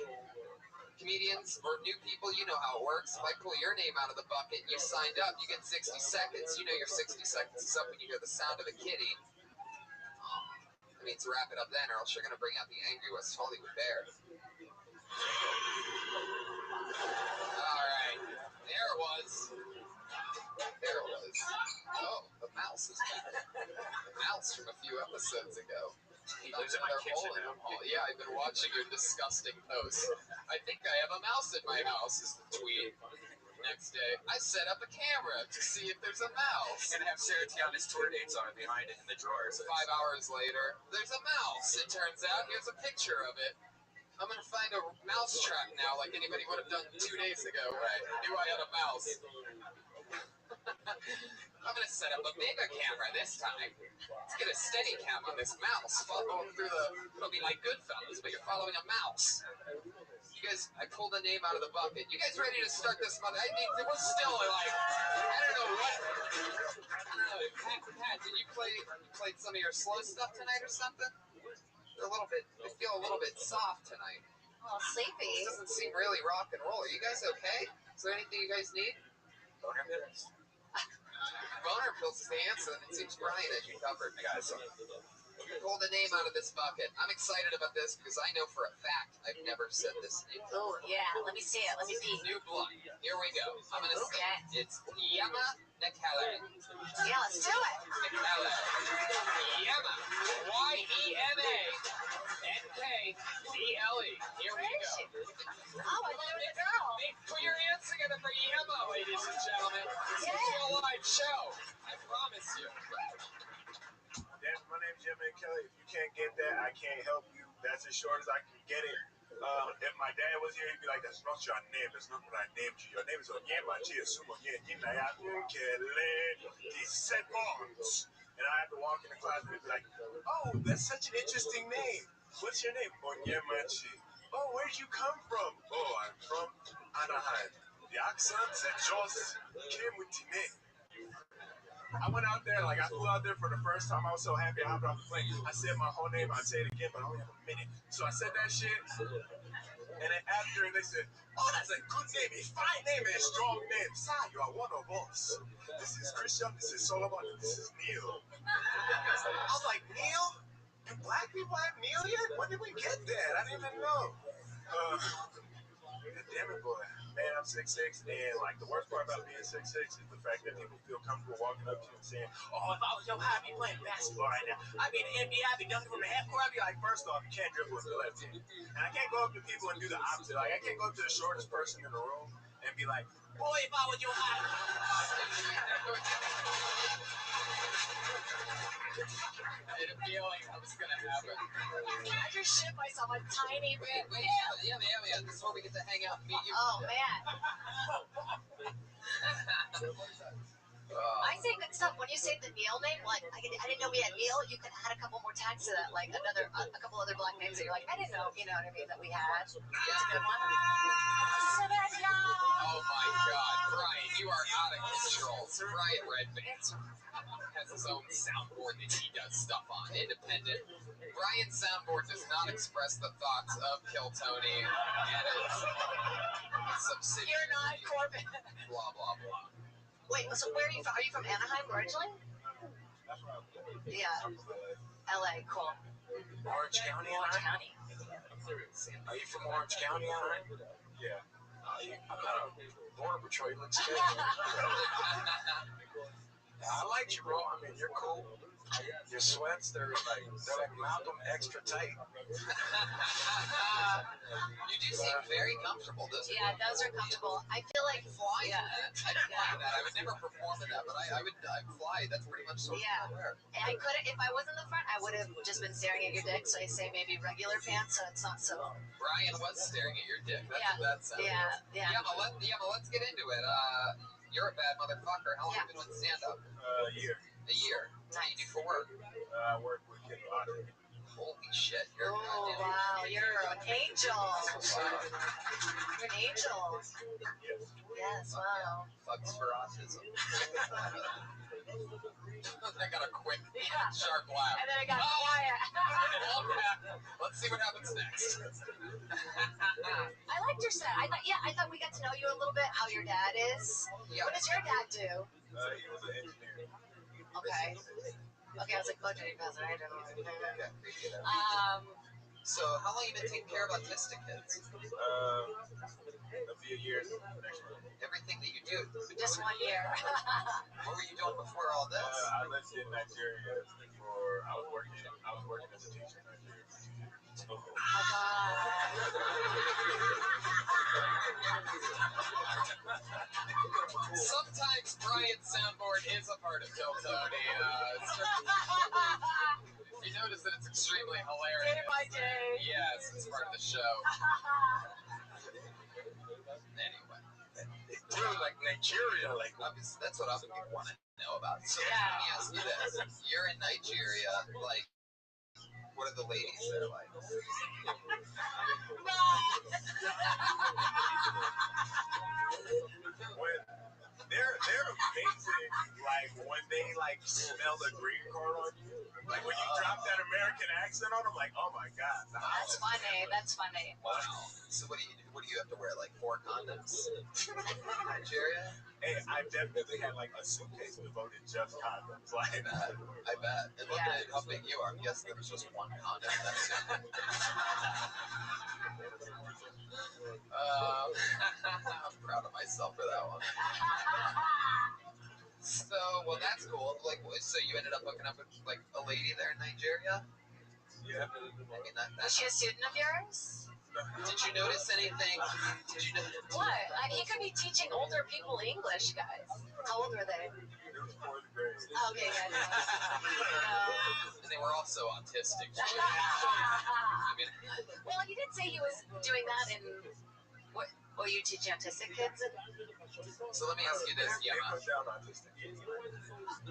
Comedians or new people, you know how it works. If I pull your name out of the bucket and you signed up, you get 60 seconds. You know your 60 seconds is up when you hear the sound of a kitty. That means wrap it up then, or else you're going to bring out the angry West Hollywood bear. All right. There it was. Oh, the mouse is back. The mouse from a few episodes ago. He lives in my kitchen now. Yeah, I've been watching your disgusting posts. I think I have a mouse in my house, is the tweet. Next day, I set up a camera to see if there's a mouse. And have Sarah Tiana's tour dates on it behind it in the drawers. 5 hours later, there's a mouse. It turns out, here's a picture of it. I'm going to find a mouse trap now like anybody would have done 2 days ago when I knew I had a mouse. I'm going to set up a bigger camera this time. Let's get a steady cam on this mouse. Follow through it'll be like Goodfellas, but you're following a mouse. You guys, I pulled a name out of the bucket. You guys ready to start this month? I mean, it was still like, I don't know what. Pat, did you played some of your slow stuff tonight or something? They feel a little bit soft tonight. A little sleepy. This doesn't seem really rock and roll. Are you guys okay? Is there anything you guys need? Boner pills. Boner pills is the answer, and it seems Brian has you covered. I got some. Pull the name out of this bucket. I'm excited about this because I know for a fact I've never said this name. Oh, yeah. Let me see it. Let me see. New blood. Here we go. I'm going to say it. It's Yema Nekele. Yeah, let's do it. Nekele. Yema. Y-E-M-A. N-K-Z-L-E. Here we go. Oh, I thought it was a girl. Hey, put your hands together for Yema, ladies and gentlemen. This is a live show. I promise you. Dan, my name's Jim and Kelly. If you can't get that, I can't help you. That's as short as I can get it. If my dad was here, he'd be like, "That's not your name. That's not what I named you. Your name is Onyema Chiesumo Yinaya Nkele Seconds." And I have to walk in the class and be like, "Oh, that's such an interesting name. What's your name?" Onyema Chi. "Oh, where'd you come from?" "Oh, I'm from Anaheim." The accent that just came with the name. I went out there, I flew out there for the first time. I was so happy I hopped off the plane. I said my whole name. I'd say it again, but I only have a minute. So I said that shit. And then after, they said, "Oh, that's a good name, a fine name, and a strong name. Sir, you are one of us. This is Christian, this is Solomon, and this is Neil." I was like, "Neil? Do black people have Neil yet? When did we get that? I didn't even know." Damn it, boy. Man, I'm 6'6", and the worst part about being 6'6" is the fact that people feel comfortable walking up to you and saying, "Oh, if I was your high, I'd be playing basketball right now. I'd be in the NBA, I'd be dunking from the half court." I'd be like, first off, you can't dribble with the left hand. And I can't go up to people and do the opposite. I can't go up to the shortest person in the room and be like, "Boy, if I was your high." I had a feeling that was going to happen. I just shit myself a tiny bit. Wait, yeah. This is where we get to hang out and meet you. Oh, man. I say good stuff. When you say the Neil name, I didn't know we had Neil. You could add a couple more tags to that, a couple other black names that you're like, I didn't know, you know what I mean, that we had. It's a good one. Oh my God, Brian, you are out of control. Brian Redband has his own soundboard that he does stuff on, independent. Brian's soundboard does not express the thoughts of Kill Tony and its subsidiary. You're not Corbin. Blah, blah, blah. Wait, so where are you from? Are you from Anaheim originally? Yeah. LA, cool. Orange County, Orange County. Are you from Orange County, Anaheim? Yeah. I'm not a border patrol. You look scared. I liked you, bro. I mean, you're cool. Your sweats, they're like Malcolm extra tight. You do seem very comfortable. Those Yeah, those are comfortable. I feel like fly. Yeah. I'd fly in that. I would never perform in that, but I'd fly. That's pretty much what Yeah. I wear. And I couldn't, if I was in the front, I would have just been staring at your dick. So I say maybe regular pants, so it's not so. Brian was staring at your dick. That's Yeah. what that sounds. Yeah. Yeah, but let's get into it. You're a bad motherfucker. How long have you been doing stand-up? A year. A year. What do you do for work? I work with Kid Lottery. Holy shit, you're a Oh, goddamn wow. You're an angel. wow. You're an angel. Yes, wow. Fucks for autism. I got a quick, sharp laugh. And then I got quiet. Let's see what happens next. I liked your set. I thought we got to know you a little bit, how your dad is. Yeah. What does your dad do? He was an engineer. Okay. Okay, I was like, budgeting cousin. I don't know. So, how long have you been taking care of autistic kids? A few years next month. Everything that you do. Just 1 year. What were you doing before all this? I lived in Nigeria before. I was working as a teacher in Nigeria for 2 years. Oh, God. Sometimes Brian's soundboard is a part of Till Tony. You notice that it's extremely hilarious. Day by day. Yes, it's part of the show. Anyway. Dude, like Nigeria, like obviously, that's what other people want to know about. So Yeah. let me ask you this. You're in Nigeria, like, what are the ladies there like? They're amazing. Like when they like smell the green card on you, like when you drop that American accent on them, like oh my god. That's funny. That's funny. Wow. So what do you do? What do you have to wear? Like 4 condoms? Nigeria? Hey, I definitely had like a suitcase devoted just condoms. Like I bet. And look at how big you are. Yes, there was just 1 condom. That's I'm proud of myself for that one. So, well, that's cool. Like, so you ended up hooking up with like a lady there in Nigeria? yeah. I mean, Was she a student of yours? Did you notice anything? Did you know? What? He could be teaching older people English, guys. How old were they? It was 4th grade. Okay, yeah. And they were also autistic. I mean, Well, you did say he was doing that in. What? Were you teaching autistic kids? so let me ask you this, They Yama. put down autistic kids.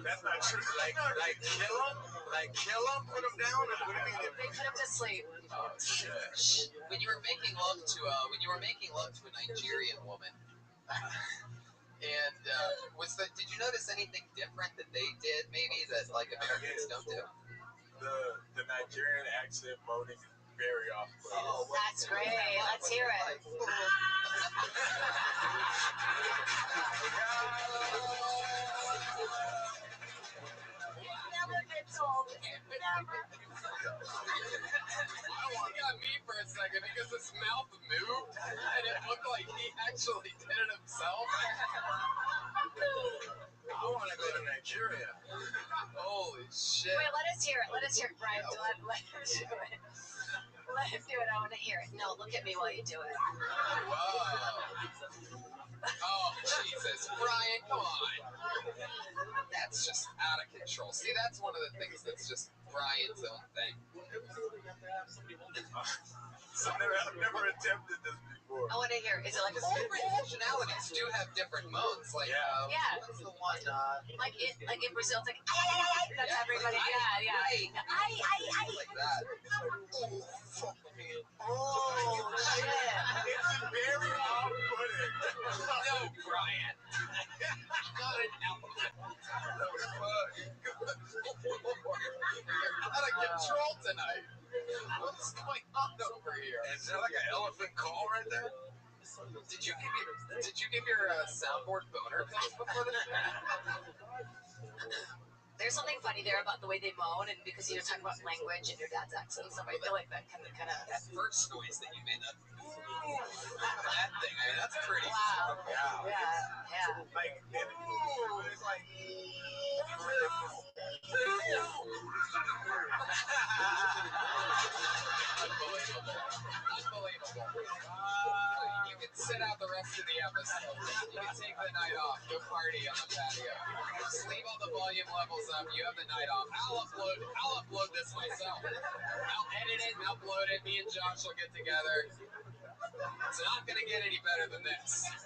That's not true. Like kill them? Like kill them? Put them down? Or what do you mean? They put him to sleep. Oh shit! When you were making love to a Nigerian woman, and did you notice anything different that they did, maybe that like Americans don't do? The Nigerian accent moaning is very off-putting. Oh, That's great. Let's hear it. Never gets old. Never. He got me for a second because his mouth moved and it looked like he actually did it himself. I want to go to Nigeria. Holy shit. Wait, let us hear it. Let us hear it, Brian. Let him do it. Let him do it. I want to hear it. No, look at me while you do it. Whoa. Oh, Jesus. Brian, come on. That's just out of control. See, that's one of the things that's just Brian's own thing. I've never attempted this before. I want to hear it. Is it like All nationalities do have different modes. Like, Yeah. what's the one? like in Brazil? It's like that's everybody. Yeah. Like that. Oh, fuck me. Oh shit. It's very off-putting. No, Brian. Not an element. You're out of control tonight. What's going on over here? Is there like an elephant call right there? Did you give your soundboard boner pills before the show? There's something funny there about the way they moan, and because you're talking about language and your dad's accent and stuff, I feel like that kind of. That first noise that you made, that thing, I mean, that's pretty. Wow. Yeah. Like, it's like. Unbelievable. You can sit out the rest of the episode. You can take the night off. Go party on the patio. Just leave all the volume levels up. You have the night off. I'll upload this myself. I'll edit it and upload it. Me and Josh will get together. It's not going to get any better than this. It's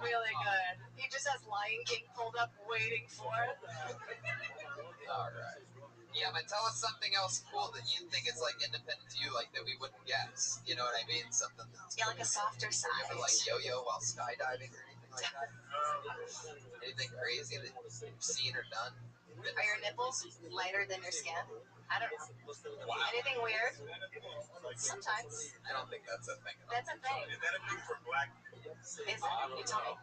really good. He just has Lion King pulled up waiting for it. All right. Yeah, but tell us something else cool that you think is like independent to you, like that we wouldn't guess. You know what I mean? Something that's like a softer side. You ever, like yo-yo while skydiving or anything like that? Anything crazy that you've seen or done? Are your nipples lighter than your skin? I don't know. Wow. Anything weird? Sometimes. I don't think that's a thing. That's a thing. Is that a thing for black people? Is it? You tell me.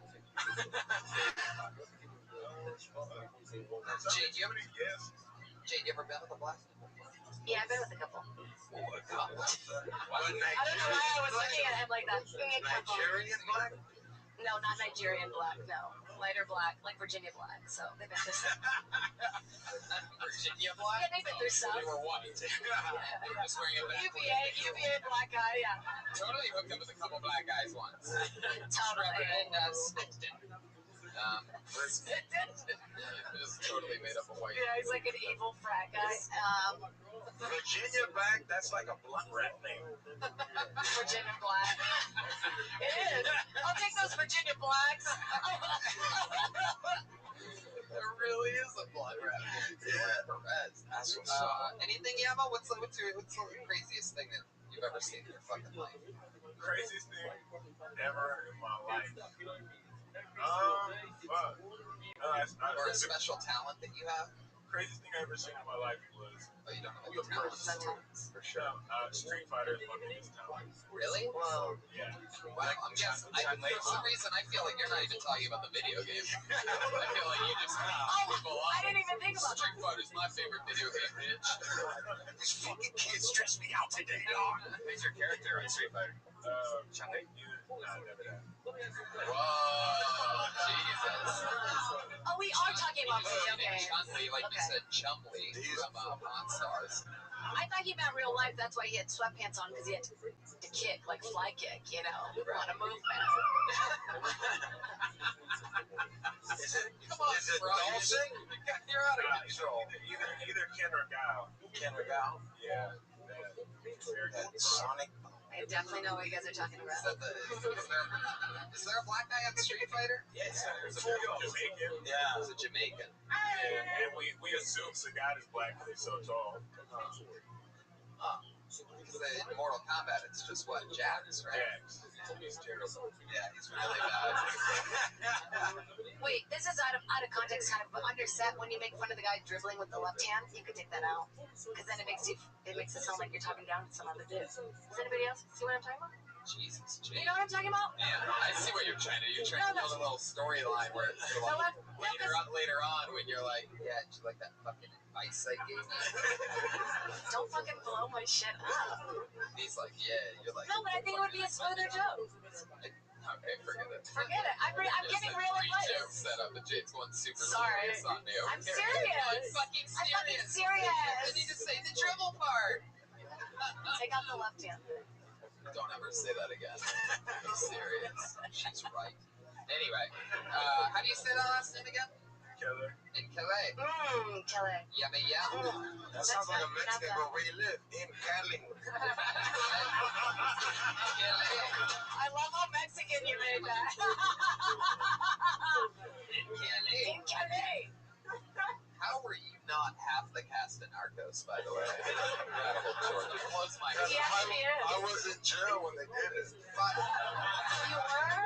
Jade, you ever been with a black? Yeah, I've been with a couple. Oh, a couple. I don't know why I was looking at him like that. Nigerian black? No, not Nigerian black, no. Lighter black, like Virginia black. So they've been through some. Virginia black? Yeah, they've been through some. They were white. Just wearing a back. UVA black guy, yeah. Totally hooked up with a couple black guys once. Totally. And just totally made up a white. Yeah, he's like an evil frat guy. Virginia black, that's like a blunt rap name. Virginia black. It is. I'll take those Virginia blacks. There really is a blood rap. Yeah. Perez. That's what's up. Anything, Yama? What's the craziest thing that you've ever seen in your fucking life? Craziest thing ever in my life. Or a special talent that you have? Craziest thing I ever seen in my life was. Oh, you don't know any talents? For sure. Street Fighter is my biggest talent. Really? Well, yeah. Well, I'm guessing. For some reason, I feel like you're not even talking about the video game. I feel like you just people off. I didn't even think about Street Fighter's my favorite video game, bitch. These fucking kids stress me out today, dog. Who's your character on Street Fighter? Chun-Li? Nah, never that. Whoa, Jesus. Oh, we are talking about video games. Chun-Li, like you said, Chun-Li from Pawn Stars. I thought he meant real life. That's why he had sweatpants on, because he had to kick, like fly kick, you know, on a movement. Come on, bro. You're out of control. Either Ken or Guile. Ken or Guile? Yeah. Sonic. I definitely know what you guys are talking about. Is there a black guy on Street Fighter? Yes. There's a Jamaican. Yeah. There's a Jamaican. Yeah, and we assume Sagat is black because he's so tall. Because in Mortal Kombat, it's just what? Jax, right? Jax. He's terrible. Yeah, he's really bad. Wait, this is out of context, kind of. But on your set, when you make fun of the guy dribbling with the left hand, you could take that out, because then it makes it sound like you're talking down to some other dude. Does anybody else see what I'm talking about? Jesus, You know what I'm talking about? Man, I see what you're trying to do. You're trying to build a little storyline where it's like later on when you're like, yeah, did you like that fucking advice I gave you? Don't fucking blow my shit up. He's like, yeah, you're like. No, but I think it would be a smoother joke. Okay, forget it. Forget it. I'm giving real advice. Joke set up, but Jade's going super Sorry. serious on me. Okay? I'm serious. I'm fucking serious. I'm fucking serious. I need to say the dribble part. Take out the left hand. Don't ever say that again. I'm serious. She's right. Anyway, how do you say that last name again? Keller. In Calais. Kelly. Yummy yum. That sounds like a Mexican, but where you live? In Cali. I love how Mexican you made that. In Calais. How were you not half the cast in Narcos, by the way? Incredible, Jordan. It blows my mind. He actually is. I was in jail when they did it. You were?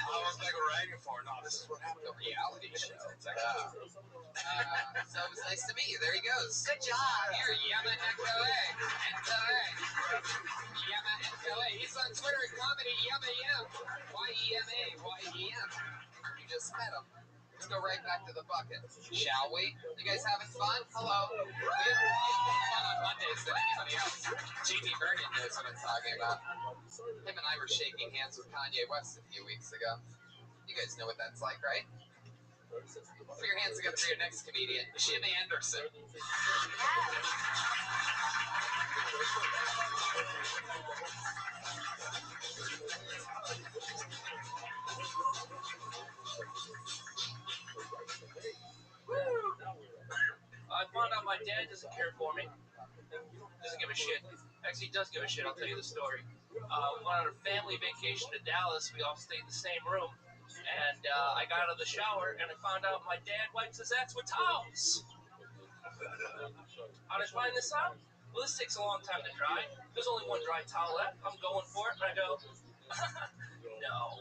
I was like writing for it. No, this is what happened. A reality show. It's actually so it was nice to meet you. There he goes. Good job. Here, Yama Calais. Yama Calais. He's on Twitter at comedy Yama Yam. Y-E-M-A. Y-E-M. You just met him. let's go right back to the bucket, shall we? You guys having fun? Hello. We have more fun on Mondays than anybody else. Jamie Vernon knows what I'm talking about. Him and I were shaking hands with Kanye West a few weeks ago. You guys know what that's like, right? Put your hands together for your next comedian, Jim Anderson. I found out my dad doesn't care for me. Doesn't give a shit. Actually, he does give a shit. I'll tell you the story. We went on a family vacation to Dallas. We all stayed in the same room. And I got out of the shower, and I found out my dad wipes his ass with towels. How did I find this out? Well, this takes a long time to dry. There's only one dry towel left. I'm going for it, and I go, no.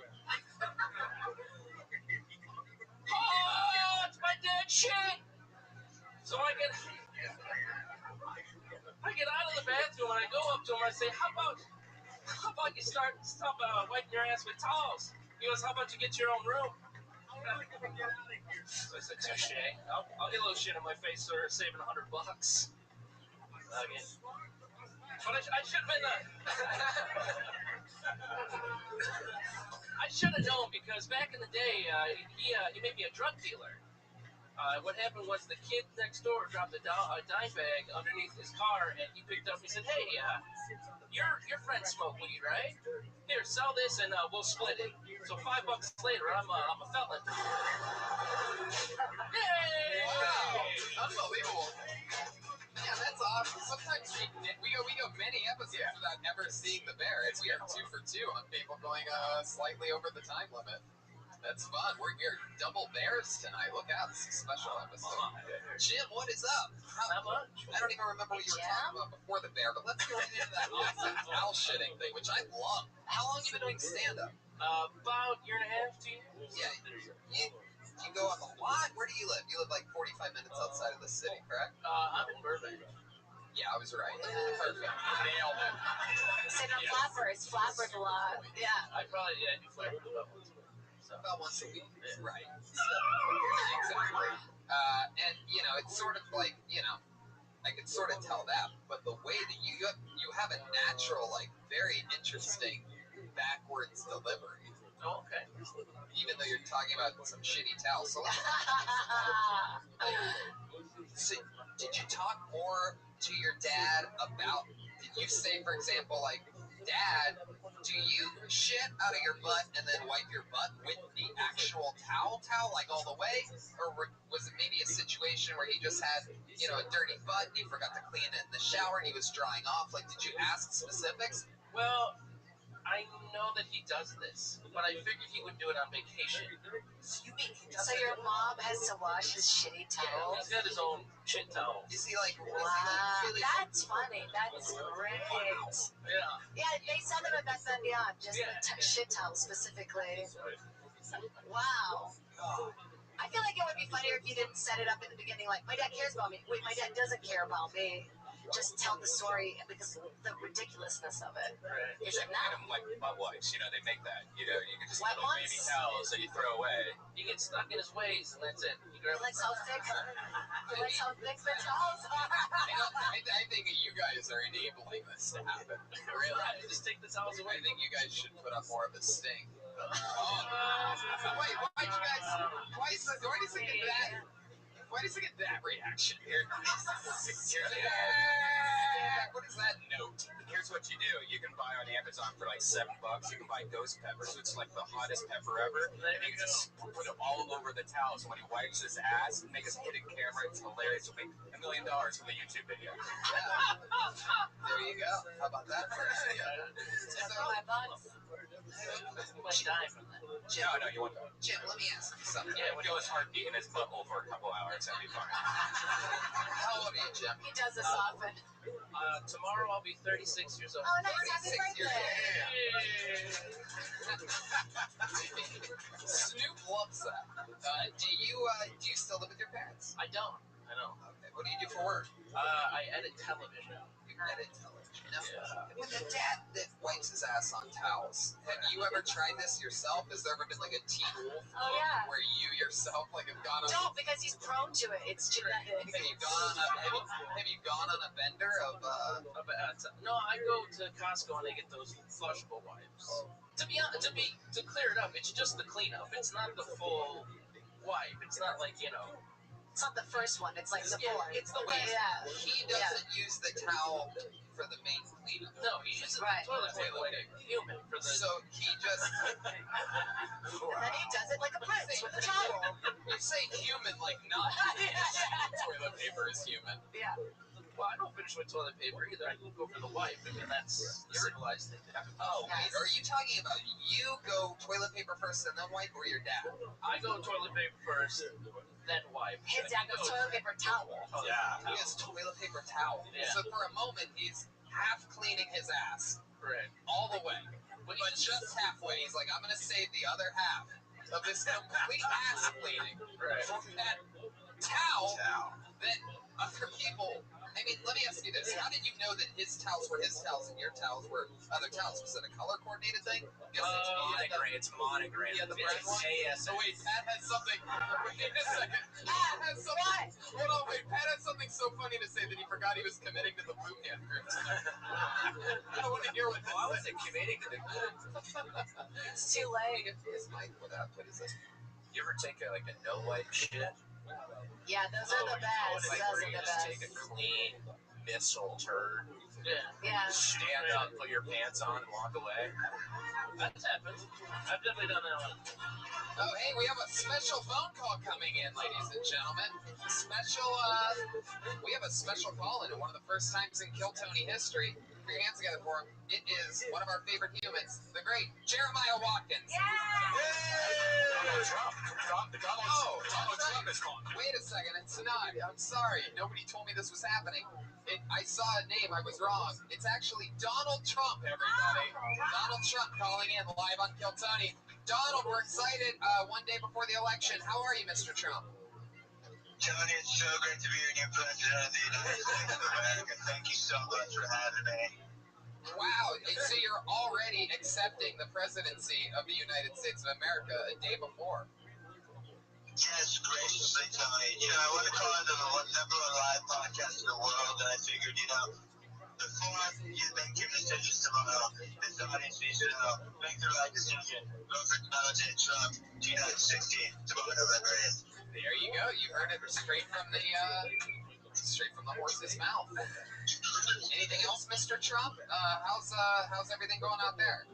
Oh, it's my dad's shit! So I get out of the bathroom, and I go up to him, and I say, how about you stop wiping your ass with towels? He goes, how about you get your own room? So I said, touche. I'll get a little shit on my face for saving $100. Again. But I should have been I should have known, because back in the day, he made me a drug dealer. What happened was the kid next door dropped a dime bag underneath his car, and he picked up and he said, hey, your friends smoke weed, right? Here, sell this and we'll split it. So $5 later, I'm a felon. Yay! Wow, unbelievable. Yeah, that's awesome. Sometimes we go many episodes without ever seeing the bear. We are 2 for 2 on people going slightly over the time limit. That's fun. We're double bears tonight. Look out, this is a special episode. Jim, what is up? Not much. I don't even remember what you were talking about before the bear, but let's go right into that awesome towel shitting thing, which I love. How long have you been doing stand-up? About a year and a half, 2 years. Yeah. You go up a lot? Where do you live? You live like 45 minutes outside of the city, correct? I'm in Burbank. Yeah, I was right. Perfect. Nailed it. Say no flappers. Flappers a lot. Yeah. I probably do flappers about once a week. About once a week. Right. Exactly. And, it's sort of like, I could sort of tell that, but the way that you have a natural, like, very interesting backwards delivery. Oh, okay. Even though you're talking about some shitty towels. So did you talk more to your dad about, did you say, for example, like, Dad, do you shit out of your butt and then wipe your butt with the actual towel, like all the way? Or was it maybe a situation where he just had, a dirty butt and he forgot to clean it in the shower and he was drying off? Like, did you ask specifics? Well, I know that he does this, but I figured he would do it on vacation. So your mom has to wash his shitty towels? Yeah, he's got his own shit towel. Is he like, wow, that's funny. That's great. Yeah. Yeah, they sell them at Best and Beyond, just the shit towel specifically. Wow. I feel like it would be funnier if you didn't set it up in the beginning like, my dad cares about me. Wait, my dad doesn't care about me. Just tell the story because of the ridiculousness of it. Right. He's like, no. Like butt wipes, they make that. You can just Wet little ones? baby towels that you throw away. You get stuck in his ways, and that's it. He likes how thick the towels are. I think you guys are enabling this to happen. Really? Just take the towels away. I think you guys should put up more of a sting. Wait, why does it get that reaction here? What is that note? Here's what you do. You can buy on Amazon for like $7. You can buy ghost pepper, so it's like the hottest pepper ever. And you can just put it all over the towel. So when he wipes his ass, make his hidden camera. It's hilarious. He'll make $1 million from the YouTube video. There you go. How about that first? No, you want that. Jim, let me ask you something. Yeah, feel his heart beat in his butthole for a couple hours. That'd be fun. How old are you, Jim? He does this often. Tomorrow I'll be 36 years old. Oh, nice. Happy birthday. Snoop loves that. Do you still live with your parents? I don't. Okay. What do you do for work? I edit television. You net intelligence. With a dad that wipes his ass on towels, have you ever tried this yourself? Has there ever been like a teen wolf where you yourself like have gone on? Don't, because he's prone to it. It's genetic. Have you gone on a bender of No, I go to Costco and I get those flushable wipes. To clear it up, it's just the cleanup. It's not the full wipe. It's not like, It's not the first one. It's like the fourth. It's the last. Yeah. he doesn't use the towel for the main cleanup. No, he uses Right. toilet paper like a human for the. So he just And then he does it like a prince with the towel. you say human like not toilet paper is human. Yeah. Well, I don't finish my toilet paper either. I go for the wipe. I mean, that's the civilized thing to do. Oh, wait, are you talking about you go toilet paper first and then wipe, or your dad? I go toilet paper first, then wipe. His dad goes toilet paper towel. Yeah. He has toilet paper towel. Yeah. So for a moment, he's half cleaning his ass. Correct. All the way. But just halfway. He's like, I'm going to save the other half of this complete ass cleaning for that towel that other people... I mean, let me ask you this. How did you know that his towels were his towels and your towels were other towels? Was it a color-coordinated thing? It's monogram. Yeah, the brand one? ASS. Oh, wait, Pat has something. Wait a second. Pat has something. Hold on, wait. Pat has something so funny to say that he forgot he was committing to the Blue Hand group tonight. I want to hear what this is. I wasn't committing to the group. It's too late. His mic without, what is it? You ever take a no-wipe shit? Yeah, those are the best. Like Those where are you the just best. take a clean missile turd, Yeah. stand up, put your pants on, and walk away. That's happened. I've definitely done that one. Oh, hey, we have a special phone call coming in, ladies and gentlemen. We have a special call in, and one of the first times in Kill Tony history. Put your hands together for him. It is one of our favorite humans, the great Jeremiah Watkins. Yeah! Donald Trump. Donald Trump is calling. Wait a second, it's not. I'm sorry. Nobody told me this was happening. I saw a name. I was wrong. It's actually Donald Trump, everybody. Donald Trump calling in live on Kill Tony. Donald, we're excited one day before the election. How are you, Mr. Trump? Tony, it's so great to be your new president of the United States of America. Thank you so much for having me. Wow, so you're already accepting the presidency of the United States of America a day before. Yes, graciously, Tony. I want to call into the number one live podcast in the world, and I figured, before you make your decisions tomorrow, this audience needs to know, make the right decision. Vote for Donald J. Trump, 2016, tomorrow, November 8th. There you go. You heard it straight from the horse's mouth. Anything else, Mr. Trump? How's everything going out there?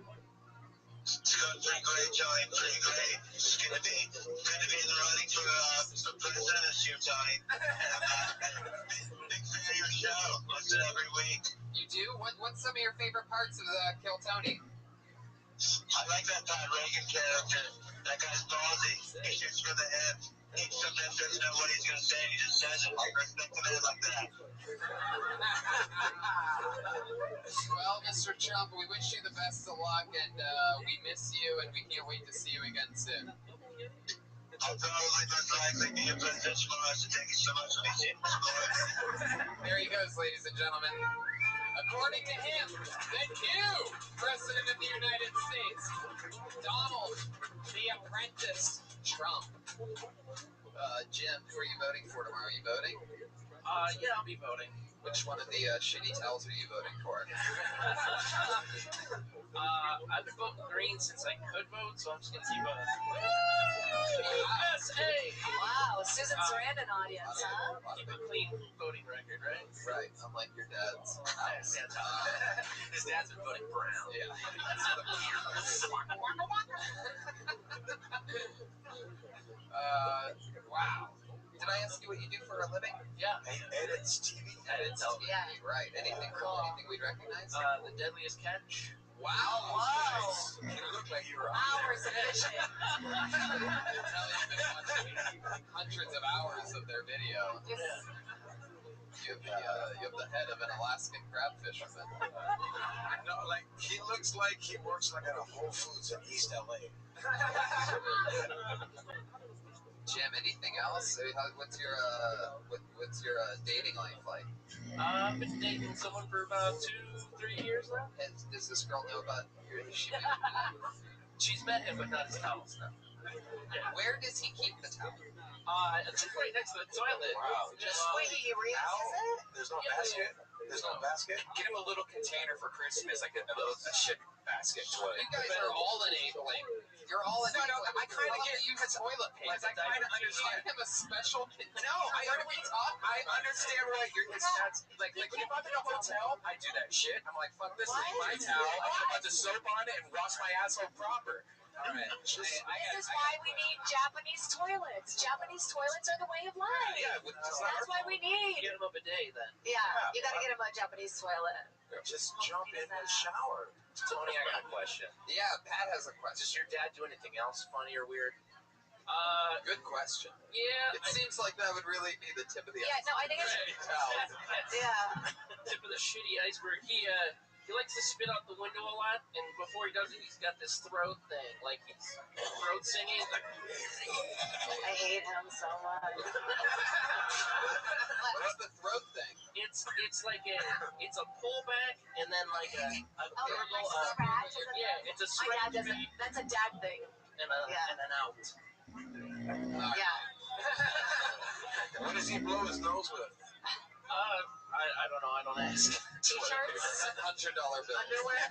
It's going pretty great, Tony. Pretty great. It's good to be in the running for president this year, Tony. And I'm a big fan of your show. Listen every week. You do? What's some of your favorite parts of Kill Tony? I like that Pat Reagan character. That guy's ballsy. He shoots from the hip. He sometimes doesn't know what he's going to say, and he just says it. I respect a man like that. Well, Mr. Trump, we wish you the best of luck, and we miss you, and we can't wait to see you again soon. I'll probably most likely be a president tomorrow, so thank you so much for being here. There he goes, ladies and gentlemen. According to him, the new President of the United States, Donald the Apprentice Trump. Jim, who are you voting for tomorrow? Are you voting? Yeah, I'll be voting. Which one of the shitty towels are you voting for? I've been voting green since I could vote, so I'm just going to keep USA! Wow, Susan Sarandon audience, huh? Keep a clean voting record, right? Right, unlike your dad's. His dad's been voting brown. Yeah. Wow. Did I ask you what you do for a living? Yeah. He edits TV. Edits TV, right. Anything cool? Anything we'd recognize? The Deadliest Catch. Wow. Wow. You look like you were Hours of fishing. I can tell you've been watching hundreds of hours of their video. You have the head of an Alaskan crab fisherman. No, like he looks like he works like at a Whole Foods in East LA. Jim, anything else? What's your dating life like? I've been dating someone for about 2-3 years now. Does this girl know about your issue? She's met him, but not his towels now. Yeah. Where does he keep the towel? It's right next to the toilet. Wow. Just Wait, he reuses it? There's no basket? There's no basket? Get him a little container for Christmas, like a shit basket toilet. You guys are all enabling. You're all enabling. No, I kind of get use toilet paper. Like, I kind of understand. Give him a special container. No, I understand what you're. That's like if I'm in a hotel, I do that shit. I'm like, fuck this, leave my towel. I put a bunch of soap on it and wash my asshole proper. All right. This is why we need Japanese toilets. Japanese toilets are the way of life. Yeah, That's why we need. Get him a bidet then. Yeah, you gotta get him a Japanese toilet. Just jump in the shower. Tony, I got a question. Yeah, Pat has a question. Does your dad do anything else funny or weird? Good question. Yeah. It seems like that would really be the tip of the Yeah, no, I think it's. Yeah. Tip of the shitty iceberg. He likes to spit out the window a lot, and before he does it, he's got this throat thing, like he's throat singing. I hate him so much. What's the throat thing? It's like it's a pullback and then like a gurgle. Scratch. Yeah, it's a My scratch. dad doesn't. That's a dad thing. And an out. Yeah. What does he blow his nose with? I don't know. I don't ask. T-shirts. $100 bill. Underwear.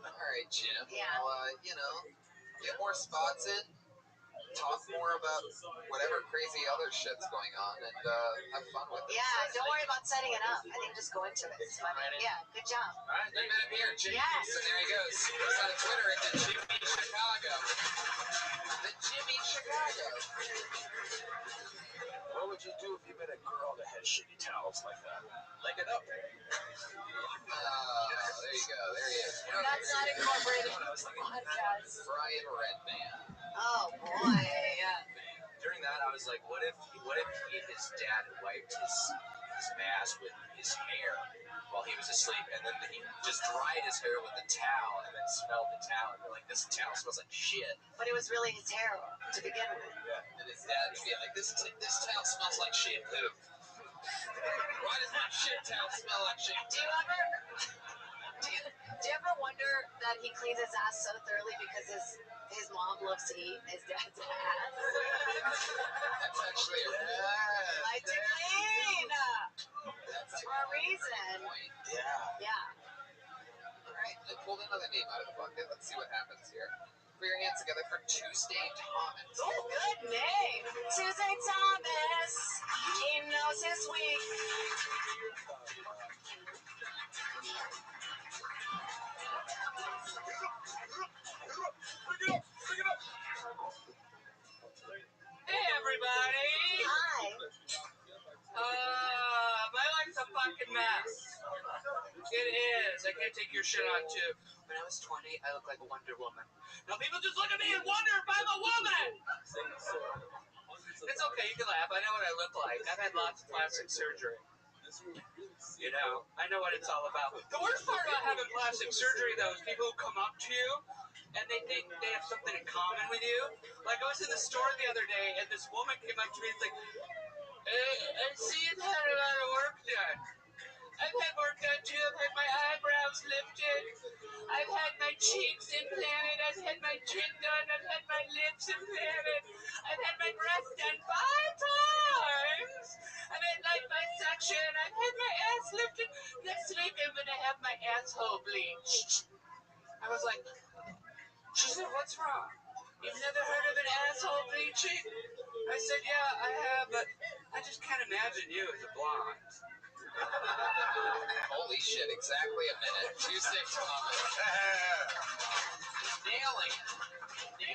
All right, Jim. Yeah. Well, get more spots in. Talk more about whatever crazy other shit's going on, and have fun with it. Yeah, don't worry about setting it up. I think just go into it. It's fun. Yeah, good job. All right, they met him here, Jimmy. Yes. So there he goes. He's on Twitter at the Jimmy Chicago. The Jimmy Chicago. What would you do if you met a girl that had shitty towels like that? Lick it up. There you go. There he is. That's not incorporated in the podcast. Brian Redman. Oh boy. Yeah. During that, I was like, what if his dad had wiped his ass with his hair while he was asleep, and then he just dried his hair with the towel and then smelled the towel, and they're like, this towel smells like shit. But it was really his hair to begin with. And his dad would be like, this towel smells like shampoo. Why does my shit towel smell like shampoo? Do you ever wonder that he cleans his ass so thoroughly because his mom loves to eat his dad's ass? That's actually Like to clean. That's for a reason. Yeah. Yeah. All right, I pulled another name out of the bucket. Let's see what happens here. Put your hands together for Tuesday Thomas. Oh, good name. Tuesday Thomas. He knows his week. Hey, everybody. Hi. My life's a fucking mess. It is. I can't take your shit on, too. When I was 20, I looked like a Wonder Woman. Now people just look at me and wonder if I'm a woman. It's okay. You can laugh. I know what I look like. I've had lots of plastic surgery. I know what it's all about. The worst part about having plastic surgery, though, is people who come up to you and they think they have something in common with you. Like, I was in the store the other day, and this woman came up to me and was like, I see you've had a lot of work done. I've had work done, too. I've had my eyebrows lifted. I've had my cheeks implanted. I've had my chin done. I've had my lips implanted. I've had my breasts done 5 times. I've had like my section. I've had my ass lifted. Next week I'm gonna have my asshole bleached. I was like, she said, what's wrong? You've never heard of an asshole bleaching? I said, yeah, I have, but I just can't imagine you as a blonde. Holy shit, exactly a minute. Tuesday Thomas. Nailing the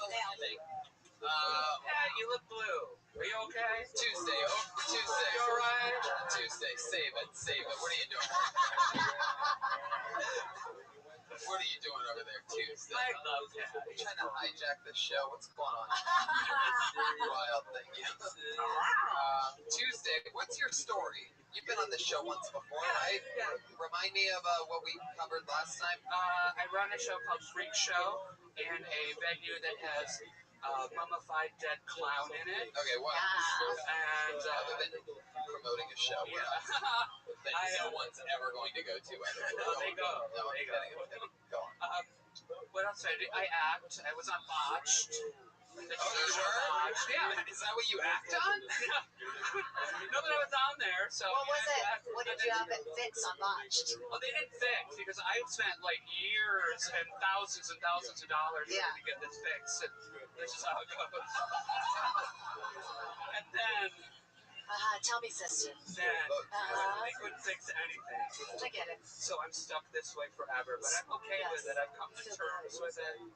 landing. Yeah, you look blue. Are you okay? Tuesday. You alright? Tuesday. Save it. What are you doing? What are you doing over there, Tuesday? I love that. Are you trying to hijack the show? What's going on? Wild thing. Tuesday, what's your story? You've been on the show once before, right? Yeah. Remind me of what we covered last time. I run a show called Freak Show in a venue that has a mummified dead clown in it. Okay, what? And Other quit promoting a show Yeah. that no one's ever going to go to ever. They go. No, I'm kidding. I'm kidding. Go on. What else did I do? I act. I was on Botched. Oh, you were? Yeah. Is that what you act on? No, but I was on there. So What was it? What did you have at Fits on Botched? Well, they didn't fix because I spent like years and thousands of dollars Yeah. to get this fixed. And this is how it goes. And then Tell me, sister. they couldn't fix anything. I get it. So I'm stuck this way forever. But I'm okay with it. I've come to terms with it.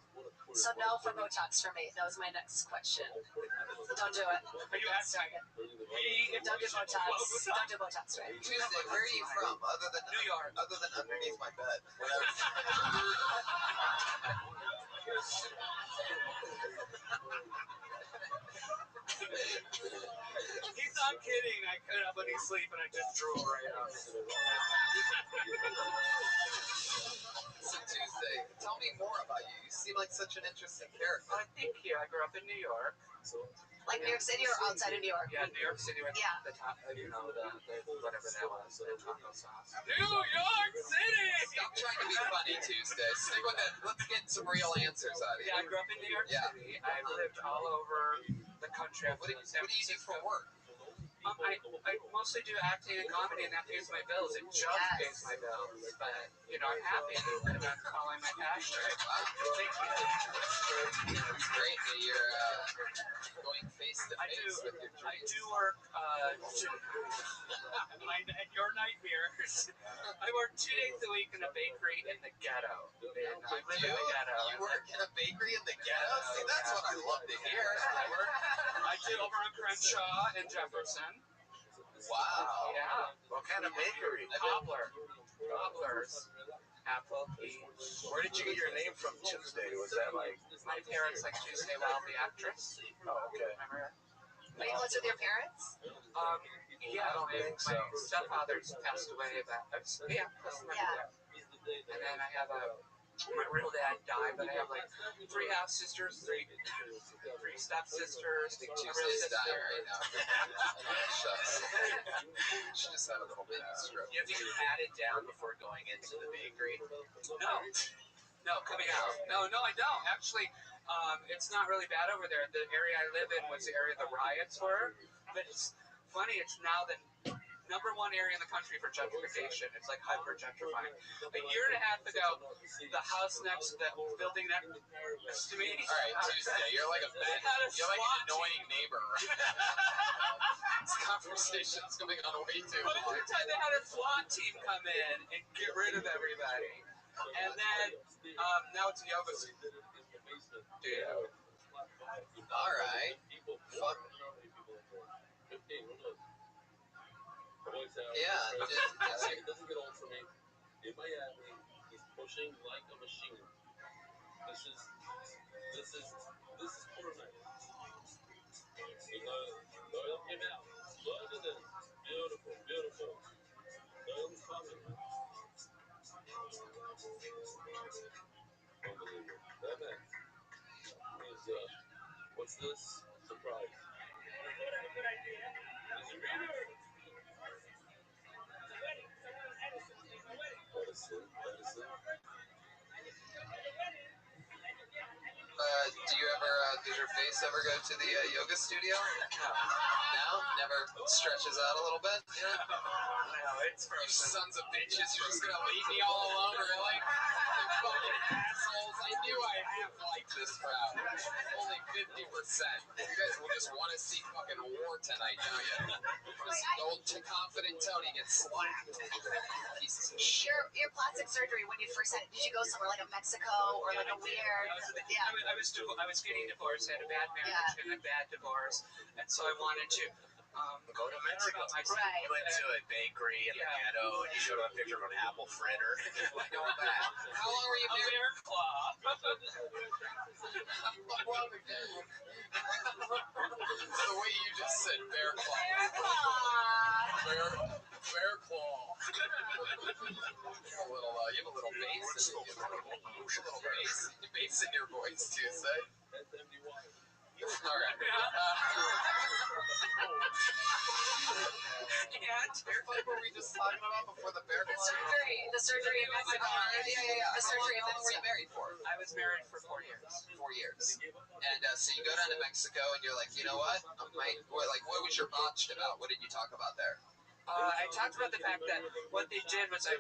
So no for Botox for me. That was my next question. Don't do it. Are you asking? Don't do Botox. Don't do Botox, right? Tuesday, where are you from? Other than New York. Other than underneath my bed. I'm kidding. I cut up when he's sleeping. I just drool right up. So Tuesday, tell me more about you. You seem like such an interesting character. Thank you. I grew up in New York. Like New York City or outside of New York? Yeah, New York City with Yeah. the top, the whatever that was, the taco sauce. New York City! Stop trying to be funny, Tuesday. Stick with it. Let's get some real answers out of you. Yeah, I grew up in New York City. I've lived all over the country. What do you do for work? I mostly do acting and comedy, and that pays my bills. It just pays my bills. But, I'm happy, and I'm calling my passion. Wow. Thank you. It's great that you're going face to face with your dreams. I do work, your nightmares. I work 2 days a week in a bakery in the ghetto. And I live in the ghetto. You work in a bakery in the ghetto? See, that's what I love to hear. I do over on Crenshaw and Jefferson. Wow. Yeah. What kind of bakery? Cobblers. Apple, peach. Where did you get your name from, Tuesday? Was that like... My parents like Tuesday Wild, the actress. Oh, okay. Remember that? Are you close with your parents? Yeah, my stepfather's passed away, but yeah, plus my dad. And then I have my real dad died, but I have like 3 half sisters, 3 stepsisters. I think Tuesday's dying right now. She just had a little baby stroke. You have to pat it down before going into the bakery? No, coming out. No, I don't. Actually, it's not really bad over there. The area I live in was the area the riots were. But it's funny, it's now the #1 area in the country for gentrification. It's like hyper gentrifying. A year and a half ago, the house next to the building next to me. All right, Tuesday, you're like you're like an annoying neighbor. This conversation's going on way too long. But every time they had a SWAT team come in and get rid of everybody. And then now it's a yoga studio. All right. Fuck. Yeah. It doesn't get old for me. In Miami, he's pushing like a machine. This is perfect. Doyle came out. Look at this. Beautiful. Doyle's coming. Unbelievable. That man is, what's this? Surprise. Good idea. Is it reader? Do you ever, does your face ever go to the yoga studio? No? Never stretches out a little bit? No, it's You sons of bitches, you're just gonna leave me all alone, really? You fucking assholes. I knew I half liked this crowd. Only 50%. You guys will just want to see fucking war tonight, don't you? This old confident Tony gets slapped. Pieces of shit. Your plastic surgery, when you first had it, did you go somewhere like a Mexico or like a weird... I was getting divorced. I had a bad marriage and a bad divorce. And so I wanted to go to Mexico. Right. You went to a bakery in the ghetto and you showed up a picture of an apple fritter. I know that. How long were you married? Bear claw. The way you just said bear claw. Bear claw. Bear claw. You have a little bass. You have a little bass in your voice, Tuesday. All right. And what were we just talking about before the bear club? The surgery in Mexico. Yeah. The surgery in How long were you Mexico. married for? I was married for 4 years. 4 years. And so you go down to Mexico and you're like, you know what? What was your botched about? What did you talk about there? I talked about the fact that what they did was I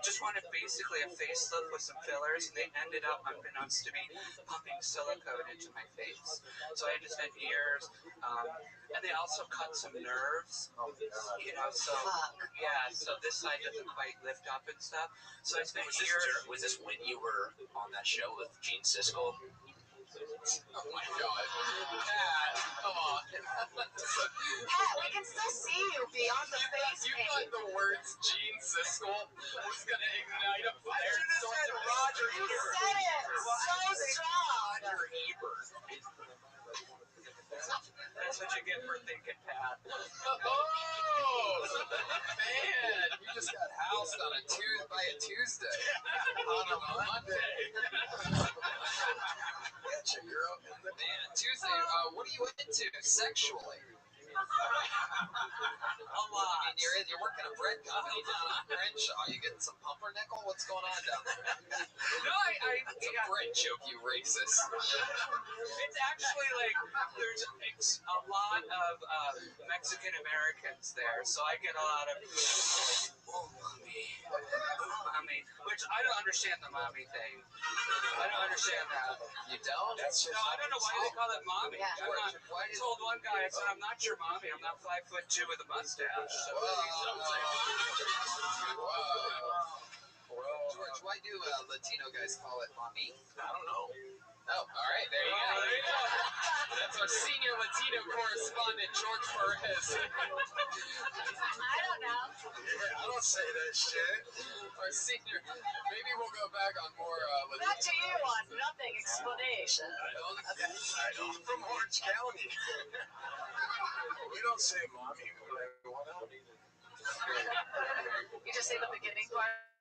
just wanted basically a facelift with some fillers, and they ended up, unbeknownst to me, pumping silicone into my face. So I had to spend years, and they also cut some nerves, so yeah, so this side doesn't quite lift up and stuff. So I spent years. Was this when you were on that show with Gene Siskel? Oh my God. Pat, come on. Pat, we can still see you beyond the face You paint. thought the words Gene Siskel was going to ignite a fire? You just said Roger You Ebert. said it so strong. Roger Ebert. That's what you get for thinking, Pat. Oh, man. You just got housed on by a Tuesday. On a Monday. Getcha, girl. Man, Tuesday, what are you into sexually? A lot. I mean, you're working a bread company down in Crenshaw. You getting some pumpernickel? What's going on down there? No, It's a bread joke, you racist. It's actually like there's a lot of Mexican Americans there, so I get a lot of mommy, which I don't understand the mommy thing. I don't understand that. You don't? No, I don't know why they call it mommy. Yeah. I told one guy, I said, I'm not your mommy. I'm not 5'2" with a mustache. So George, why do Latino guys call it mommy? I don't know. Oh, all right, there you go. That's our senior Latino correspondent, George Perez. I don't know. Yeah, I don't say that shit. Our senior. Maybe we'll go back on more Latino. Back to you on nothing explanation. I'm from Orange County. We don't say mommy. We're like, what up? You just say the beginning part.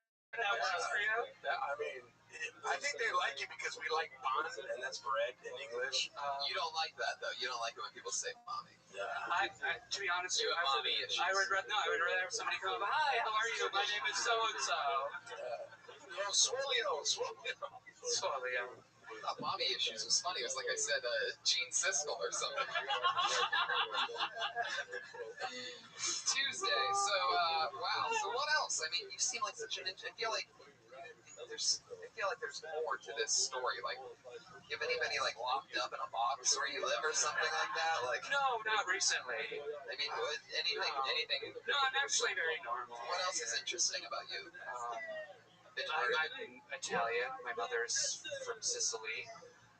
that works for you? I mean, I think they like it because we like bond, and that's bread in English. You don't like that, though. You don't like it when people say mommy. To be honest with you, mommy issues. I would rather have somebody come up, hi, how are you? My name is so-and-so. Swolio. Swolio. I thought mommy issues was funny. It was like I said, Gene Siskel or something. Tuesday. So, wow. So what else? I mean, you seem like such an... I feel like there's more to this story. Like, you have anybody like locked up in a box where you live or something like that? Like, No, not recently. I mean, anything. No, I'm actually very normal. What else is interesting about you? I'm Italian. My mother's from Sicily.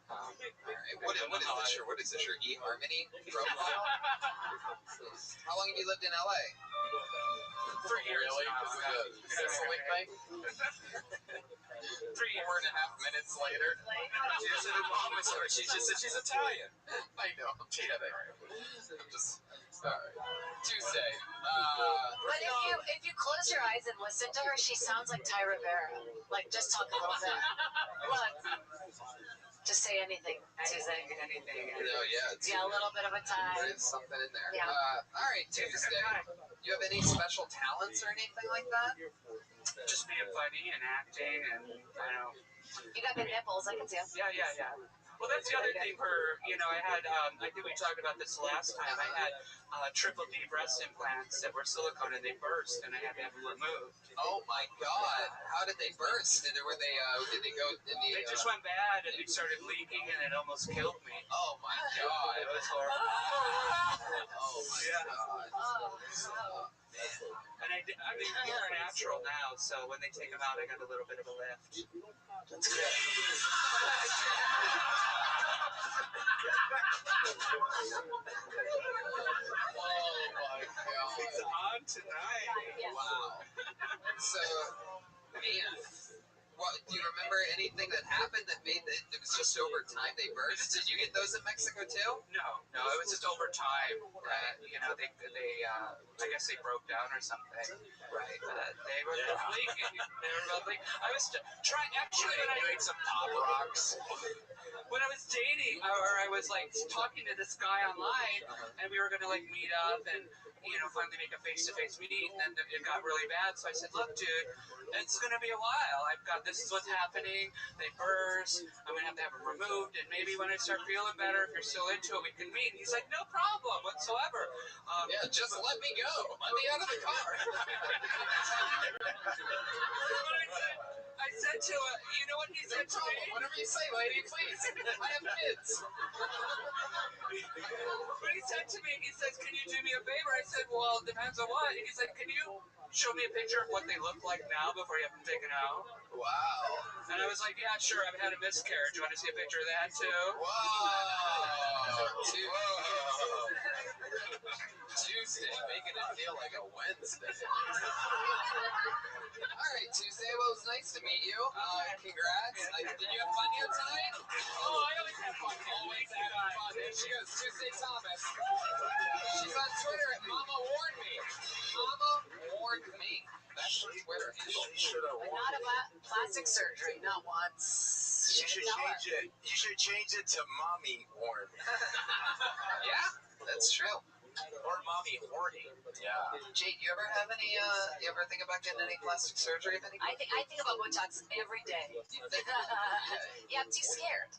All right. What is this? Your eHarmony profile? How long have you lived in LA? 3 years Really? now. With the Sicily thing? 3 years. 4.5 minutes later. She just said mom is her. She just said she's Italian. I know. I'm kidding. All right. Tuesday. But if you close your eyes and listen to her, she sounds like Ty Rivera. Like, just talk a little bit. Look. Just say anything, Tuesday. Anything. Yeah, a little bit of a tie. There's something in there. Yeah. All right, Tuesday. You have any special talents or anything like that? Just being funny and acting and, I don't know. You got the nipples, I can see them. Yeah. Well, that's the other thing I had, I think we talked about this last time. I had triple D breast implants that were silicone and they burst and I had to have them removed. Oh my God! How did they burst? Did they go in the? They just went bad and it started leaking and it almost killed me. Oh my God! It was horrible. Oh my God! And I mean, they're natural now, so when they take them out, I got a little bit of a lift. That's good. Oh my God! It's on tonight. Wow. So, man, do you remember anything that happened that made it was just over time they burst? Did you get those in Mexico too? No, it was just over time that, they I guess they broke down or something. Right. They were both leaking. They were both leaking. I was trying, actually, when You ate some Pop Rocks. when I was dating, or I was like talking to this guy online, and we were gonna like meet up and finally make a face-to-face meeting, and then it got really bad. So I said, "Look, dude, it's gonna be a while. I've got this is what's happening. They burst. I'm gonna have to have them removed, and maybe when I start feeling better, if you're still into it, we can meet." And he's like, "No problem whatsoever." Yeah, just let me go. Let me out of the car. I said to her, you know what he said to me? Whatever you say, lady, please. I have kids. But he said to me, he says, "Can you do me a favor?" I said, "Well, it depends on what." He's like, "Can you show me a picture of what they look like now before you have them taken out?" Wow. And I was like, "Yeah, sure. I've had a miscarriage. You want to see a picture of that too?" Whoa. Tuesday, making it feel like a Wednesday. All right, Tuesday. Well, it was nice to meet you. Congrats. Did you have fun here tonight? Oh, I always have fun. Always have fun. There she goes, Tuesday Thomas. She's on Twitter at Mama Warned Me. Mama Warned Me. That's her Twitter handle. But not about plastic surgery, not once. You should change it. You should change it to Mommy Warned Me. Yeah, that's true. Or Mommy Horny. Yeah. Jade, you ever have any, you ever think about getting any plastic surgery of any kind? I think about Botox every day. You think? Yeah, I'm too scared.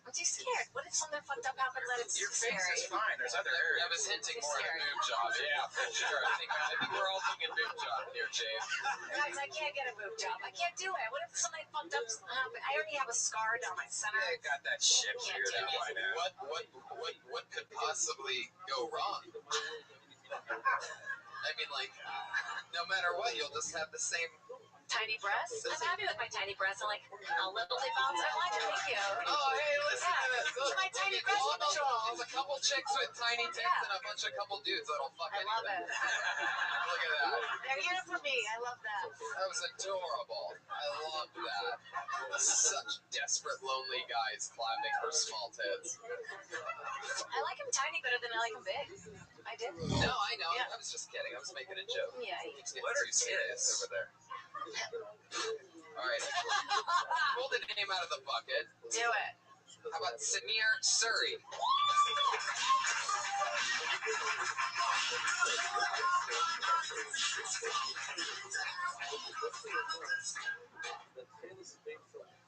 What if something fucked up happens that it's Your too face scary? is fine. There's other areas. I was hinting more at a boob job. Yeah, for sure. I think we're all thinking boob job here, Jade. Guys, I can't get a boob job. I can't do it. What if something fucked up happened? I already have a scar down my center. I got that shit figured out by now. What could possibly go wrong? I mean, like, no matter what, you'll just have the same Tiny breasts? I'm happy with my tiny breasts. I'm like, a little they bounce. I like it. Thank you. Oh, hey, listen to this. Look, my tiny breast patrol. There's a couple chicks with tiny tits and a bunch of couple dudes that'll fuck I love it. Look at that. They're here for me. I love that. That was adorable. I love that. Such desperate, lonely guys clapping for small tits. I like them tiny better than I like them big. I did. No, I know. Yeah. I was just kidding. I was making a joke. Yeah. It's getting too serious over there. All right. Pull the name out of the bucket. Do it. How about Samir Suri?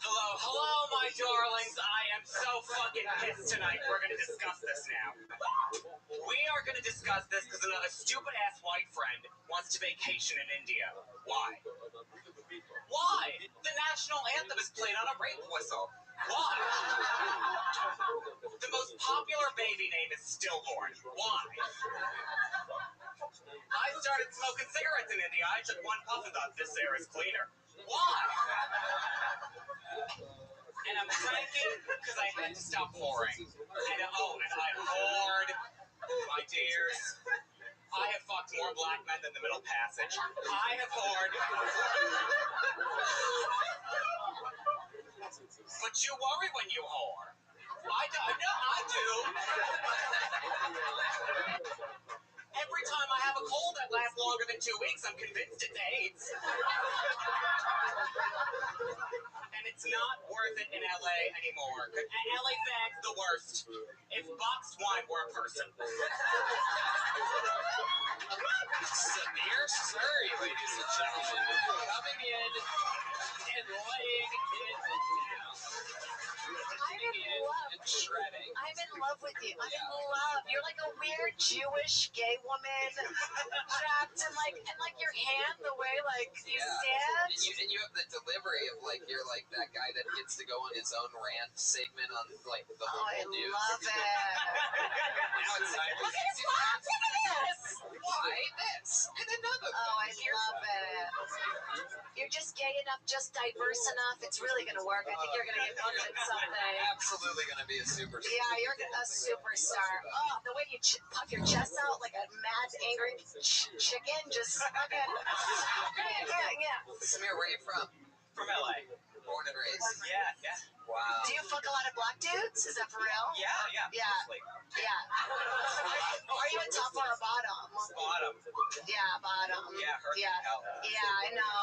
Hello, my darlings. I am so fucking pissed tonight. We're gonna discuss this now. We are gonna discuss this because another stupid-ass white friend wants to vacation in India. Why? The national anthem is played on a rape whistle. Why? The most popular baby name is Stillborn. Why? I started smoking cigarettes in India. I took one puff and thought, this air is cleaner. Why? And I'm cranking because I had to stop whoring. And I whored. My dears, I have fucked more black men than the Middle Passage. I have whored. But you worry when you whore. I do. Every time I have a cold that lasts longer than 2 weeks, I'm convinced it's AIDS. And it's not worth it in LA anymore. LA bag's the worst. If boxed wine were a person. Samir Suri, ladies and gentlemen, coming in and laying it down. I'm in love. And shredding. I'm in love with you. I'm in love. You're like a weird Jewish gay woman trapped in like your hand, the way like you stand. And you have the delivery of like you're like that guy that gets to go on his own rant segment on like the whole news. Love it. Now it's time. Look at his laugh. Look at this. Why this? And another thing. Oh, I love it. You're just gay enough, just diverse enough. It's really gonna work. I think you're gonna get booked in something. Absolutely gonna be a superstar. Yeah, you're a superstar. Oh, the way you puff your chest out like a mad, angry chicken, just fucking. Yeah. Samir, where are you from? From LA. born and raised. Yeah. Wow. Do you fuck a lot of black dudes? Is that for real? Yeah. Yeah. Mostly. Yeah. Are you a top or a bottom? Bottom. Yeah, bottom. Yeah, hurt Yeah. hell. Yeah, I know.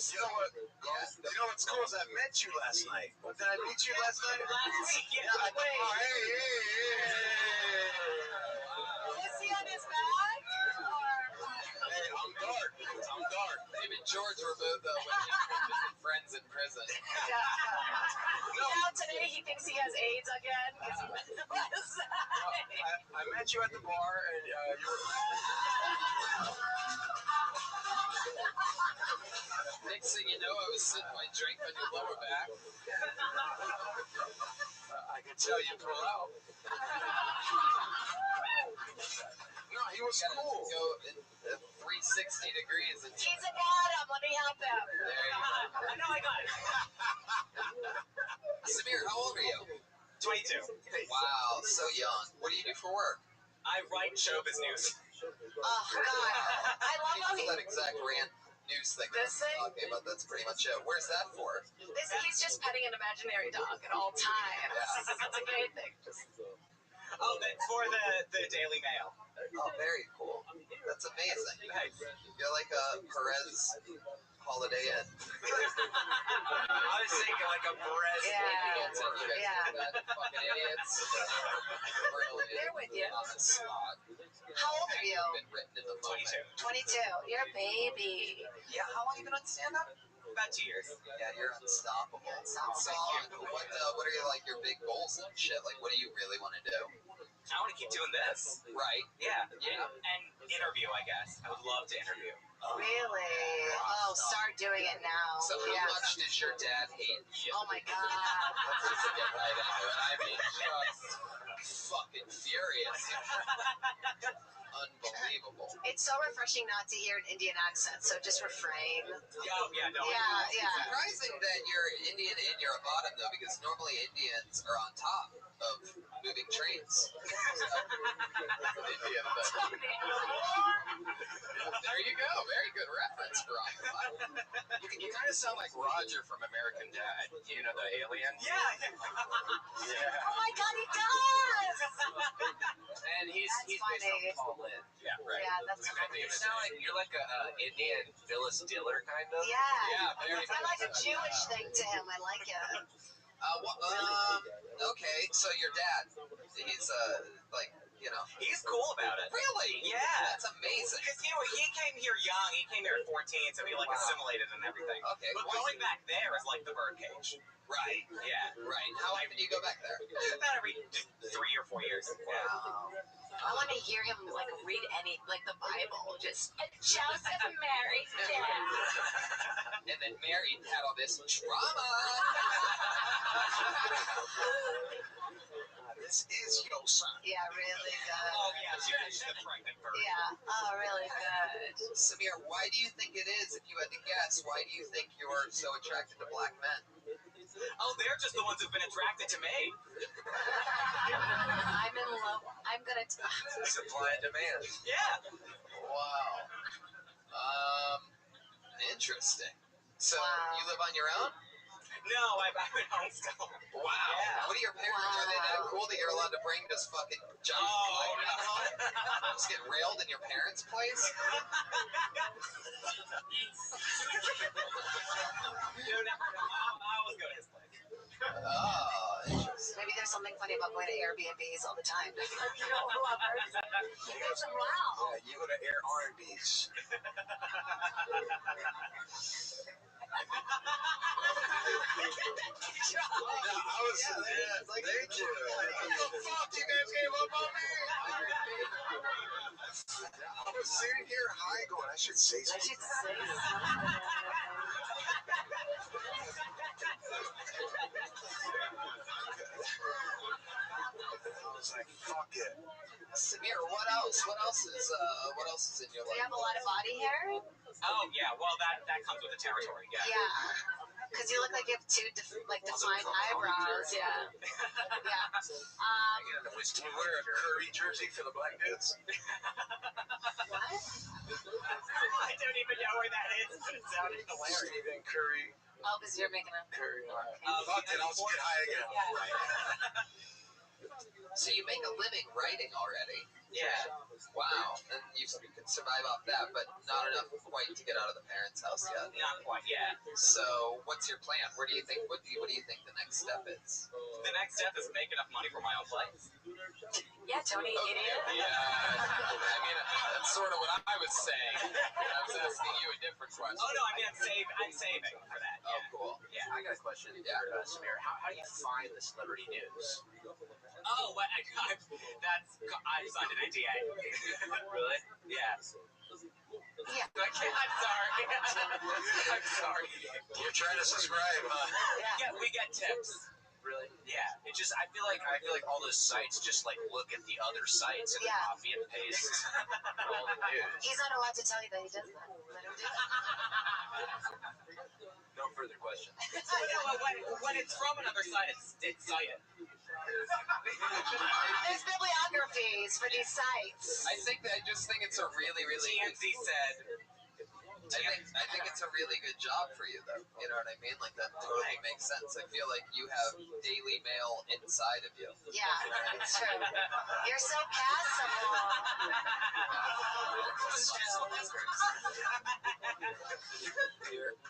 You know what? You know what's cool is I met you last night. Did I meet you last night? Last week, yeah. At the bar. Hey. Is he on his back? Hey, I'm dark. Him and George were both friends in prison. Now today he thinks he has AIDS again. I met you at the bar and you were... Next thing you know, I was sitting my drink on your lower back. I can tell you pull out. No, he was cool. Go in 360 degrees. And He's a bottom. Let me help him. there you go. I know I got it. Samir, how old are you? 22. Wow, so young. What do you do for work? I write showbiz news. Oh, God. I love how he... That exact rant news thing that This I'm thing? talking about. That's pretty much it. Where's that for? He's just petting an imaginary dog at all times. It's a great thing. Oh, that's for the Daily Mail. Oh, very cool. That's amazing. Thanks. You're like a Perez Holiday Inn. I was thinking like a Perez. Yeah. You guys know that, fucking idiots. Really, They're with you. I'm a slog. How old are you? Been written in the moment. 22. You're a baby. Yeah, how long you been on stand-up? About 2 years. Yeah, you're unstoppable. So, what are your, like, your big goals and shit? Like, what do you really want to do? I want to keep doing this. Right. Yeah. And interview, I guess. I would love to interview. Really? Oh, start doing it now. So how much does your dad hate you? Oh, my God. Let's just get right into it. I mean, just fucking furious. Unbelievable. It's so refreshing not to hear an Indian accent, so just refrain. Yeah. It's surprising that you're Indian and you're a bottom, though, because normally Indians are on top of moving trains. Indian, but... There you go. Very good reference, Rob. You kind of sound like Roger from American Dad. You know the alien? Yeah. Oh, my God, he does! And he's based on Paul Lynn. Yeah, right. Yeah, that's funny. You sound like you're like a Indian Phyllis Diller kind of. Yeah. very I like a Jewish thing to him. I like it. Okay, so your dad, he's like, you know, He's cool about it. Really? Yeah. That's amazing. Because he came here young. He came here at 14, so he assimilated and everything. Okay. But going back there is like the birdcage. Right. Yeah. Right. How often do you go back there? About every 3 or 4 years. Wow. I want to hear him read the Bible. Just Joseph married Dad. And then Mary had all this drama. This is your son. yeah, really good. Oh, yeah. She's the pregnant bird. Yeah. Oh, really good. Samir, why do you think it is, if you had to guess, why do you think you're so attracted to black men? Oh, they're just the ones who've been attracted to me. I'm in love. I'm gonna. Supply and demand. Yeah. Wow. Interesting. So, Wow. you live on your own? No, I'm at home still. Wow. Yeah. What are your parents? Are they that cool that you're allowed to bring just fucking junk like home? Just get railed in your parents' place? I always go to his place. Oh, interesting. Maybe there's something funny about going to Airbnbs all the time. You know, lovers. You guys are wow. Yeah, you go to Air R&B's. I was. Thank you. What the fuck? You guys gave up on me? I was sitting here high going, I should say something. I was like, fuck it. Samir, what else? What else is in your Do life? you have a lot of body hair? Oh, yeah. Well, that comes with the territory. Yeah. Yeah. Because you look like you have two defined eyebrows. Yeah. Yeah. Do you wear a Curry jersey for the black dudes? What? I don't even know where that is, but it sounded hilarious. Stephen Curry. Oh, because you're making a Curry. Fuck it, I'll get high again. So you make a living writing already? Yeah. Wow. And you can survive off that, but not enough quite to get out of the parents' house yet. Not quite yet. So what's your plan? What do you think the next step is? The next step is make enough money for my own place. Yeah, Tony, idiot. Yeah. I mean, that's sort of what I was saying. I was asking you a different question. Oh no, I mean I'm saving for that. Oh, cool. Yeah. I got a question for Samir. How do you find the celebrity news? Oh, what? I signed an NDA. Really? Yeah. Yeah. I'm sorry. I'm sorry. You're trying to subscribe, huh? Yeah, we get tips. Really? Yeah. It just I feel like all those sites just like look at the other sites and copy and paste all the news. He's not allowed to tell you that he does that. Let him do it. No further questions. When it's from another site, it's cited. There's bibliographies for these sites. I just think it's a really, really TMZ said. I think it's a really good job for you, though. You know what I mean? Like, that totally makes sense. I feel like you have Daily Mail inside of you. Yeah, it's true. You're so passable.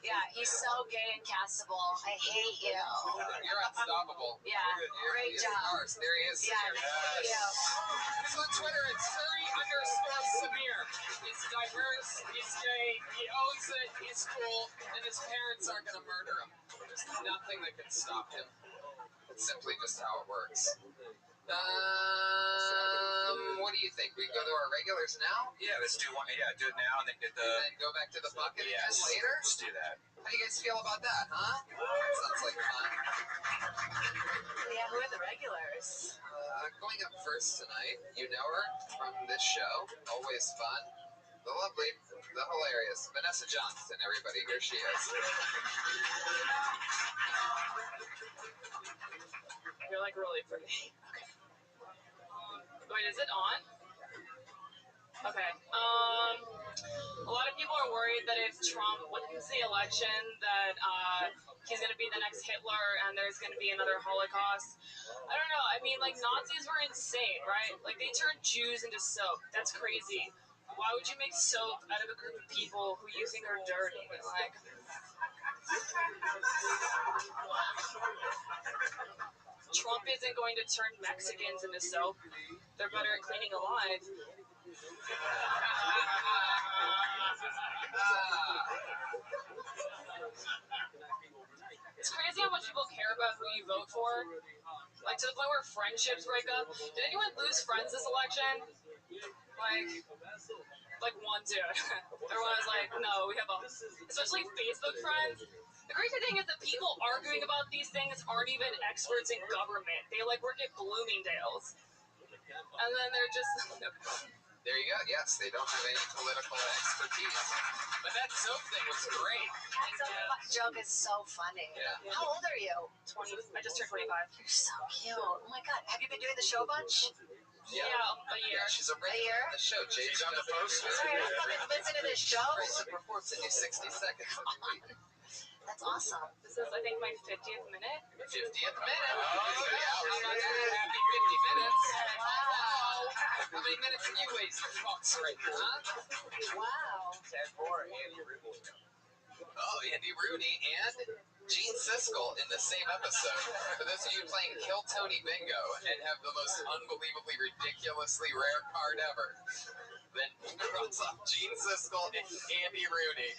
Yeah, he's so gay and castable. I hate you. You're unstoppable. Yeah, great job. There he is. Yeah, thank you. So on Twitter, it's Surrey_Samir. He's diverse, he's gay, he owns it, he's cool, and his parents aren't going to murder him. There's nothing that can stop him. It's simply just how it works. What do you think? We go to our regulars now? Yeah, let's do one. Yeah, do it now and then get the. And then go back to the bucket again later? Let's do that. How do you guys feel about that, huh? Sounds like fun. Yeah, who are the regulars? Going up first tonight, you know her from this show. Always fun. The lovely, the hilarious Vanessa Johnston, everybody. Here she is. You're like really pretty. Okay. Wait, is it on? Okay. A lot of people are worried that if Trump wins the election, that he's going to be the next Hitler and there's going to be another Holocaust. I don't know. I mean, like, Nazis were insane, right? Like, they turned Jews into soap. That's crazy. Why would you make soap out of a group of people who you think are dirty? Like, Trump isn't going to turn Mexicans into soap. They're better at cleaning alive. It's crazy how much people care about who you vote for. Like, to the point where friendships break up. Did anyone lose friends this election? Like one dude. Everyone was like, no, we have especially Facebook friends. The crazy thing is that people arguing about these things aren't even experts in government. They like work at Bloomingdale's. And then they're just... There you go. Yes, they don't have any political expertise. But that soap thing was great. That joke is so funny. Yeah. How old are you? 20. I just turned 25. You're so cute. Oh my god. Have you been doing the show a bunch? Yeah, a year. Yeah, she's a regular on the show. She's on the poster. Sorry, I fucking listen to this show. She performs in 60 seconds every week. That's awesome. This is, I think, my 50th minute. 50th minute. Oh, yeah. Happy 50 minutes. Wow. How many minutes have you wasted, fucks, right now, huh? Wow. 10 more, Andy Rooney. Oh, Andy Rooney and Gene Siskel in the same episode. For those of you playing Kill Tony Bingo and have the most unbelievably, ridiculously rare card ever, then runs off Gene Siskel and Andy Rooney.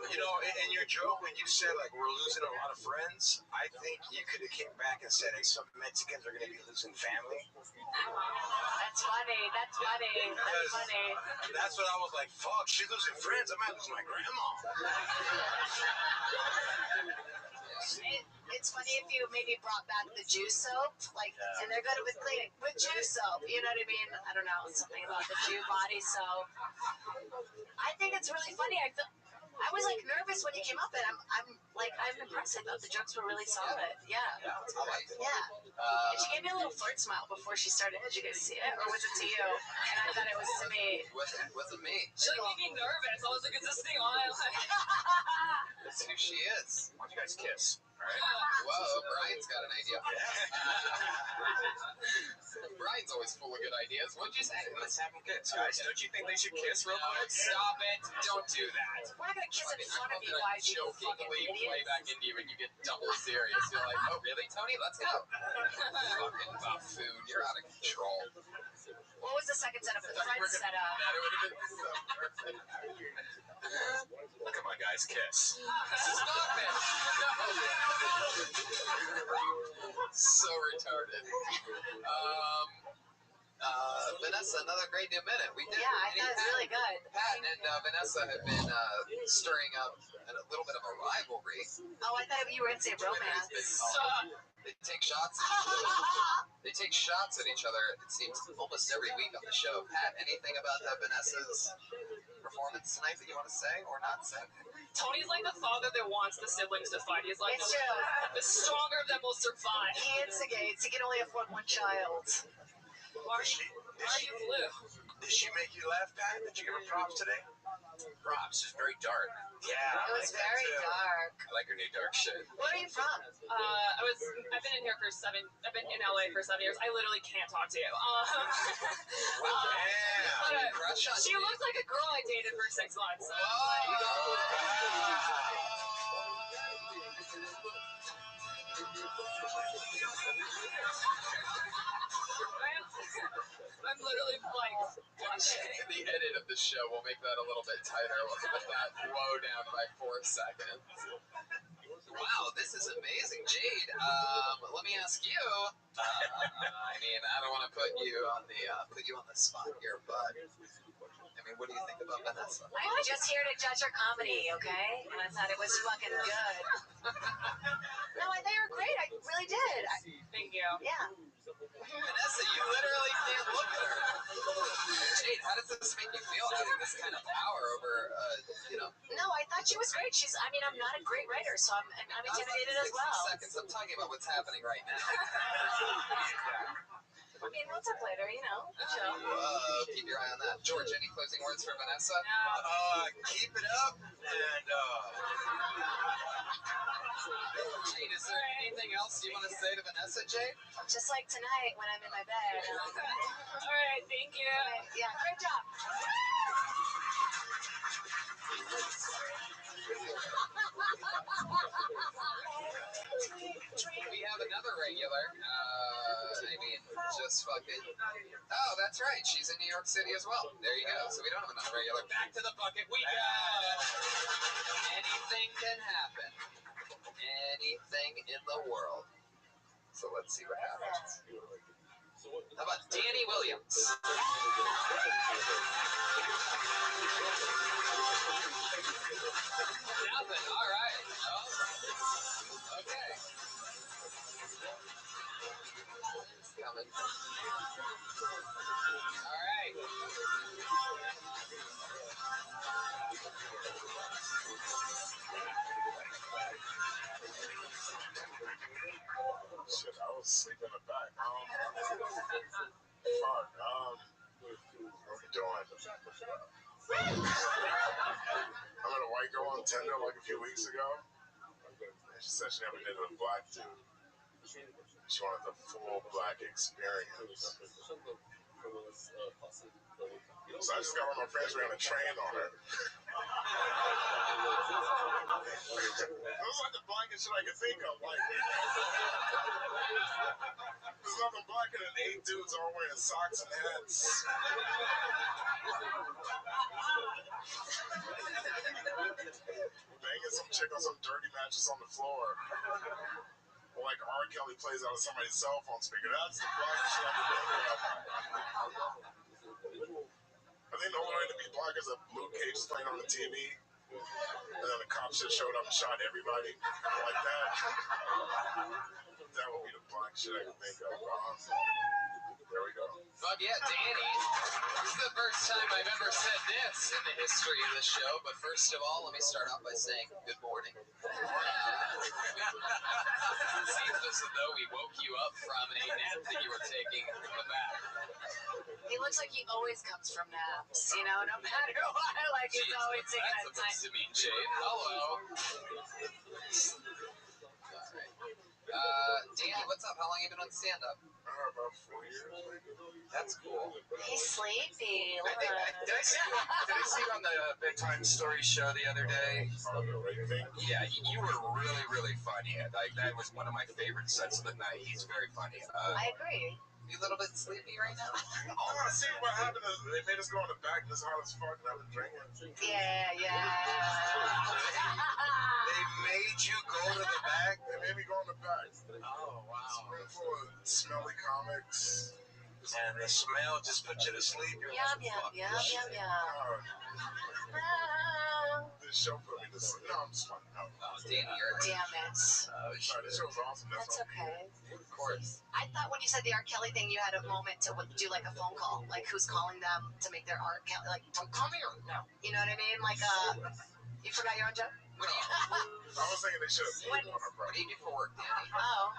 You know, in your joke, when you said, like, we're losing a lot of friends, I think you could have came back and said, hey, some Mexicans are going to be losing family. That's funny. That's funny. That's funny. That's what I was like, fuck, she's losing friends. I might lose my grandma. It's funny if you maybe brought back the Jew soap, like, and they're good with cleaning with Jew soap. You know what I mean? I don't know, something about the Jew body soap. I think it's really funny. I was like nervous when you came up, and I'm impressed. I thought the jokes were really solid. Yeah. I liked it. Yeah. Did you gave me a little flirt smile before she started. Did you guys see it? Or was it to you? And I thought it was to me. It wasn't me. She like made me nervous. I was like, is this thing on? That's who she is. Why don't you guys kiss? All right. Whoa, Brian's got an idea. Brian's always full of good ideas. What'd you say? Let's have them kiss, guys. Don't you think they should kiss real quick? Stop it. Don't do that. We're not gonna kiss in front of you I'm guys, you fucking jokingly play idiots. back into you and you get double serious. You're like, oh, really, Tony? Let's go. Fucking buffoon. You're out of control. What was the second setup? The front setup. That would have been so perfect. Come on, guys, kiss. Stop it. So retarded. Vanessa, another great new minute. We did. Yeah, I thought it was really good. Pat and Vanessa have been stirring up a little bit of a rivalry. Oh, I thought you were gonna say romance. They take shots. They take shots at each other. It seems almost every week on the show. Pat, anything about Vanessa's performance tonight that you want to say or not say? Tony's like the father that wants the siblings to fight. He's like, It's true. the stronger of them will survive. He instigates. He can only afford one child. Why are you blue? Did she make you laugh, Pat? Did you give her props today? Props. It's very dark. Yeah. It was very dark. I like her new dark shit. Where are you from? I've been in here for I've been in LA for 7 years. I literally can't talk to you. She looked like a girl I dated for 6 months. I'm literally like blushing. The edit of the show will make that a little bit tighter. We'll put that low down by 4 seconds. Wow, this is amazing, Jade. Let me ask you. I mean, I don't want to put you on the spot here, but I mean, what do you think about Vanessa? I'm just here to judge her comedy, okay? And I thought it was fucking good. No, I thought you were great. I really did. Thank you. Yeah. Vanessa, you literally can't look at her. Jade, how does this make you feel having this kind of power over, No, I thought she was great. I'm not a great writer, so I'm intimidated as well. 60 seconds. I'm talking about what's happening right now. I mean, we'll talk later, Chill. Keep your eye on that. George, any closing words for Vanessa? Keep it up and Jade, is there anything else you want to say to Vanessa, Jade? Just like tonight when I'm in my bed. All right, thank you. Yeah, great job. We have another regular. Just fucking. Oh, that's right. She's in New York City as well. There you go. So we don't have another regular. Back to the bucket we go. Anything can happen. Anything in the world. So let's see what happens. How about Danny Williams? Nothing. All right. Oh. Okay. It's coming. All right. Shit, I was sleeping in the back. Fuck. What are we doing? I met a white girl on Tinder like a few weeks ago. And she said she never did it with a black dude. She wanted the full black experience. So I just got all my friends around and trained on her. It was like the blackest shit I could think of. Like, there's nothing blacker than 8 dudes all wearing socks and hats. Banging some chick on some dirty matches on the floor. Or like R. Kelly plays out of somebody's cell phone speaker. That's the blackest shit I could think of. I think the only way to be black is a Luke Cage is playing on the TV. And then the cops just showed up and shot everybody like that. That would be the black shit I could think of. There we go. Fuck yeah, Danny. This is the first time I've ever said this in the history of the show. But first of all, let me start off by saying good morning. It seems as though we woke you up from a nap that you were taking in the back. He looks like he always comes from naps, you know, no matter what. Like he's always taking That's a supposed time. to mean shave. Hello. Danny, what's up? How long you been on stand-up? About 4 years. That's cool. He's sleepy. Look. Did I see you on the bedtime story show the other day? Oh, the right thing. Yeah, you were really, really funny. Like that was one of my favorite sets of the night. He's very funny. I agree. You a little bit sleepy right now? Oh, see what happened is they made us go in the back and it's hot as fuck and I've been drinking. Yeah. They made you go to the back? They made me go in the back. Oh, wow. Room full of smelly comics. And the smell just put you to sleep. You're Yum. This show put me to sleep. No, I'm just fucking out. Oh, Danny, you're Damn it. No, this show's awesome. That's okay. of course. I thought when you said the R. Kelly thing, you had a moment to do like a phone call, like who's calling them to make their R. Kelly, like come here now. You know what I mean? Like you forgot your own joke. I was thinking they should have put on our What do you do for work, Danny? Oh,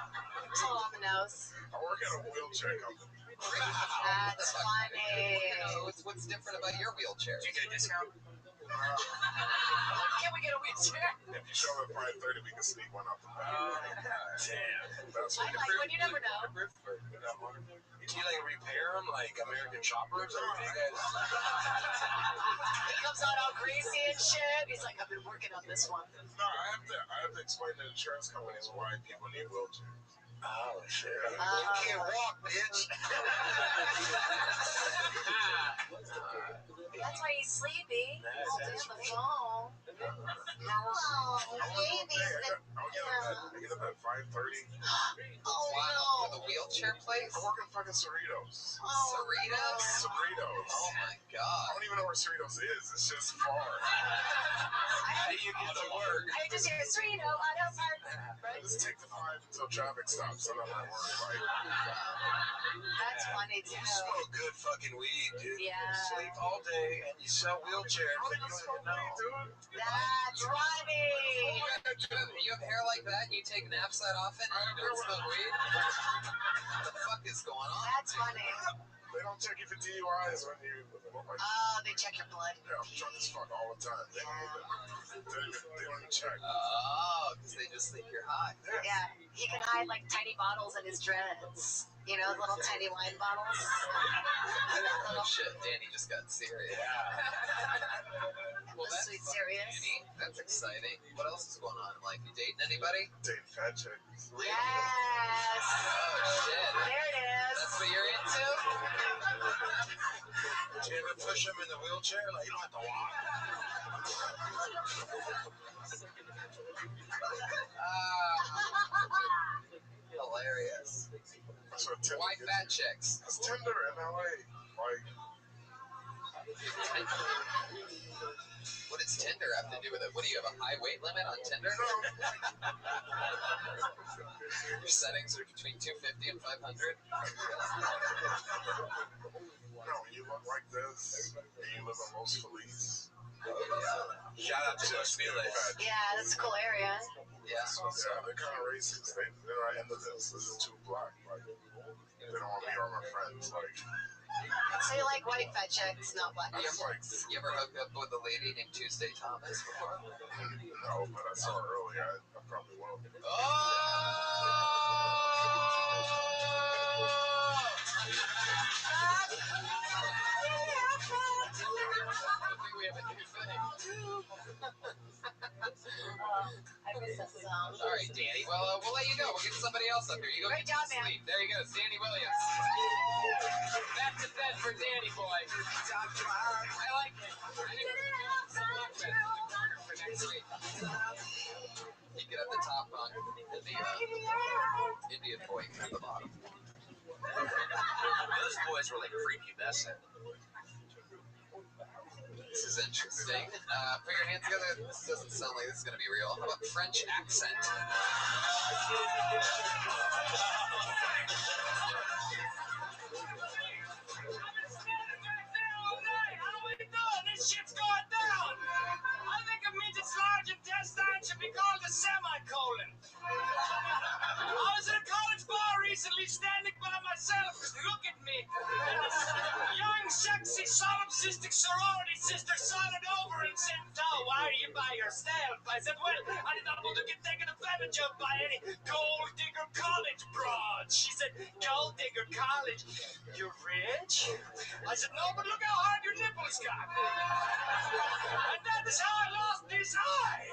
it's a little on the nose. I work at a wheelchair company. That's funny. What's different about your wheelchair? Do you get a discount? Can we get a wheelchair? If you show up at 5:30, we can sneak one out the back. Damn. That's I like when you never know. Do you like repair them like American choppers? Or what do you guys? He comes out all greasy and shit. He's like, I've been working on this one. No, I have to explain to insurance companies why people need wheelchairs. Oh, shit. You can't walk, bitch. That's why he's sleepy. All day on the phone. I get up at 5:30. Oh, For the wheelchair place? I work at fucking Cerritos. Cerritos? Cerritos. Oh my I god. don't even know where Cerritos is. It's just far. How do you get to work? I just hear Cerrito, I don't I just take the 5 until traffic stops and I'm at work. Like, That's funny too. You smoke good fucking weed, dude. Yeah. You sleep all day and you sell wheelchairs and you don't even know. That's funny. You have hair like that and you take naps that often and you don't smoke weed? What the fuck is going on? That's funny. they don't check you for DUIs when you. Like, Oh, they check your blood. yeah, I'm drunk as fuck all the time. They don't even check. Oh, because they just think you're high. Yeah, he can hide like tiny bottles in his dreads. You know, little tiny wine bottles. Oh shit, Danny just got serious. Well, that's Sweet serious. Danny. That's exciting. What else is going on in life? You dating anybody? Dating fat chicks. Yes. Oh shit. There it is. That's what you're into? Do you ever push him in the wheelchair? Like, you don't have to walk. Hilarious. That's what Tinder Why gets fat you. chicks? It's Tinder in LA. Like, What does Tinder have to do with it? What do you have, a high weight limit on Tinder? Your settings are between 250 and 500. no, you look like this, and you live in Los Feliz. Shout out to Los Feliz. Yeah, that's a cool area. Yeah. Yeah, they're kind of racist. They're not into this. This is too black. Like, they don't want me or my friends. Like, So you like white fat chicks, not black. You ever hooked up with a lady named Tuesday Thomas before? no, but I saw her earlier. I probably will. We have a new thing. I miss that song. All right, Danny. Well, we'll let you go. We'll get somebody else up here. You go Great get job, some man. sleep. There you go. It's Danny Williams. Back to bed for Danny boy. I like it. For next week. You can have the top bunk and the Indian boy can have the bottom. Those boys were like creepy best. This is interesting. Put your hands together. This doesn't sound like this is going to be real. How about French accent? This shit's going down. I think a midget's large intestine should be called a semicolon. constantly standing by myself. Look at me. And this young, sexy, solipsistic sorority sister sided over and said, "So, why are you by yourself?" I said, "Well, I did not want to get taken advantage of by any gold digger college broad." She said, "Gold digger college? You're rich?" I said, "No, but look how hard your nipples got." And that is how I lost this eye.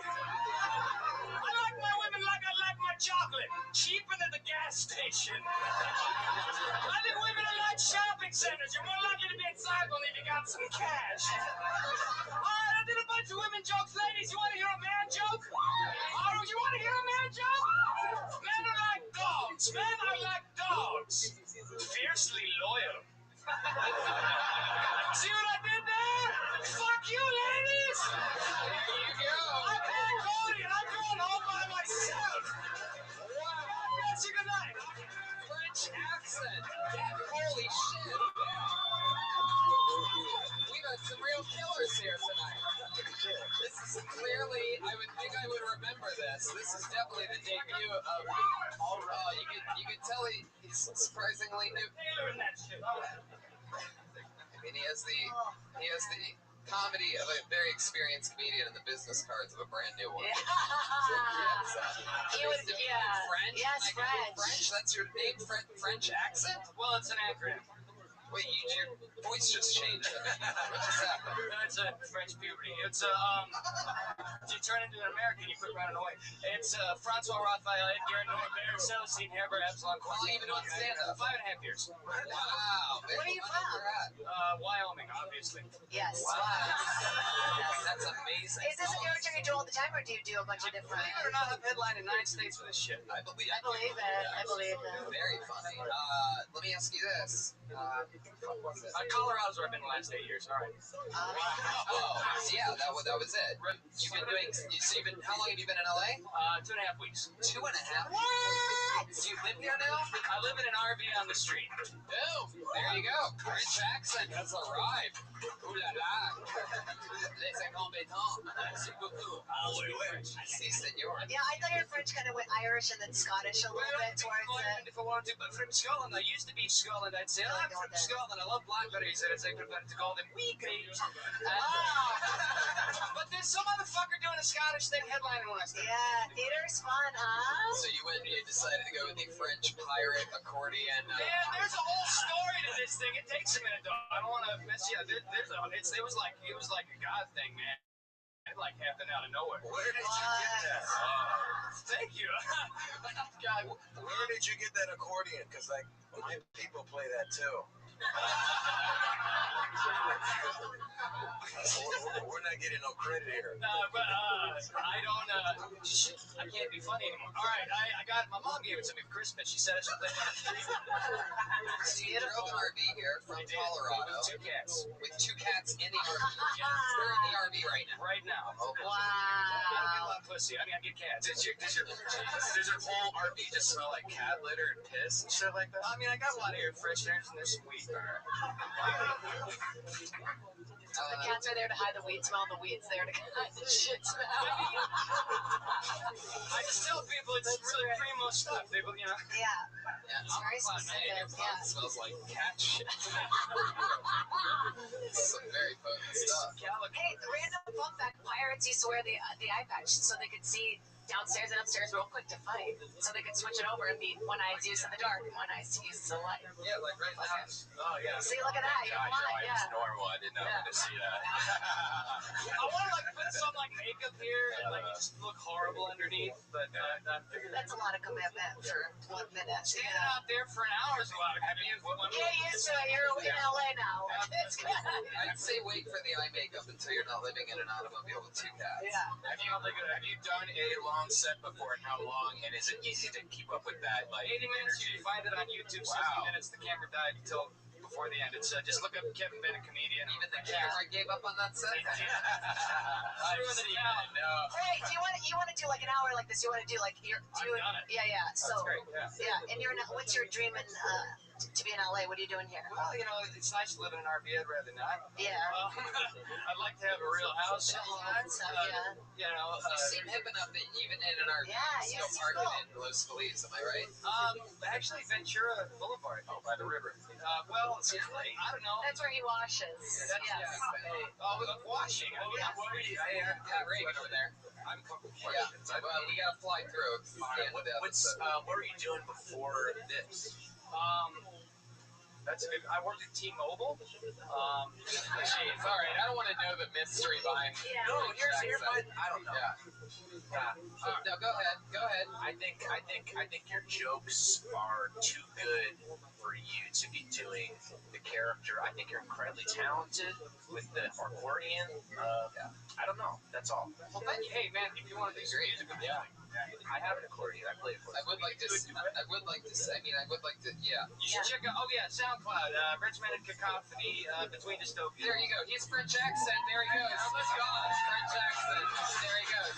I like my women like I like my chocolate, cheaper than the gas station. I think women are like shopping centers. You're more likely to be inside one if you got some cash. All right, I did a bunch of women jokes. Ladies, you want to hear a man joke? Oh, you want to hear a man joke? Men are like dogs. Men are like dogs. Fiercely loyal. See what I did there? Fuck you, ladies! There you go. I'm Pat Cody and I'm going home by myself. Wow. God bless you, good night. French accent. Holy shit. We've had some real killers here tonight. This is clearly, I would think I would remember this. This is definitely the debut of, you could tell he's surprisingly new. I mean, he has the comedy of a very experienced comedian and the business cards of a brand new one. He was, yeah. French? Yes, French. That's your name, French accent? Well, it's an acronym. Wait, your voice just changed. What just happened? It's a French puberty. It's you turn into an American, you quit running away. It's Francois Rothschild, Garrett Norbert, Celestine Herber, Epsilon. How long have you been on stand-up? 5.5 years. Wow. Where are you from? Wyoming, obviously. Yes. Wow. Yes. That's amazing. Is this a character you do all the time, or do you do a bunch of different? Believe it or not, I've headlined in 9 states with this shit. I believe it. I believe it. Very funny. Let me ask you this. Colorado's where I've been the last 8 years. All right. Oh, yeah, that was it. You've been doing. So how long have you been in LA? 2.5 weeks. 2.5. What? Do you live here now? I live in an RV on the street. Boom. There you go. French accent has arrived. Ooh la la. Les incompétents. Merci beaucoup. Oui, oui. Si, senor. Yeah, I thought your French kind of went Irish and then Scottish a little bit towards it. If I wanted to, but from Scotland, I used to be Scotland. I'd say, I'm from Scotland. I love blackberries, and as I prefer to call them, wee grapes. But there's some motherfucker doing a Scottish thing headlining when I started. Yeah, theater's fun, huh? So you decided to go with the French pirate accordion. Man, there's a whole story to this thing. It takes a minute, though. I don't want to mess you up. It was like a god thing, man. It like happened out of nowhere. Where did you get that? Thank you. God, where did you get that accordion? Because like my people play that too. We're not getting no credit here. But I don't. I can't be funny anymore. All right, I got. My mom gave it to me for Christmas. She said it's something. So you drove an RV here from Colorado With 2 cats. with 2 cats in the RV. We're in the RV right now. Right now. Okay. I get a lot of pussy. I mean, I get cats. Does your whole RV just smell like cat litter and piss and shit like that? I mean, I got a lot of air fresheners and there's some weed. The cats are there to hide the weed smell, the weed's there to hide the shit smell. I just tell people it's really primo stuff. They, you know. Yeah. It's very specific. Your pond smells like cat shit. Some very potent stuff. Hey, random fun fact: pirates used to wear the eye patch so they could see downstairs and upstairs real quick to fight, so they could switch it over and be one eye's used in the dark and one eye's used in the light. Yeah, like right now. Oh, yeah. See, look at that. You're blind, It's yeah. normal. I didn't know to see that. I want to like put some like makeup here and like just look horrible underneath, but not figured. That's a lot of commitment for 1 minute. Standing out there for an hour is a lot of commitment. Get used to it. You're in LA now. It's good. I'd say wait for the eye makeup until you're not living in an automobile with 2 cats. Yeah. Have you done a long set before, and how long? And is it easy to keep up with that? Like 80 minutes. You can find it on YouTube. 60 minutes. The camera died until before the end. It's just look up Kevin Bennett comedian. Even the camera gave up on that set. Threw in the towel. Hey, do you want to do like an hour like this? You want to do like your I've done it. Yeah. So That's great. Yeah. yeah, and what's your dream in to be in LA? What are you doing here? Well, it's nice to live in an RV. I'd rather not. Yeah. I'd like to have a real house sometime. Yeah. You seem hip enough that even in an RV, Yeah, you still parking in Los Feliz, am I right? Actually, Ventura Boulevard. Oh, by the river. Well, I don't know. That's where he washes. Yes. Washing. Pat Reagan over there. I'm a couple questions. Yeah. Well, we gotta fly through. What were you doing before this? That's a good. I worked at T-Mobile. Jeez, all right. I don't want to know the mystery behind. Yeah. No, here's my. I don't know. No, go ahead. Go ahead. I think your jokes are too good for you to be doing the character. I think you're incredibly talented with the accordion. I don't know. That's all. Well, thank you. Hey, man, if you want to do Great. Yeah. I have an accordion. I play it for you. I would like to. Yeah. You should check out. Oh yeah, SoundCloud. Regimented Cacophony between dystopias. There you go. He's French accent. There he goes. Oh my gosh, French accent. There he goes.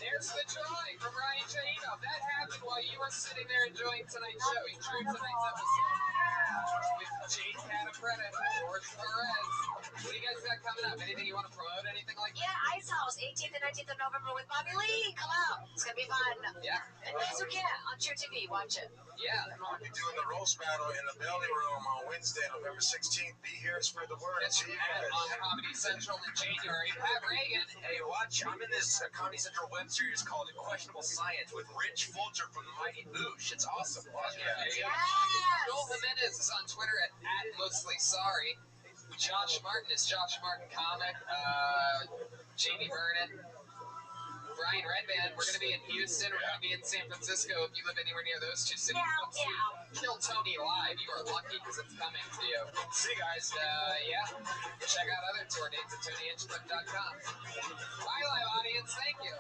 There's the drawing from Ryan Chaino. That happened while you were sitting there enjoying tonight's show. He drew tonight's episode. With Jade Catapretta and George Perez. What do you guys got coming up? Anything you want to promote? Anything like that? Yeah, Ice House, 18th and 19th of November with Bobby Lee. Come out. It's going to be fun. Yeah. And those who can, on True TV, watch it. Yeah. I'll be doing the roast battle in the Belly Room on Wednesday, November 16th. Be here and spread the word. That's See you and on guys. Comedy Central in January. Pat Reagan. Hey, watch. I'm in this Comedy Central web series called Questionable Science with Rich Fulcher from the Mighty Boosh. It's awesome. Watch it. Joel Jimenez is on Twitter at Mostly Sorry. Josh Martin is Josh Martin Comic. Jamie Vernon. Brian Redband. We're going to be in Houston. We're going to be in San Francisco. If you live anywhere near those two cities, Kill Tony Live. You are lucky because it's coming to you. See you guys. Check out other tour dates at TonyHinchcliffe.com. Bye, live audience. Thank you.